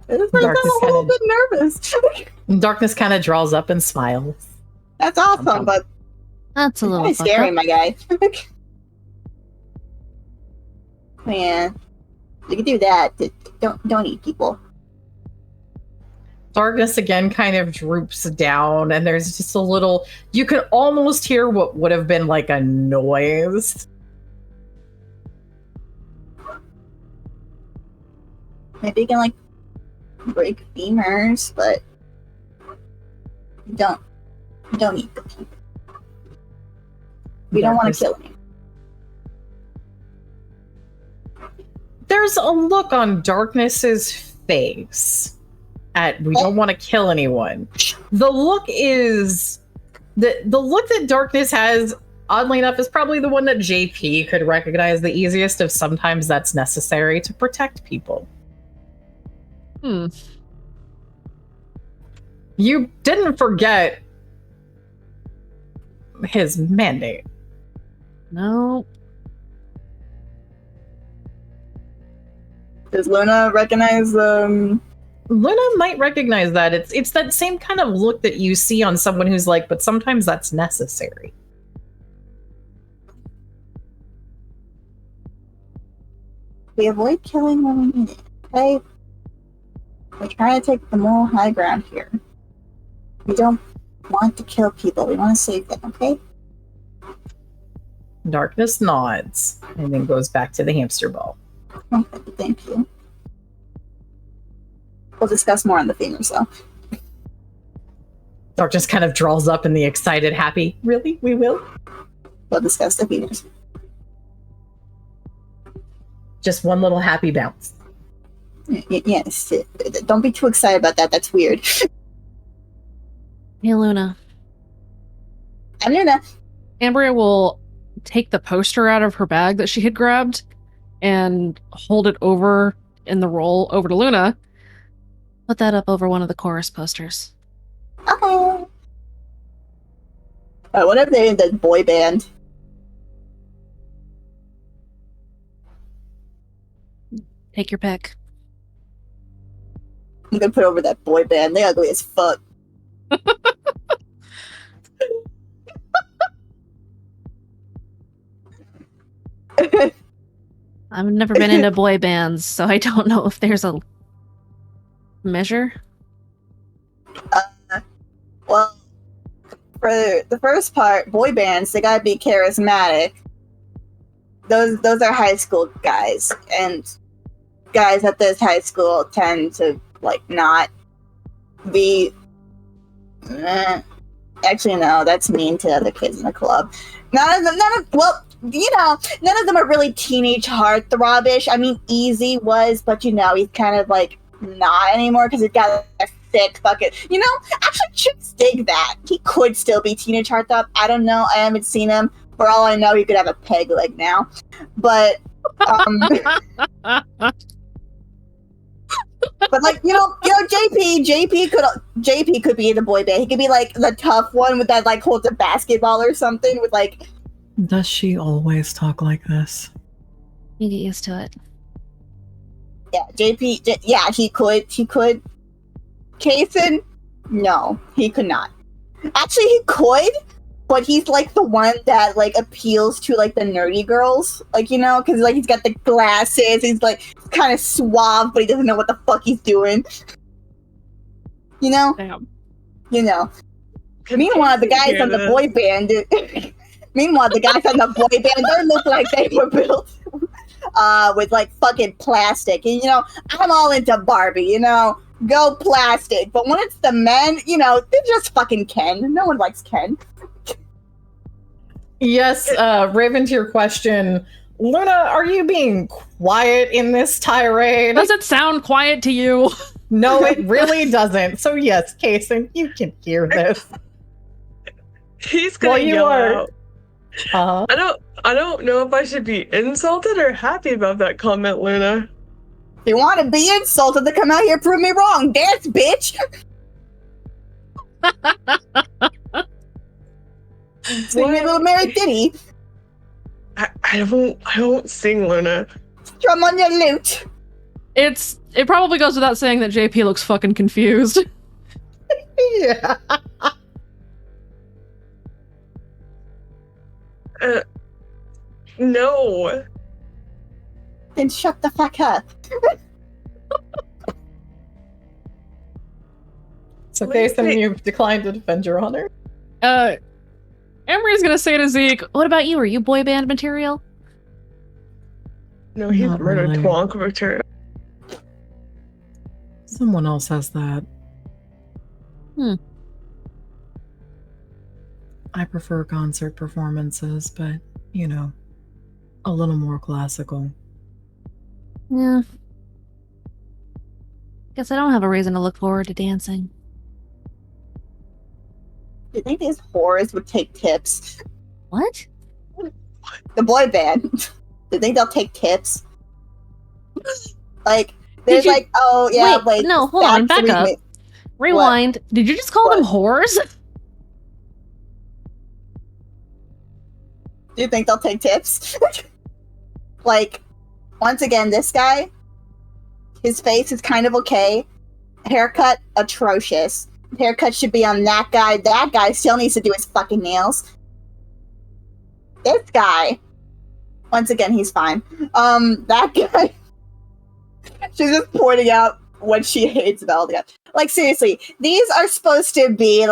This person Darkness a little bit nervous. Darkness kind of draws up and smiles. That's awesome, but That's a it's little kind of fucked scary, up. my guy. Man, you can do that. Don't eat people. Darkness again kind of droops down, and there's just a little, you could almost hear what would have been like a noise. Maybe you can, like, break femurs, but don't eat the people. We don't want to kill him. There's a look on Darkness's face at we don't want to kill anyone. The look is the look that Darkness has, oddly enough, is probably the one that JP could recognize the easiest, of sometimes that's necessary to protect people. You didn't forget his mandate. No. Does Luna recognize Luna might recognize that. It's that same kind of look that you see on someone who's like, but sometimes that's necessary. we avoid killing when we need it, okay? We're trying to take the moral high ground here. We don't want to kill people. We want to save them, okay? Darkness nods and then goes back to the hamster ball. Okay, thank you. We'll discuss more on the femurs, though. Darkness kind of draws up in the excited, happy, really? We will? We'll discuss the femurs. Just one little happy bounce. Yes. Don't be too excited about that. That's weird. Hey, Luna. I'm Luna. Ambria will take the poster out of her bag that she had grabbed and hold it over in the roll over to Luna. Put that up over one of the chorus posters. Oh. What if they're in the boy band? Take your pick. I'm gonna put over that boy band. They ugly as fuck. I've never been into boy bands, so I don't know if there's a measure. Well, for the first part, boy bands, they gotta be charismatic. Those are high school guys, and guys at this high school tend to not be. Actually, no, that's mean to other kids in the club. None of them are really teenage heartthrobbish. I mean, Easy was, but he's kind of not anymore because he's got a thick fucking. Actually, chicks dig that. He could still be teenage heartthrob. I don't know. I haven't seen him. For all I know, he could have a peg leg now. But, but JP could be in the boy band. He could be the tough one with that holds a basketball or something with Does she always talk like this? You get used to it. Yeah, JP. Yeah, he could. Kason, no, he could not. Actually, he could, but he's the one that appeals to the nerdy girls, because he's got the glasses. He's kind of suave, but he doesn't know what the fuck he's doing. Damn. Meanwhile, the guys on the boy band. Meanwhile, the guys on the boy band, they look like they were built with fucking plastic. And I'm all into Barbie. Go plastic. But when it's the men, they're just fucking Ken. No one likes Ken. Yes, Raven, to your question, Luna, are you being quiet in this tirade? Does it sound quiet to you? No, it really doesn't. So yes, Kason, you can hear this. He's gonna yell out. Uh-huh. I don't know if I should be insulted or happy about that comment, Luna. If you want to be insulted, to come out here, prove me wrong. Dance, bitch. Sing me a little Mary Ditty. I won't sing, Luna. Drum on your lute. It probably goes without saying that JP looks fucking confused. Yeah. No. Then shut the fuck up. So Kason, you've declined to defend your honor. Emery's gonna say to Zeke, What about you? Are you boy band material? No, he's Not murder really. twonk material. Someone else has that. I prefer concert performances, but, a little more classical. Yeah. Guess I don't have a reason to look forward to dancing. Do you think these whores would take tips? What? The boy band. Do you think they'll take tips? There's oh yeah, Wait, no, hold on, back actually up. Rewind. What? Did you just call them whores? Do you think they'll take tips? Once again, this guy, his face is kind of okay. Haircut, atrocious. Haircut should be on that guy. That guy still needs to do his fucking nails. This guy, once again, he's fine. That guy, she's just pointing out what she hates about all the guys. Seriously, these are supposed to be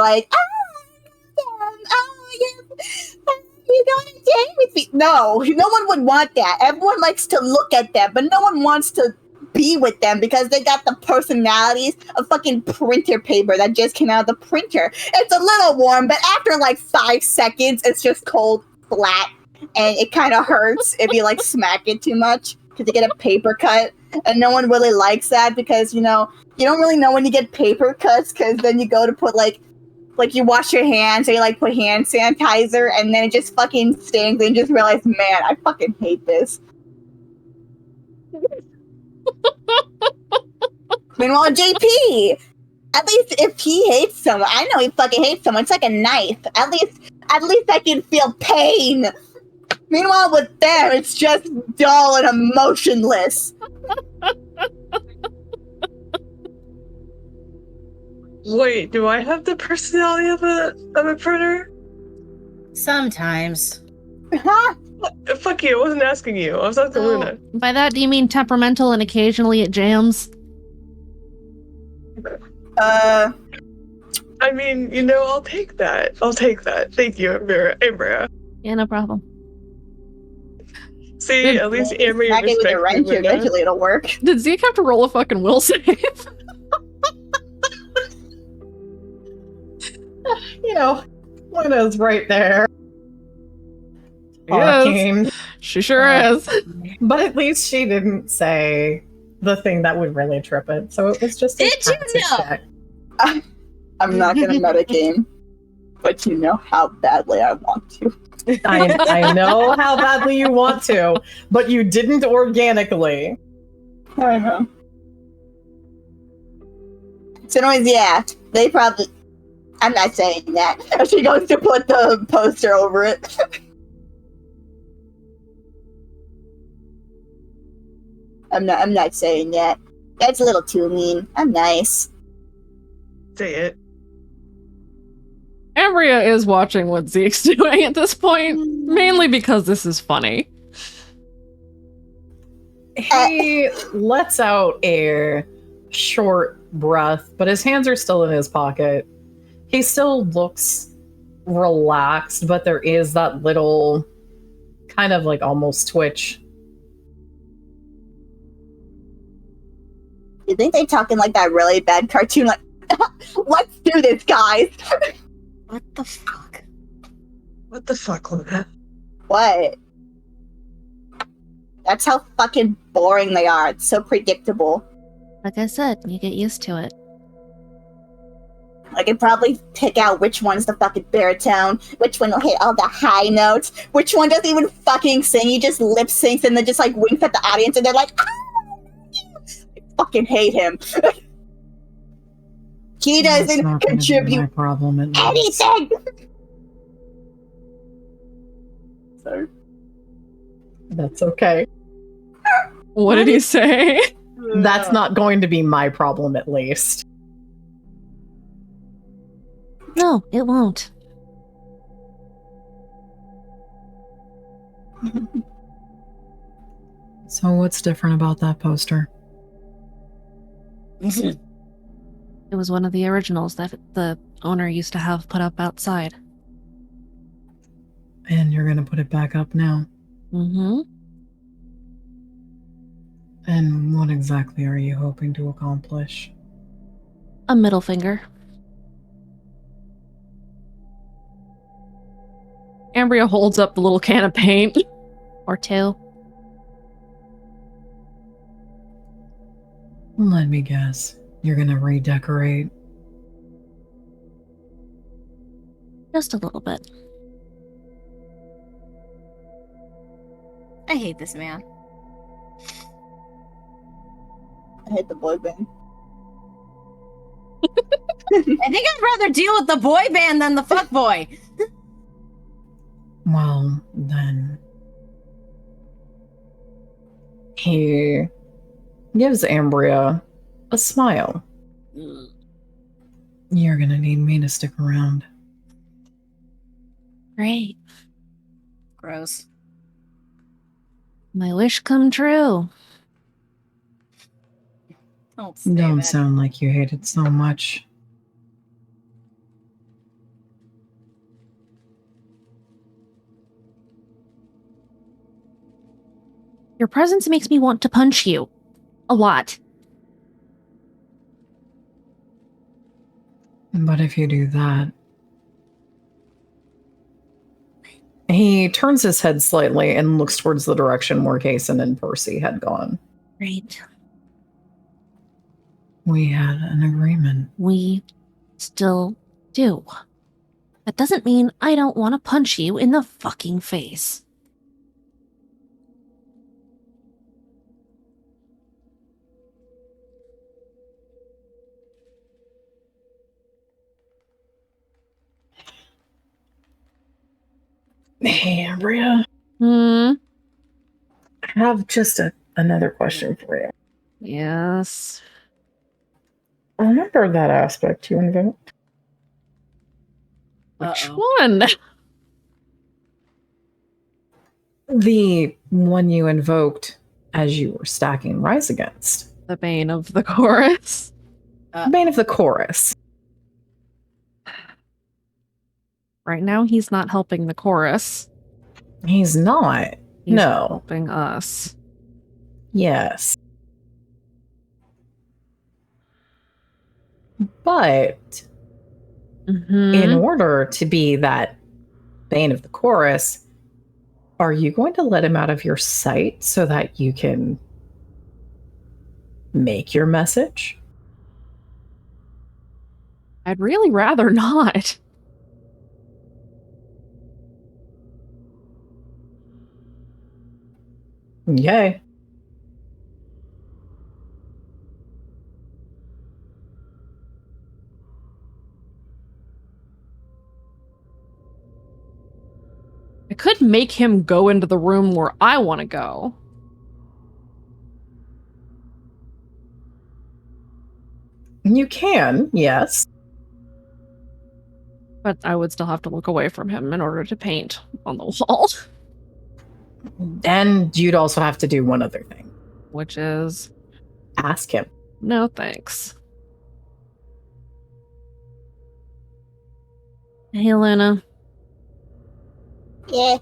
you gonna date with me? No one would want that. Everyone likes to look at them, but no one wants to be with them because they got the personalities of fucking printer paper that just came out of the printer. It's a little warm, but after 5 seconds, it's just cold, flat. and it kind of hurts if you like smack it too much because you get a paper cut, and no one really likes that because you don't really know when you get paper cuts because then you go to put like you wash your hands or you like put hand sanitizer and then it just fucking stings and you just realize, man, I fucking hate this. Meanwhile, JP, at least if he hates someone, I know he fucking hates someone. It's like a knife. At least I can feel pain. Meanwhile, with them, it's just dull and emotionless. Wait, do I have the personality of a printer? Sometimes. Fuck you, I wasn't asking you. I was asking Luna. By that, do you mean temperamental and occasionally it jams? I mean, I'll take that. Thank you, Ambria. Yeah, no problem. See, at least Ambria Smack it with a respects wrench, me, Luna. eventually it'll work. Did Zeke have to roll a fucking will save? Luna's right there. Yes. Talking. She sure is. But at least she didn't say the thing that would really trip it. So it was just a Did you tactic know? check. I'm not gonna metagame, but you know how badly I want to. I know how badly you want to, but you didn't organically. I know. So anyways, yeah, they probably... I'm not saying that. She goes to put the poster over it. I'm not saying that. That's a little too mean. I'm nice. Say it. Ambria is watching what Zeke's doing at this point, mainly because this is funny. He lets out a short breath, but his hands are still in his pocket. He still looks relaxed, but there is that little kind of like almost twitch. You think they talking like that really bad cartoon? Like, let's do this, guys. What the fuck? What the fuck, Luna? What? That's how fucking boring they are. It's so predictable. Like I said, you get used to it. I could probably pick out which one's the fucking baritone, which one will hit all the high notes, which one doesn't even fucking sing, he just lip syncs and then just like winks at the audience and they're like, I fucking hate him. He doesn't contribute My problem at least. anything! Sorry. That's okay. What did he say? That's not going to be my problem at least. No, it won't. So what's different about that poster? It was one of the originals that the owner used to have put up outside. And you're going to put it back up now. Mm-hmm. And what exactly are you hoping to accomplish? A middle finger. Ambria holds up the little can of paint. Or two. Let me guess. You're going to redecorate. Just a little bit. I hate this man. I hate the boy band. I think I'd rather deal with the boy band than the fuck boy. Well, then... He gives Ambria a smile. You're gonna need me to stick around. Great. Gross. My wish come true. Don't say Don't that. sound like you hate it so much. Your presence makes me want to punch you. A lot. But if you do that, He turns his head slightly and looks towards the direction where Kason and Percy had gone. Great. We had an agreement. We still do. That doesn't mean I don't want to punch you in the fucking face. Hey, Ambria. Hmm? I have just another question for you. Yes. Remember that aspect you invoked? Which Uh-oh. one? The one you invoked as you were stacking Rise Against. The bane of the chorus. Bane of the Chorus. Right now, he's not helping the chorus. He's not. He's No. helping us. Yes. But in order to be that Bane of the Chorus, are you going to let him out of your sight so that you can make your message? I'd really rather not. Okay. I could make him go into the room where I want to go. You can, yes. But I would still have to look away from him in order to paint on the wall. And you'd also have to do one other thing. Which is... Ask him. No thanks. Hey, Luna. Yeah,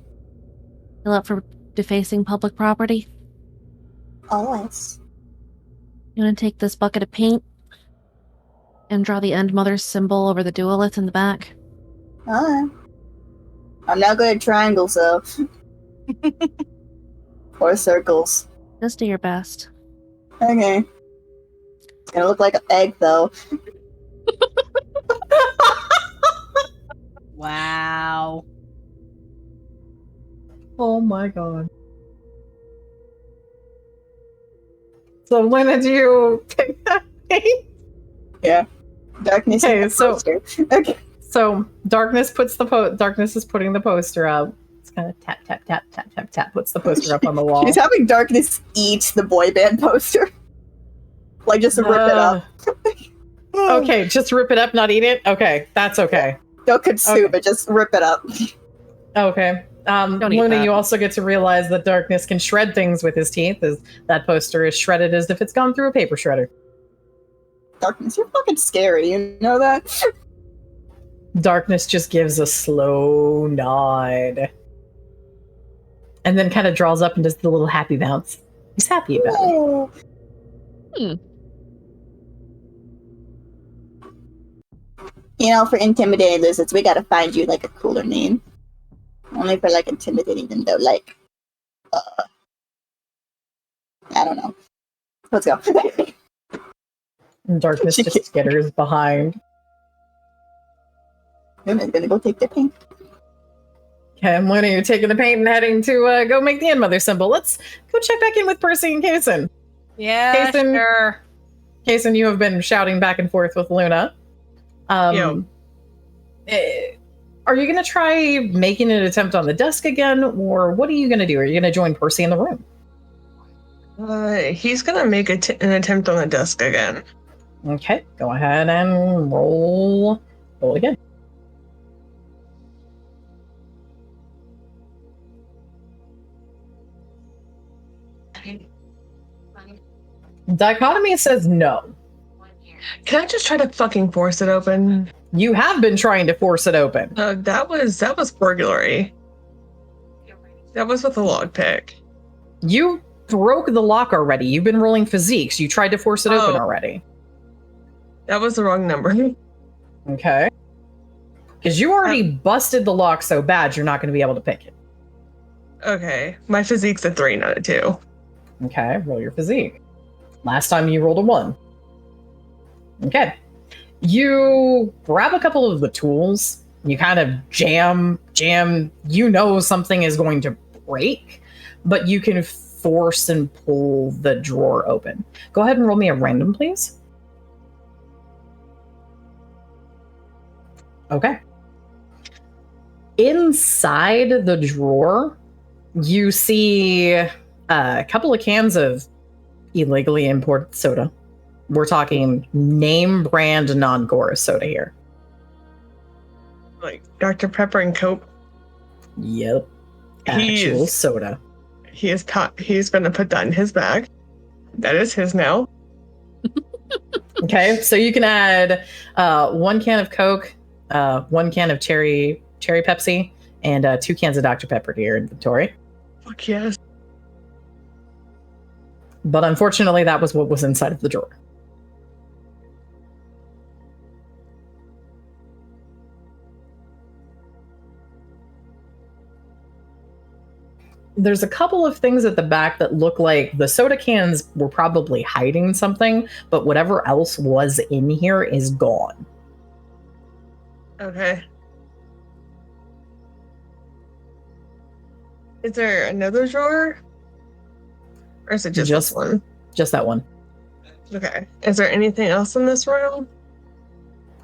You up for defacing public property? always. You want to take this bucket of paint and draw the End Mother's symbol over the duolith in the back? Alright. I'm not good at triangles, though. Or circles. Just do your best. Okay. It's gonna look like an egg, though. Wow. Oh my god. So when did you pick that paint? Yeah. Darkness Okay, is the so- poster. Okay. So Darkness is putting the poster up. It's kind of tap tap tap tap tap tap. Puts the poster up on the wall. She's having Darkness eat the boy band poster. Like, just rip it up. Okay, just rip it up, not eat it. Okay, that's okay. Don't consume Okay. it, just rip it up. Okay. Don't eat Luna, that. you also get to realize that Darkness can shred things with his teeth. As that poster is shredded as if it's gone through a paper shredder. Darkness, you're fucking scary, you know that? Darkness just gives a slow nod. And then kind of draws up and does the little happy bounce. He's happy about it. Oh. You know, for intimidating lizards, we gotta find you like a cooler name. Only for like intimidating them though, like I don't know. Let's go. And Darkness just skitters behind. Luna's gonna go take the paint. Okay, and Luna, you're taking the paint and heading to go make the End Mother symbol. Let's go check back in with Percy and Kason. Yeah, Kason- sure. Kason, you have been shouting back and forth with Luna. Yo. Are you going to try making an attempt on the desk again, or what are you going to do? Are you going to join Percy in the room? He's gonna make an attempt on the desk again. Okay, go ahead and roll again. Dichotomy says no. Can I just try to fucking force it open? You have been trying to force it open. That was burglary. That was with a lockpick. You broke the lock already. You've been rolling physiques. You tried to force it open already. That was the wrong number. Okay. Because you already busted the lock so bad, you're not going to be able to pick it. Okay. My physique's a 3, not a 2. Okay, roll your physique. Last time you rolled a 1. Okay. You grab a couple of the tools. You kind of jam. You know something is going to break, but you can force and pull the drawer open. Go ahead and roll me a random, please. Okay. Inside the drawer, you see a couple of cans of illegally imported soda. We're talking name brand non-Gora soda here. Like Dr. Pepper and Coke. Yep. Actual soda. He's going to put that in his bag. That is his now. Okay, so you can add 1 can of Coke, 1 can of cherry Pepsi, and 2 cans of Dr. Pepper to your inventory. Fuck yes. But unfortunately, that was what was inside of the drawer. There's a couple of things at the back that look like the soda cans were probably hiding something, but whatever else was in here is gone. Okay. Is there another drawer? Or is it just this one? Just that one. Okay. Is there anything else in this room?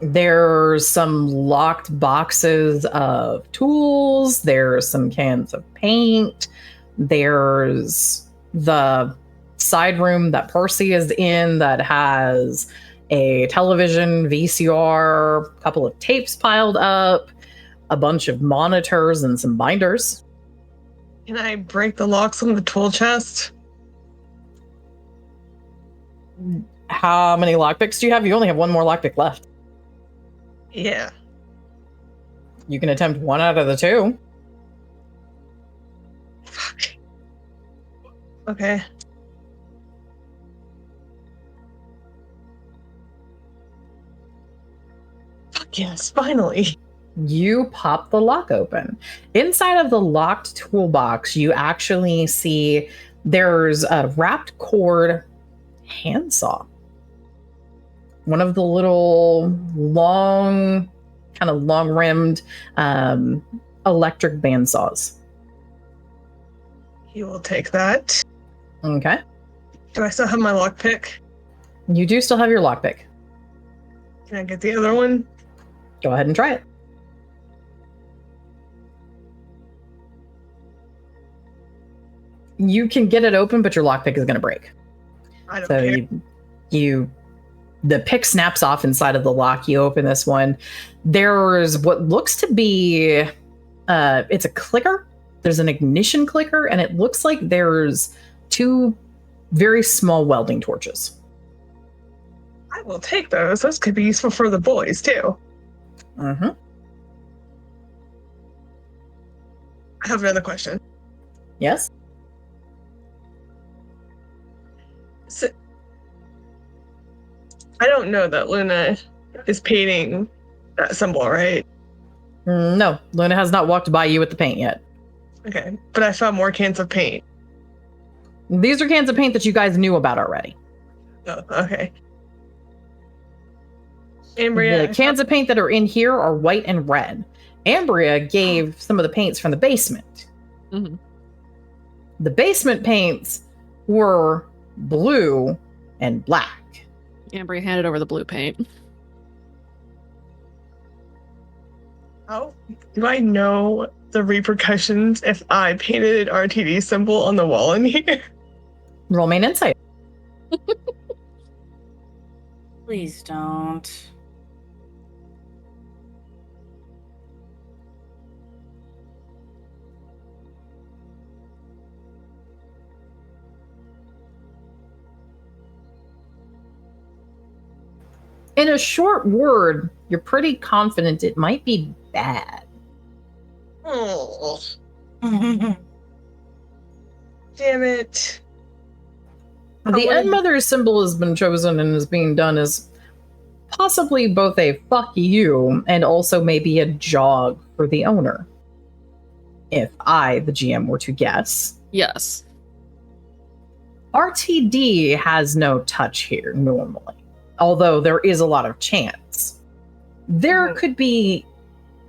There's some locked boxes of tools. There's some cans of paint. There's the side room that Percy is in that has a television, VCR, a couple of tapes piled up, a bunch of monitors, and some binders. Can I break the locks on the tool chest? How many lockpicks do you have? You only have 1 more lockpick left. Yeah. You can attempt 1 out of the 2. Fuck. Okay. Fuck yes, finally. You pop the lock open. Inside of the locked toolbox, you actually see there's a wrapped cord handsaw. One of the little long rimmed electric bandsaws. He will take that. Okay. Do I still have my lockpick? You do still have your lockpick. Can I get the other one? Go ahead and try it. You can get it open, but your lockpick is going to break. I don't care. The pick snaps off inside of the lock. You open this one. There's what looks to be, it's a clicker. There's an ignition clicker, and it looks like there's 2 very small welding torches. I will take those. Those could be useful for the boys, too. Mm-hmm. I have another question. Yes? So, I don't know that Luna is painting that symbol, right? No, Luna has not walked by you with the paint yet. Okay, but I found more cans of paint. These are cans of paint that you guys knew about already. Oh, okay. Ambria, The cans of paint that are in here are white and red. Ambria gave some of the paints from the basement. Mm-hmm. The basement paints were blue and black. Ambria handed over the blue paint. How do I know the repercussions if I painted an RTD symbol on the wall in here? Roll me an insight. Please don't. In a short word, you're pretty confident it might be bad. Oh. Damn it. The End Mother symbol has been chosen and is being done as possibly both a fuck you and also maybe a jog for the owner. If I, the GM, were to guess. Yes. RTD has no touch here normally, although there is a lot of chance. There could be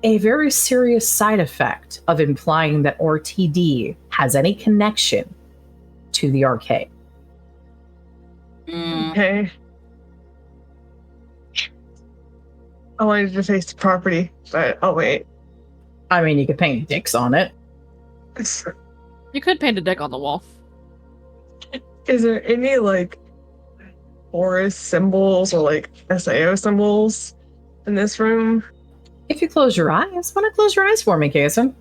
a very serious side effect of implying that RTD has any connection to the arcade. Okay. I wanted to face the property, but I'll wait. I mean, you could paint dicks on it. You could paint a dick on the wall. Is there any, like, forest symbols or, like, SAO symbols in this room? If you close your eyes, why not close your eyes for me, Kason?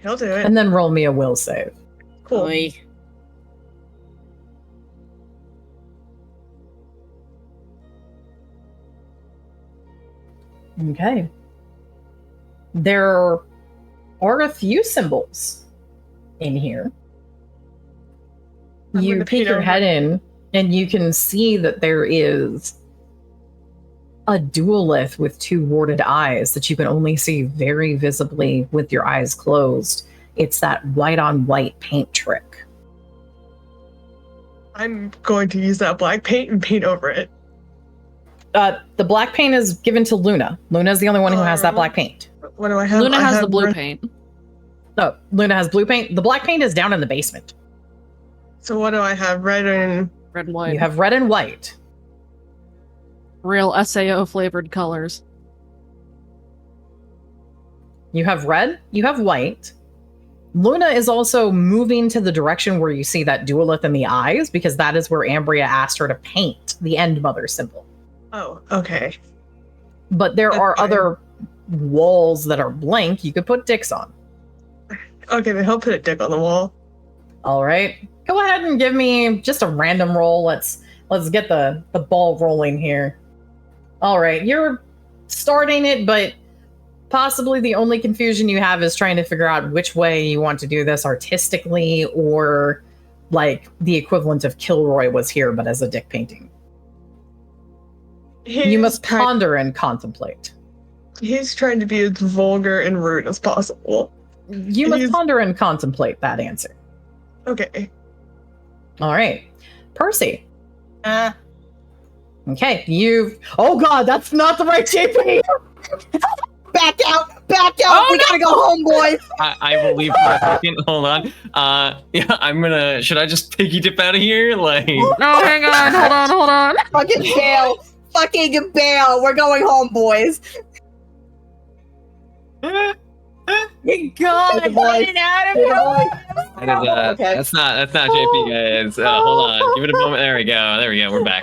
He'll do it. And then roll me a will save. Cool. Oy. Okay. There are a few symbols in here. I'm You gonna peek peek your over. head in, and you can see that there is a duolith with two warded eyes that you can only see very visibly with your eyes closed. It's that white on white paint trick. I'm going to use that black paint and paint over it. The black paint is given to Luna. Luna is the only one who has that black paint. What do I have? Luna I has have the blue red- paint. No, Luna has blue paint. The black paint is down in the basement. So what do I have? Red and... Red and white. You have red and white. Real SAO flavored colors. You have red, you have white. Luna is also moving to the direction where you see that duolith in the eyes, because that is where Ambria asked her to paint the End Mother symbol. Oh, okay. But there That's are fine. other walls that are blank you could put dicks on. Okay, then he'll put a dick on the wall. All right. Go ahead and give me just a random roll. Let's get the ball rolling here. All right. You're starting it, but possibly the only confusion you have is trying to figure out which way you want to do this artistically, or like the equivalent of Kilroy was here, but as a dick painting. You must ponder and contemplate. He's trying to be as vulgar and rude as possible. You must ponder and contemplate that answer. Okay. All right. Percy. Uh, Okay, oh god, that's not the right JP! Back out! We gotta go home, boys! I will leave for a second. Hold on. Yeah, should I just piggy dip out of here? Like, No, hang on. Hold on. Fucking bail! Fucking bail! We're going home, boys! you God, Hey, boys. get it out of Hey, here! Okay. that's not JP, guys. Hold on, give it a moment. There we go. We're back.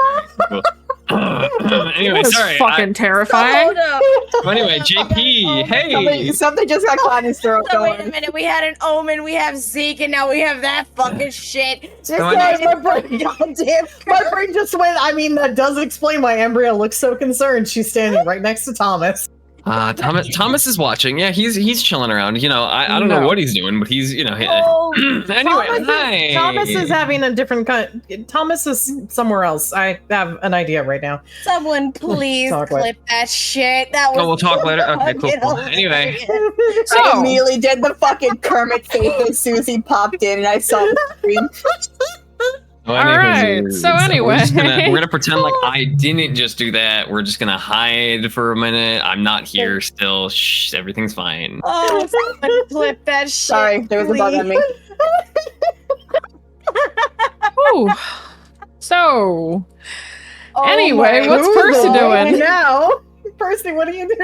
Cool. Anyway, That was sorry. fucking terrifying. Hold up. Anyway, JP, hey. Something just got caught in his throat. So wait a minute, we had an Omen, we have Zeke, and now we have that fucking shit. This guy, my brain just went, I mean, that does explain why Ambria looks so concerned. She's standing right next to Thomas. Thomas is watching. Yeah, he's chilling around. You know, I don't know No. what he's doing, but he's anyway. Thomas is having a different kind. Thomas is somewhere else. I have an idea right now. Someone please Talk clip later. that shit. That was Oh, we'll talk later. Okay, cool. fucking Anyway. hilarious. I So, immediately did the fucking Kermit face as Susie popped in and I saw the scream. Alright, so we're anyway. gonna pretend like I didn't just do that. We're just gonna hide for a minute. I'm not here still. Shh, everything's fine. Oh, someone clip that shit. Sorry, there was a bug on me. Ooh. So, Oh anyway, my what's Who's Percy going doing? now? Percy, what are you doing?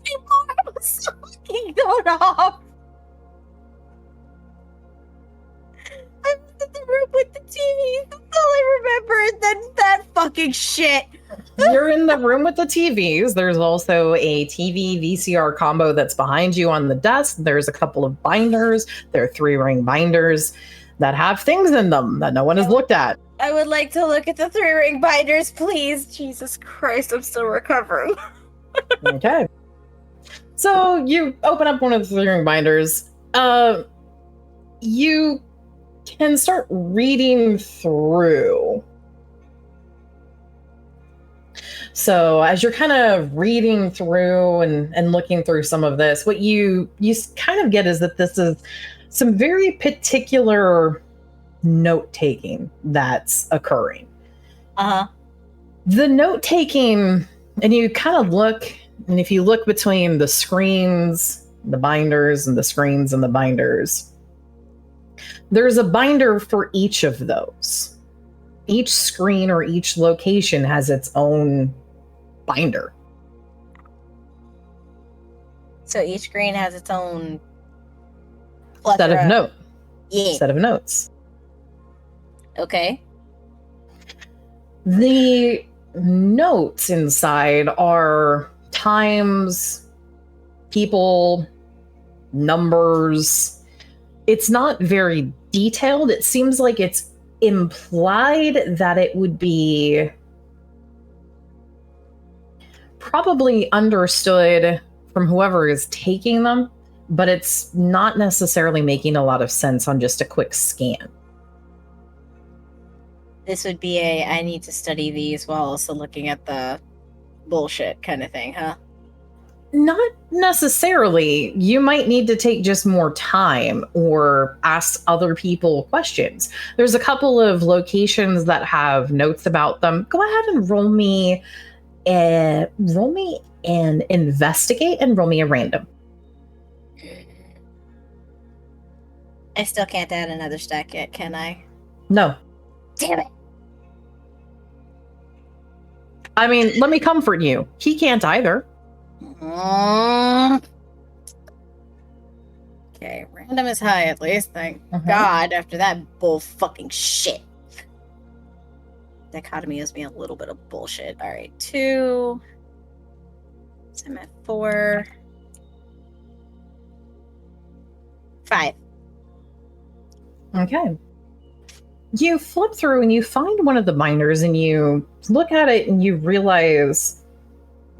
God, I'm so fucking going off. I was in the room with the TV. That's all I remember. And then that fucking shit. You're in the room with the TVs. There's also a TV VCR combo that's behind you on the desk. There's a couple of binders. There are 3-ring binders that have things in them that no one has looked at. I would like to look at the 3-ring binders, please. Jesus Christ, I'm still recovering. Okay. So you open up one of the 3-ring binders. You can start reading through. So as you're kind of reading through and looking through some of this, what you kind of get is that this is some very particular note taking that's occurring. Uh-huh. The note taking, and you kind of look, and if you look between the screens, the binders, and the screens and the binders, there's a binder for each of those. Each screen or each location has its own binder. So each screen has its own Set of note. Yeah. Set of notes. Okay. The notes inside are times, people, numbers. It's not very detailed. It seems like it's implied that it would be probably understood from whoever is taking them, but it's not necessarily making a lot of sense on just a quick scan. This would be I need to study these while also looking at the bullshit kind of thing, huh? Not necessarily. You might need to take just more time or ask other people questions. There's a couple of locations that have notes about them. Go ahead and roll me an investigate and roll me a random. I still can't add another stack yet, can I? No. Damn it. I mean, let me comfort you. He can't either. Okay, random is high at least, thank God, after that bull fucking shit. Dichotomy owes me a little bit of bullshit. Alright, 2. So I'm at 4. 5. Okay. You flip through and you find one of the binders and you look at it and you realize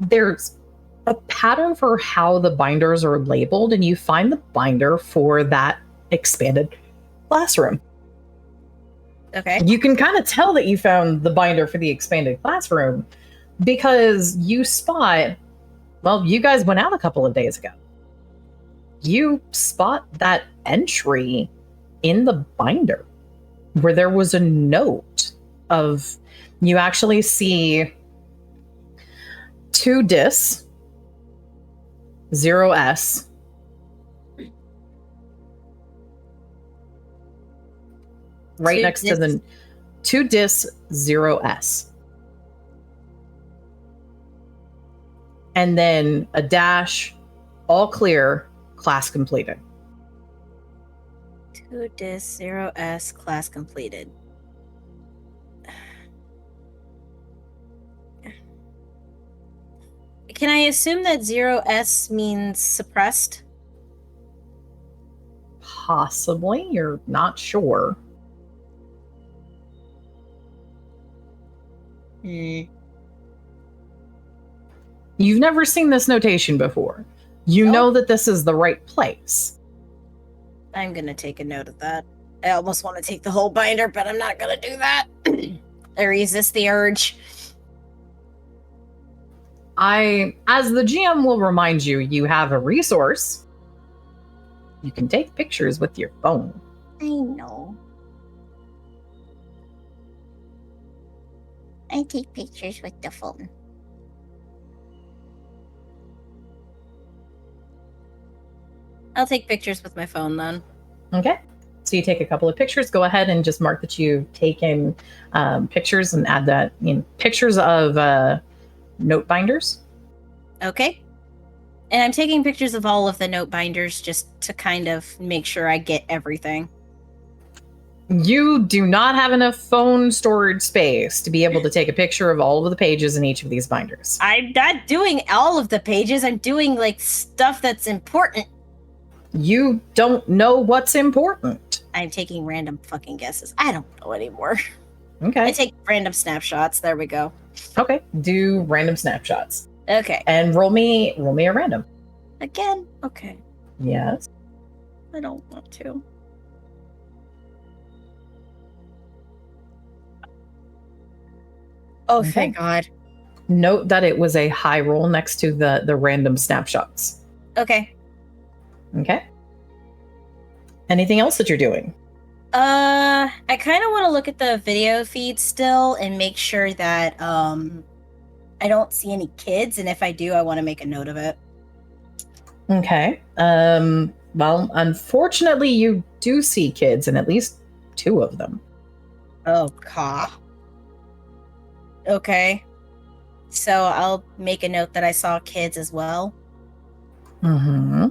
there's a pattern for how the binders are labeled, and you find the binder for that expanded classroom. Okay. You can kind of tell that you found the binder for the expanded classroom because you spot, well, you guys went out a couple of days ago. You spot that entry in the binder where there was a note of, you actually see 2 discs, 0S, right next to the 2 discs, 0S. And then a dash, all clear, class completed. 2 disc 0S class completed. Can I assume that 0S means suppressed? Possibly, you're not sure. You've never seen this notation before. You know that this is the right place. I'm gonna take a note of that. I almost want to take the whole binder, but I'm not gonna do that. I resist the urge. As the GM will remind you, you have a resource. You can take pictures with your phone. I know. I take pictures with the phone. I'll take pictures with my phone then. Okay. So you take a couple of pictures. Go ahead and just mark that you've taken pictures and add that in pictures of note binders. Okay. And I'm taking pictures of all of the note binders just to kind of make sure I get everything. You do not have enough phone storage space to be able to take a picture of all of the pages in each of these binders. I'm not doing all of the pages. I'm doing like stuff that's important. You don't know what's important. I'm taking random fucking guesses. I don't know anymore. Okay. I take random snapshots. There we go. Okay. Do random snapshots. Okay. And roll me a random. Again? Okay. Yes. I don't want to. Oh, Okay. thank God. Note that it was a high roll next to the random snapshots. Okay. Okay. Anything else that you're doing? I kind of want to look at the video feed still and make sure that I don't see any kids, and if I do, I want to make a note of it. Okay. Well, unfortunately, you do see kids, and at least 2 of them. Oh, God. Okay. So I'll make a note that I saw kids as well. Mm-hmm.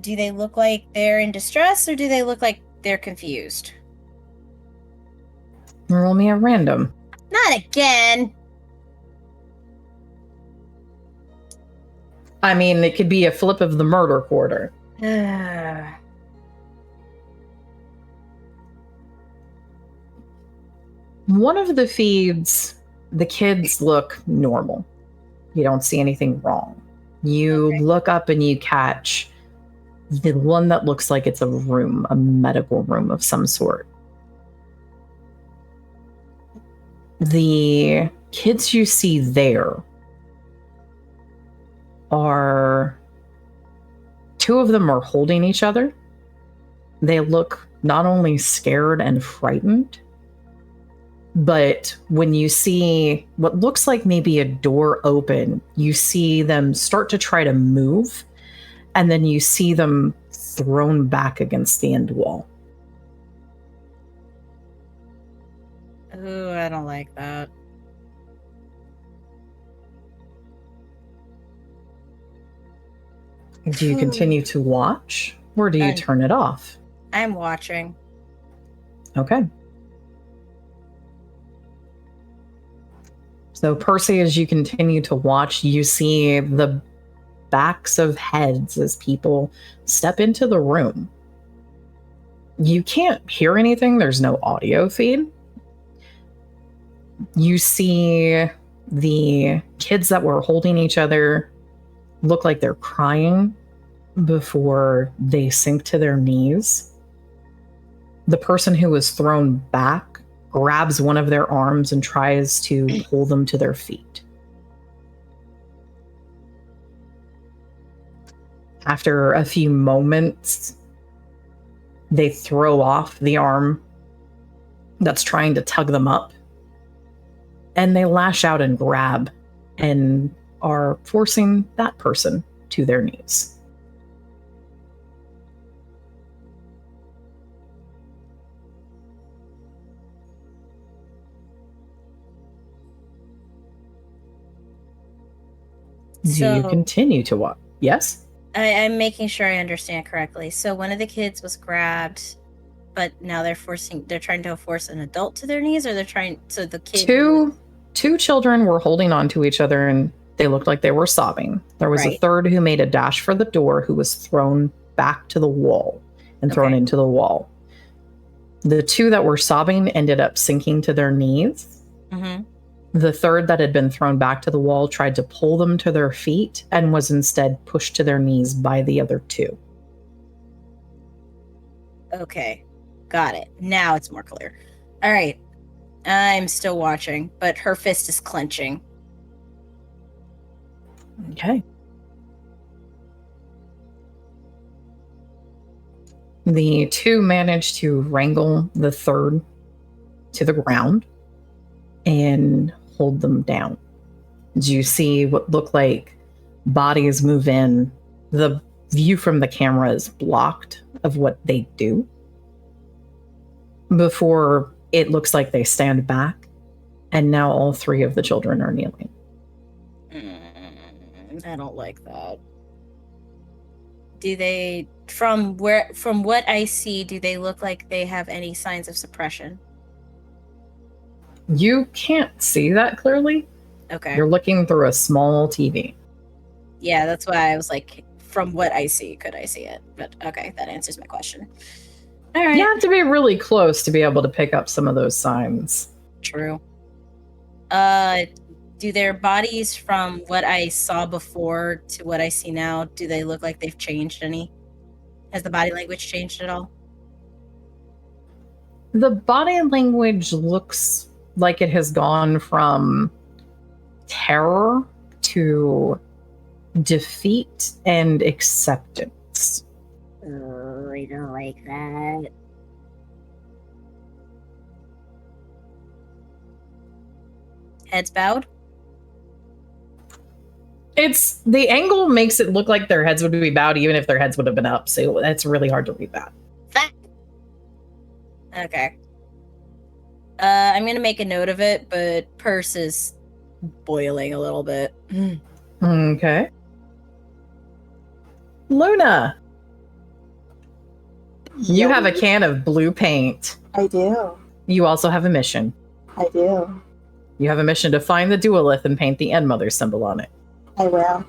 Do they look like they're in distress, or do they look like they're confused? Roll me a random. Not again. I mean, it could be a flip of the murder quarter. One of the feeds, the kids look normal. You don't see anything wrong. You look up and you catch the one that looks like it's a room, a medical room of some sort. The kids you see there are 2 of them are holding each other. They look not only scared and frightened, but when you see what looks like maybe a door open, you see them start to try to move, and then you see them thrown back against the end wall. Ooh, I don't like that. Do you continue to watch, or do you turn it off? I'm watching. Okay. So, Percy, as you continue to watch, you see the backs of heads as people step into the room. You can't hear anything. There's no audio feed. You see the kids that were holding each other look like they're crying before they sink to their knees. The person who was thrown back grabs one of their arms and tries to pull them to their feet. After a few moments, they throw off the arm that's trying to tug them up, and they lash out and grab and are forcing that person to their knees. Do you continue to watch? Yes? I'm making sure I understand correctly. So one of the kids was grabbed, but now they're trying to force an adult to their knees, or so the kid... Two children were holding on to each other, and they looked like they were sobbing. There was a third who made a dash for the door, who was thrown back to the wall and thrown into the wall. The 2 that were sobbing ended up sinking to their knees. Mm-hmm. The third that had been thrown back to the wall tried to pull them to their feet and was instead pushed to their knees by the other 2. Okay. Got it. Now it's more clear. All right. I'm still watching, but her fist is clenching. Okay. The 2 managed to wrangle the third to the ground and hold them down. You see what look like bodies move in. The view from the camera is blocked of what they do before it looks like they stand back, and now all 3 of the children are kneeling. I don't like that. Do they, from what I see, do they look like they have any signs of suppression? You can't see that clearly. Okay. You're looking through a small TV. Yeah, that's why I was like, from what I see, could I see it? But okay, that answers my question. All right. You have to be really close to be able to pick up some of those signs. True. Do their bodies, from what I saw before to what I see now, do they look like they've changed any? Has the body language changed at all? The body language looks like it has gone from terror to defeat and acceptance. Oh, I don't like that. Heads bowed? It's the angle makes it look like their heads would be bowed even if their heads would have been up, so that's really hard to read that. Okay. I'm gonna make a note of it, but purse is boiling a little bit. Okay. Luna, you have a can of blue paint. I do. You also have a mission. I do. You have a mission to find the duolith and paint the End Mother symbol on it. I will.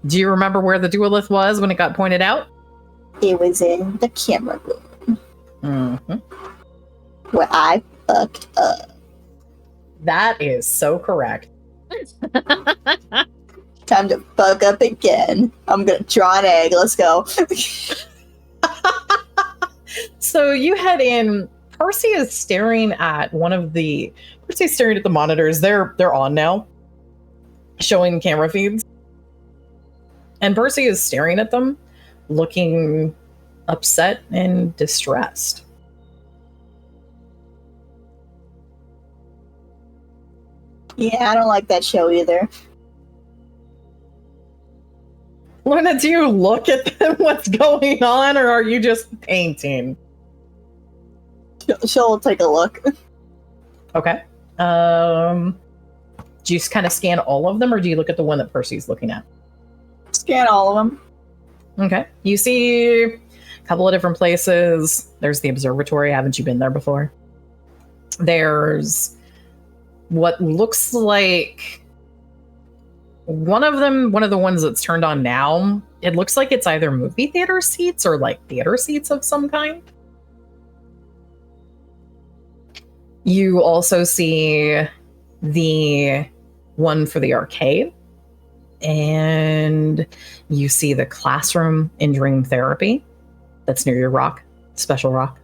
Do you remember where the duolith was when it got pointed out? It was in the camera room Mm-hmm. where I fucked up. That is so correct. Time to fuck up again. I'm gonna draw an egg. Let's go. So you head in. Percy is staring at Percy's staring at the monitors. They're on now, showing camera feeds. And Percy is staring at them, looking upset and distressed. Yeah, I don't like that show either. Luna, do you look at them, what's going on, or are you just painting? She'll take a look. Okay. Do you just kind of scan all of them, or do you look at the one that Percy's looking at? Scan all of them. Okay. You see a couple of different places. There's the observatory. Haven't you been there before? There's what looks like one of the ones that's turned on now. It looks like it's either movie theater seats or like theater seats of some kind. You also see the one for the arcade. And you see the classroom in dream therapy that's near your rock, special rock.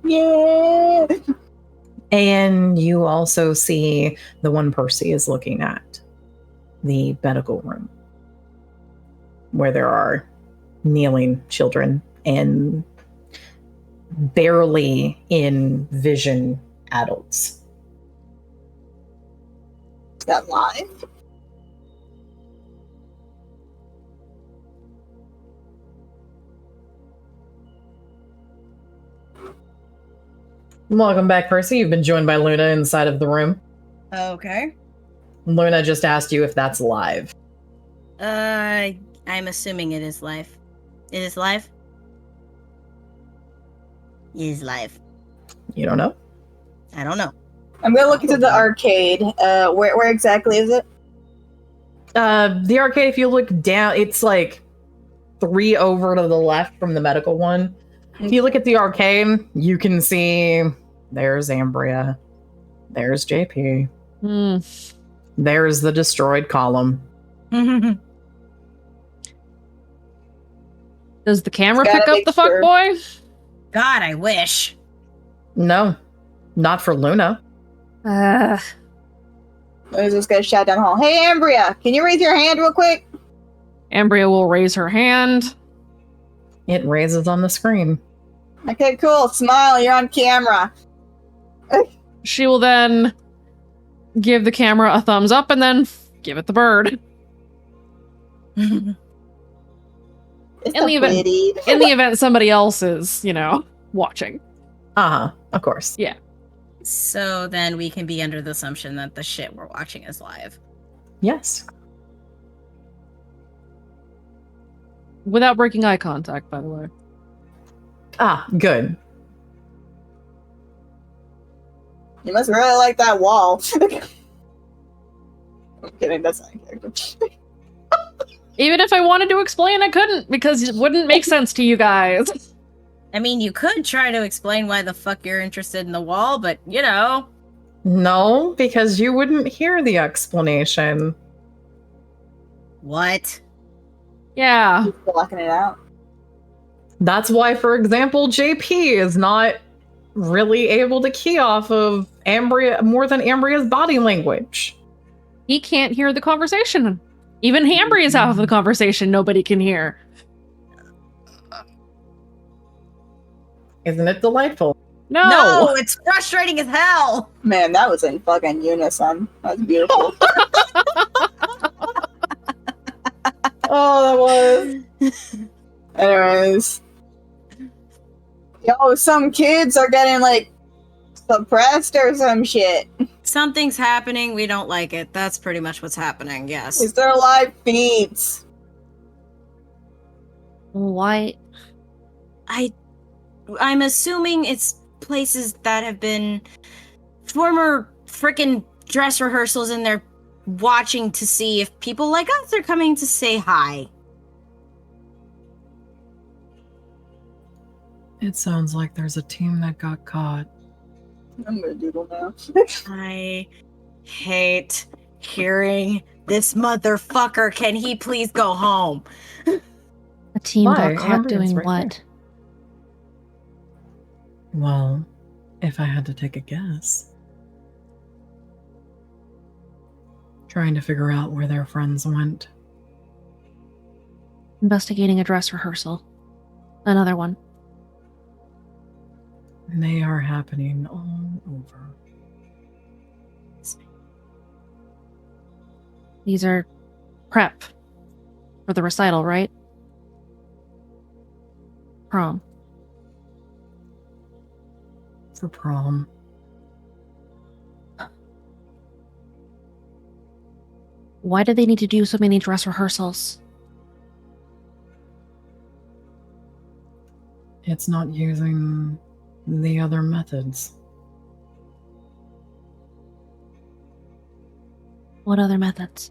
Yeah. And you also see the one Percy is looking at, the medical room, where there are kneeling children and barely in vision adults. Is that live? Welcome back, Percy. You've been joined by Luna inside of the room. Okay. Luna just asked you if that's live. I'm assuming it is live. It is live? It is live. You don't know? I don't know. I'm gonna look into the arcade. Where exactly is it? The arcade, if you look down, it's like 3 over to the left from the medical one. If you look at the arcade, you can see there's Ambria, there's JP, there's the destroyed column. Does the camera pick up the fuck boy? God, I wish. No, not for Luna. I was just gonna shout down the hall. Hey, Ambria, can you raise your hand real quick? Ambria will raise her hand. It raises on the screen. Okay, cool. Smile, you're on camera. She will then give the camera a thumbs up and then give it the bird. It's In the event somebody else is, watching. Of course. Yeah. So then we can be under the assumption that the shit we're watching is live. Yes. Without breaking eye contact, by the way. Good. You must really like that wall. I'm kidding, that's not a character. Even if I wanted to explain, I couldn't, because it wouldn't make sense to you guys. I mean, you could try to explain why the fuck you're interested in the wall, but, No, because you wouldn't hear the explanation. What? Yeah. He's blocking it out. That's why, for example, JP is not really able to key off of Ambria more than Ambria's body language. He can't hear the conversation. Even Hambria's half of the conversation nobody can hear. Isn't it delightful? No, it's frustrating as hell. Man, that was in fucking unison. That's beautiful. Oh, that was. Anyways. Yo, some kids are getting, like, suppressed or some shit. Something's happening. We don't like it. That's pretty much what's happening, yes. Is there live feeds? Why? I'm assuming it's places that have been former frickin' dress rehearsals and they're watching to see if people like us are coming to say hi. It sounds like there's a team that got caught. I'm gonna doodle now. I hate hearing this motherfucker. Can he please go home? A team Why? got caught Ambrian's doing right what? Well, if I had to take a guess. Trying to figure out where their friends went. Investigating a dress rehearsal. Another one. They are happening all over. These are prep for the recital, right? Prom. For prom. Why do they need to do so many dress rehearsals? It's not using the other methods. What other methods?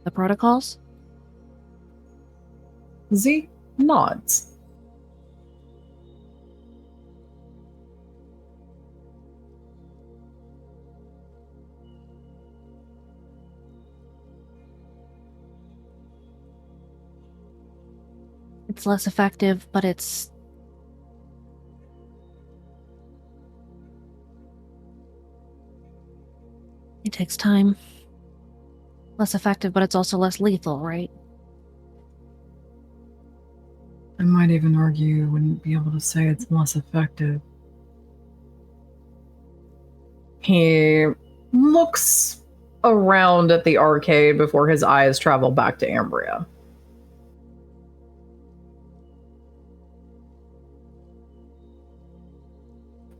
The protocols? Z nods. It's less effective, but it takes time. Less effective, but it's also less lethal, right? I might even argue you wouldn't be able to say it's less effective. He looks around at the arcade before his eyes travel back to Ambria.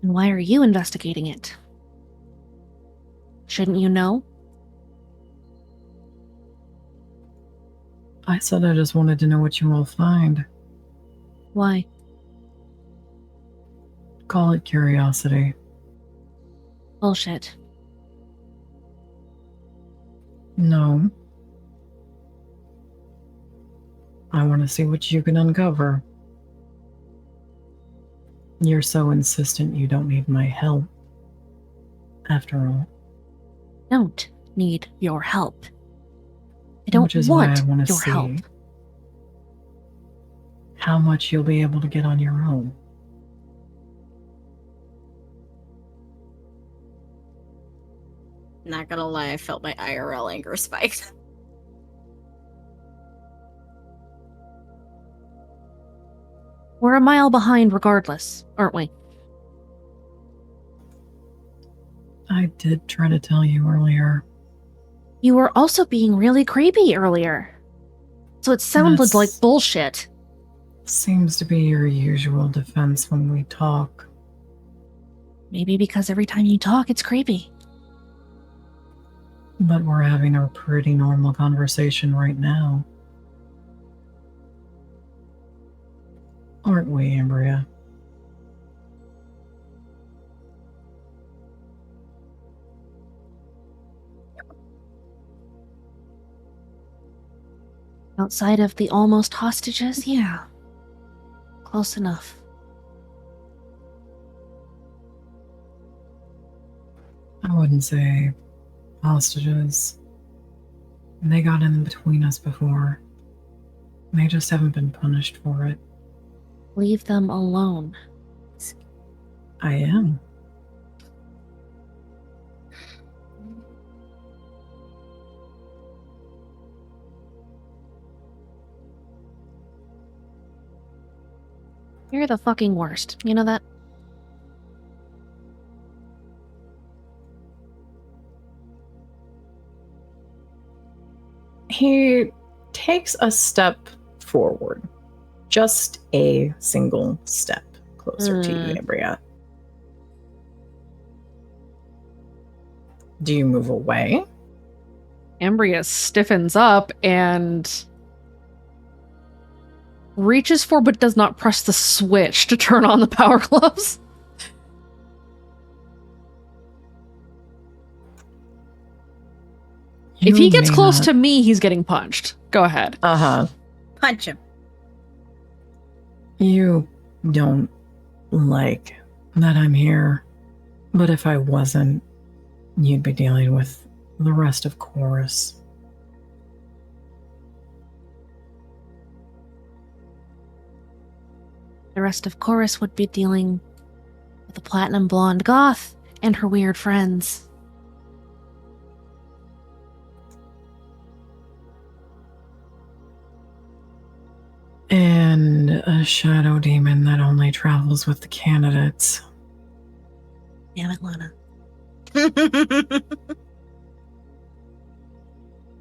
And why are you investigating it? Shouldn't you know? I said I just wanted to know what you will find. Why? Call it curiosity. Bullshit. No. I want to see what you can uncover. You're so insistent you don't need my help. After all. Don't need your help. I don't Which is want why I want to your see help. how much you'll be able to get on your own. Not gonna lie, I felt my IRL anger spike. We're a mile behind regardless, aren't we? I did try to tell you earlier. You were also being really creepy earlier. So it sounded That's- like bullshit. Seems to be your usual defense when we talk. Maybe because every time you talk, it's creepy. But we're having a pretty normal conversation right now. Aren't we, Ambria? Outside of the almost hostages, yeah. Close enough. I wouldn't say hostages. They got in between us before. They just haven't been punished for it. Leave them alone. I am. You're the fucking worst. You know that? He takes a step forward. Just a single step closer to you, Ambria. Do you move away? Ambria stiffens up and reaches for but does not press the switch to turn on the power gloves. If he gets close to me, he's getting punched. Go ahead. Uh-huh. Punch him. You don't like that I'm here, but if I wasn't, you'd be dealing with the rest of Chorus. The rest of Chorus would be dealing with the platinum blonde goth and her weird friends. And a shadow demon that only travels with the candidates. Damn it, Luna.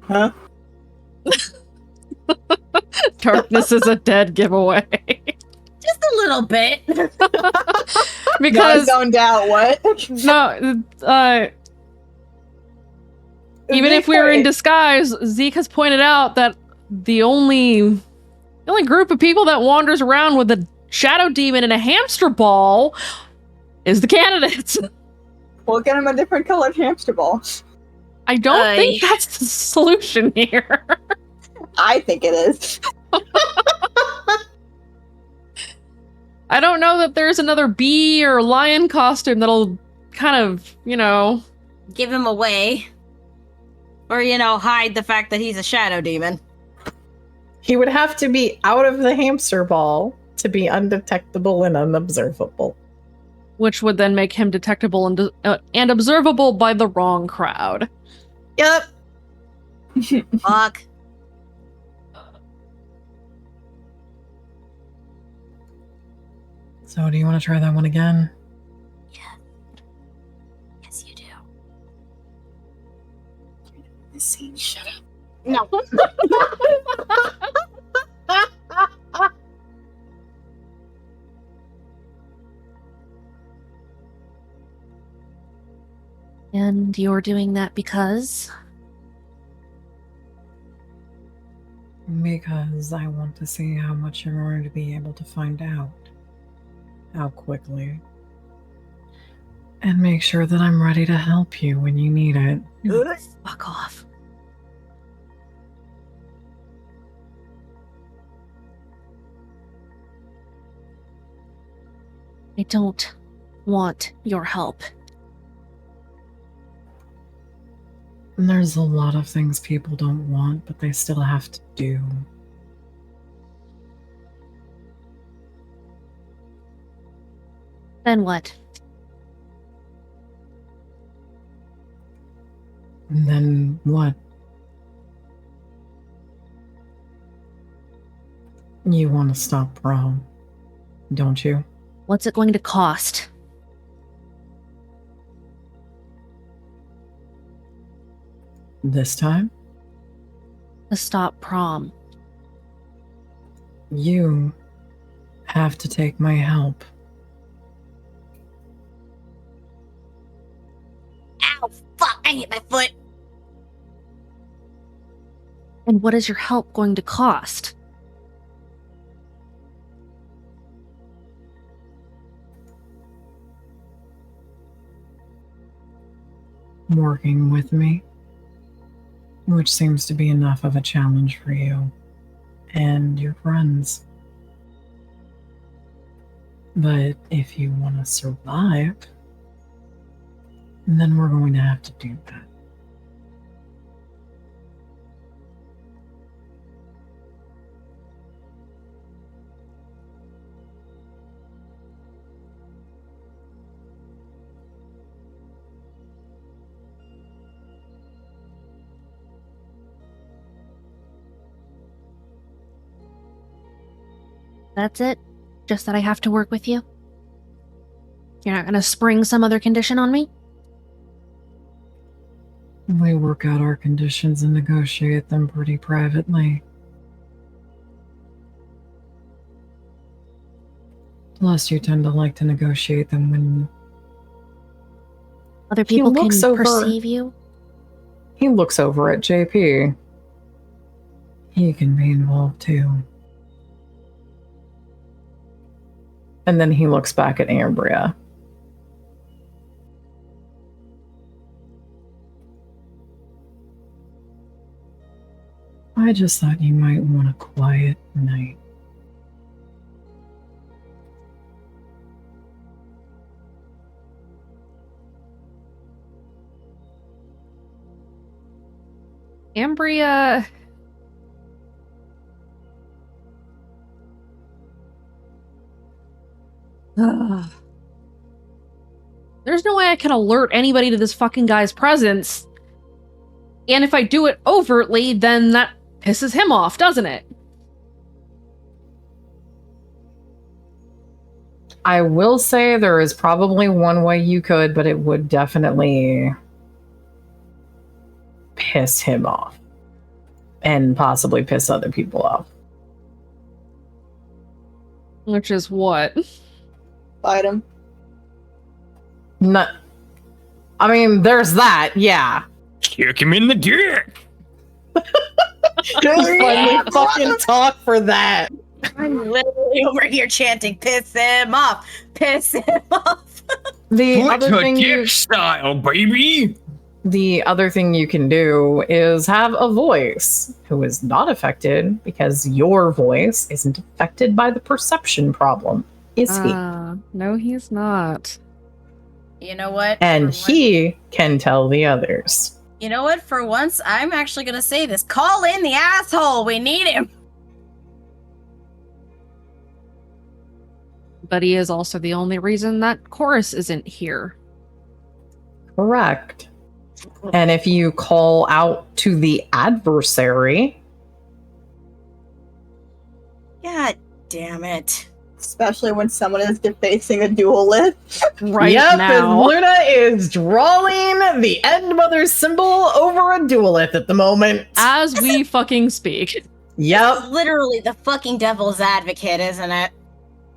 Huh? Darkness is a dead giveaway. Just a little bit. Because Don't doubt what? no, even if we were in disguise, Zeke has pointed out that the only group of people that wanders around with a shadow demon and a hamster ball is the candidates. We'll get him a different colored hamster ball. I don't think that's the solution here. I think it is. I don't know that there's another bee or lion costume that'll kind of, Give him away. Or, hide the fact that he's a shadow demon. He would have to be out of the hamster ball to be undetectable and unobservable. Which would then make him detectable and observable by the wrong crowd. Yep. Fuck. So do you want to try that one again? Yeah. Yes, you do. Shut up. No. And you're doing that because? Because I want to see how much you're going to be able to find out. How quickly. And make sure that I'm ready to help you when you need it. No, fuck off. I don't want your help. And there's a lot of things people don't want, but they still have to do. Then what? And then what? You want to stop prom, don't you? What's it going to cost? This time? To stop prom. You have to take my help. Ow, fuck, I hit my foot. And what is your help going to cost? Working with me, which seems to be enough of a challenge for you and your friends. But if you want to survive, then we're going to have to do that. That's it? Just that I have to work with you? You're not gonna spring some other condition on me? We work out our conditions and negotiate them pretty privately. Plus, you tend to like to negotiate them when Other people can looks over- perceive you? he looks over at JP. He can be involved too. And then he looks back at Ambria. I just thought you might want a quiet night. Ambria. There's no way I can alert anybody to this fucking guy's presence. And if I do it overtly, then that pisses him off, doesn't it? I will say there is probably one way you could, but it would definitely piss him off. And possibly piss other people off. Which is what? Fight him. Not, I mean, there's that, yeah. Kick him in the dick. Funny fucking talk for that. I'm literally over here chanting, piss him off, piss him off. The Put other to thing dick style, baby. The other thing you can do is have a voice who is not affected because your voice isn't affected by the perception problem, is he? No, he's not. You know what? And he can tell the others. You know what? For once, I'm actually going to say this. Call in the asshole. We need him. But he is also the only reason that Chorus isn't here. Correct. And if you call out to the adversary... God damn it. Especially when someone is defacing a duelist. Right yep, now. as Luna is drawing the end mother symbol over a duelith at the moment. As we fucking speak. Yep. Literally the fucking devil's advocate, isn't it?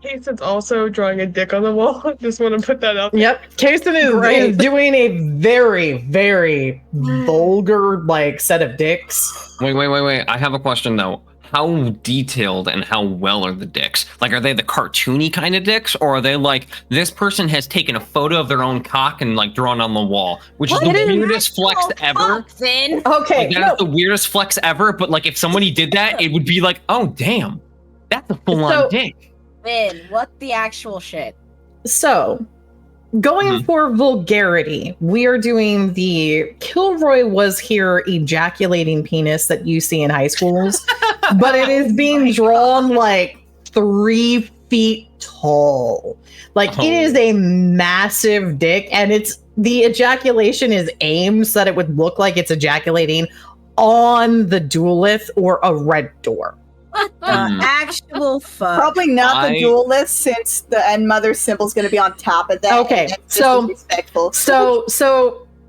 Cason's also drawing a dick on the wall. Just want to put that up. Yep. Kason is doing a very, very vulgar, like, set of dicks. Wait. I have a question, though. How detailed and how well are the dicks? Like, are they the cartoony kind of dicks? Or are they like, this person has taken a photo of their own cock and, like, drawn on the wall? Which is the weirdest flex ever. Finn. Okay. Like, that is the weirdest flex ever. But, like, if somebody did that, it would be like, oh, damn. That's a full-on dick. Finn, what the actual shit? So, going for vulgarity, we are doing the Kilroy was here ejaculating penis that you see in high schools, but it is being drawn like 3 feet tall. Like it is a massive dick, and the ejaculation is aimed so that it would look like it's ejaculating on the duelith or a red door. What the actual fuck? Probably not the duelist, since the end mother symbol is going to be on top of that. Okay, so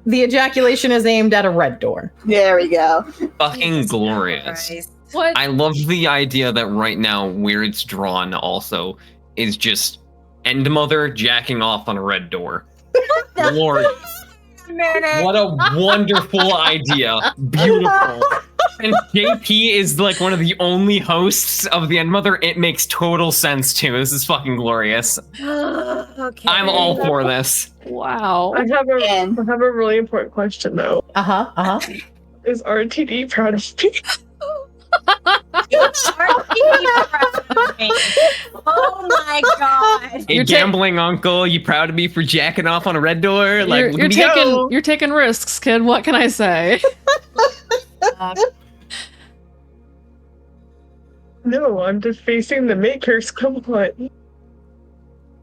the ejaculation is aimed at a red door. There we go. Fucking glorious. What? I love the idea that right now where it's drawn also is just end mother jacking off on a red door. Glorious. What a wonderful idea. Beautiful. And JP is like one of the only hosts of the End Mother. It makes total sense too. This is fucking glorious. Okay. I'm all for this. Wow. I have a really important question though. Is RTD proud of me? Oh my god. Hey, gambling uncle, you proud of me for jacking off on a red door? Like, you're taking risks, kid. What can I say? No, I'm defacing the makers. Come on.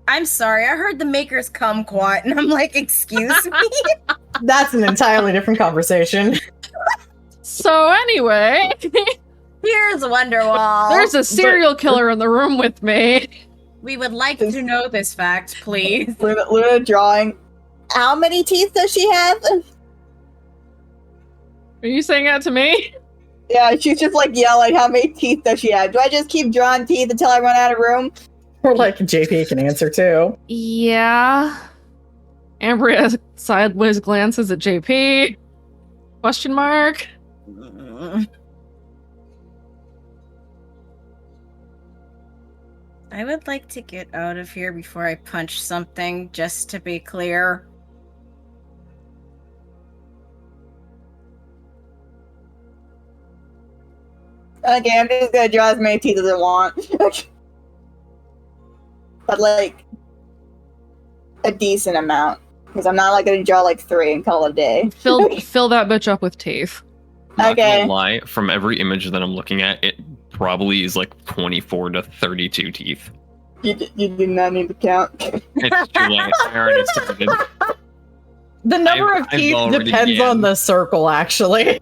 I'm sorry, I heard the makers kumquat, and I'm like, excuse me? That's an entirely different conversation. So anyway, here's Wonderwall. There's a serial killer in the room with me. We would like to know this fact, please. Luna drawing. How many teeth does she have? Are you saying that to me? Yeah, she's just like yelling, how many teeth does she have? Do I just keep drawing teeth until I run out of room? Or like JP can answer too. Yeah. Ambria sideways glances at JP. Question mark. I would like to get out of here before I punch something, just to be clear. Okay, I'm just gonna draw as many teeth as I want. But like a decent amount. Because I'm not like gonna draw like 3 and call it a day. Fill that bitch up with teeth. Not Okay. gonna lie, from every image that I'm looking at, it probably is like 24 to 32 teeth. You did not need to count. It's too late. I already started. The number of I've teeth already depends began. on the circle, actually.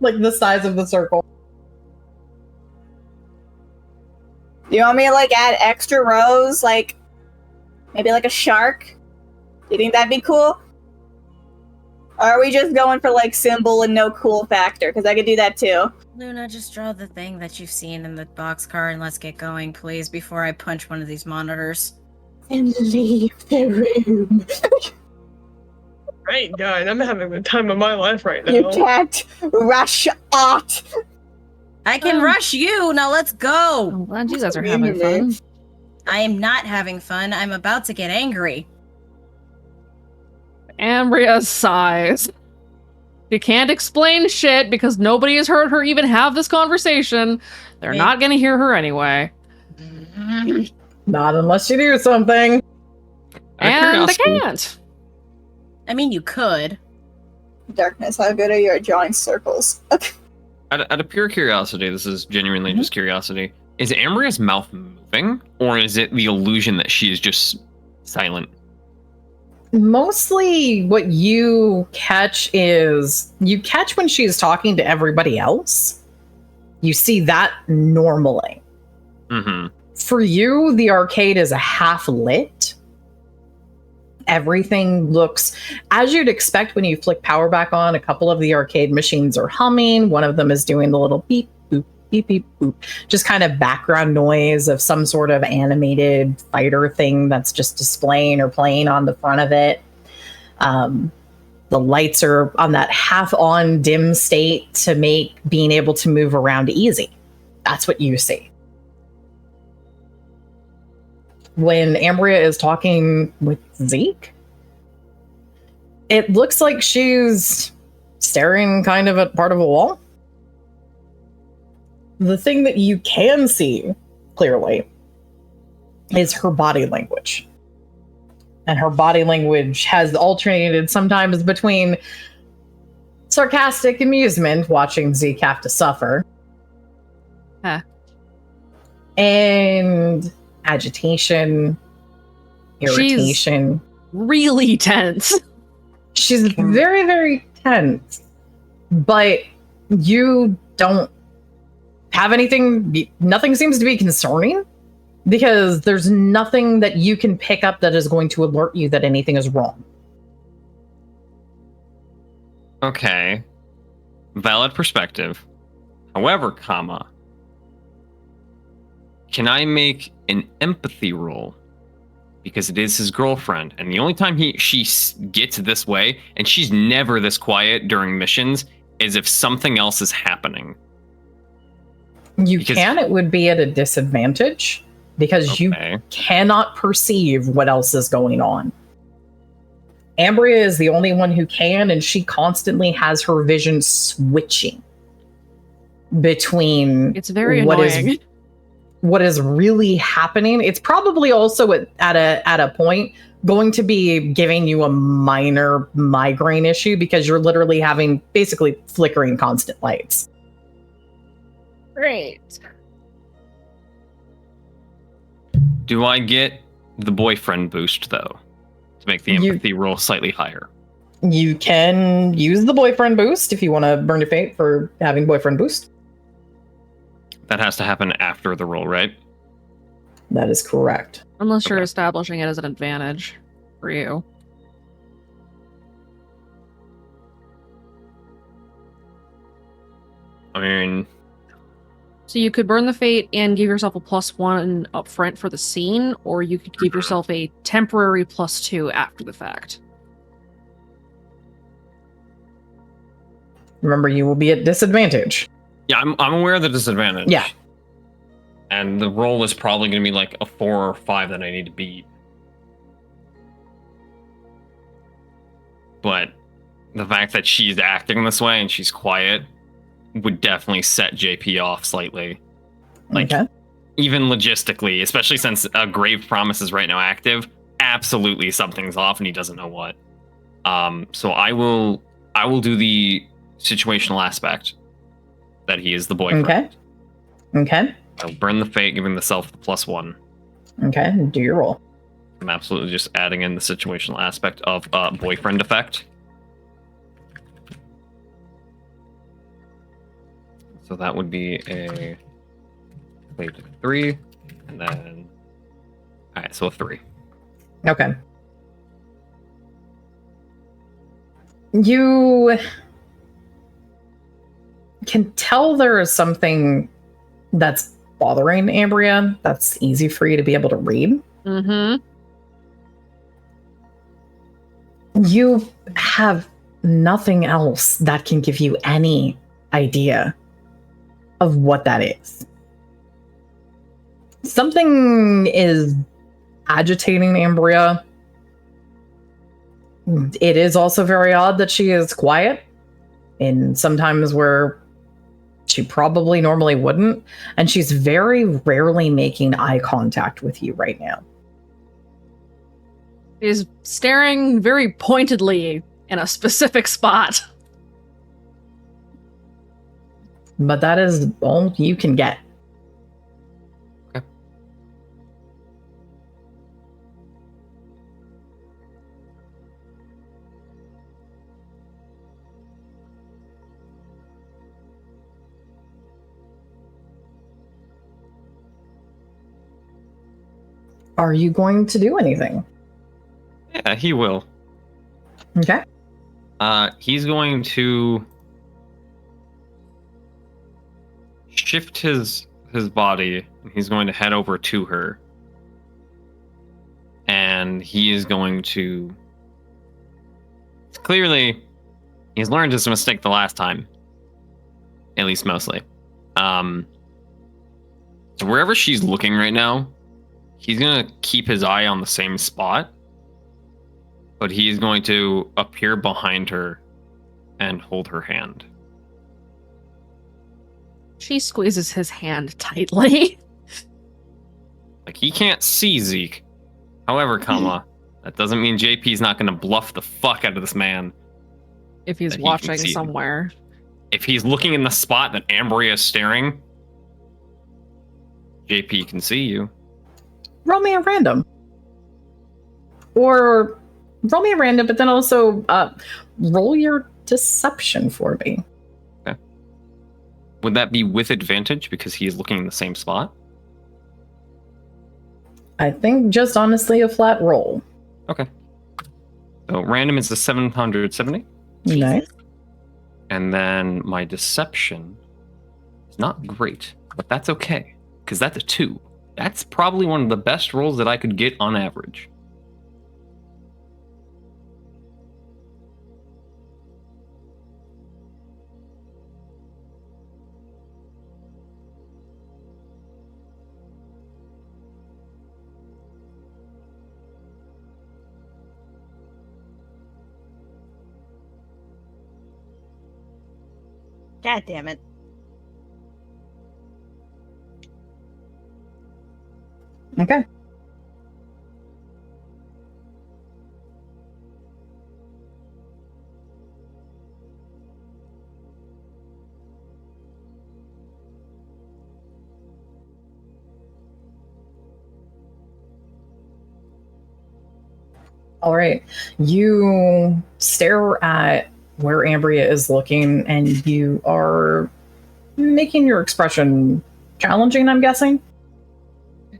Like the size of the circle. You want me to like add extra rows? Like maybe like a shark? You think that'd be cool? Or are we just going for like symbol and no cool factor? Because I could do that too. Luna, just draw the thing that you've seen in the boxcar and let's get going, please, before I punch one of these monitors. And leave the room. Right, God, I'm having the time of my life right now. You can't rush art. I can rush you! Now let's go! I'm glad you guys are having fun. I am not having fun. I'm about to get angry. Ambria sighs. She can't explain shit because nobody has heard her even have this conversation. They're Wait. not gonna hear her anyway. Not unless you do something. And they can't. I mean, you could. Darkness, how good are you at drawing circles? Out of pure curiosity, this is genuinely just curiosity. Is Ambria's mouth moving, or is it the illusion that she is just silent? Mostly what you catch is when she's talking to everybody else. You see that normally. Mm-hmm. For you, the arcade is a half lit. Everything looks as you'd expect when you flick power back on. A couple of the arcade machines are humming. One of them is doing the little beep, boop, beep, beep, boop. Just kind of background noise of some sort of animated fighter thing that's just displaying or playing on the front of it. The lights are on that half on dim state to make being able to move around easy. That's what you see. When Ambria is talking with Zeke, it looks like she's staring kind of at part of a wall. The thing that you can see clearly is her body language. And her body language has alternated sometimes between sarcastic amusement, watching Zeke have to suffer, and agitation, irritation. She's really tense. She's very, very tense, but you don't have anything, nothing seems to be concerning because there's nothing that you can pick up that is going to alert you that anything is wrong. Okay. Valid perspective. However, can I make an empathy roll? Because it is his girlfriend, and the only time she gets this way, and she's never this quiet during missions, is if something else is happening. It would be at a disadvantage because you cannot perceive what else is going on. Ambria is the only one who can, and she constantly has her vision switching between It's very annoying. What is really happening. It's probably also at a point going to be giving you a minor migraine issue because you're literally having basically flickering constant lights. Great. Do I get the boyfriend boost, though, to make the empathy roll slightly higher? You can use the boyfriend boost if you want to burn your fate for having boyfriend boost. That has to happen after the roll, right? That is correct. Unless you're establishing it as an advantage for you. I mean, so you could burn the fate and give yourself a +1 up front for the scene, or you could give yourself a temporary +2 after the fact. Remember, you will be at disadvantage. Yeah, I'm aware of the disadvantage. Yeah. And the roll is probably going to be like a 4 or 5 that I need to beat. But the fact that she's acting this way and she's quiet would definitely set JP off slightly. Like, even logistically, especially since a Grave Promise is right now active, absolutely something's off and he doesn't know what. So I will do the situational aspect that he is the boyfriend. Okay. I'll burn the fate, giving the self the +1. Okay, do your roll. I'm absolutely just adding in the situational aspect of boyfriend effect. So that would be a 3, and then alright, so a 3. Okay. You can tell there is something that's bothering Ambria that's easy for you to be able to read. Mm-hmm. You have nothing else that can give you any idea of what that is. Something is agitating Ambria. It is also very odd that she is quiet, and sometimes where she probably normally wouldn't, and she's very rarely making eye contact with you right now. She's staring very pointedly in a specific spot. But that is all you can get. Okay. Are you going to do anything? Yeah, he will. Okay. He's going to shift his body, and he's going to head over to her. And he is going to... Clearly, he's learned his mistake the last time. At least mostly. So wherever she's looking right now, he's going to keep his eye on the same spot. But he's going to appear behind her and hold her hand. She squeezes his hand tightly. Like, he can't see Zeke. However, that doesn't mean JP's not going to bluff the fuck out of this man. If he's that he watching can see him. somewhere. If he's looking in the spot that Ambria is staring, JP can see you. Roll me a random. Or roll me a random, but then also roll your deception for me. Okay. Would that be with advantage because he is looking in the same spot? I think just honestly a flat roll. Okay. So random is the 770. Nice. And then my deception is not great, but that's okay because that's a 2. That's probably one of the best rolls that I could get on average. God damn it. Okay. All right. You stare at where Ambria is looking, and you are making your expression challenging, I'm guessing?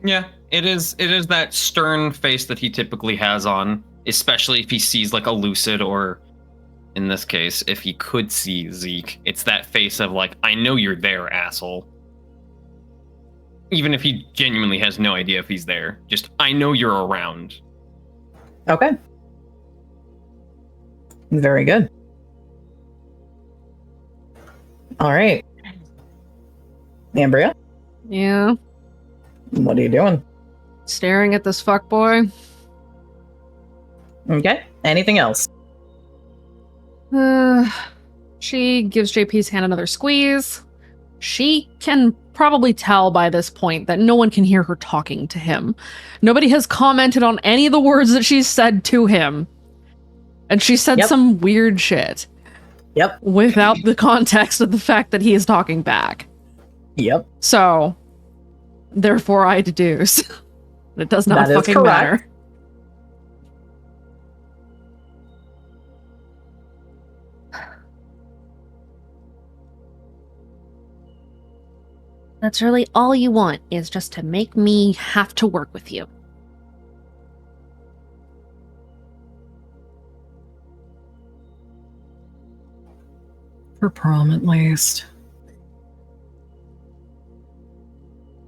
Yeah, It is that stern face that he typically has on, especially if he sees like a lucid, or in this case, if he could see Zeke. It's that face of like, I know you're there, asshole. Even if he genuinely has no idea if he's there. Just, I know you're around. Okay. Very good. All right. Ambria, Yeah. what are you doing? Staring at this fuckboy. Okay. Anything else? She gives JP's hand another squeeze. She can probably tell by this point that no one can hear her talking to him. Nobody has commented on any of the words that she's said to him. And she said some weird shit. Yep. Without the context of the fact that he is talking back. Yep. So, therefore I deduce. It does not That is fucking correct. matter. That's really all you want, is just to make me have to work with you. For prom, at least.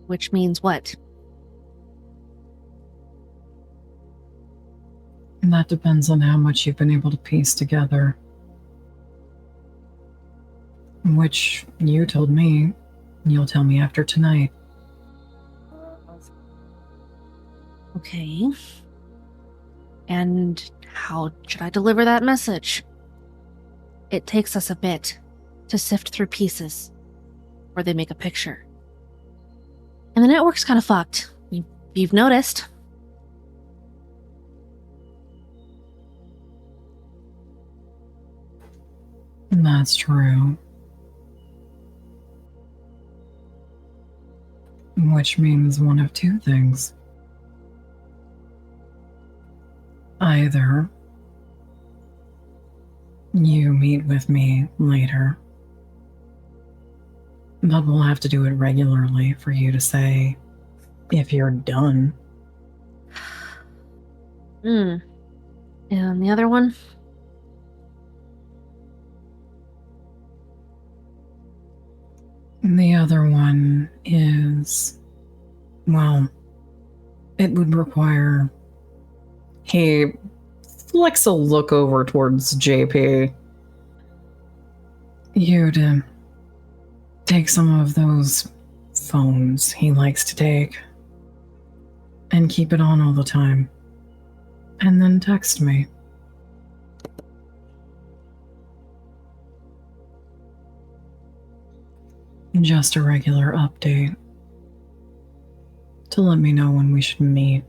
Which means what? And that depends on how much you've been able to piece together. Which you told me. You'll tell me after tonight. Okay. And how should I deliver that message? It takes us a bit to sift through pieces, or they make a picture. And the network's kind of fucked. You've noticed. That's true. Which means one of two things. Either you meet with me later, but we'll have to do it regularly for you to say if you're done. And the other one? The other one is, well, it would require... He flicks a look over towards JP. You to take some of those phones he likes to take and keep it on all the time. And then text me. Just a regular update to let me know when we should meet.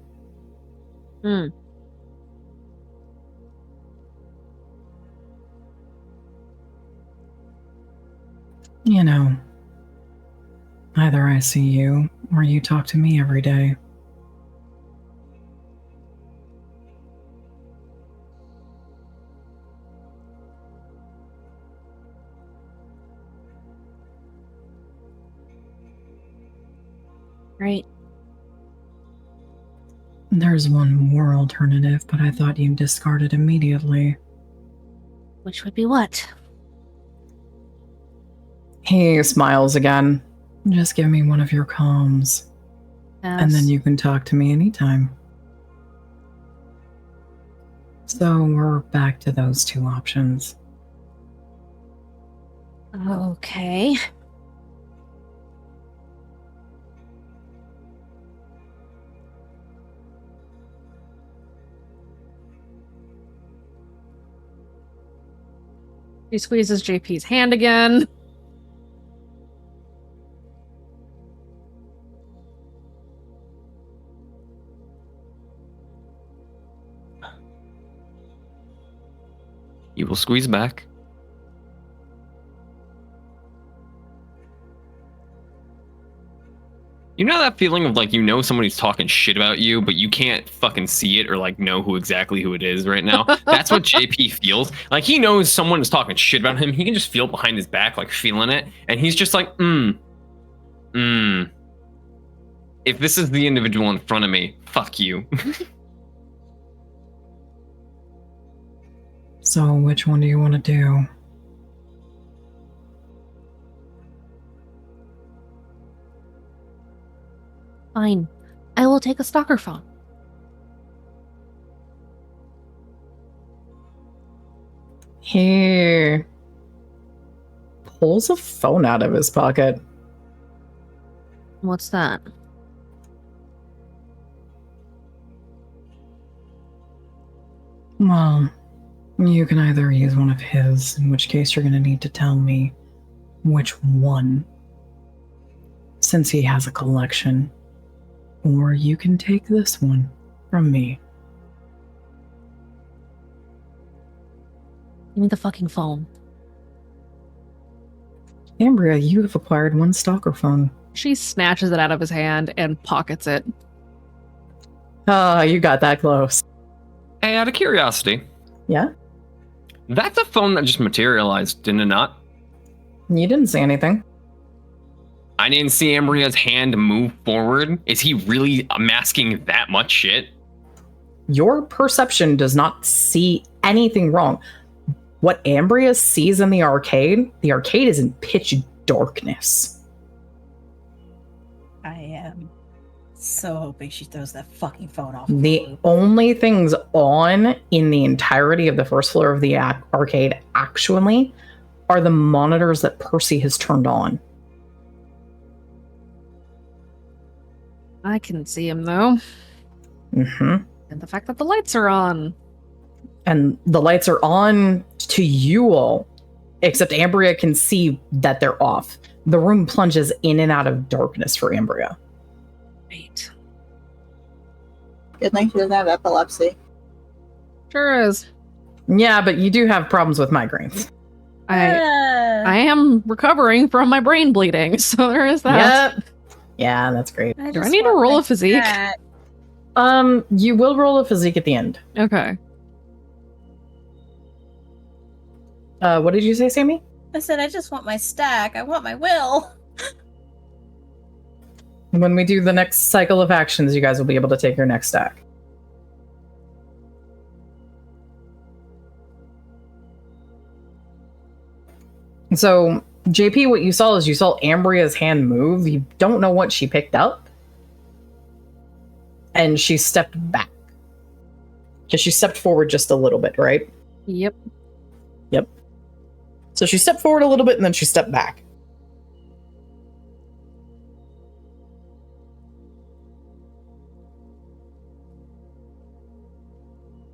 You know, either I see you or you talk to me every day. Right. There's one more alternative, but I thought you'd discard it immediately. Which would be what? He smiles again. Just give me one of your comms, and then you can talk to me anytime. So we're back to those two options. Okay. He squeezes JP's hand again. You will squeeze back. You know that feeling of like, you know somebody's talking shit about you, but you can't fucking see it or like know who it is right now? That's what JP feels. Like, he knows someone is talking shit about him. He can just feel it behind his back, like feeling it. And he's just like, It if this is the individual in front of me, fuck you. So, which one do you want to do? Fine. I will take a stalker phone. He pulls a phone out of his pocket. What's that? Well, you can either use one of his, in which case you're going to need to tell me which one, since he has a collection. Or you can take this one from me. Give me the fucking phone. Ambria, you have acquired one stalker phone. She snatches it out of his hand and pockets it. Ah, you got that close. Hey, out of curiosity, Yeah? that's a phone that just materialized, didn't it not? You didn't say anything. I didn't see Ambria's hand move forward. Is he really masking that much shit? Your perception does not see anything wrong. What Ambria sees in the arcade is in pitch darkness. I am so hoping she throws that fucking phone off. The only things on in the entirety of the first floor of the arcade actually are the monitors that Percy has turned on. I can see him though. Mm-hmm. And the fact that the lights are on. And the lights are on to you all, except Ambria can see that they're off. The room plunges in and out of darkness for Ambria. Wait. Good thing she doesn't have epilepsy. Sure is. Yeah, but you do have problems with migraines. I am recovering from my brain bleeding, so there is that. Yep. Yeah, that's great. Do I need to roll a physique? You will roll a physique at the end. Okay. What did you say, Sammy? I said I just want my stack. I want my will. When we do the next cycle of actions, you guys will be able to take your next stack. So, JP, what you saw is you saw Ambria's hand move. You don't know what she picked up. And she stepped back. Because she stepped forward just a little bit, right? Yep. Yep. So she stepped forward a little bit and then she stepped back.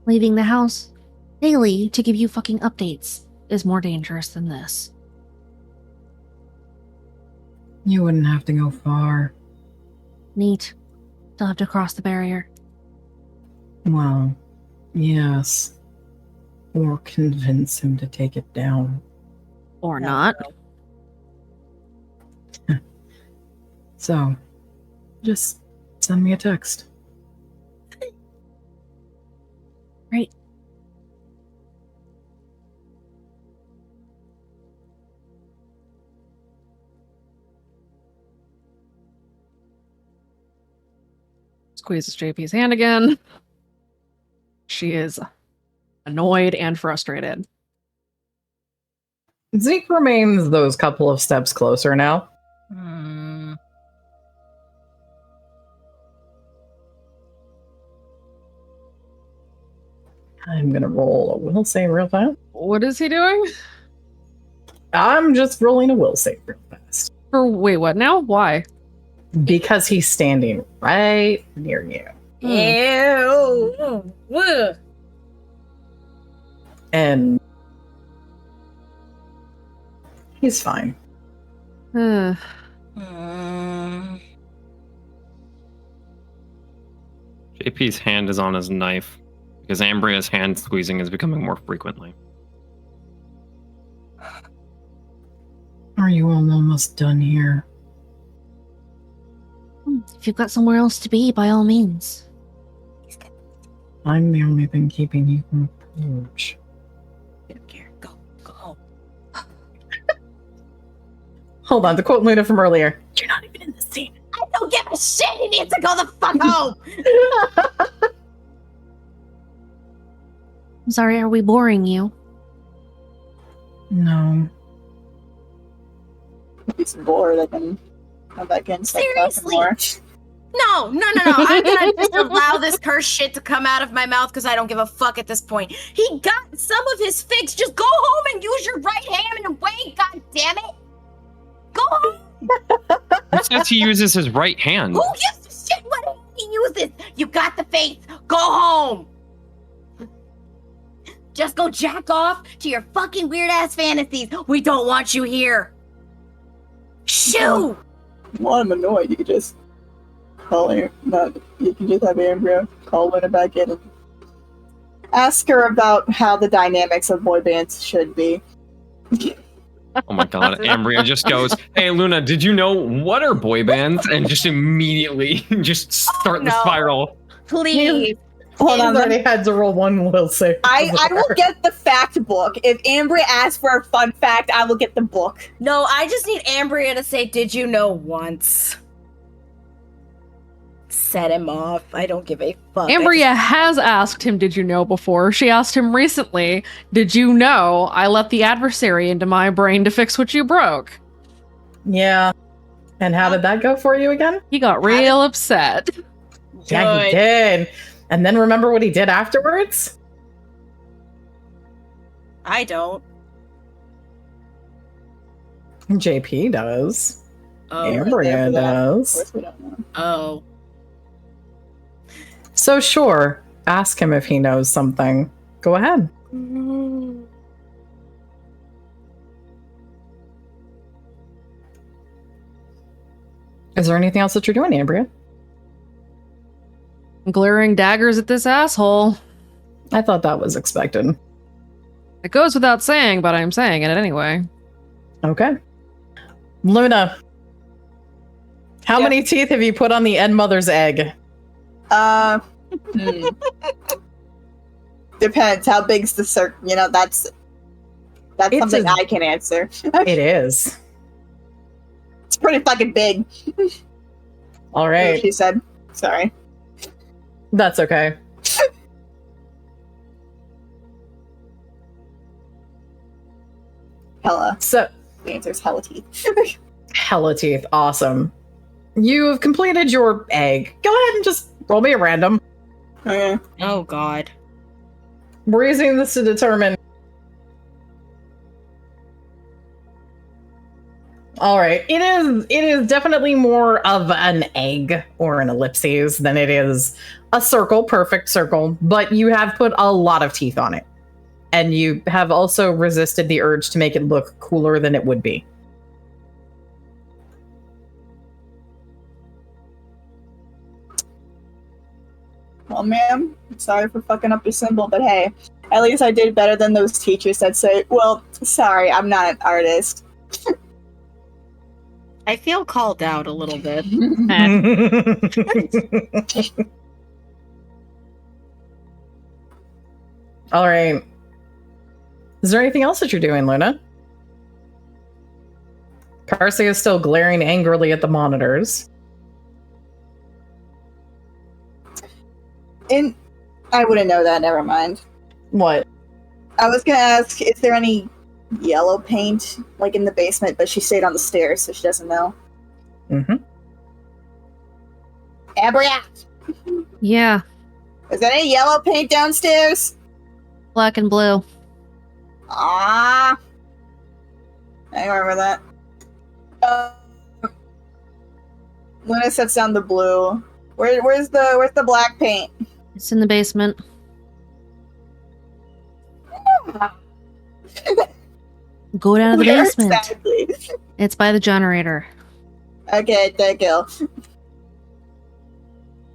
Leaving the house daily to give you fucking updates is more dangerous than this. You wouldn't have to go far. Neat. Still have to cross the barrier. Well, yes. Or convince him to take it down. Or No. not. So, just send me a text. Right. Squeezes JP's hand again. She is annoyed and frustrated. Zeke remains those couple of steps closer now. I'm gonna roll a will save real fast. What is he doing? I'm just rolling a will save real fast. For wait, what now? Why? Because he's standing right near you. Ew. Ugh. And he's fine. Uh, Mm. JP's hand is on his knife because Ambria's hand squeezing is becoming more frequently. Are you all almost done here? If you've got somewhere else to be, by all means. I'm the only thing keeping you from the porch. Don't care. Go home. Hold on, to quote Luna from earlier, you're not even in the scene. I thought don't give a shit. He needs to go the fuck home. I'm sorry, are we boring you? No. If he's bored, I can come back in and start talking Seriously? more. No. I'm gonna just allow this cursed shit to come out of my mouth because I don't give a fuck at this point. He got some of his fix. Just go home and use your right hand and wait, god damn it. Go home. Who says he uses his right hand? Who gives a shit what hand he uses? You got the faith. Go home. Just go jack off to your fucking weird ass fantasies. We don't want you here. Shoo! Well, I'm annoyed. You could just call her. You can just have Ambria call Luna back in and ask her about how the dynamics of boy bands should be. Oh my god, Ambria just goes, "Hey Luna, did you know what are boy bands?" And just immediately just start the spiral. Please. Hold on, He's already had to roll one will save. I will get the fact book. If Ambria asks for a fun fact, I will get the book. No, I just need Ambria to say, "Did you know?" once. Set him off. I don't give a fuck. Ambria has asked him, did you know, before. She asked him recently, did you know I let the adversary into my brain to fix what you broke? Yeah. And how did that go for you again? He got real upset. Yeah, he did. And then remember what he did afterwards? I don't. JP does. Oh. Ambria does. Of course we don't know. Oh. So sure, ask him if he knows something. Go ahead. Is there anything else that you're doing, Ambria? Glaring daggers at this asshole. I thought that was expected. It goes without saying, but I'm saying it anyway. Okay. Luna, how many teeth have you put on the Ed Mother's egg? Depends. How big's the circle? You know, that's It's something a- I can answer. It is. It's pretty fucking big. All right. She said. Sorry. That's okay. Hella. So, The answer's hella teeth. hella teeth. Awesome. You've completed your egg. Go ahead and just roll me a random. Okay. Oh god. We're using this to determine. All right. It is definitely more of an egg or an ellipses than it is a circle, perfect circle, but you have put a lot of teeth on it. And you have also resisted the urge to make it look cooler than it would be. Well, ma'am, sorry for fucking up your symbol, but hey, at least I did better than those teachers that say, well, sorry, I'm not an artist. I feel called out a little bit. All right. Is there anything else that you're doing, Luna? Carsey is still glaring angrily at the monitors. I wouldn't know that, never mind. What? I was gonna ask, is there any yellow paint, like in the basement, but she stayed on the stairs, so she doesn't know. Mm-hmm. Ambria, Yeah, is there any yellow paint downstairs? black and blue. Ah, I remember that. Luna sets down the blue. Where's the black paint? It's in the basement. Go down to the Where basement. exactly? It's by the generator. Okay, thank you.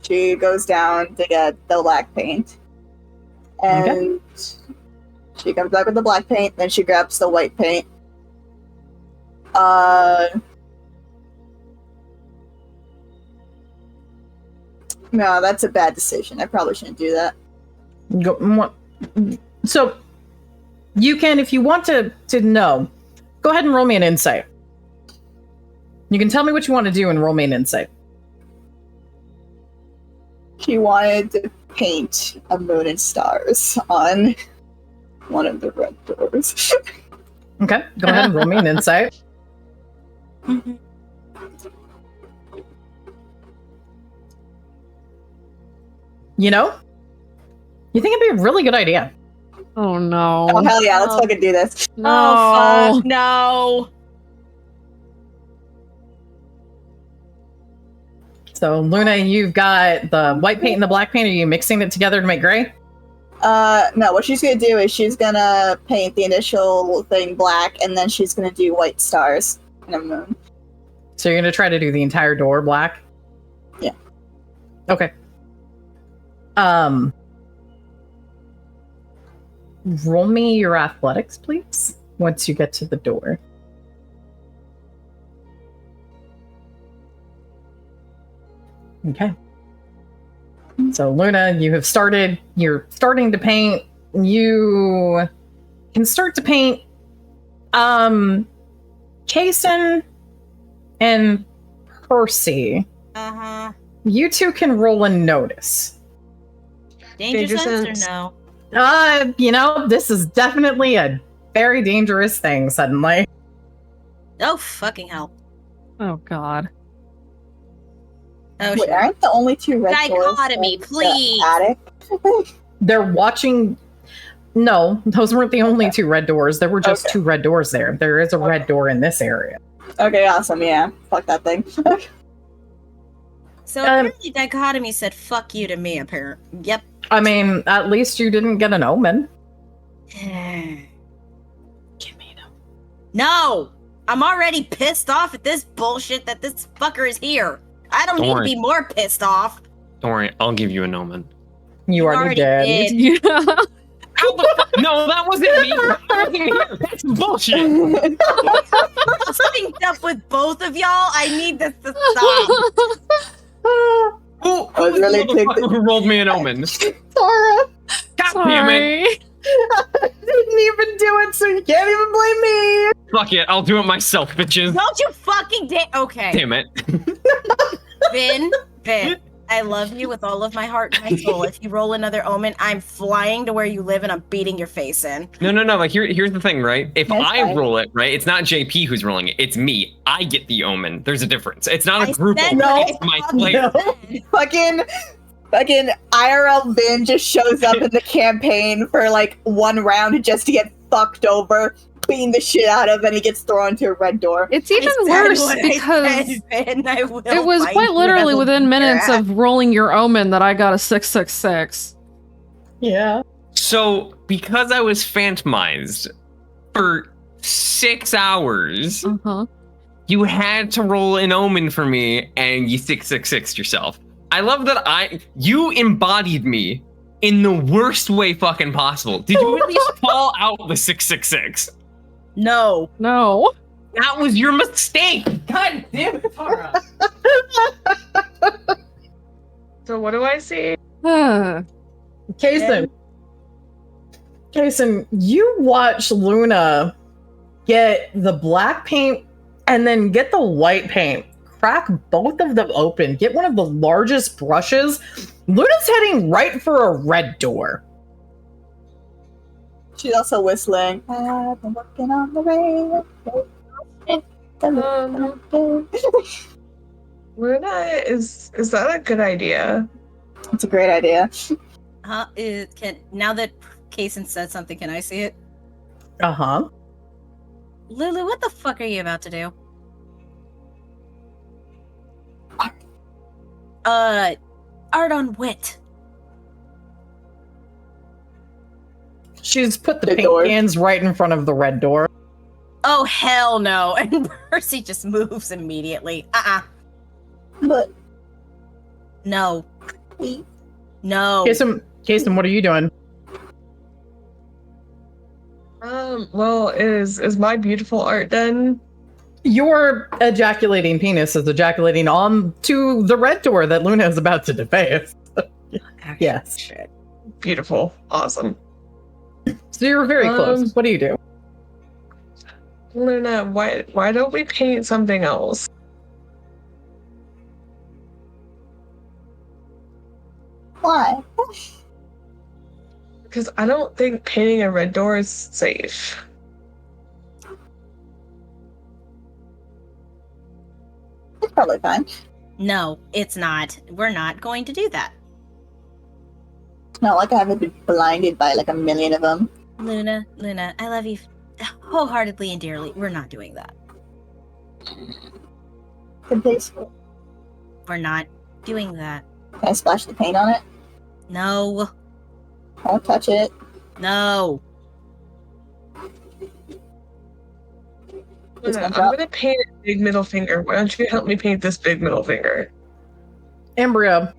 She goes down to get the black paint. And she comes back with the black paint, then she grabs the white paint. No, that's a bad decision. I probably shouldn't do that. So, you can, if you want to know, go ahead and roll me an insight. You can tell me what you want to do and roll me an insight. She wanted to paint a moon and stars on one of the red doors. Okay, go ahead and roll me an insight. You know, you think it'd be a really good idea. Oh no. Oh, hell yeah, let's fucking do this. No. Oh fuck, no. So, Luna, you've got the white paint and the black paint. Are you mixing it together to make gray? No, what she's gonna do is she's gonna paint the initial thing black, and then she's gonna do white stars and a moon. So you're going to try to do the entire door black? Yeah. Okay. Roll me your athletics, please, once you get to the door. Okay. So, Luna, you're starting to paint. You can start to paint Kason and Percy. Uh-huh. You two can roll a notice. Danger sense or no? This is definitely a very dangerous thing suddenly. Oh, fucking hell. Oh god. Oh, Wait, shit. aren't the only two red doors? Dichotomy, in the please. attic? They're watching. No, those weren't the only two red doors. There were just Okay. two red doors there. There is a red door in this area. Okay, awesome. Yeah, fuck that thing. So apparently Dichotomy said fuck you to me, apparently. Yep. I mean, at least you didn't get an omen. Give me no. No! I'm already pissed off at this bullshit that this fucker is here. I don't need to be more pissed off. Don't worry, I'll give you an omen. You already did. Yeah. No, that wasn't me. That's bullshit. I'm synced up with both of y'all. I need this to stop. Who was was really the motherfucker who rolled me an omen? Tara! God damn it. I didn't even do it, so you can't even blame me. Fuck it, I'll do it myself, bitches. Don't you fucking okay. Damn it. Vin, I love you with all of my heart and my soul. If you roll another omen, I'm flying to where you live and I'm beating your face in. No, like here's the thing, right? If That's I fine. roll it, right, it's not JP who's rolling it, it's me. I get the omen. There's a difference. It's not I a group said omen, no. it's my player. Fucking IRL Vin just shows up in the campaign for like one round just to get fucked over, beating the shit out of, and he gets thrown to a red door. It's even I said worse what because I said, Vin. I will it was fight quite you literally and within I'll minutes beat your of rolling your omen that I got a 666. Yeah. So, because I was phantomized for 6 hours, Uh-huh. you had to roll an omen for me, and you 666 yourself. I love that you embodied me in the worst way fucking possible. Did you at least call out the 666? No. No. That was your mistake. God damn it, Tara. So what do I see? Kason, you watch Luna get the black paint and then get the white paint. Crack both of them open. Get one of the largest brushes. Luna's heading right for a red door. She's also whistling. I've been working on the radio. Luna, is that a good idea? It's a great idea. Now that Kason said something, can I see it? Uh-huh. Lulu, what the fuck are you about to do? Art on wit. She's put the The paint door. cans right in front of the red door. Oh, hell no. And Percy just moves immediately. But No. No. Kason, what are you doing? Well, is my beautiful art done? Your ejaculating penis is ejaculating on to the red door that Luna is about to deface. Yes. Shit. Beautiful. Awesome. So you're very close. What do you do? Luna, why don't we paint something else? Why? Because I don't think painting a red door is safe. It's probably fine. No, it's not. We're not going to do that. It's not like I haven't been blinded by like a million of them. Luna, I love you wholeheartedly and dearly. We're not doing that. Good place. We're not doing that. Can I splash the paint on it? No. I'll touch it. No. Just Luna, one I'm drop. gonna paint a big middle finger. Why don't you help me paint this big middle finger? Ambria,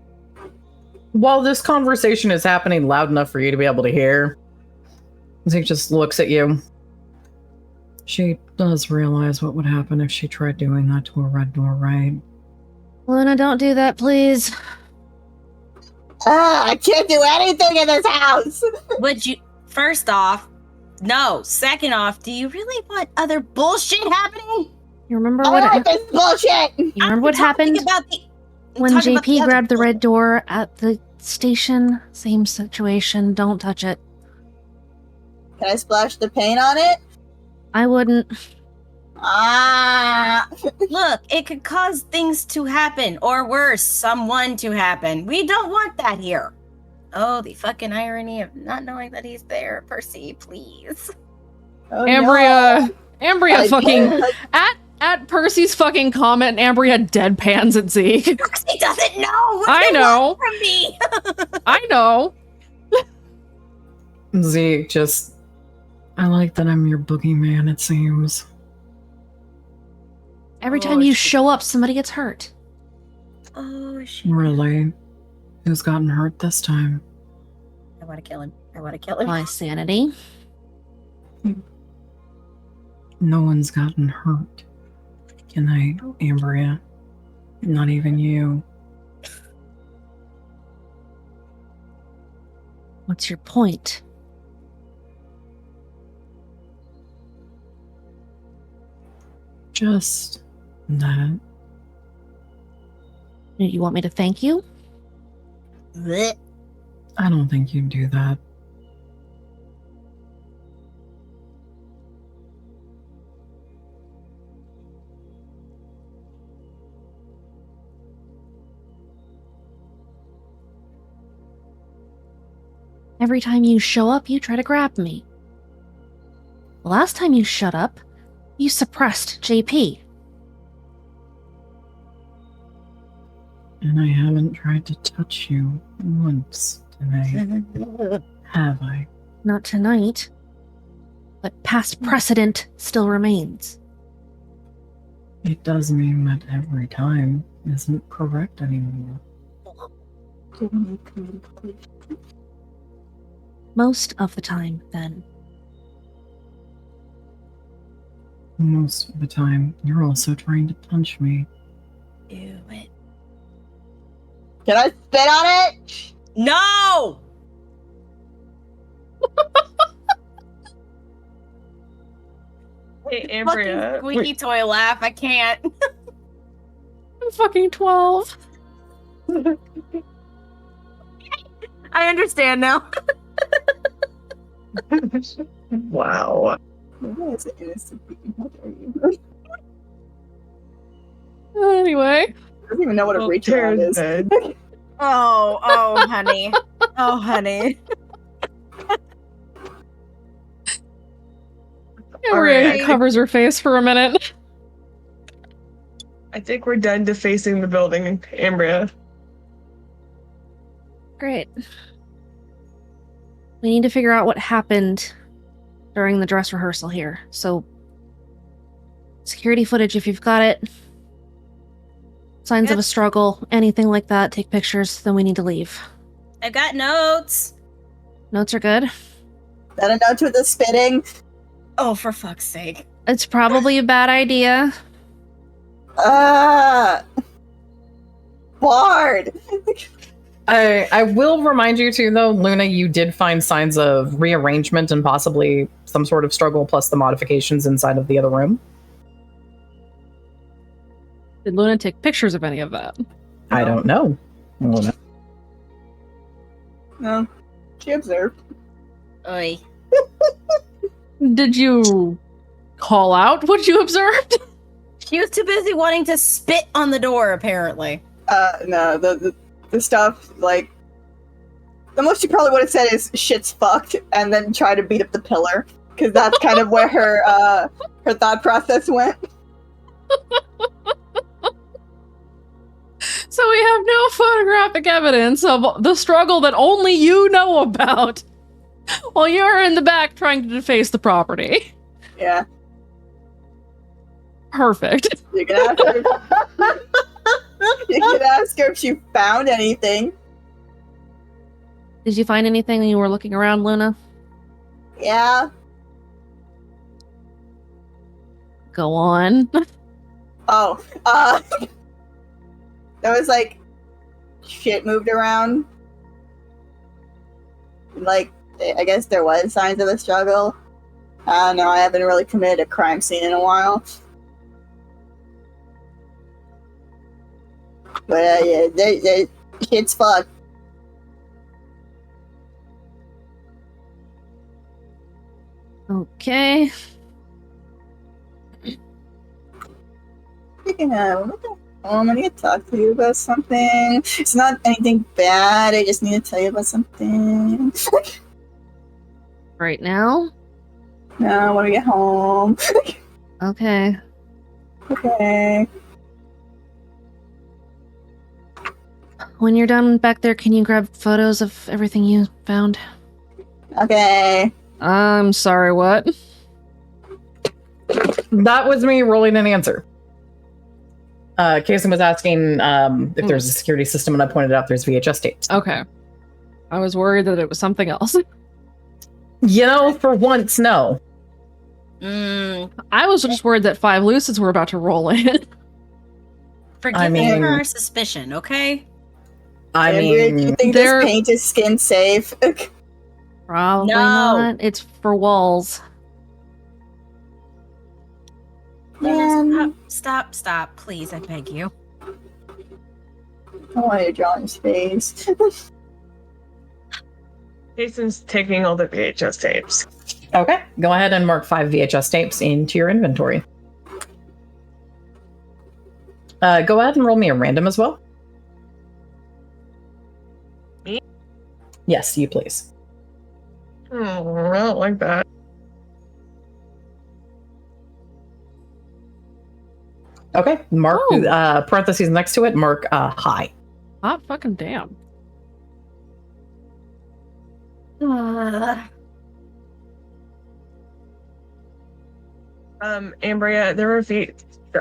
while this conversation is happening loud enough for you to be able to hear, Zeke just looks at you. She does realize what would happen if she tried doing that to a red door, right? Luna, don't do that, please. I can't do anything in this house! Would you... First off, no. Second off, do you really want other bullshit happening? You remember I what? like this bullshit! You remember what happened when JP grabbed the red door at the station? Same situation. Don't touch it. Can I splash the paint on it? I wouldn't. Ah! Look, it could cause things to happen, or worse, someone to happen. We don't want that here. Oh, the fucking irony of not knowing that he's there, Percy, please. Oh, Ambria, no. Ambria fucking at Percy's fucking comment. Ambria deadpans at Zeke. Percy doesn't know. What I they know. want from me. I know. Zeke just... I like that I'm your boogeyman, it seems. Every time you show up, somebody gets hurt. Oh shit! Really? Who's gotten hurt this time? I want to kill him. I want to kill him. My sanity. No one's gotten hurt. Good night, Ambria. Not even you. What's your point? Just that. You want me to thank you? Blech. I don't think you'd do that. Every time you show up, you try to grab me. The last time you shut up, you suppressed JP. And I haven't tried to touch you once today, have I? Not tonight. But past precedent still remains. It does mean that every time isn't correct anymore. Most of the time, then. Most of the time, you're also trying to punch me. Do it. Can I spit on it? No! Hey, Fucking Ambria. squeaky toy laugh. I can't. I'm fucking 12. I understand now. Wow. Why is it innocent? How dare you? Anyway. I don't even know what a Well, reach around Tara's is. dead. Oh, honey. Oh, honey. Ambria Alright. covers her face for a minute. I think we're done defacing the building, Ambria. Great. We need to figure out what happened during the dress rehearsal here. So, security footage if you've got it. Signs of a struggle, anything like that, take pictures, then we need to leave. I've got notes. Notes are good. Is that a note with the spitting? Oh, for fuck's sake. It's probably a bad idea. Bard! I will remind you too, though, Luna, you did find signs of rearrangement and possibly some sort of struggle plus the modifications inside of the other room. Did Luna take pictures of any of that? I don't know. Luna. No, she observed. Oy. Did you call out what you observed? She was too busy wanting to spit on the door, apparently. No, the stuff, like, the most she probably would have said is shit's fucked, and then try to beat up the pillar, because that's kind of where her thought process went. So we have no photographic evidence of the struggle that only you know about while you're in the back trying to deface the property. Yeah. Perfect. You can ask her. You can ask her if she found anything. Did you find anything when you were looking around, Luna? Yeah. Go on. Oh, there was like shit moved around. Like, I guess there was signs of a struggle. I don't know. I haven't really committed a crime scene in a while. But yeah, shit's fucked. Okay. Speaking of, I need to talk to you about something. It's not anything bad. I just need to tell you about something. Right now? No, I want to get home. Okay. Okay. When you're done back there, can you grab photos of everything you found? Okay. I'm sorry, what? That was me rolling an answer. Kason was asking if there's a security system, and I pointed out there's VHS tapes. Okay. I was worried that it was something else. You know, for once, no. I was just worried that 5 Lucids were about to roll in. Forgive mean- her suspicion, okay? I Andrea, do you mean, think this paint is skin safe? Probably No. not. It's for walls. Luna, stop, please, I beg you. I want to draw his face. Jason's taking all the VHS tapes. okay, go ahead and mark 5 VHS tapes into your inventory. Go ahead and roll me a random as well. Me? Yes, you please. Oh, I don't like that. Okay, mark parentheses next to it, mark high. Hot fucking damn. Ambria, there were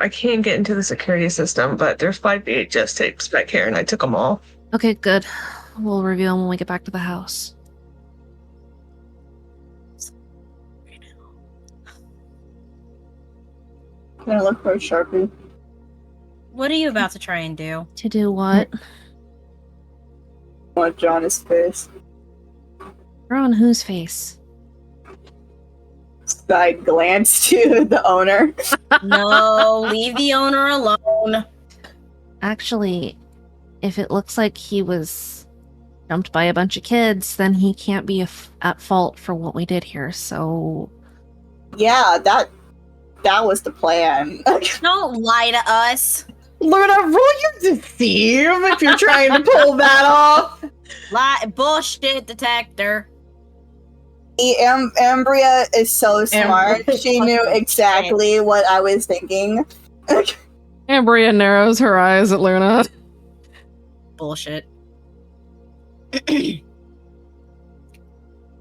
I can't get into the security system, but there's 5 VHS tapes back here, and I took them all. Okay, good. We'll review them when we get back to the house. I'm gonna look for a Sharpie. What are you about to try and do? To do what? I want to draw on his face. Draw on whose face? Side glance to the owner. No, leave the owner alone. Actually, if it looks like he was jumped by a bunch of kids, then he can't be at fault for what we did here, so... Yeah, that was the plan. Don't lie to us. Luna, roll your deceive if you're trying to pull that off. Lie, bullshit detector. Ambria is so smart. She knew exactly what I was thinking. Ambria narrows her eyes at Luna. Bullshit.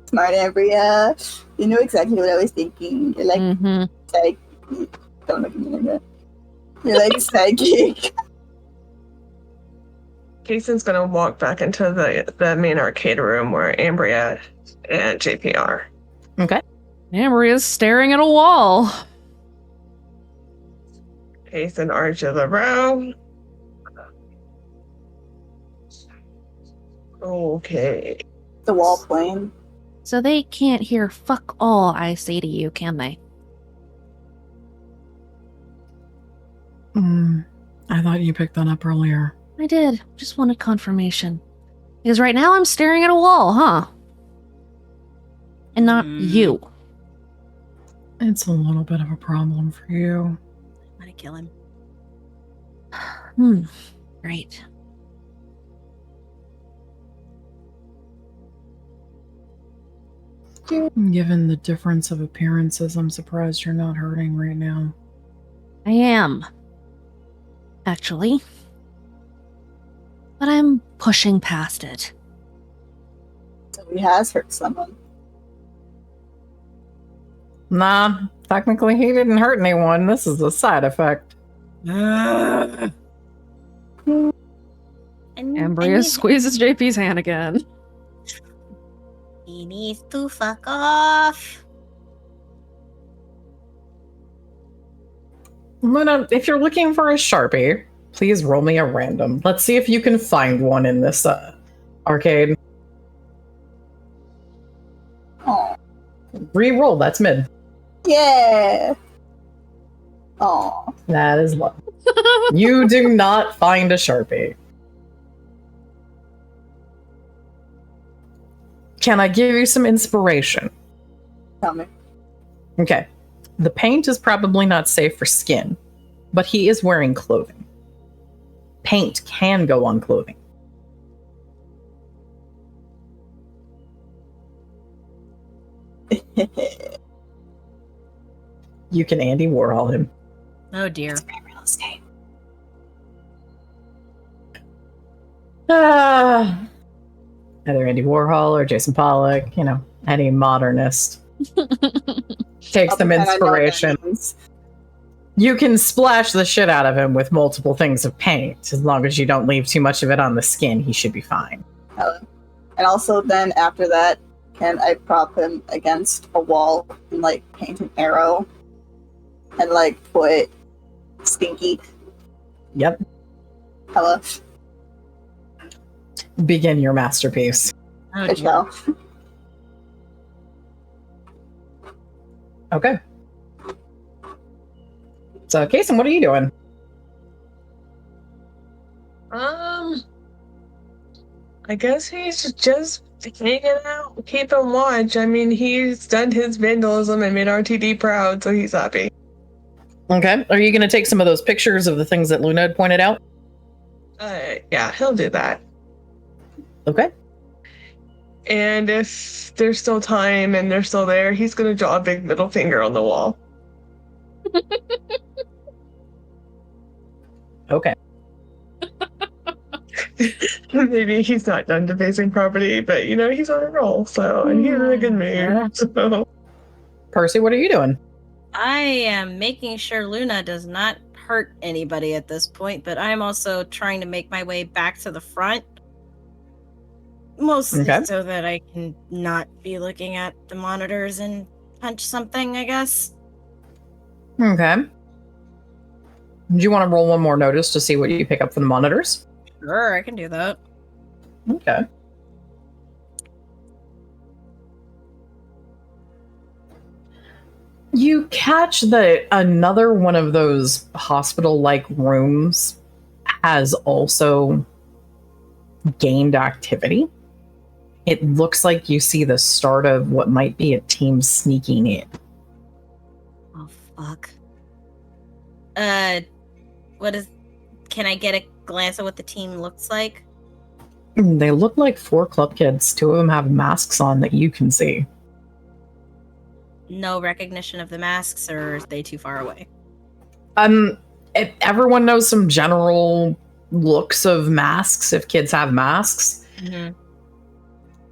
Smart Ambria. You knew exactly what I was thinking. You're like, psych. Don't look at me like that. You're like psychic. Jason's gonna walk back into the main arcade room where Ambria and JP are. Okay. Ambria's staring at a wall. Jason arches around. Okay. The wall plane. So they can't hear fuck all I say to you, can they? I thought you picked that up earlier. I did. Just wanted confirmation. Because right now I'm staring at a wall, huh? And not you. It's a little bit of a problem for you. I'm gonna kill him. Great. Given the difference of appearances, I'm surprised you're not hurting right now. I am. Actually. But I'm pushing past it. So he has hurt someone. Nah, technically he didn't hurt anyone. This is a side effect. Ambrius squeezes JP's hand again. He needs to fuck off. Luna, if you're looking for a Sharpie, please roll me a random. Let's see if you can find one in this arcade. Oh. Re-roll, that's mid. Yeah. Oh. That is low. You do not find a Sharpie. Can I give you some inspiration? Tell me. Okay. The paint is probably not safe for skin, but he is wearing clothing. Paint can go on clothing. You can Andy Warhol him. Oh dear. Real estate. Either Andy Warhol or Jason Pollock, you know, any modernist. Take some inspiration. You can splash the shit out of him with multiple things of paint. As long as you don't leave too much of it on the skin, he should be fine. And also then after that, can I prop him against a wall and like paint an arrow and like put Stinky? Yep. Hello. Begin your masterpiece. Oh, Good dear. show. Okay. So, Kason, what are you doing? I guess he's just hanging out, keeping watch. I mean, he's done his vandalism and made RTD proud, so he's happy. Okay. Are you going to take some of those pictures of the things that Luna had pointed out? Yeah, he'll do that. Okay. And if there's still time and they're still there, he's gonna draw a big middle finger on the wall. Okay. Maybe he's not done defacing property, but you know, he's on a roll, so, and he's in a good mood. So. Percy, what are you doing? I am making sure Luna does not hurt anybody at this point, but I'm also trying to make my way back to the front. Mostly Okay. so that I can not be looking at the monitors and punch something, I guess. Okay. Do you want to roll one more notice to see what you pick up from the monitors? Sure, I can do that. Okay. You catch that another one of those hospital-like rooms has also gained activity. It looks like you see the start of what might be a team sneaking in. Oh, fuck. Can I get a glance at what the team looks like? They look like 4 club kids. 2 of them have masks on that you can see. No recognition of the masks, or are they too far away? If everyone knows some general looks of masks if kids have masks. Mm-hmm.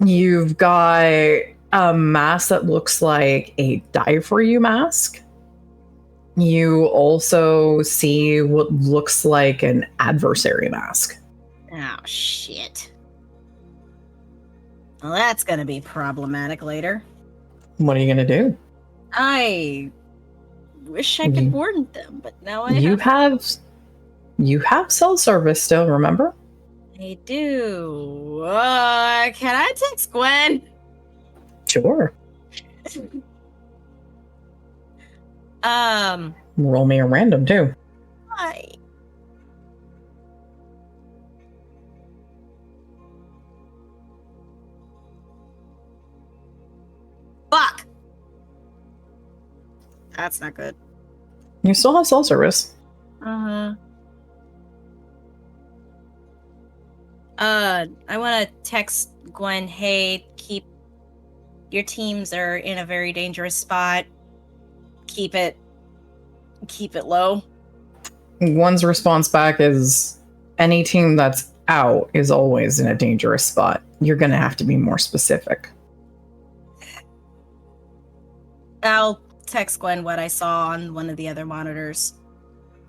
You've got a mask that looks like a die for you mask. You also see what looks like an adversary mask. Oh, shit. Well, that's gonna be problematic later. What are you going to do? I wish I could warn them, but now I You have cell service still, remember? I do. Can I text Gwen? Sure. Roll me a random too. Hi. That's not good. You still have cell service. Uh-huh. I want to text Gwen, hey, your teams are in a very dangerous spot. Keep it low. One's response back is any team that's out is always in a dangerous spot. You're going to have to be more specific. I'll text Gwen what I saw on one of the other monitors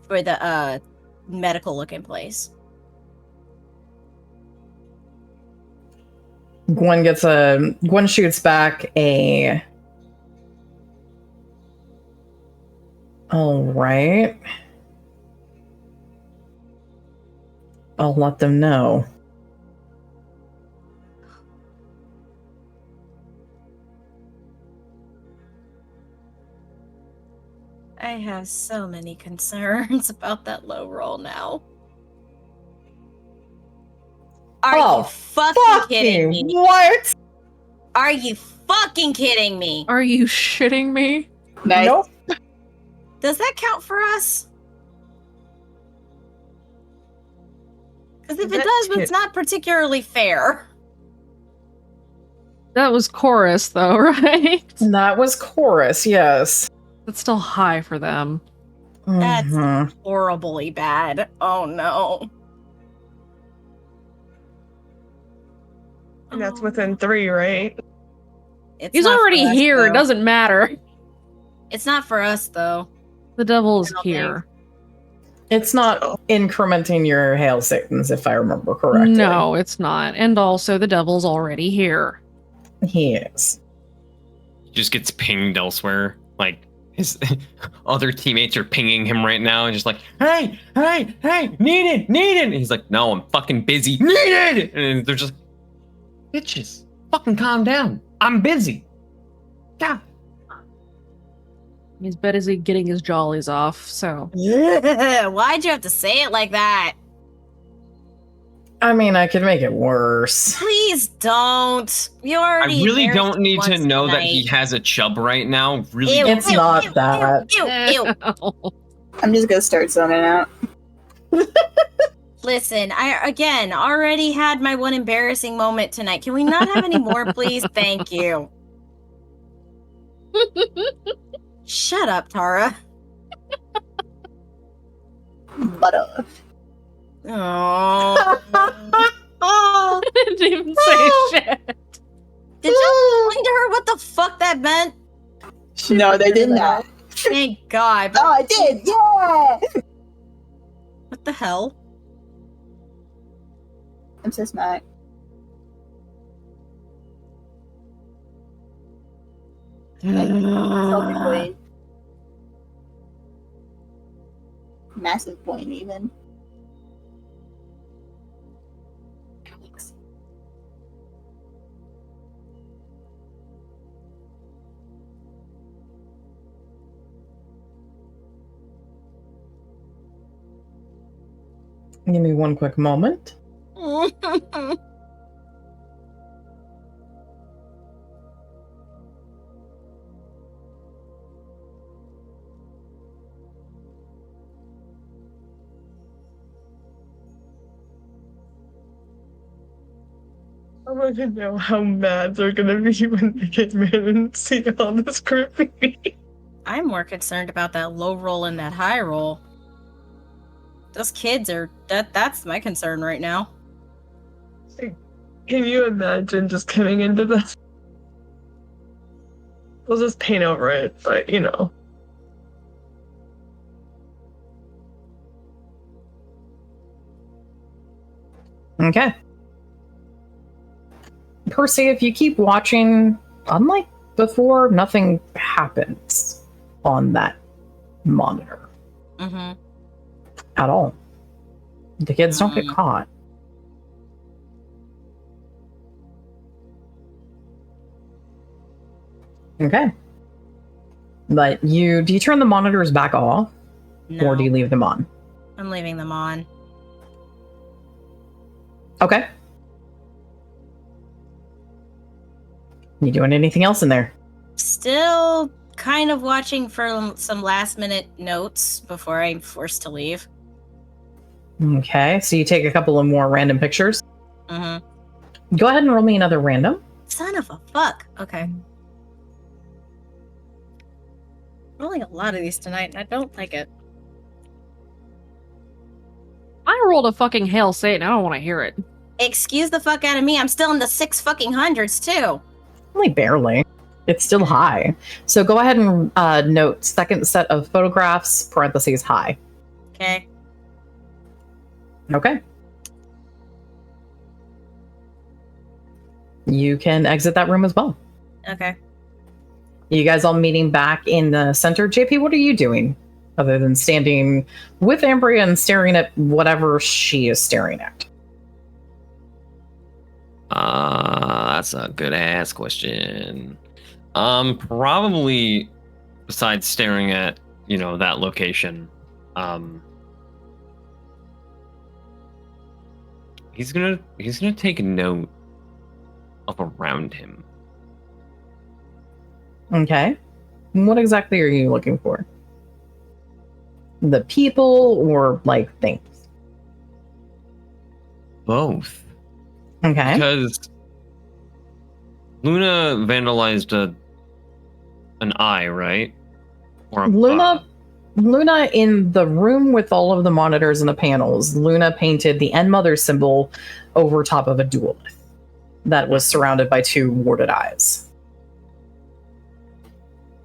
for the medical looking place. Gwen shoots back a all right. I'll let them know. I have so many concerns about that low roll now. Are you fucking kidding me? What? Are you fucking kidding me? Are you shitting me? Nice. Nope. Does that count for us? Because if it does, it's not particularly fair. That was chorus, though, right? That was chorus, yes. That's still high for them. That's Mhm. horribly bad. Oh no. And that's within 3, right? It's He's not for already us, here. It though. doesn't matter. It's not for us, though. The devil is I don't here. It's not incrementing your hail satans, if I remember correctly. No, it's not. And also, the devil's already here. He is. Just gets pinged elsewhere. Like his other teammates are pinging him right now and just like, hey, needed. And he's like, no, I'm fucking busy. Needed. And they're just bitches. Fucking calm down. I'm busy. God. He's busy getting his jollies off, so. Why'd you have to say it like that? I mean, I could make it worse. Please don't. You already. I really embarrassed don't me need to once know that tonight. he has a chub right now. Really Ew, don't. It's not that. Ew. I'm just gonna start zoning out. Listen, I again already had my one embarrassing moment tonight. Can we not have any more, please? Thank you. Shut up, Tara. But Oh. Didn't even say shit. Did you explain to her what the fuck that meant? no, they did not. Thank God. Oh, I did. Yeah. What the hell? I'm so smart. Salty point. Massive point, even. Give me one quick moment. I want to know how mad they're gonna be when they get in and see all this graffiti. I'm more concerned about that low roll and that high roll. Those kids are that's my concern right now. Can you imagine just coming into this? We'll just paint over it, but you know. Okay. Percy, if you keep watching, unlike before, nothing happens on that monitor Mm-hmm. at all. The kids don't get caught. Okay. But do you turn the monitors back off No, or do you leave them on? I'm leaving them on. Okay. You doing anything else in there? Still kind of watching for some last-minute notes before I'm forced to leave. Okay, so you take a couple of more random pictures. Mm-hmm. Go ahead and roll me another random. Son of a fuck. Okay. Rolling a lot of these tonight, and I don't like it. I rolled a fucking Hail Satan. I don't want to hear it. Excuse the fuck out of me. I'm still in the 6 fucking hundreds, too. Only barely. It's still high. So go ahead and note second set of photographs, parentheses high. Okay. Okay. You can exit that room as well. Okay. You guys all meeting back in the center. JP, what are you doing other than standing with Ambria and staring at whatever she is staring at? That's a good ass question. Probably besides staring at, that location, he's gonna take note of around him. Okay. What exactly are you looking for? The people or like things? Both. Okay. Because Luna vandalized an eye, right? Or a, Luna in the room with all of the monitors and the panels, Luna painted the End Mother symbol over top of a duolith that was surrounded by 2 warded eyes.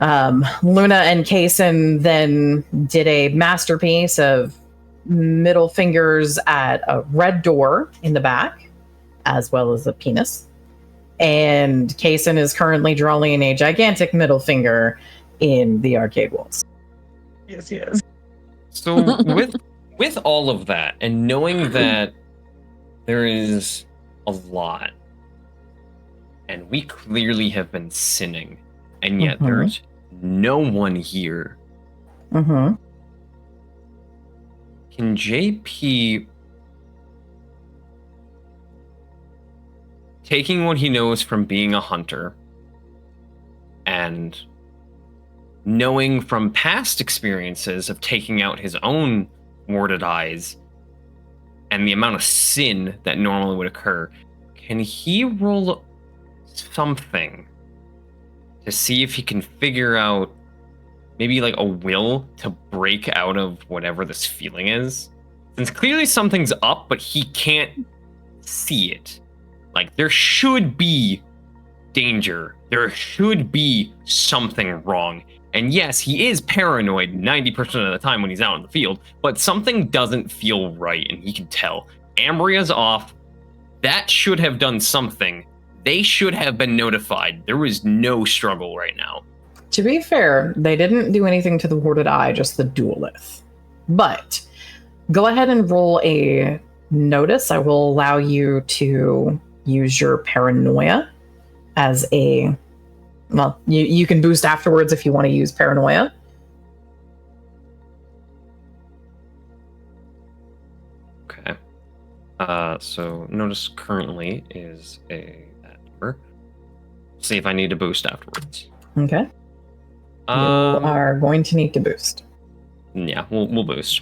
Luna and Kaysen then did a masterpiece of middle fingers at a red door in the back, as well as a penis. And Kaysen is currently drawing a gigantic middle finger in the arcade walls. Yes, he is. So with all of that, and knowing that there is a lot, and we clearly have been sinning, and yet there's no one here. Mm-hmm. Can JP, taking what he knows from being a hunter and knowing from past experiences of taking out his own warded eyes and the amount of sin that normally would occur, can he roll something to see if he can figure out maybe like a will to break out of whatever this feeling is? Since clearly something's up, but he can't see it. Like, there should be danger. There should be something wrong. And yes, he is paranoid 90% of the time when he's out in the field, but something doesn't feel right, and he can tell. Ambria's off. That should have done something. They should have been notified. There was no struggle right now. To be fair, they didn't do anything to the warded eye, just the duolith. But go ahead and roll a notice. I will allow you to use your paranoia as a... Well, you can boost afterwards if you want to use paranoia. Okay. So notice currently is that number. See if I need to boost afterwards. Okay. You are going to need to boost. Yeah, we'll boost.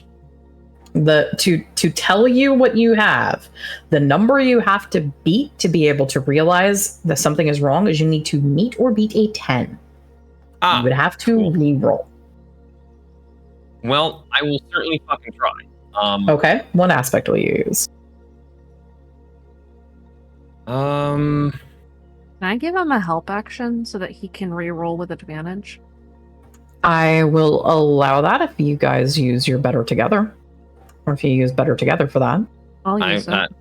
To tell you what you have, the number you have to beat to be able to realize that something is wrong is you need to meet or beat a 10. You would have to re-roll. Well, I will certainly fucking try. Okay, what aspect will you use? Can I give him a help action so that he can re-roll with advantage? I will allow that if you guys use your better together. Or if you use better together for that. I'll use that.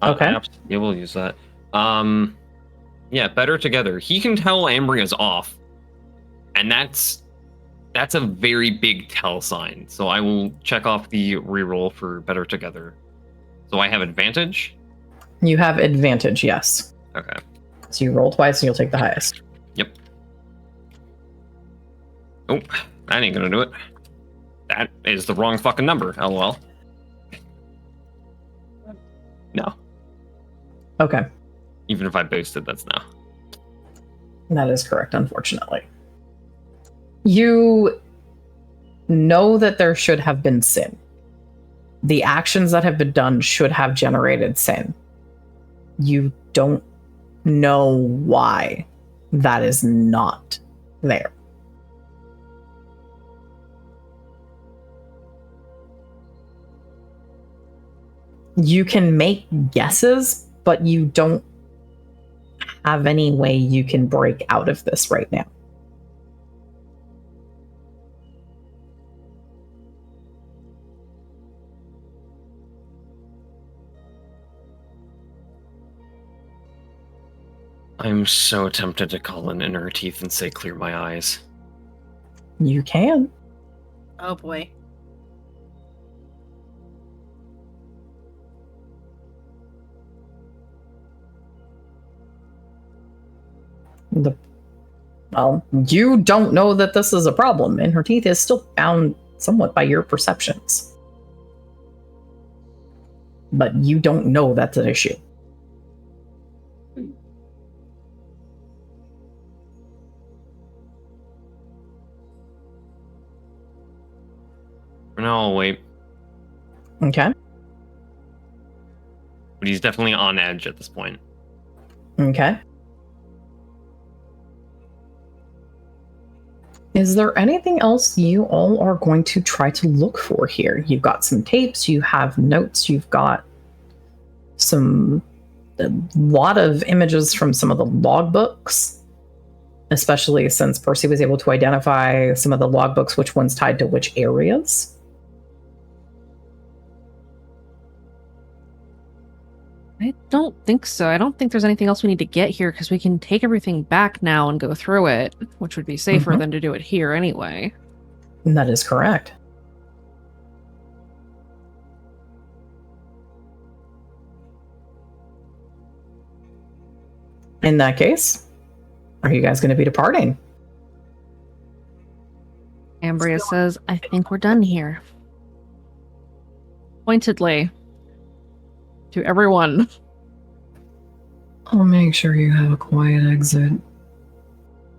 Okay. Yeah, we'll use that. Yeah, better together. He can tell Ambria's off. And that's a very big tell sign. So I will check off the reroll for better together. So I have advantage? You have advantage, yes. Okay. So you roll twice and you'll take the highest. Yep. Oh, that ain't gonna do it. That is the wrong fucking number, lol. No. Okay. Even if I boosted, that's no. That is correct, unfortunately. You know that there should have been sin. The actions that have been done should have generated sin. You don't know why that is not there. You can make guesses, but you don't have any way you can break out of this right now. I'm so tempted to call in her teeth and say, clear my eyes. You can. Oh boy. Well, you don't know that this is a problem, and her teeth is still bound somewhat by your perceptions. But you don't know that's an issue. For now, I'll wait. Okay. But he's definitely on edge at this point. Okay. Is there anything else you all are going to try to look for here? You've got some tapes, you have notes, you've got a lot of images from some of the logbooks, especially since Percy was able to identify some of the logbooks, which one's tied to which areas. I don't think so. I don't think there's anything else we need to get here because we can take everything back now and go through it, which would be safer than to do it here anyway. And that is correct. In that case, are you guys going to be departing? Ambria says, I think we're done here. Pointedly. To everyone. I'll make sure you have a quiet exit.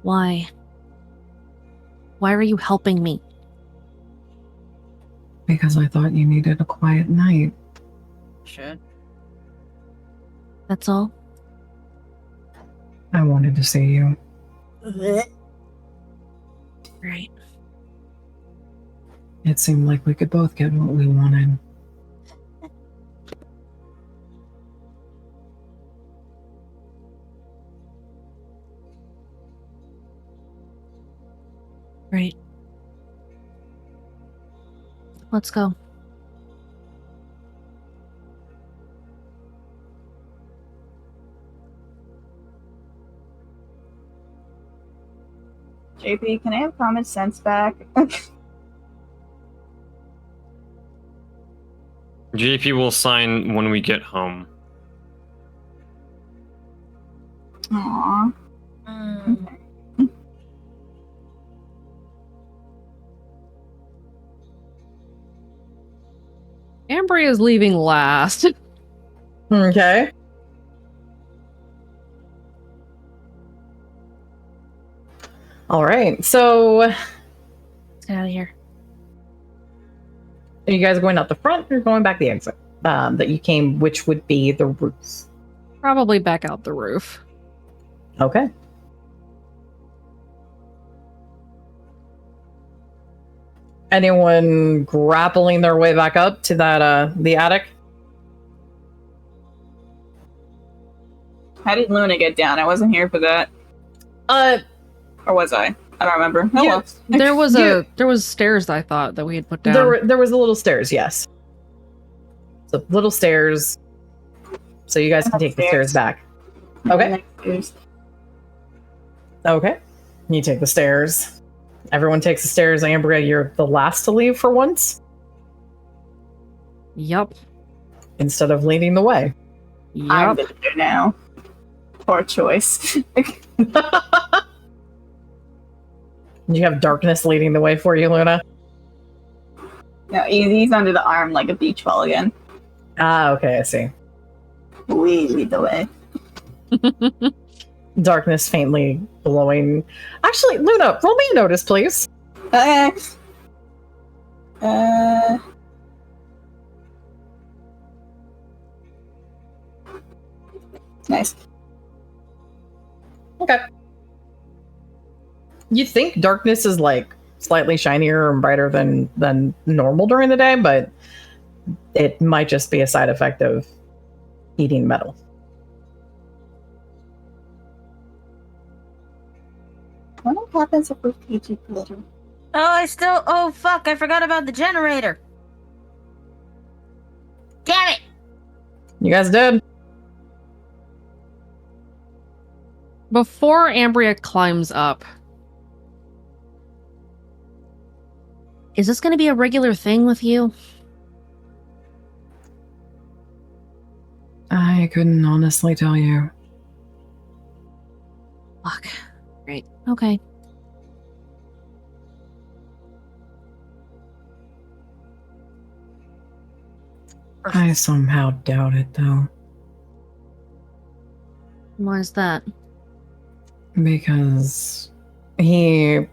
Why? Why are you helping me? Because I thought you needed a quiet night. Should. That's all? I wanted to see you. Right. It seemed like we could both get what we wanted. Right. Let's go. JP, can I have common sense back? JP will sign when we get home. Aww. Ambria is leaving last. Okay. All right. So, Let's get out of here. are you guys going out the front or going back the exit that you came, which would be the roof? Probably back out the roof. Okay. Anyone grappling their way back up to that the attic? How did Luna get down? I wasn't here for that. Or was I? I don't remember. Oh, Yeah. well. There was stairs I thought that we had put down. There was a little stairs, yes. So little stairs. So you guys can take the stairs back. Okay. Okay. You take the stairs. Everyone takes the stairs. Ambria, you're the last to leave for once, Yup. instead of leading the way. I'm Yup. the leader now. Poor choice. You have darkness leading the way for you, Luna? No, he's under the arm like a beach ball again. Ah, okay, I see. We lead the way. Darkness faintly glowing. Actually, Luna, roll me a notice, please. Okay. Nice. Okay. You think darkness is like slightly shinier and brighter than normal during the day, but it might just be a side effect of eating metal. What happens if we feed you glitter? Oh, fuck, I forgot about the generator. Damn it! You guys did. Before Ambria climbs up, Is this going to be a regular thing with you? I couldn't honestly tell you. Fuck. Great. Okay. I somehow doubt it, though. Why is that? Because he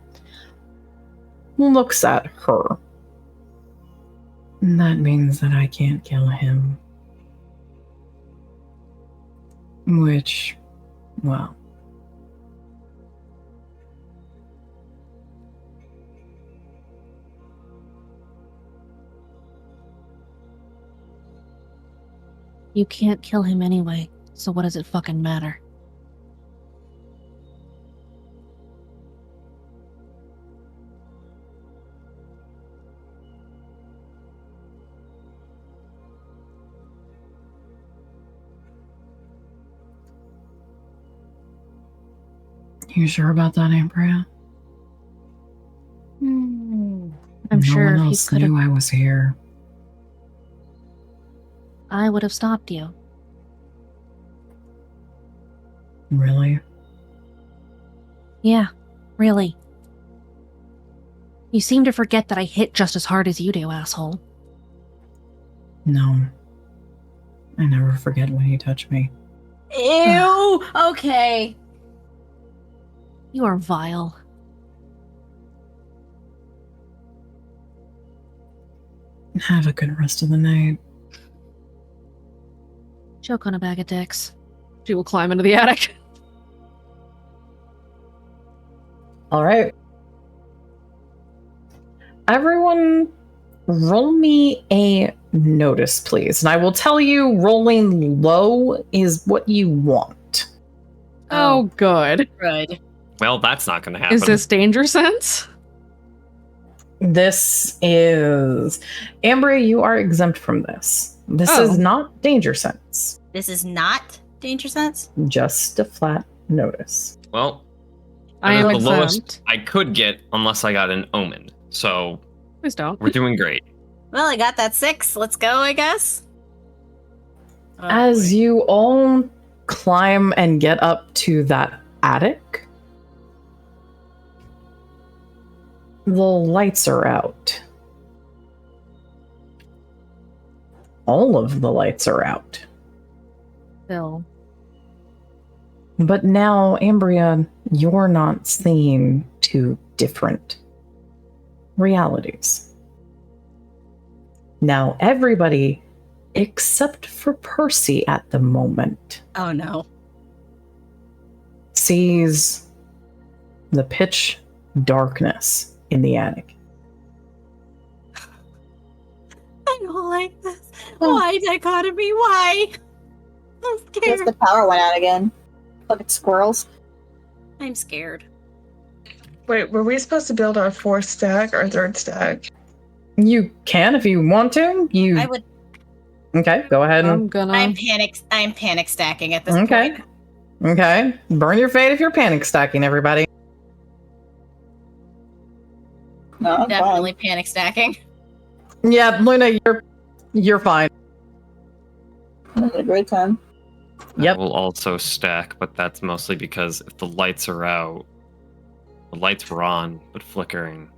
looks at her. And that means that I can't kill him. Which, well... You can't kill him anyway, so what does it fucking matter? You sure about that, Ambria? I'm sure No if one you else could have, knew I was here. I would have stopped you. Really? Yeah, really. You seem to forget that I hit just as hard as you do, asshole. No. I never forget when you touch me. Ew! Okay. You are vile. Have a good rest of the night. Choke on a bag of dicks. she will climb into the attic. All right. Everyone, roll me a notice, please. And I will tell you, rolling low is what you want. Oh, good. Good. Well, that's not going to happen. Is this danger sense? This is... Ambria, you are exempt from this. This is not danger sense. This is not danger sense? Just a flat notice. Well, I am the exempt. lowest I could get unless I got an omen. So Please don't. we're doing great. Well, I got that 6. Let's go, I guess. Oh, As boy. you all climb and get up to that attic, the lights are out. All of the lights are out. Bill. But now, Ambria, you're not seeing two different realities. Now, everybody, except for Percy at the moment, Oh, no. sees the pitch darkness in the attic. I don't like this. Why dichotomy? Why? I'm Guess scared. the power went out again. Fucking squirrels. I'm scared. Wait, were we supposed to build our 4th stack or 3rd stack? You can if you want to. I would. Okay, go ahead. I'm gonna. I'm panic stacking at this Okay. point. Okay. Burn your fate if you're panic stacking, everybody. No, I'm Definitely panic stacking. Yeah, Luna, you're fine. fine. This is a great time. Yep. I will also stack, but that's mostly because if the lights are out, the lights were on, but flickering.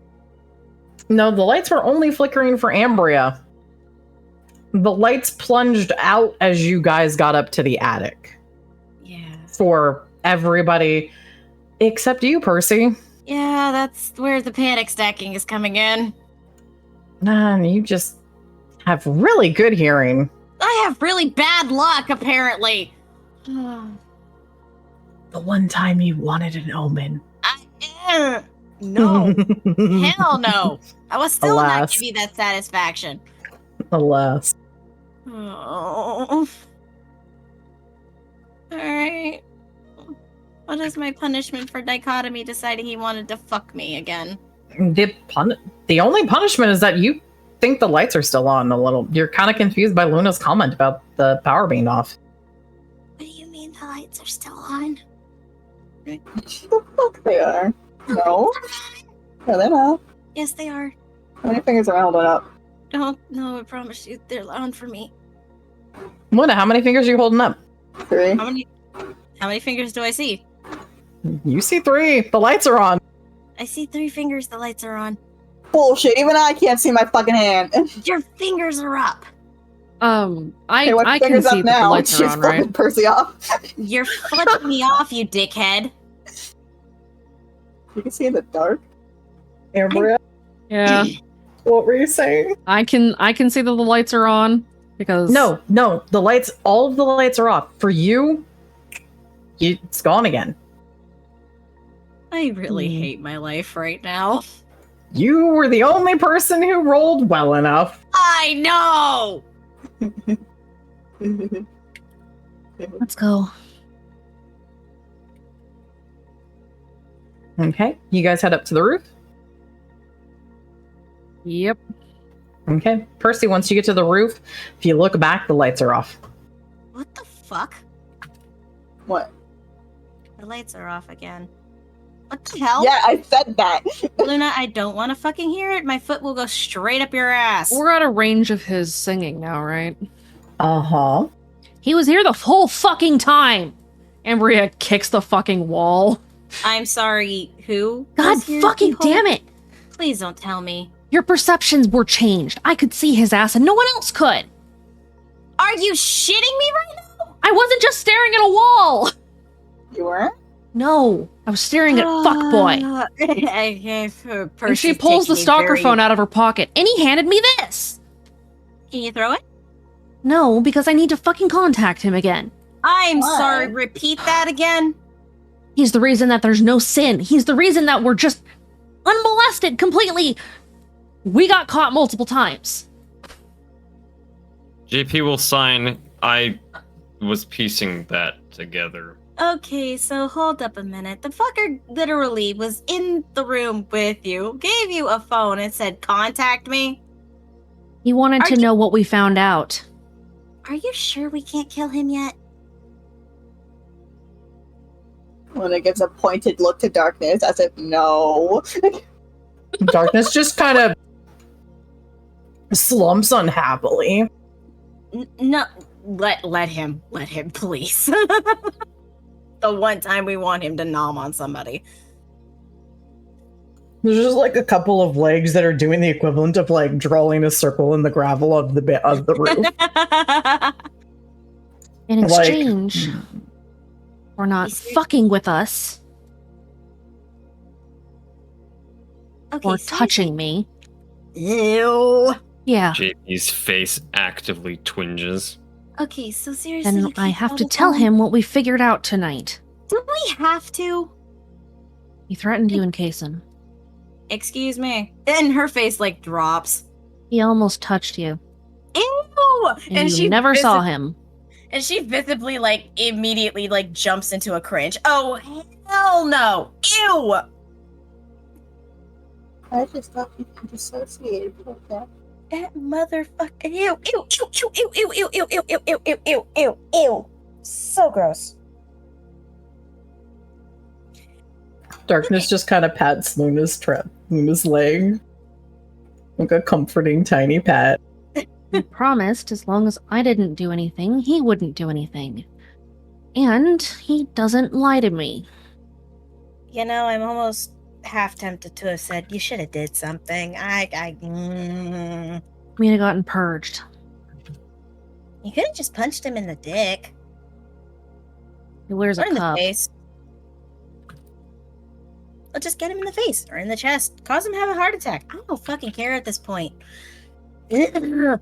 No, the lights were only flickering for Ambria. The lights plunged out as you guys got up to the attic. Yeah. For everybody except you, Percy. Yeah, that's where the panic stacking is coming in. You just have really good hearing. I have really bad luck, apparently. The one time you wanted an omen. No. Hell no. I will still not Alas. give you that satisfaction. Alas. Oh. Alright. What is my punishment for dichotomy deciding he wanted to fuck me again? The only punishment is that you think the lights are still on a little. You're kind of confused by Luna's comment about the power being off. What do you mean the lights are still on? The fuck they are. No. No, they're not. Yes, they are. How many fingers are holding up? No, I promise you, they're on for me. Luna, how many fingers are you holding up? 3. How many fingers do I see? You see 3. The lights are on. I see 3 fingers, the lights are on. Bullshit, even I can't see my fucking hand. Your fingers are up. I can see that the lights are on, right? Percy off. You're flipping me off, you dickhead. You can see in the dark. Ambria, Yeah. what were you saying? I can see that the lights are on because No, all of the lights are off. For you, it's gone again. I really hate my life right now. You were the only person who rolled well enough. I know! Let's go. Okay, you guys head up to the roof. Yep. Okay, Percy, once you get to the roof, if you look back, the lights are off. What the fuck? What? The lights are off again. What the hell? Yeah, I said that. Luna, I don't want to fucking hear it. My foot will go straight up your ass. We're out of range of his singing now, right? Uh-huh. He was here the whole fucking time. Ambria kicks the fucking wall. I'm sorry, who? God was here fucking the whole- damn it! Please don't tell me. Your perceptions were changed. I could see his ass and no one else could. Are you shitting me right now? I wasn't just staring at a wall. You weren't? No, I was staring at fuckboy. And she pulls the stalker phone out of her pocket, and he handed me this. Can you throw it? No, because I need to fucking contact him again. I'm Why? sorry, repeat that again. He's the reason that there's no sin. He's the reason that we're just unmolested completely. We got caught multiple times. JP will sign. I was piecing that together. Okay, so hold up a minute. The fucker literally was in the room with you, gave you a phone and said, contact me. He wanted to know what we found out. Are you sure we can't kill him yet? Luna gives a pointed look to Darkness as if no. Darkness just kind of slumps unhappily. No, let him, please. The one time we want him to nom on somebody. There's just like a couple of legs that are doing the equivalent of like drawing a circle in the gravel of the roof. In Like- exchange for not fucking with us Okay, or seriously. touching me. Ew. Yeah, JP's face actively twinges. Okay, so seriously, then I have to tell him what we figured out tonight. Do we have to? He threatened you and Kaysen. Excuse me. And her face like drops. He almost touched you. Ew! And you never saw him. And she visibly like immediately like jumps into a cringe. Oh hell no! Ew! I just thought you could dissociate from that. That motherfucker! Ew! Ew! Ew! Ew! Ew! Ew! Ew! Ew! Ew! Ew! Ew! Ew! Ew! Ew! So gross. Darkness just kind of pats Luna's leg. Like a comforting tiny pat. He promised as long as I didn't do anything, he wouldn't do anything. And he doesn't lie to me. You know, I'm almost half tempted to have said you should have did something. We'd have gotten purged. You could have just punched him in the dick He wears or a in the cup. face. let's just get him in the face or in the chest. Cause him to have a heart attack. I don't fucking care at this point. You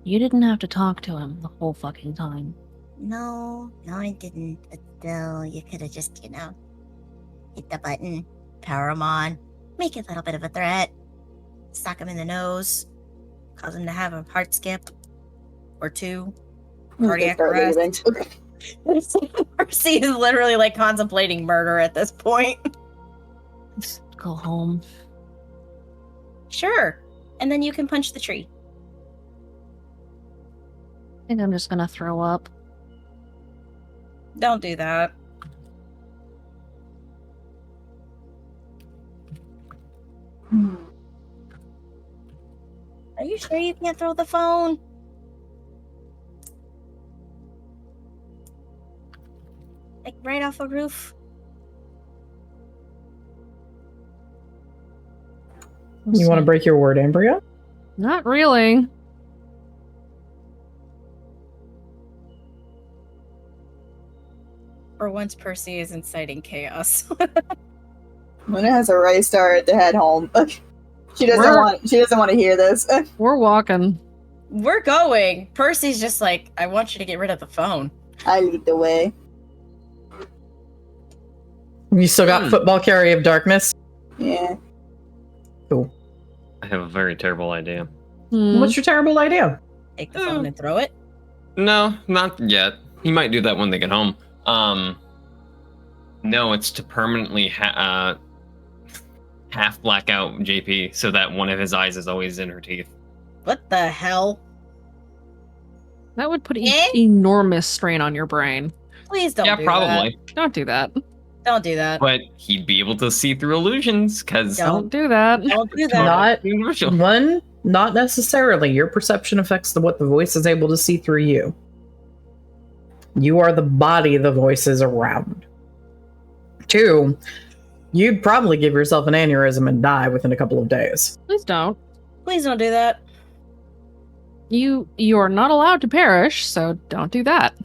didn't have to talk to him the whole fucking time. No, I didn't. But still, you could have just, hit the button, power him on, make it a little bit of a threat, sock him in the nose, cause him to have a heart skip or two, cardiac arrest. Percy is literally like contemplating murder at this point. Let's go home. Sure. And then you can punch the tree. I think I'm just gonna throw up. Don't do that. Are you sure you can't throw the phone? Like right off a roof? You want to break your word, Embryo? Not really. For once, Percy is inciting chaos. Luna has a race star to head home. She doesn't want to hear this. We're walking. We're going. Percy's just like, I want you to get rid of the phone. I lead the way. You still got football carry of darkness? Yeah. Cool. I have a very terrible idea. What's your terrible idea? Take the phone and throw it. No, not yet. He might do that when they get home. No, it's to permanently half blackout JP so that one of his eyes is always in her teeth. What the hell? That would put enormous strain on your brain. Please don't do probably. Don't do that. that. Don't do that. But he'd be able to see through illusions because Don't do that. Don't do that. Not necessarily. Your perception affects what the voice is able to see through you. You are the body the voice is around. 2, you'd probably give yourself an aneurysm and die within a couple of days. Please don't. Please don't do that. You are not allowed to perish, so don't do that.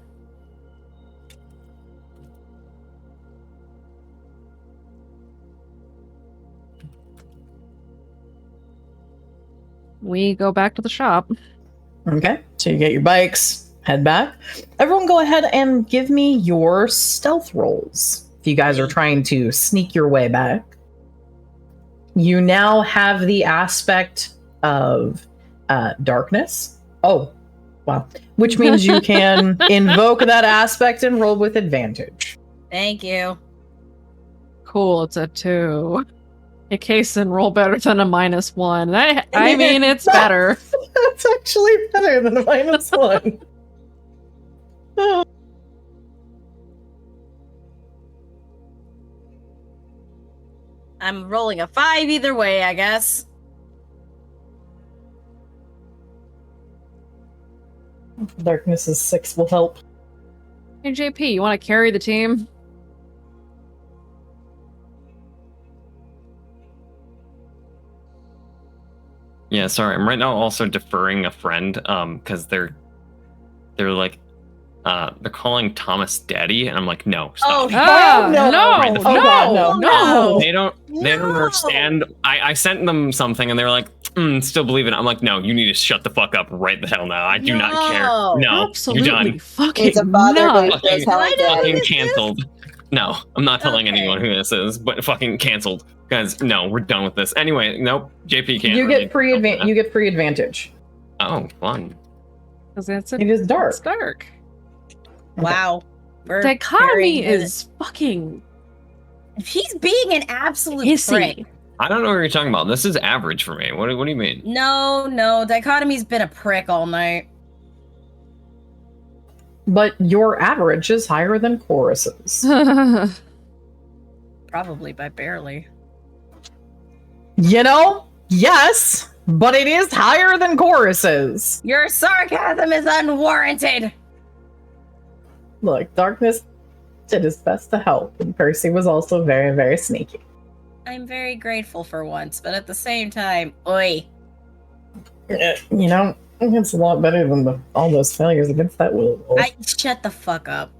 We go back to the shop. Okay, so you get your bikes, head back. Everyone go ahead and give me your stealth rolls. If you guys are trying to sneak your way back. You now have the aspect of darkness. Oh, wow. Which means you can invoke that aspect and roll with advantage. Thank you. Cool, it's a 2. A case and roll better than a -1. I mean, it's better. That's actually better than a -1. Oh. I'm rolling a 5 either way, I guess. Darkness's 6 will help. Hey, JP, you want to carry the team? Yeah, sorry. I'm right now also deferring a friend because they're like they're calling Thomas daddy, and I'm like, no, stop. No. They don't understand. I sent them something, and they were like, still believe it. I'm like, no, you need to shut the fuck up right the hell now. I do not care. No, Absolutely you're done. fucking It's a bother, no. but it does help. Fucking canceled. No, I'm not telling anyone who this is, but fucking canceled. Guys, no, we're done with this. Anyway, nope. JP can't. You get free advantage. Oh, fun. Because it is dark. It's dark. Wow. Dichotomy is fucking He's being an absolute hissy. prick. I don't know what you're talking about. This is average for me. What do you mean? No. Dichotomy's been a prick all night. But your average is higher than Chorus's. Probably by barely. You know, yes, but it is higher than Chorus's. Your sarcasm is unwarranted. Look, Darkness did his best to help, and Percy was also very, very sneaky. I'm very grateful for once, but at the same time, oi. You know, it's a lot better than all those failures against that will. Shut the fuck up.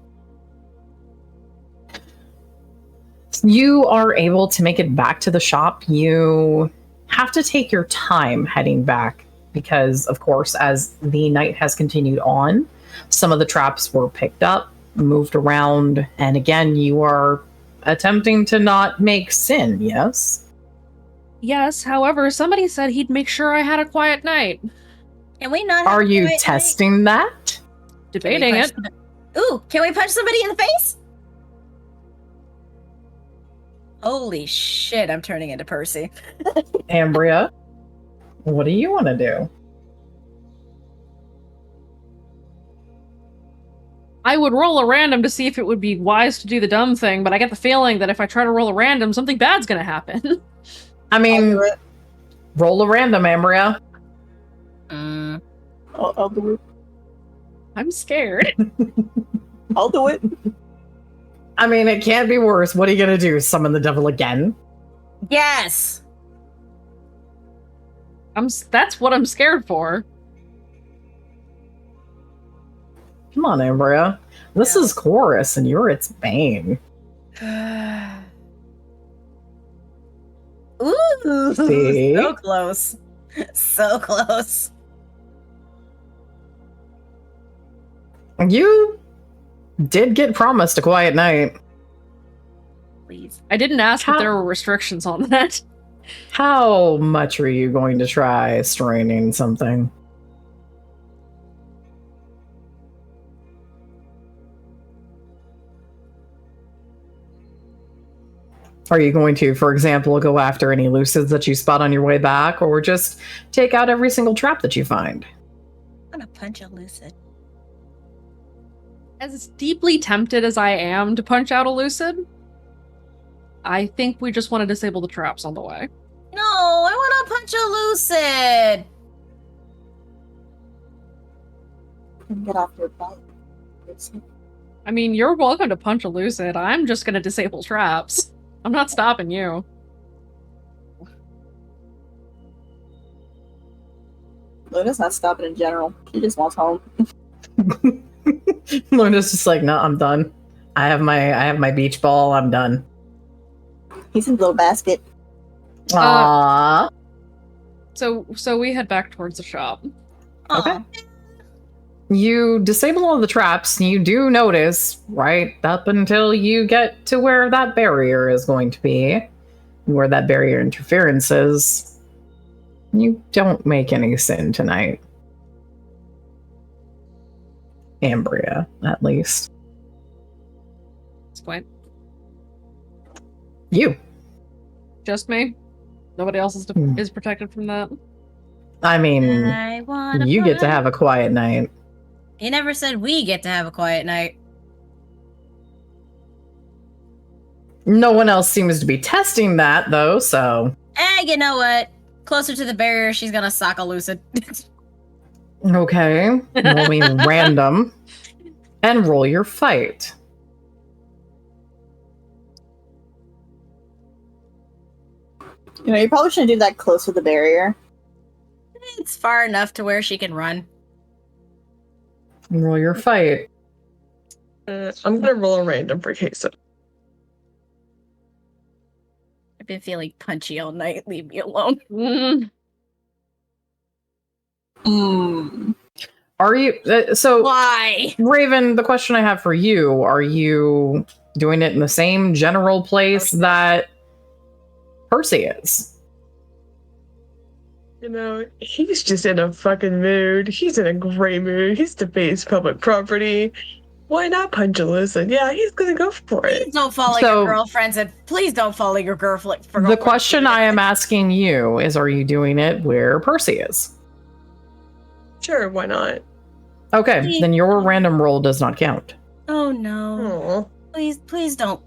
You are able to make it back to the shop. You have to take your time heading back because, of course, as the night has continued on, some of the traps were picked up, moved around, and again, you are attempting to not make sin, yes? Yes, however, somebody said he'd make sure I had a quiet night. Can we not have Are a you quiet testing that? night? Debating it. Ooh, can we punch somebody in the face? Holy shit, I'm turning into Percy. Ambria, what do you want to do? I would roll a random to see if it would be wise to do the dumb thing, but I get the feeling that if I try to roll a random, something bad's gonna happen. I mean, roll a random, Ambria. I'll do it. I'm scared. I'll do it. I mean, it can't be worse. What are you going to do? Summon the devil again? Yes! That's what I'm scared for. Come on, Ambria. This is Chorus, and you're its bane. Ooh, See? so close. So close. You did get promised a quiet night. Please. I didn't ask if there were restrictions on that. How much are you going to try straining something? Are you going to, for example, go after any lucids that you spot on your way back, or just take out every single trap that you find? I'm gonna punch a lucid. As deeply tempted as I am to punch out a lucid, I think we just want to disable the traps on the way. No, I want to punch a lucid. Get off your bike. I mean, you're welcome to punch a lucid. I'm just going to disable traps. I'm not stopping you. Luna's not stopping in general. She just wants home. Luna's just like, no, I'm done. I have my beach ball. I'm done. He's in the little basket. Aww. So we head back towards the shop. Okay. You disable all the traps. You do notice, right up until you get to where that barrier is going to be, where that barrier interference is, you don't make any sin tonight. Ambria, at least. Explain. You. Just me? Nobody else is protected from that? I mean, you get to have a quiet night. You never said we get to have a quiet night. No one else seems to be testing that, though, so... You know what? Closer to the barrier, she's gonna sock a lucid. Okay. Roll me random. And roll your fight. You know, you probably shouldn't do that close to the barrier. It's far enough to where she can run. Roll your fight. I'm gonna roll a random for Queso. I've been feeling punchy all night. Leave me alone. Are you... so... Why? Raven, the question I have for you, are you doing it in the same general place that Percy is? You know, he's just in a fucking mood. He's in a great mood. He's defaced public property. Why not punch a lucid? Yeah, he's gonna go for it. Please don't follow your girlfriends, and please don't follow your girlfriend. The question I am asking you is, are you doing it where Percy is? Sure, why not? Okay, then your random roll does not count. Oh no! Please don't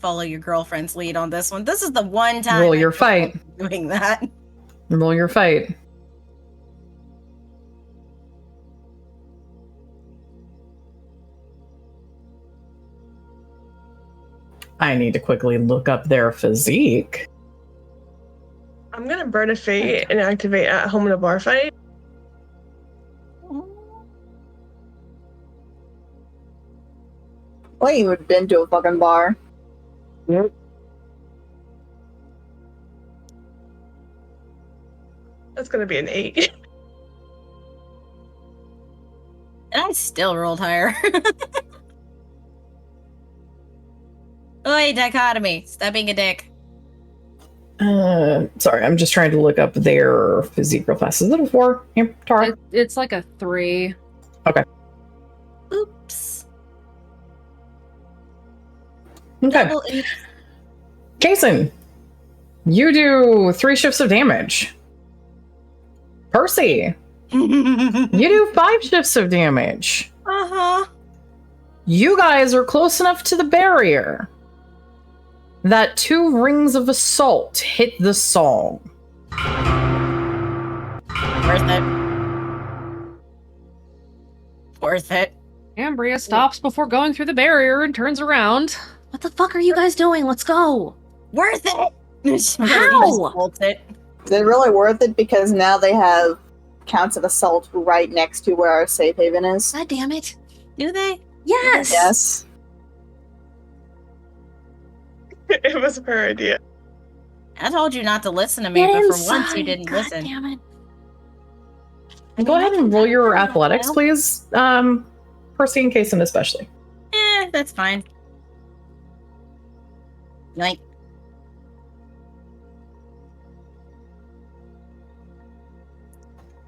follow your girlfriend's lead on this one. This is the one time. Roll your fight. Doing that. Roll your fight. I need to quickly look up their physique. I'm gonna burn a fate and activate at home in a bar fight. Well, you would have been to a fucking bar. Yep. That's gonna be an 8. And I still rolled higher. Oi, dichotomy. Stop being a dick. Sorry, I'm just trying to look up their physique real fast. Is it a 4, Tara? It's like a 3. Oops. Okay. Double oops. Jason, you do 3 shifts of damage. Percy, you do 5 shifts of damage. Uh-huh. You guys are close enough to the barrier that 2 rings of assault hit the song. Worth it. Worth it. Ambria stops before going through the barrier and turns around. What the fuck are you guys doing? Let's go. Worth it. How? Bolts it. Is it really worth it? Because now they have counts of assault right next to where our safe haven is. God damn it. Do they? Yes. Yes. It was her idea. I told you not to listen to me, Get but inside. for once you didn't God listen. damn it. Go ahead and roll your athletics, please. Percy and Kason especially. That's fine. Yoink.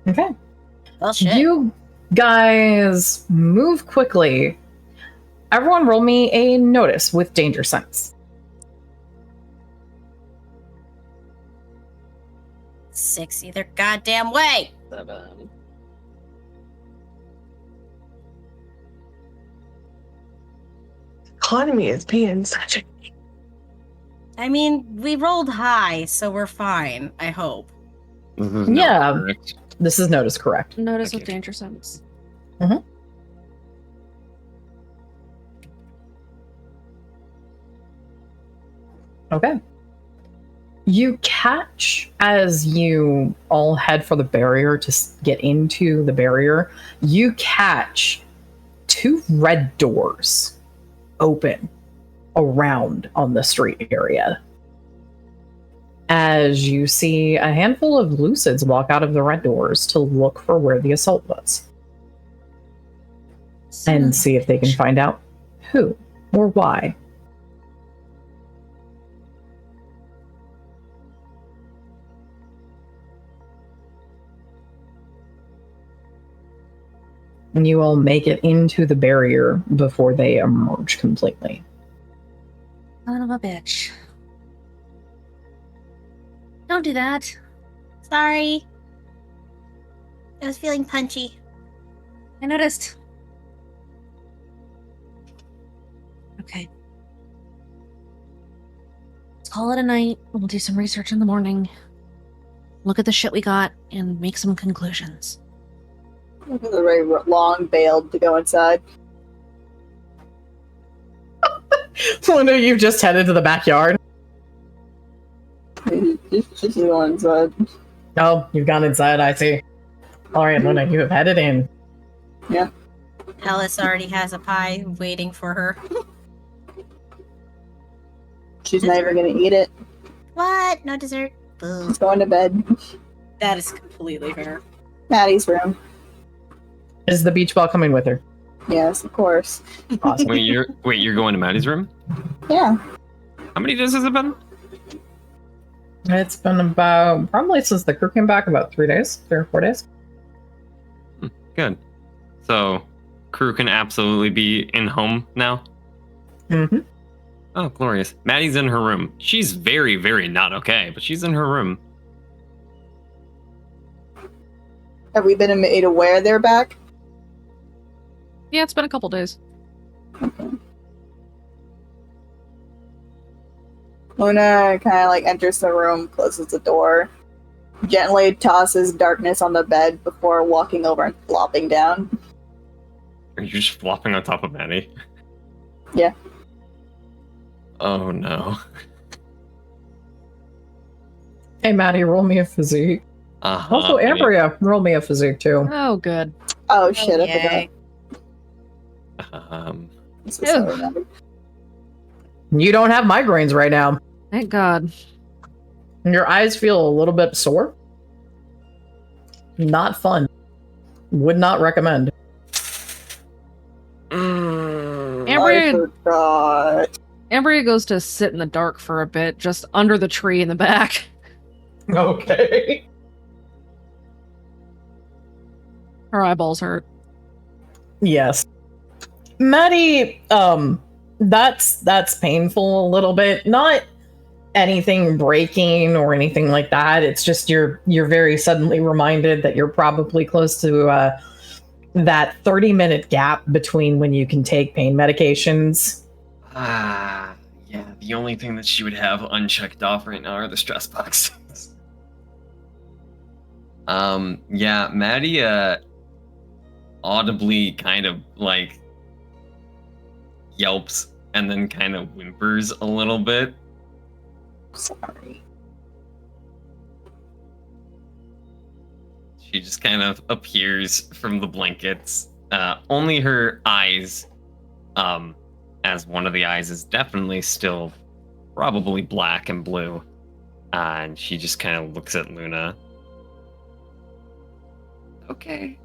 Okay. Well, shit. You guys move quickly. Everyone roll me a notice with danger sense. 6 either goddamn way. 7. Economy is being such a. I mean, we rolled high, so we're fine, I hope. This is Yeah. correct. This is notice correct. Notice with Okay. danger sense. Okay. You catch as you all head for the barrier to get into the barrier, you catch 2 red doors open around on the street area. As you see a handful of lucids walk out of the red doors to look for where the assault was and see if they can find out who or why. And you all make it into the barrier before they emerge completely. Son of a bitch. Don't do that. Sorry. I was feeling punchy. I noticed. Okay. Let's call it a night. We'll do some research in the morning. Look at the shit we got and make some conclusions. They're very long bailed to go inside. Luna, you've just headed to the backyard. Just go inside. Oh, you've gone inside, I see. Alright, Luna, you have headed in. Alice already has a pie waiting for her. She's never gonna eat it. What? No dessert? Boo. She's going to bed. That is completely fair. Maddie's room. Is the beach ball coming with her? Yes, of course. Awesome. Wait, you're going to Maddie's room? Yeah. How many days has it been? It's been about, probably since the crew came back, about 3 days, 3 or 4 days. Good. So, crew can absolutely be in home now? Mm-hmm. Oh, glorious. Maddie's in her room. She's very, very not okay, but she's in her room. Have we been made aware they're back? Yeah, it's been a couple days. Luna kind of like enters the room, closes the door, gently tosses darkness on the bed before walking over and flopping down. Are you just flopping on top of Maddie? Yeah. Oh no. Hey, Maddie, roll me a physique. Also, Maddie. Ambria, roll me a physique, too. Oh, good. Oh shit, I yay. Um, forgot. So sorry, Maddie. You don't have migraines right now. Thank God. Your eyes feel a little bit sore. Not fun. Would not recommend. Ambria goes to sit in the dark for a bit, just under the tree in the back. Okay. Her eyeballs hurt. Yes. Maddie, that's painful a little bit. Not anything breaking or anything like that. It's just you're very suddenly reminded that you're probably close to that 30-minute gap between when you can take pain medications. Yeah, the only thing that she would have unchecked off right now are the stress boxes. Yeah, Maddie, audibly kind of, like, yelps and then kind of whimpers a little bit. Sorry. She just kind of appears from the blankets. Only her eyes, as one of the eyes is definitely still probably black and blue. And she just kind of looks at Luna. Okay.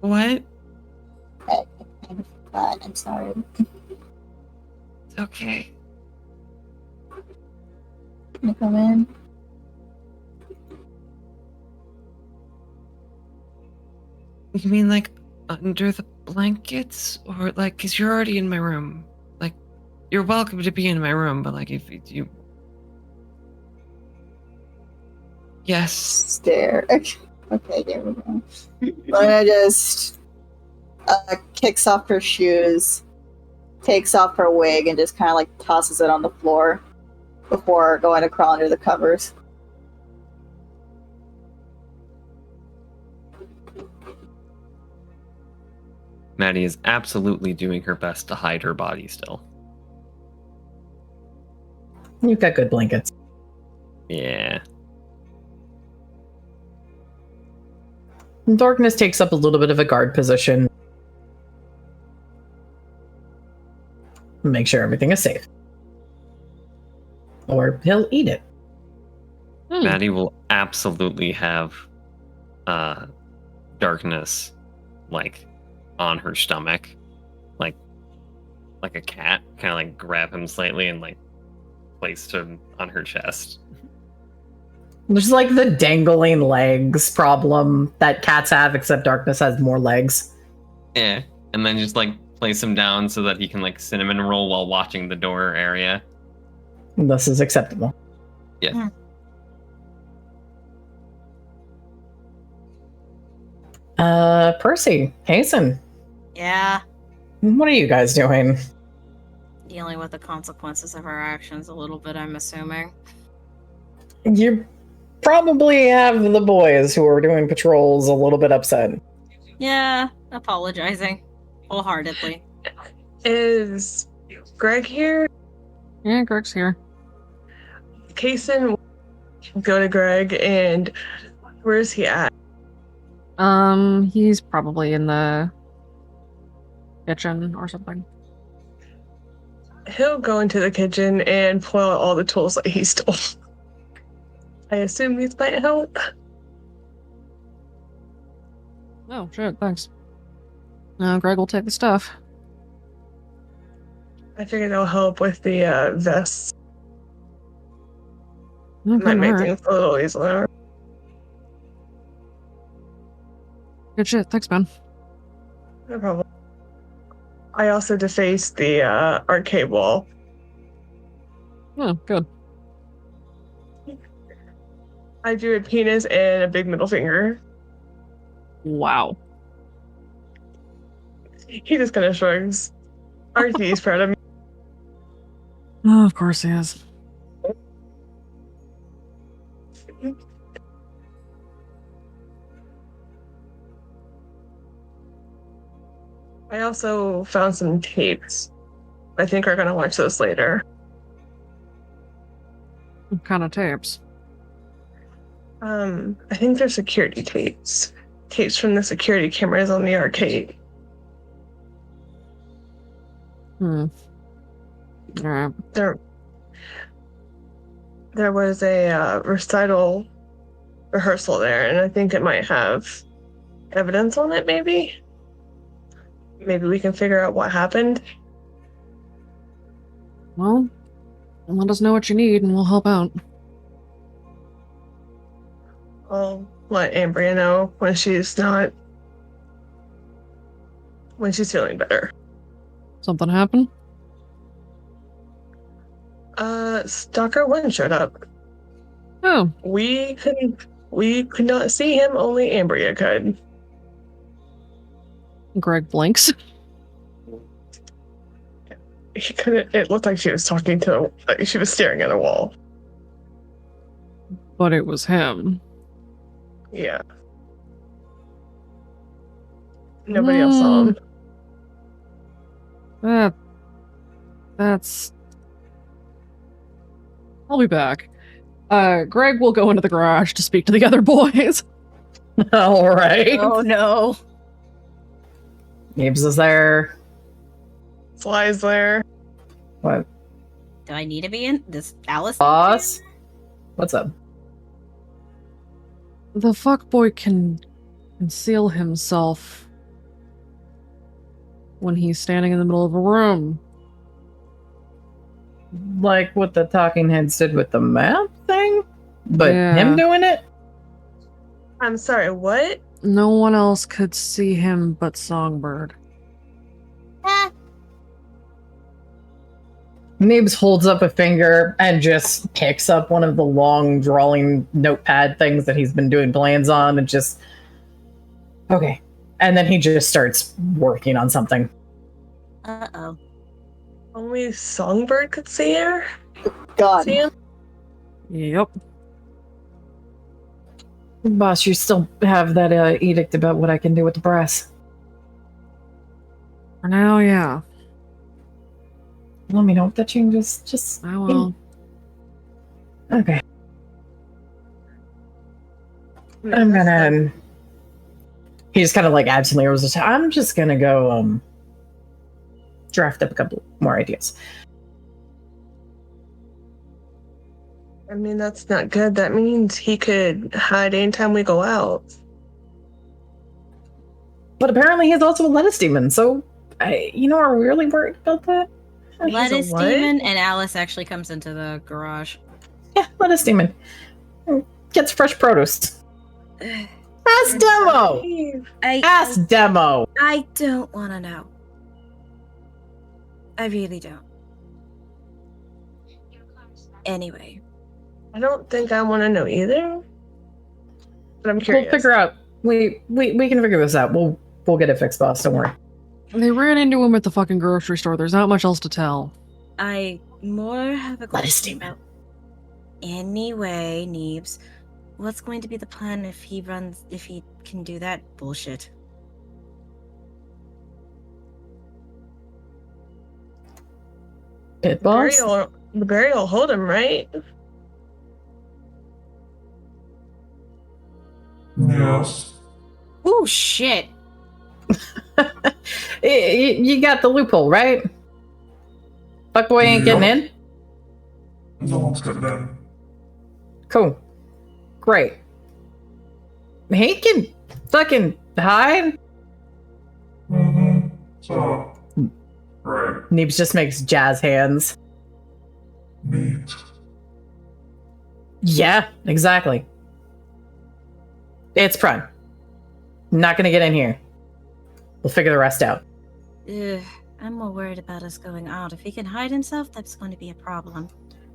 What? I'm sorry. It's okay. Can I come in? You mean like under the blankets? Or like, cause you're already in my room. Like, you're welcome to be in my room, but like if you... Yes. Stare. Okay, there we go. Luna just kicks off her shoes, takes off her wig, and just kind of like tosses it on the floor before going to crawl under the covers. Maddie is absolutely doing her best to hide her body still. You've got good blankets. Yeah. Darkness takes up a little bit of a guard position. Make sure everything is safe. Or he'll eat it. Maddie will absolutely have Darkness like on her stomach. Like a cat. Kind of like grab him slightly and like place him on her chest. There's like the dangling legs problem that cats have, except Darkness has more legs. Yeah. And then just like place him down so that he can like cinnamon roll while watching the door area. This is acceptable. Yeah. Percy, Hasten, Yeah, what are you guys doing? dealing with the consequences of our actions a little bit, I'm assuming. You probably have the boys who are doing patrols a little bit upset. Yeah, apologizing wholeheartedly. Is Greg here? Yeah, Greg's here. Kaysen, go to Greg, and where is he at? He's probably in the kitchen or something. He'll go into the kitchen and pull out all the tools that he stole. I assume these might help. Oh, shit, thanks. Greg will take the stuff. I figured they'll help with the vests. Okay, Might make alright. things a little easier. Good shit, thanks, man. No problem. I also defaced the arcade wall. Oh, good. I drew a penis and a big middle finger. Wow. He just kind of shrugs. RT is proud of me. Oh, of course he is. I also found some tapes. I think we're gonna watch those later. What kind of tapes? I think they're security tapes. Tapes from the security cameras on the arcade. Alright. There was a recital rehearsal there, and I think it might have evidence on it, maybe? Maybe we can figure out what happened. Well, let us know what you need and we'll help out. I'll let Ambria know when she's feeling better. Something happened? Stalker 1 showed up. Oh. We could not see him, only Ambria could. Greg blinks. He couldn't. It looked like she was she was staring at a wall. But it was him. Yeah. Nobody else saw him. That's... I'll be back. Greg will go into the garage to speak to the other boys. All right. Oh no. Abe's is there. Fly's there. What? Do I need to be in this? Alice? Boss? What's up? The fuckboy can conceal himself when he's standing in the middle of a room. Like what the talking heads did with the map thing? But Yeah. him doing it? I'm sorry, what? No one else could see him but Songbird. Nibs holds up a finger and just picks up one of the long drawing notepad things that he's been doing plans on and just... Okay. And then he just starts working on something. Uh-oh. Only Songbird could see her? God. See him? Yep. Boss, you still have that edict about what I can do with the brass. For now, yeah. Let me know if that changes. Just... I will. Okay. I'm gonna... He just kind of like absently was. I'm just gonna go draft up a couple more ideas. I mean, that's not good. That means he could hide anytime we go out. But apparently he's also a lettuce demon, so are we really worried about that? Lettuce what? demon, and Alice actually comes into the garage. Yeah, lettuce demon. Gets fresh produce. Ask Demo! Ask Demo! I don't want to know. I really don't. Anyway. I don't think I want to know either. But I'm curious. We'll figure out. We can figure this out. We'll get it fixed, boss. Don't worry. They ran into him at the fucking grocery store. There's not much else to tell. I more have a Lettuce question demon. about... Anyway, Neebs, what's going to be the plan if he can do that bullshit? Pit boss? The berry will hold him, right? Yes. Oh shit! You got the loophole, right? Fuckboy ain't getting in? No one's getting in. Cool. Great. He can fucking hide? Mm-hmm. So, right. Neebs just makes jazz hands. Neat. Yeah, exactly. It's prime. Not gonna get in here. We'll figure the rest out. Ugh, I'm more worried about us going out. If he can hide himself, that's going to be a problem.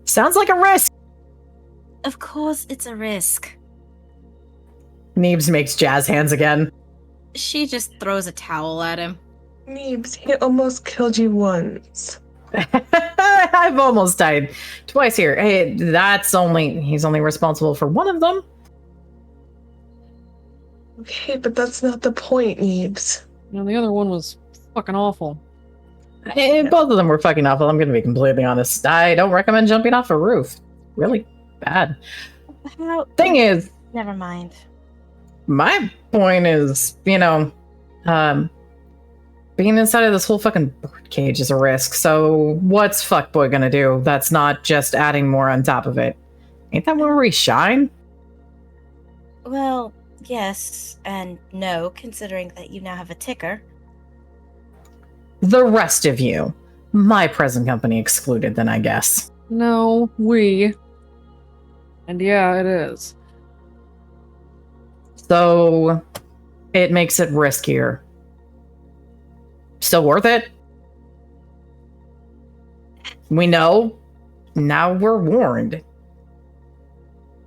Sounds like a risk. Of course, it's a risk. Neebs makes jazz hands again. She just throws a towel at him. Neebs, he almost killed you once. I've almost died twice here. Hey, he's only responsible for one of them. Okay, but that's not the point, Neebs. The other one was fucking awful. Both of them were fucking awful. I'm gonna be completely honest. I don't recommend jumping off a roof. Really bad. Thing is, Never mind. my point is, Being inside of this whole fucking birdcage is a risk, so what's fuckboy gonna do that's not just adding more on top of it? Ain't that where we shine? Well, yes and no, considering that you now have a ticker. The rest of you. My present company excluded, then I guess. No, we. And yeah, it is. So, it makes it riskier. Still worth it? We know. Now we're warned.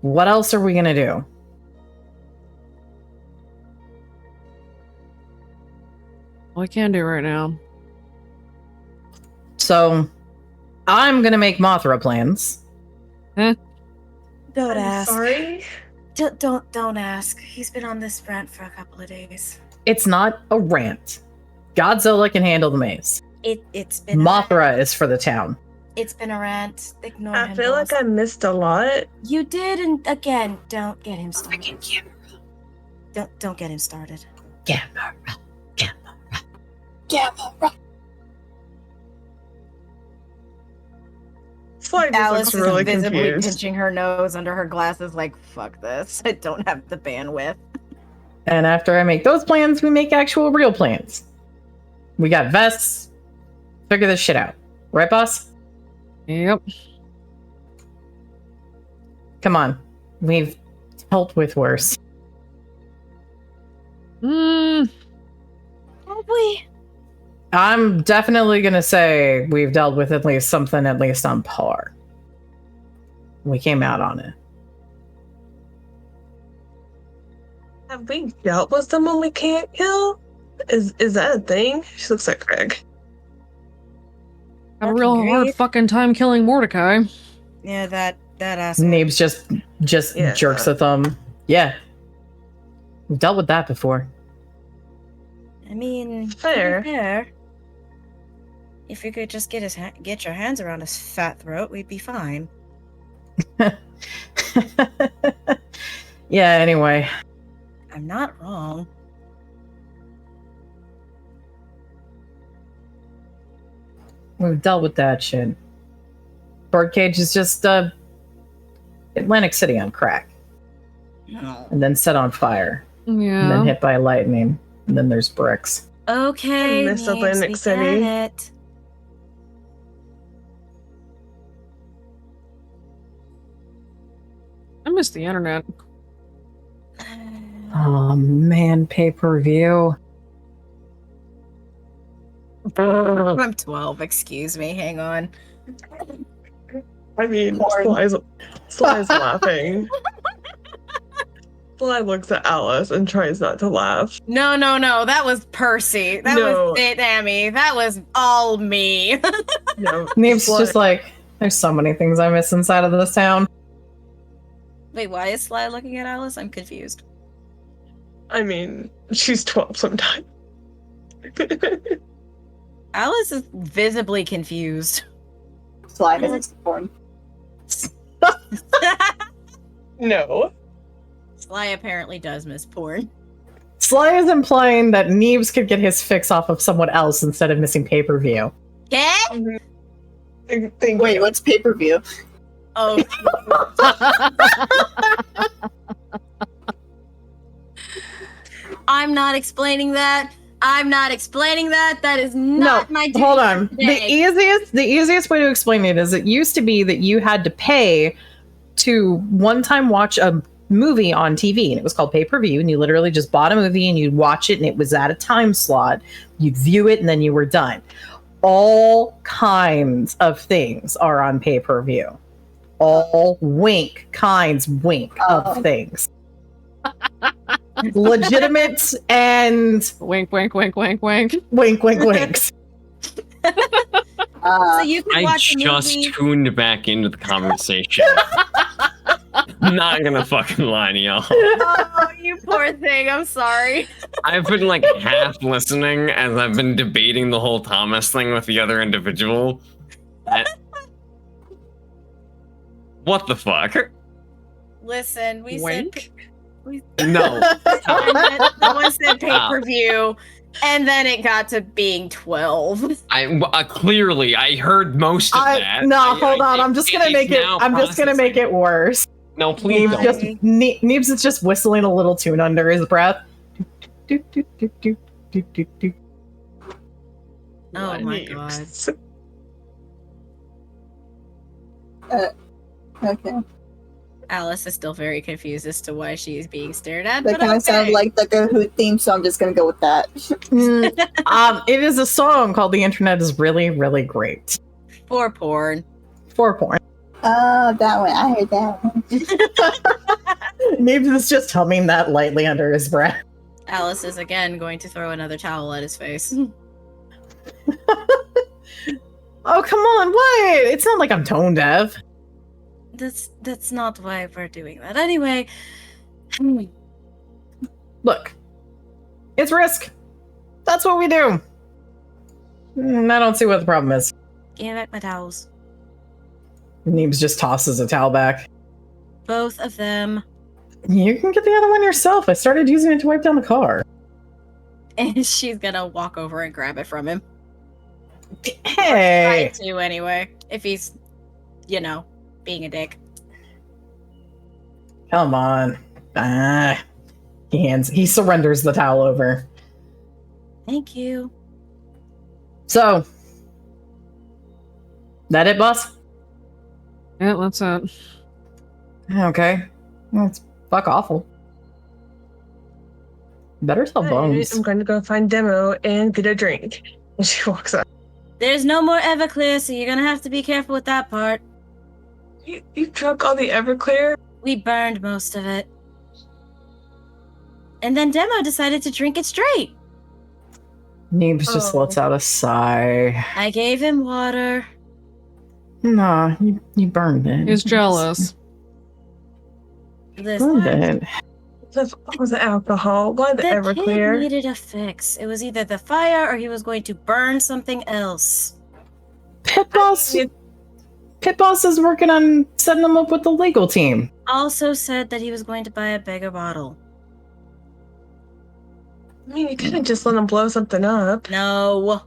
What else are we gonna do? All I can do right now. So, I'm gonna make Mothra plans. Don't I'm ask. sorry. Don't ask. He's been on this rant for a couple of days. It's not a rant. Godzilla can handle the maze. It's been Mothra is for the town. It's been a rant. Ignore him. I feel like boss. I missed a lot. You did, and again, don't get him started. Don't get him started. Gamma. Sly Alice just is looks really visibly confused. pinching her nose under her glasses, like, fuck this. I don't have the bandwidth. And after I make those plans, we make actual real plans. We got vests. Figure this shit out. Right, boss? Yep. Come on. We've dealt with worse. Mm, Have we? I'm definitely going to say we've dealt with at least something at least on par. We came out on it. Have we dealt with someone we can't kill? Is that a thing? She looks like Greg. have a real hard fucking time killing Mordecai. Yeah, that asshole. Neebs just Yeah. jerks at them. Yeah. We've dealt with that before. I mean, Fair. to be fair, if you could just get your hands around his fat throat, we'd be fine. Yeah, anyway. I'm not wrong. We've dealt with that shit. Birdcage is just Atlantic City on crack. And then set on fire. And then Yeah. hit by lightning. And then there's bricks. Okay, I miss Neebs, Atlantic we City. get it. I miss the internet. Oh man, pay-per-view. I'm 12, excuse me, hang on. I mean, Sly's laughing. Sly looks at Alice and tries not to laugh. No, that was Percy. That No. was it, Amy. That was all me. No, Neeb's Sly- just like, there's so many things I miss inside of this town. Wait, why is Sly looking at Alice? I'm confused. I mean, she's 12 sometimes. Alice is visibly confused. Slide is porn. No. Sly apparently does miss porn. Sly is implying that Neebs could get his fix off of someone else instead of missing pay-per-view. Okay? Thank Wait, you. what's pay-per-view? Oh, I'm not explaining that. That is not my duty Hold on. today. The easiest way to explain it is it used to be that you had to pay to one time watch a movie on TV, and it was called pay-per-view, and you literally just bought a movie and you'd watch it, and it was at a time slot. You'd view it and then you were done. All kinds of things are on pay-per-view. All kinds of things. Legitimate and Wink, wink, wink, wink, wink. winks. So you can I watch a just movie. tuned back into the conversation. Not gonna fucking lie to y'all. Oh, you poor thing. I'm sorry. I've been like half listening as I've been debating the whole Thomas thing with the other individual. What the fuck? Listen, we Wink? said No. someone said pay-per-view. And then it got to being 12. Clearly, I heard most of that. No, hold on. I'm just gonna make it. I'm just gonna make it worse. No, please don't. Neebs is just whistling a little tune under his breath. Do, do, do, do, do, do, do. Oh my god. Okay. Alice is still very confused as to why she is being stared at. That But kind of sounds like the Kahoot theme, so I'm just gonna go with that. It is a song called "The Internet Is Really, Really Great." For porn. For porn. Oh, that one. I heard that one. Neebs is just humming that lightly under his breath. Alice is again going to throw another towel at his face. Oh, come on, what? It's not like I'm tone deaf. That's not why we're doing that. Anyway. Look, it's risk. That's what we do. I don't see what the problem is. Give me back my towels. Neebs just tosses a towel back. Both of them. You can get the other one yourself. I started using it to wipe down the car. And she's gonna walk over and grab it from him. Hey! Try to anyway. If he's, being a dick. Come on. He surrenders the towel over. Thank you. So, that it, boss? Yeah, that's it. Okay. That's fuck awful. Better tell Bones. I'm going to go find Demo and get a drink. And she walks out. There's no more Everclear, so you're gonna have to be careful with that part. You drunk all the Everclear? We burned most of it. And then Demo decided to drink it straight. Neebs just lets out a sigh. I gave him water. Nah, you burned it. He's jealous. Burned it. That was the alcohol. Why the Kid Everclear? needed a fix. It was either the fire or he was going to burn something else. Pit Boss is working on setting them up with the legal team. Also said that he was going to buy a bigger bottle. I mean, you couldn't just let him blow something up. No.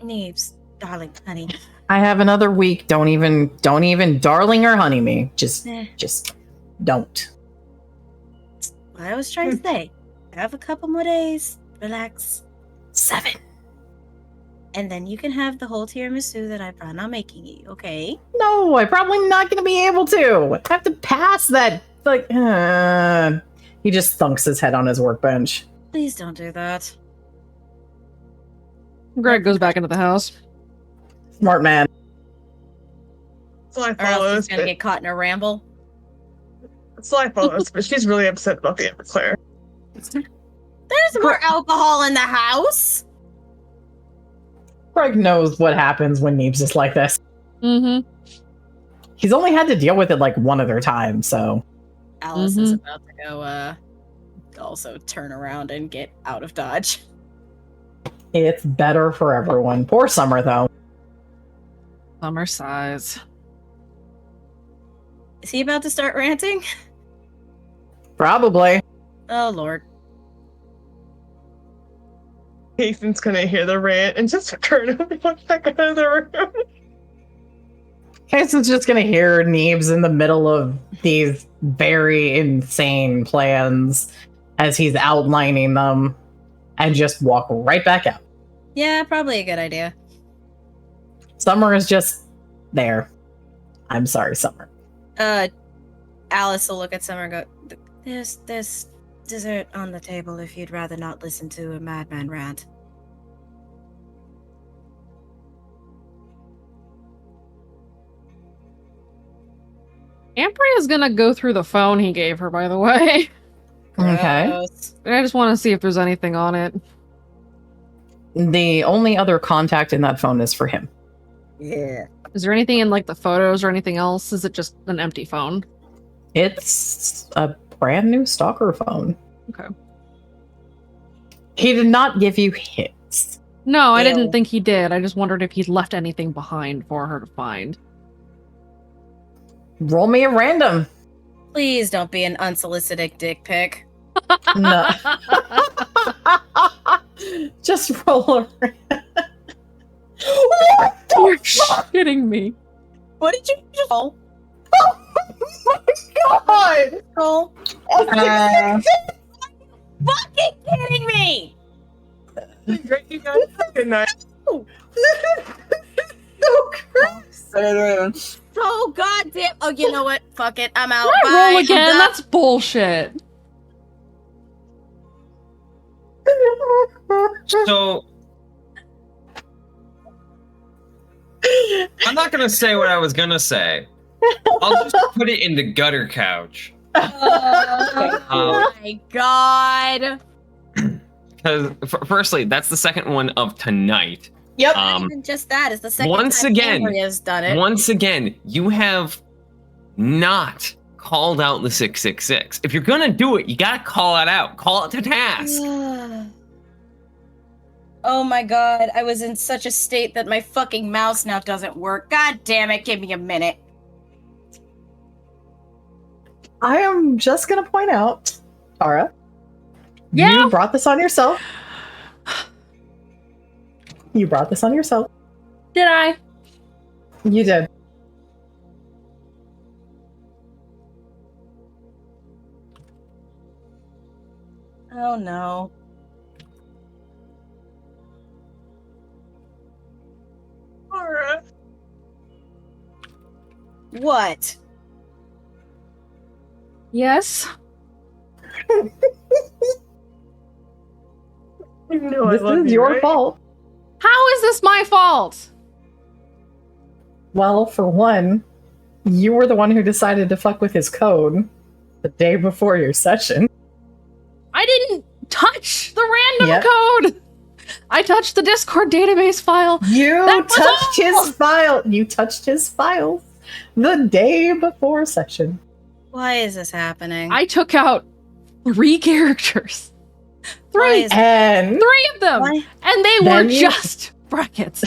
Neebs, darling, honey. I have another week. Don't even darling or honey me. Just don't. What I was trying to say. Have a couple more days. Relax. 7. And then you can have the whole tiramisu that I plan on making you, okay? No, I'm probably not going to be able to. I have to pass that. He just thunks his head on his workbench. Please don't do that. Greg goes back into the house. Smart man. So I Or else follow he's gonna get caught in a ramble. So I follow but she's really upset about the Everclear. There's more alcohol in the house. Greg knows what happens when Neebs is like this. Mm-hmm. He's only had to deal with it like one other time, so. Alice is about to go, also turn around and get out of Dodge. It's better for everyone. Poor Summer, though. Summer sighs. Is he about to start ranting? Probably. Oh, Lord. Ethan's gonna hear the rant and just turn and walk back out of the room. Hasten's just gonna hear Neebs in the middle of these very insane plans as he's outlining them and just walk right back out. Yeah, probably a good idea. Summer is just there. I'm sorry, Summer. Alice will look at Summer and go, There's dessert on the table if you'd rather not listen to a madman rant. Ampry is gonna go through the phone he gave her, by the way. Okay. Gross. I just want to see if there's anything on it. The only other contact in that phone is for him. Yeah. Is there anything in like the photos or anything else? Is it just an empty phone? It's a brand new stalker phone. Okay. He did not give you hints. No, I Ew. didn't think he did. I just wondered if he'd left anything behind for her to find. Roll me a random. Please don't be an unsolicited dick pic. No. Just roll around. You're shitting me. What did you just roll? Oh my god! Roll? Fucking kidding me! Great, you guys. Good night. So gross. So goddamn. Oh, you know what? Fuck it. I'm out. Can I Bye. roll I'm again? done. That's bullshit. So I'm not gonna say what I was gonna say. I'll just put it in the gutter couch. Oh my god. Because firstly, that's the second one of tonight. Yep. Not even just that. It's the second once time again- Andrea's done it. Once again, you have not called out the 666. If you're gonna do it, you gotta call it out. Call it to task. Oh my god. I was in such a state that my fucking mouse now doesn't work. God damn it. Give me a minute. I am just going to point out, Tara, Yeah? you brought this on yourself. You brought this on yourself. Did I? You did. Oh no. Alright. What? Yes. You know This I love is you, your right? fault. How is this my fault? Well, for one, you were the one who decided to fuck with his code the day before your session. I didn't touch the random Yep. code. I touched the Discord database file. You That was touched all! his file. You touched his files the day before session. Why is this happening? I took out 3 characters. Why 3. is- And 3 of them. Why? And they were Then you- just brackets.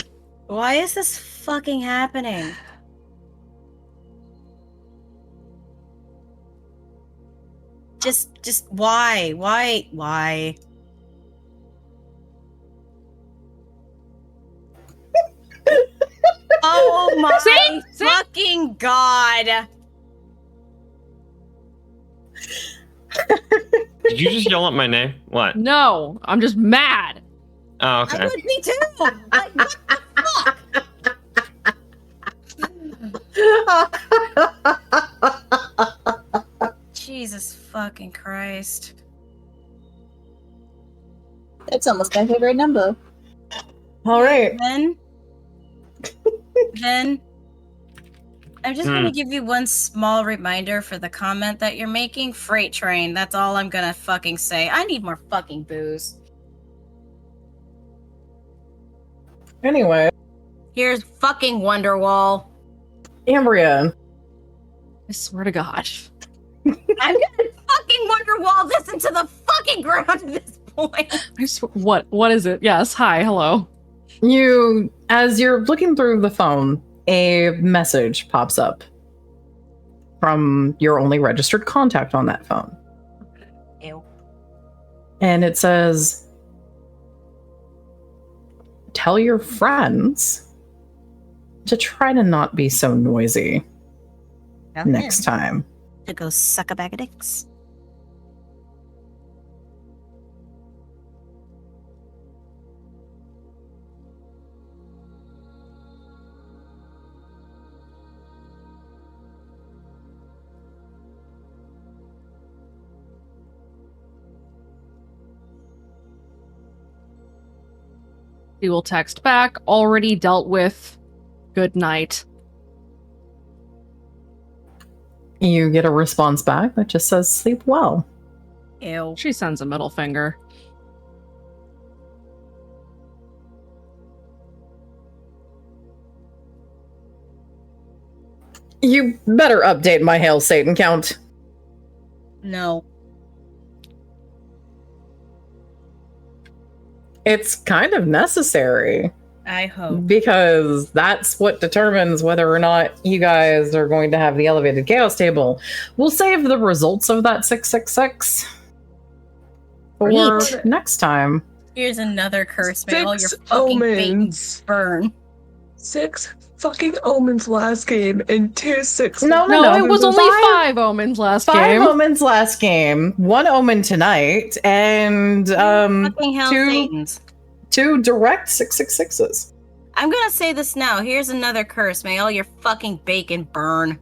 Why is this fucking happening? Just why? Why? Oh my See? fucking god. Did you just yell at my name? What? No, I'm just mad. Oh, I okay. would be too. Like, what the fuck? Jesus fucking Christ. That's almost my favorite number. all right. Then I'm just gonna give you one small reminder for the comment that you're making. Freight train. That's all I'm gonna fucking say. I need more fucking booze. Anyway, Here's fucking Wonderwall. Ambria, I swear to God. I'm gonna fucking Wonderwall this into the fucking ground at this point. What is it? Yes, hi, hello. you, as you're looking through the phone, a message pops up from your only registered contact on that phone. Ew. And it says, tell your friends to try to not be so noisy next time. To go suck a bag of dicks. He will text back, already dealt with. Good night. You get a response back that just says, sleep well. Ew. She sends a middle finger. You better update my Hail Satan count. No. It's kind of necessary. I hope. Because that's what determines whether or not you guys are going to have the elevated chaos table. We'll save the results of that 666 for Neat. next time. Here's another curse. May all your 6 fucking babies omens. burn. 6 fucking omens last game and 2 6. No, it was only five 5 omens last 5 game. omens last game, 1 omen tonight, and Fucking hell, two Satans. 2 direct 666s. I'm gonna say this now. Here's another curse. May all your fucking bacon burn.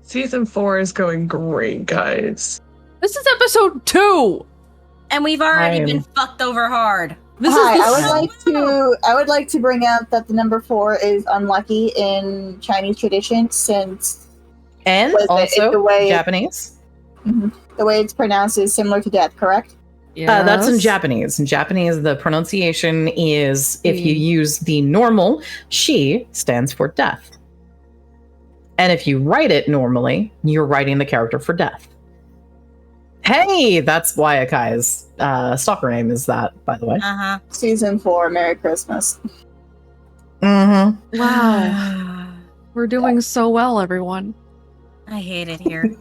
Season 4 is going great, guys. This is episode 2. And we've already I'm- been fucked over hard. This Hi, is I would like to bring out that the number 4 is unlucky in Chinese tradition, since And Was it also the way- Japanese. the way it's pronounced is similar to death, correct? That's in Yes. Japanese. In Japanese, the pronunciation is, if you use the normal, she stands for death. And if you write it normally, you're writing the character for death. Hey, that's why Akai's stalker name is that, by the way. Uh-huh. Season 4, Merry Christmas. Mm-hmm. Wow. We're doing so well, everyone. I hate it here.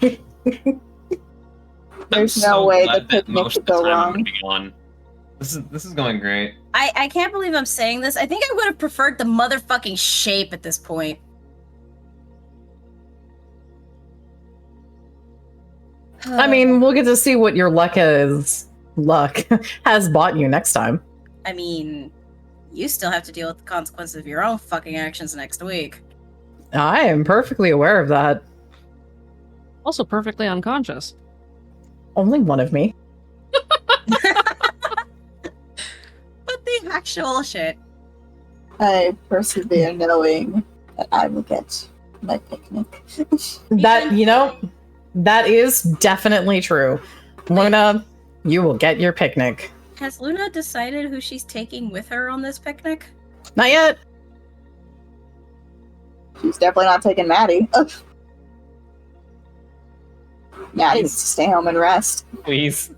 There's no way the glad that picnic most could of the go time I'm wrong. getting on. This is going great. I can't believe I'm saying this. I think I would have preferred the motherfucking shape at this point. I mean, we'll get to see what your luck has bought you next time. I mean, you still have to deal with the consequences of your own fucking actions next week. I am perfectly aware of that. Also perfectly unconscious. Only one of me. But the actual shit. I persevere knowing that I will get my picnic. That, you know, that is definitely true. Luna, you will get your picnic. Has Luna decided who she's taking with her on this picnic? Not yet. She's definitely not taking Maddie. Ugh. Maddie needs to stay home and rest. Please.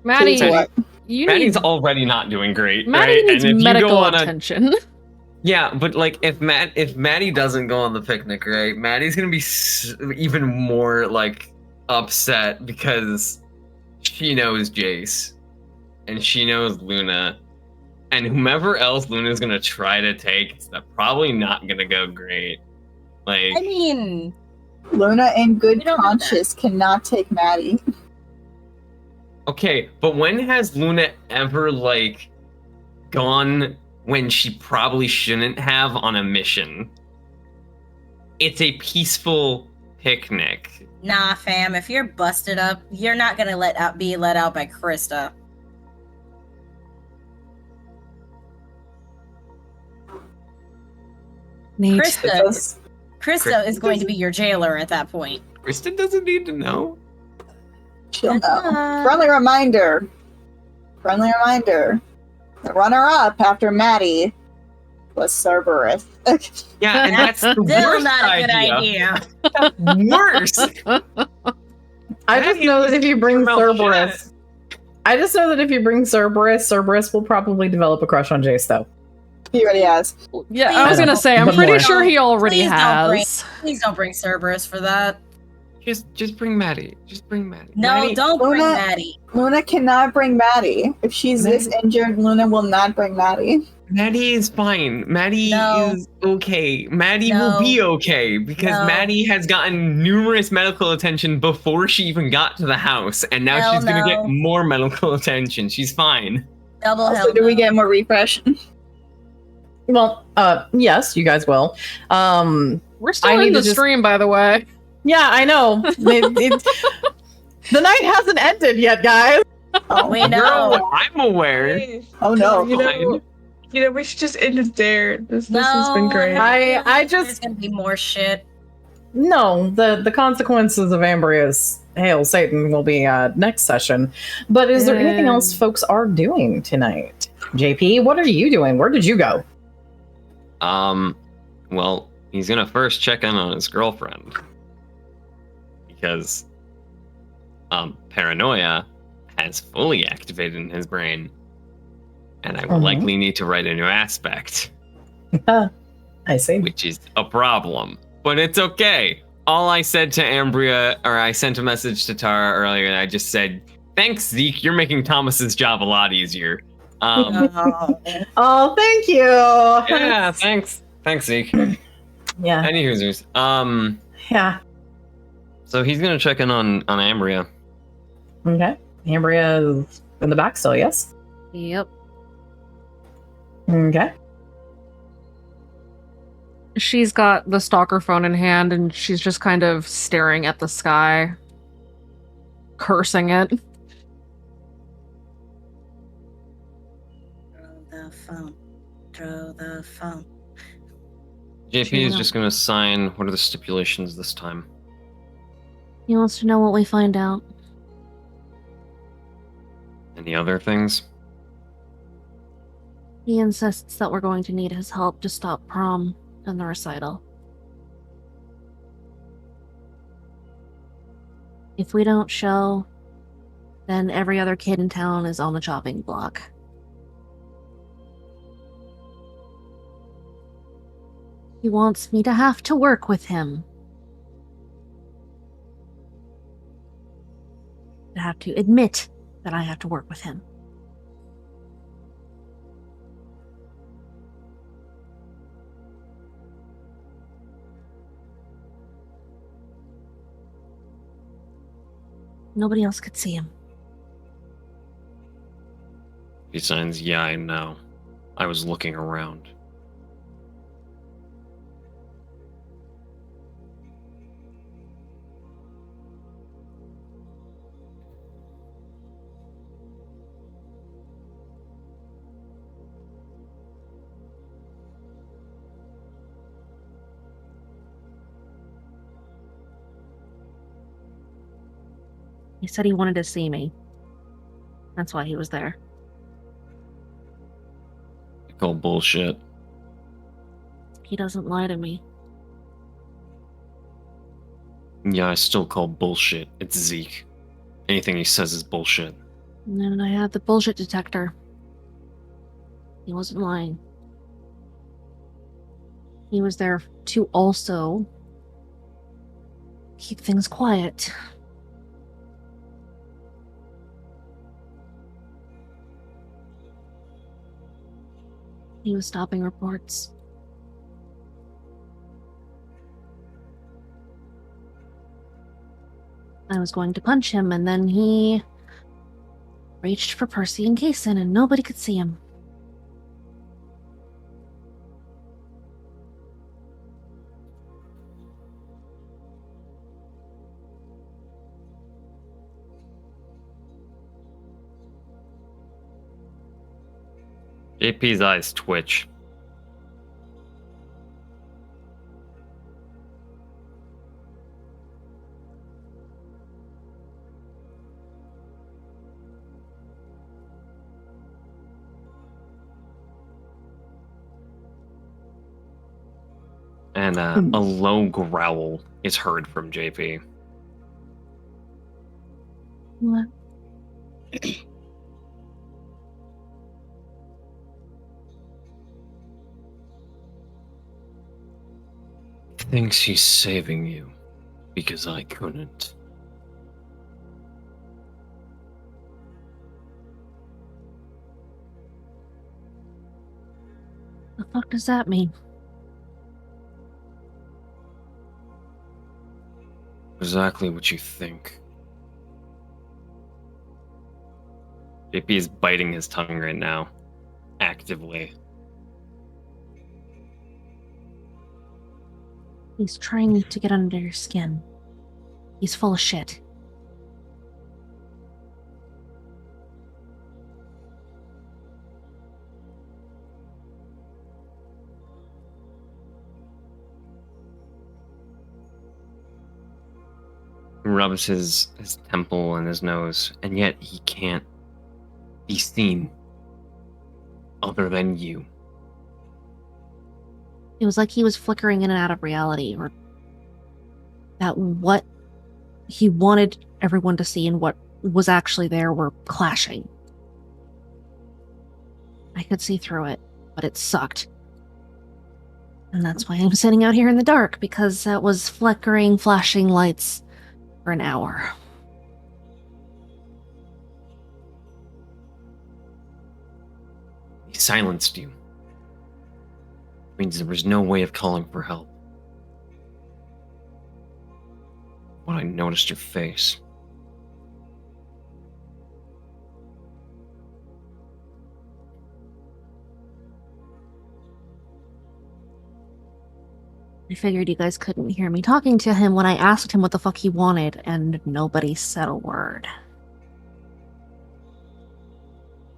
Maddie, Please what? you Maddie's need, already not doing great. Maddie right? needs and if medical you go on attention. Yeah, but like if Maddie doesn't go on the picnic, right? Maddie's gonna be even more like upset because she knows Jace, and she knows Luna, and whomever else Luna's gonna try to take, it's probably not gonna go great. Like, I mean, Luna, in good We don't know conscience, cannot take Maddie. okay, but when has Luna ever like gone when she probably shouldn't have on a mission? It's a peaceful picnic. nah, fam. If you're busted up, you're not gonna be let out by Krista. Neat. Krista is going to be your jailer at that point. Kristen doesn't need to know. She'll know. Friendly reminder. The runner-up after Maddie was Cerberus. Yeah, and that's the Still worst not a good idea. idea. Worse. I just know that if you bring Cerberus, Cerberus will probably develop a crush on Jace, though. He already has. Yeah, Please I was don't. gonna say, I'm But pretty more. sure he already Please don't bring- has. Please don't bring Cerberus for that. Just bring Maddie. Just bring Maddie. No, Maddie, don't bring Luna- Maddie. Luna cannot bring Maddie. If she's this injured, Luna will not bring Maddie. Maddie is fine. Maddie No. is okay. Maddie No. will be okay because No. Maddie has gotten numerous medical attention before she even got to the house, and now Hell she's gonna no. get more medical attention. She's fine. Double hell Also, do we no. get more refresh? Well, yes, you guys will. We're still I in need the to just- stream, by the way. Yeah, I know. The night hasn't ended yet, guys. Oh, We know. Bro, I'm aware. Hey, oh no. you know, we should just end it there. This has been No, great. I There's just gonna be more shit. no. The consequences of Ambria's Hail Satan will be next session. But is there anything else folks are doing tonight? JP, what are you doing? Where did you go? Well, he's gonna first check in on his girlfriend because paranoia has fully activated in his brain. and I will likely need to write a new aspect. I see. Which is a problem, but it's okay. All I said to Ambria, or I sent a message to Tara earlier, and I just said, "Thanks, Zeke. You're making Thomas's job a lot easier." Oh, thank you. Yeah, thanks, Zeke. Yeah. Any users? Yeah. So he's gonna check in on Ambria. Okay. Ambria is in the back still, yes? Yep. Okay. She's got the stalker phone in hand and she's just kind of staring at the sky, cursing it. Throw the phone. JP is just gonna sign. What are the stipulations this time? He wants to know what we find out. Any other things? He insists that we're going to need his help to stop prom and the recital. If we don't show, then every other kid in town is on the chopping block. He wants me to have to work with him. To have to admit that I have to work with him. Nobody else could see him. He signs, "Yeah, I know. I was looking around." He said he wanted to see me. That's why he was there. I call bullshit. He doesn't lie to me. Yeah, I still call bullshit. It's Zeke. Anything he says is bullshit. And then I had the bullshit detector. He wasn't lying. He was there to also keep things quiet. He was stopping reports. I was going to punch him, and then he reached for Percy and Kaysen, and nobody could see him. JP's eyes twitch. And a low growl is heard from JP. What? Thinks he's saving you because I couldn't. The fuck does that mean? Exactly what you think. JP is biting his tongue right now. Actively. He's trying to get under your skin. He's full of shit. He rubs his temple and his nose, and yet he can't be seen other than you. It was like he was flickering in and out of reality, or that what he wanted everyone to see and what was actually there were clashing. I could see through it, but it sucked. And that's why I'm sitting out here in the dark, because that was flickering, flashing lights for an hour. He silenced you. Means there was no way of calling for help. When I noticed your face. I figured you guys couldn't hear me talking to him when I asked him what the fuck he wanted, and nobody said a word.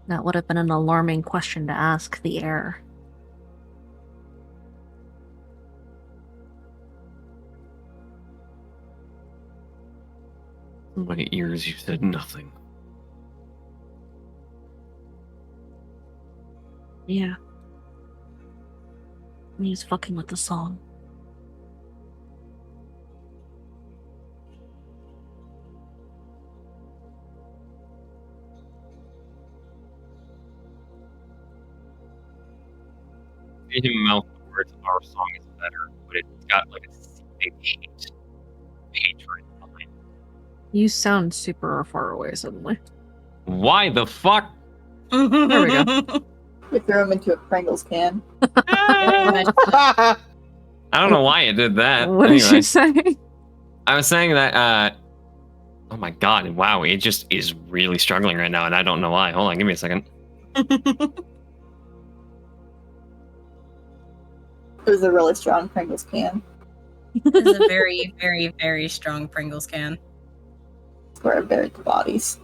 That would have been an alarming question to ask the air. In my ears, you said nothing. Yeah. He was fucking with the song. See him mouth the words, our song is better, but it's got like a seething hatred behind it. You sound super far away suddenly. Why the fuck? There we go. We threw him into a Pringles can. I don't know why it did that. What did you say? I was saying that, oh my god, wow, it just is really struggling right now, and I don't know why. Hold on, give me a second. It was a really strong Pringles can. It's a very, very, very strong Pringles can. It's where I buried the bodies.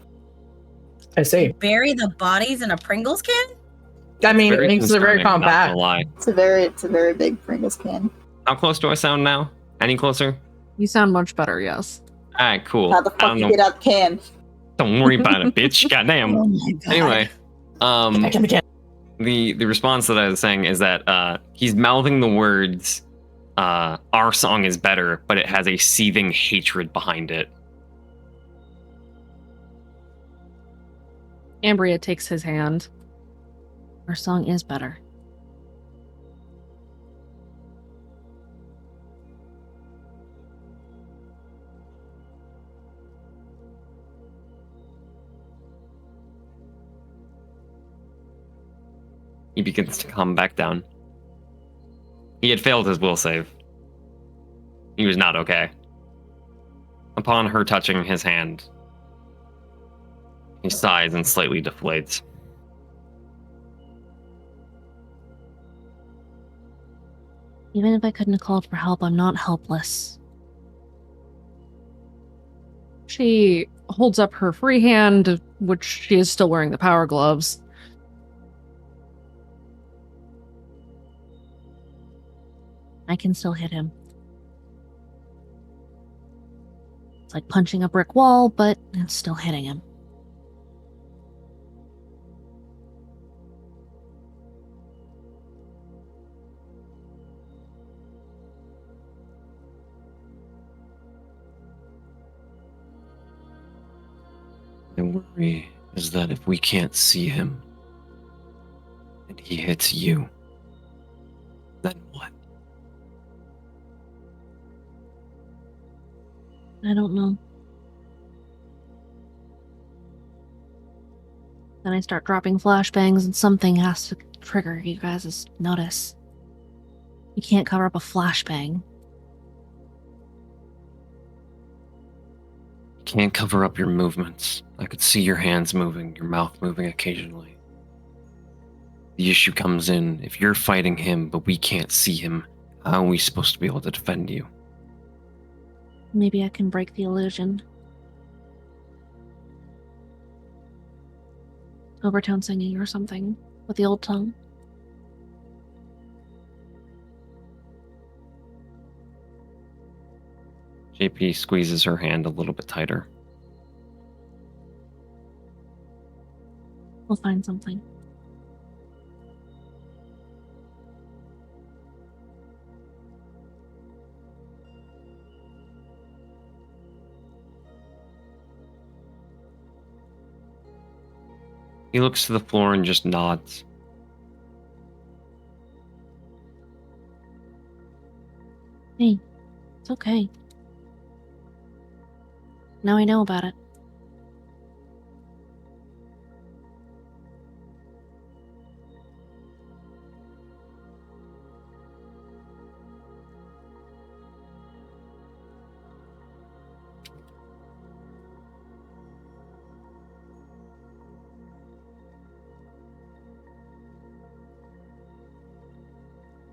I see. Bury the bodies in a Pringles can? I mean, Very it makes it very concerning, not compact. gonna lie. It's a very big Pringles can. How close do I sound now? Any closer? You sound much better, yes. Alright, cool. How the I fuck don't you know. get out the can? Don't worry about it, bitch. Goddamn. Oh my god. Anyway, Back in the can. the response that I was saying is that he's mouthing the words, our song is better, but it has a seething hatred behind it. Ambria takes his hand. Our song is better. He begins to calm back down. He had failed his will save. He was not okay. Upon her touching his hand, he sighs and slightly deflates. Even if I couldn't have called for help, I'm not helpless. She holds up her free hand, which she is still wearing the power gloves. I can still hit him. It's like punching a brick wall, but it's still hitting him. The worry is that if we can't see him, and he hits you, then what? I don't know. Then I start dropping flashbangs and something has to trigger you guys' notice. You can't cover up a flashbang. You can't cover up your movements. I could see your hands moving, your mouth moving occasionally. The issue comes in if you're fighting him, but we can't see him. How are we supposed to be able to defend you? Maybe I can break the illusion. Overtone singing or something with the old tongue. JP squeezes her hand a little bit tighter. We'll find something. He looks to the floor and just nods. Hey, it's okay. Now I know about it.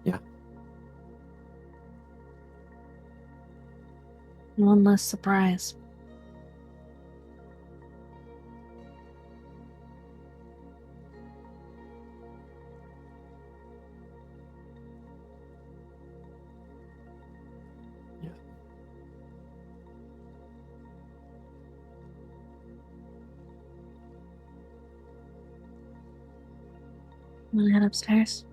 Yeah. One less surprise. Wanna head upstairs?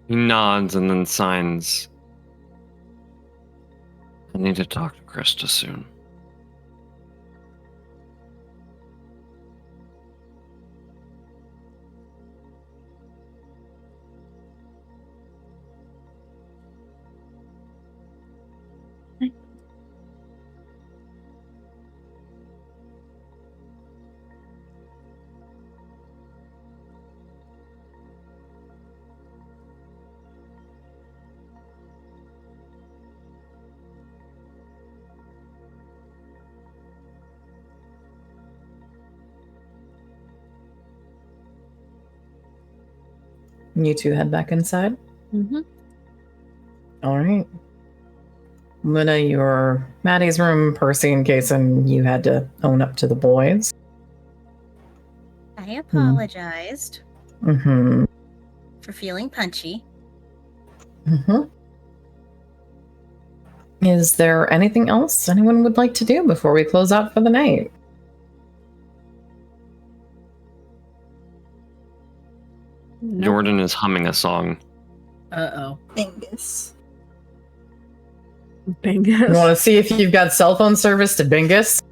He nods and then signs. I need to talk to Krista soon. You two head back inside. Mm-hmm. All right. Luna, your Maddie's room, Percy and Kason, you had to own up to the boys. I apologized Mm-hmm. for feeling punchy. Mm-hmm. Is there anything else anyone would like to do before we close out for the night? Jordan is humming a song. Uh-oh. Bingus. Bingus. You want to see if you've got cell phone service to Bingus?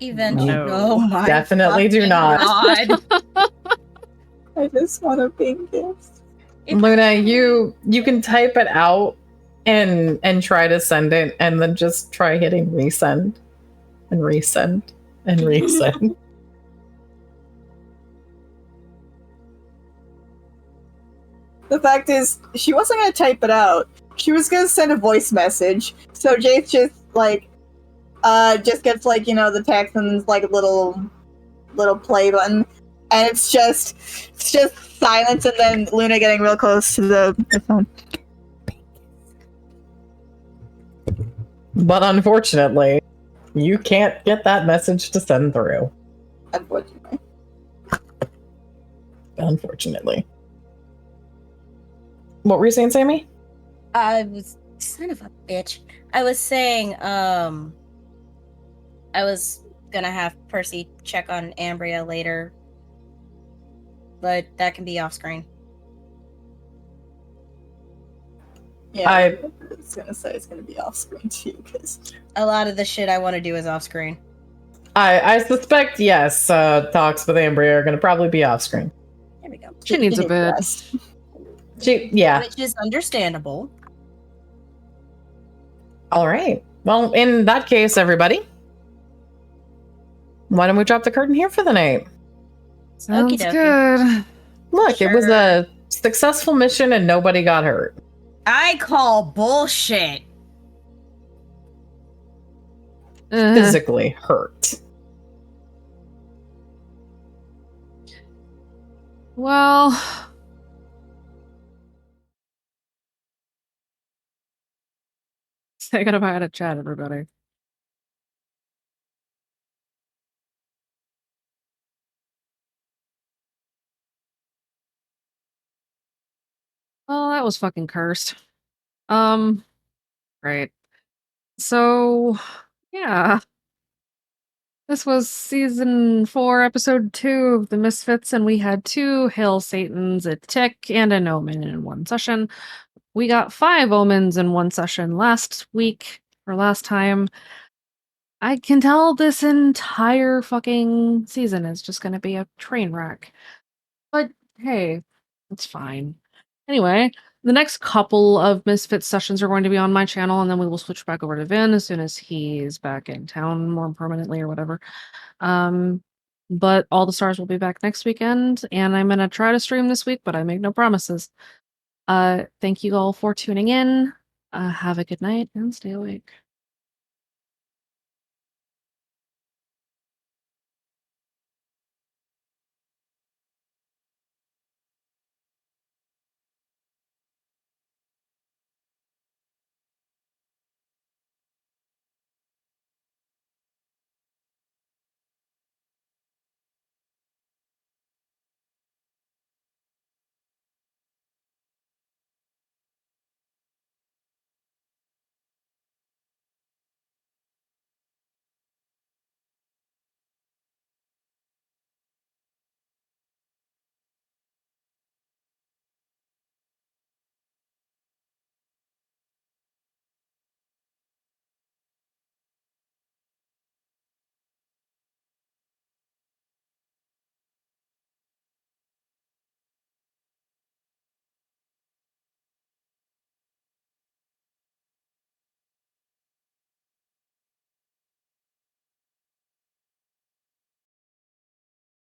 Eventually. No. Oh my Definitely do fucking not. God. I just want a Bingus. Luna, you can type it out and try to send it, and then just try hitting resend and resend and resend. The fact is, she wasn't going to type it out. She was going to send a voice message. So Jace just gets like, the text and like a little play button. And it's just silence and then Luna getting real close to the phone. But unfortunately, you can't get that message to send through. Unfortunately. What were you saying, Sammy? I was son of a bitch. I was saying, I was gonna have Percy check on Ambria later, but that can be off screen. Yeah, I was gonna say it's gonna be off screen too, because A lot of the shit I want to do is off screen. I suspect, yes, talks with Ambria are going to probably be off screen. There we go. She needs a bit. Yeah. Which is understandable. All right. Well, in that case, everybody, why don't we drop the curtain here for the night? Sounds Okie dokie. good. Look, It was a successful mission and nobody got hurt. I call bullshit. Physically hurt. Well, say goodbye to chat, everybody. Oh, that was fucking cursed. Great. So, yeah. This was season 4, episode 2 of the Misfits, and we had 2 Hail Satans, a Tick, and an Omen in one session. We got 5 Omens in one session last week, for last time. I can tell this entire fucking season is just going to be a train wreck. But hey, it's fine. Anyway, the next couple of Misfits sessions are going to be on my channel, and then we will switch back over to Vin as soon as he's back in town more permanently or whatever. But All the Stars will be back next weekend, and I'm going to try to stream this week, but I make no promises. Thank you all for tuning in. Have a good night and stay awake.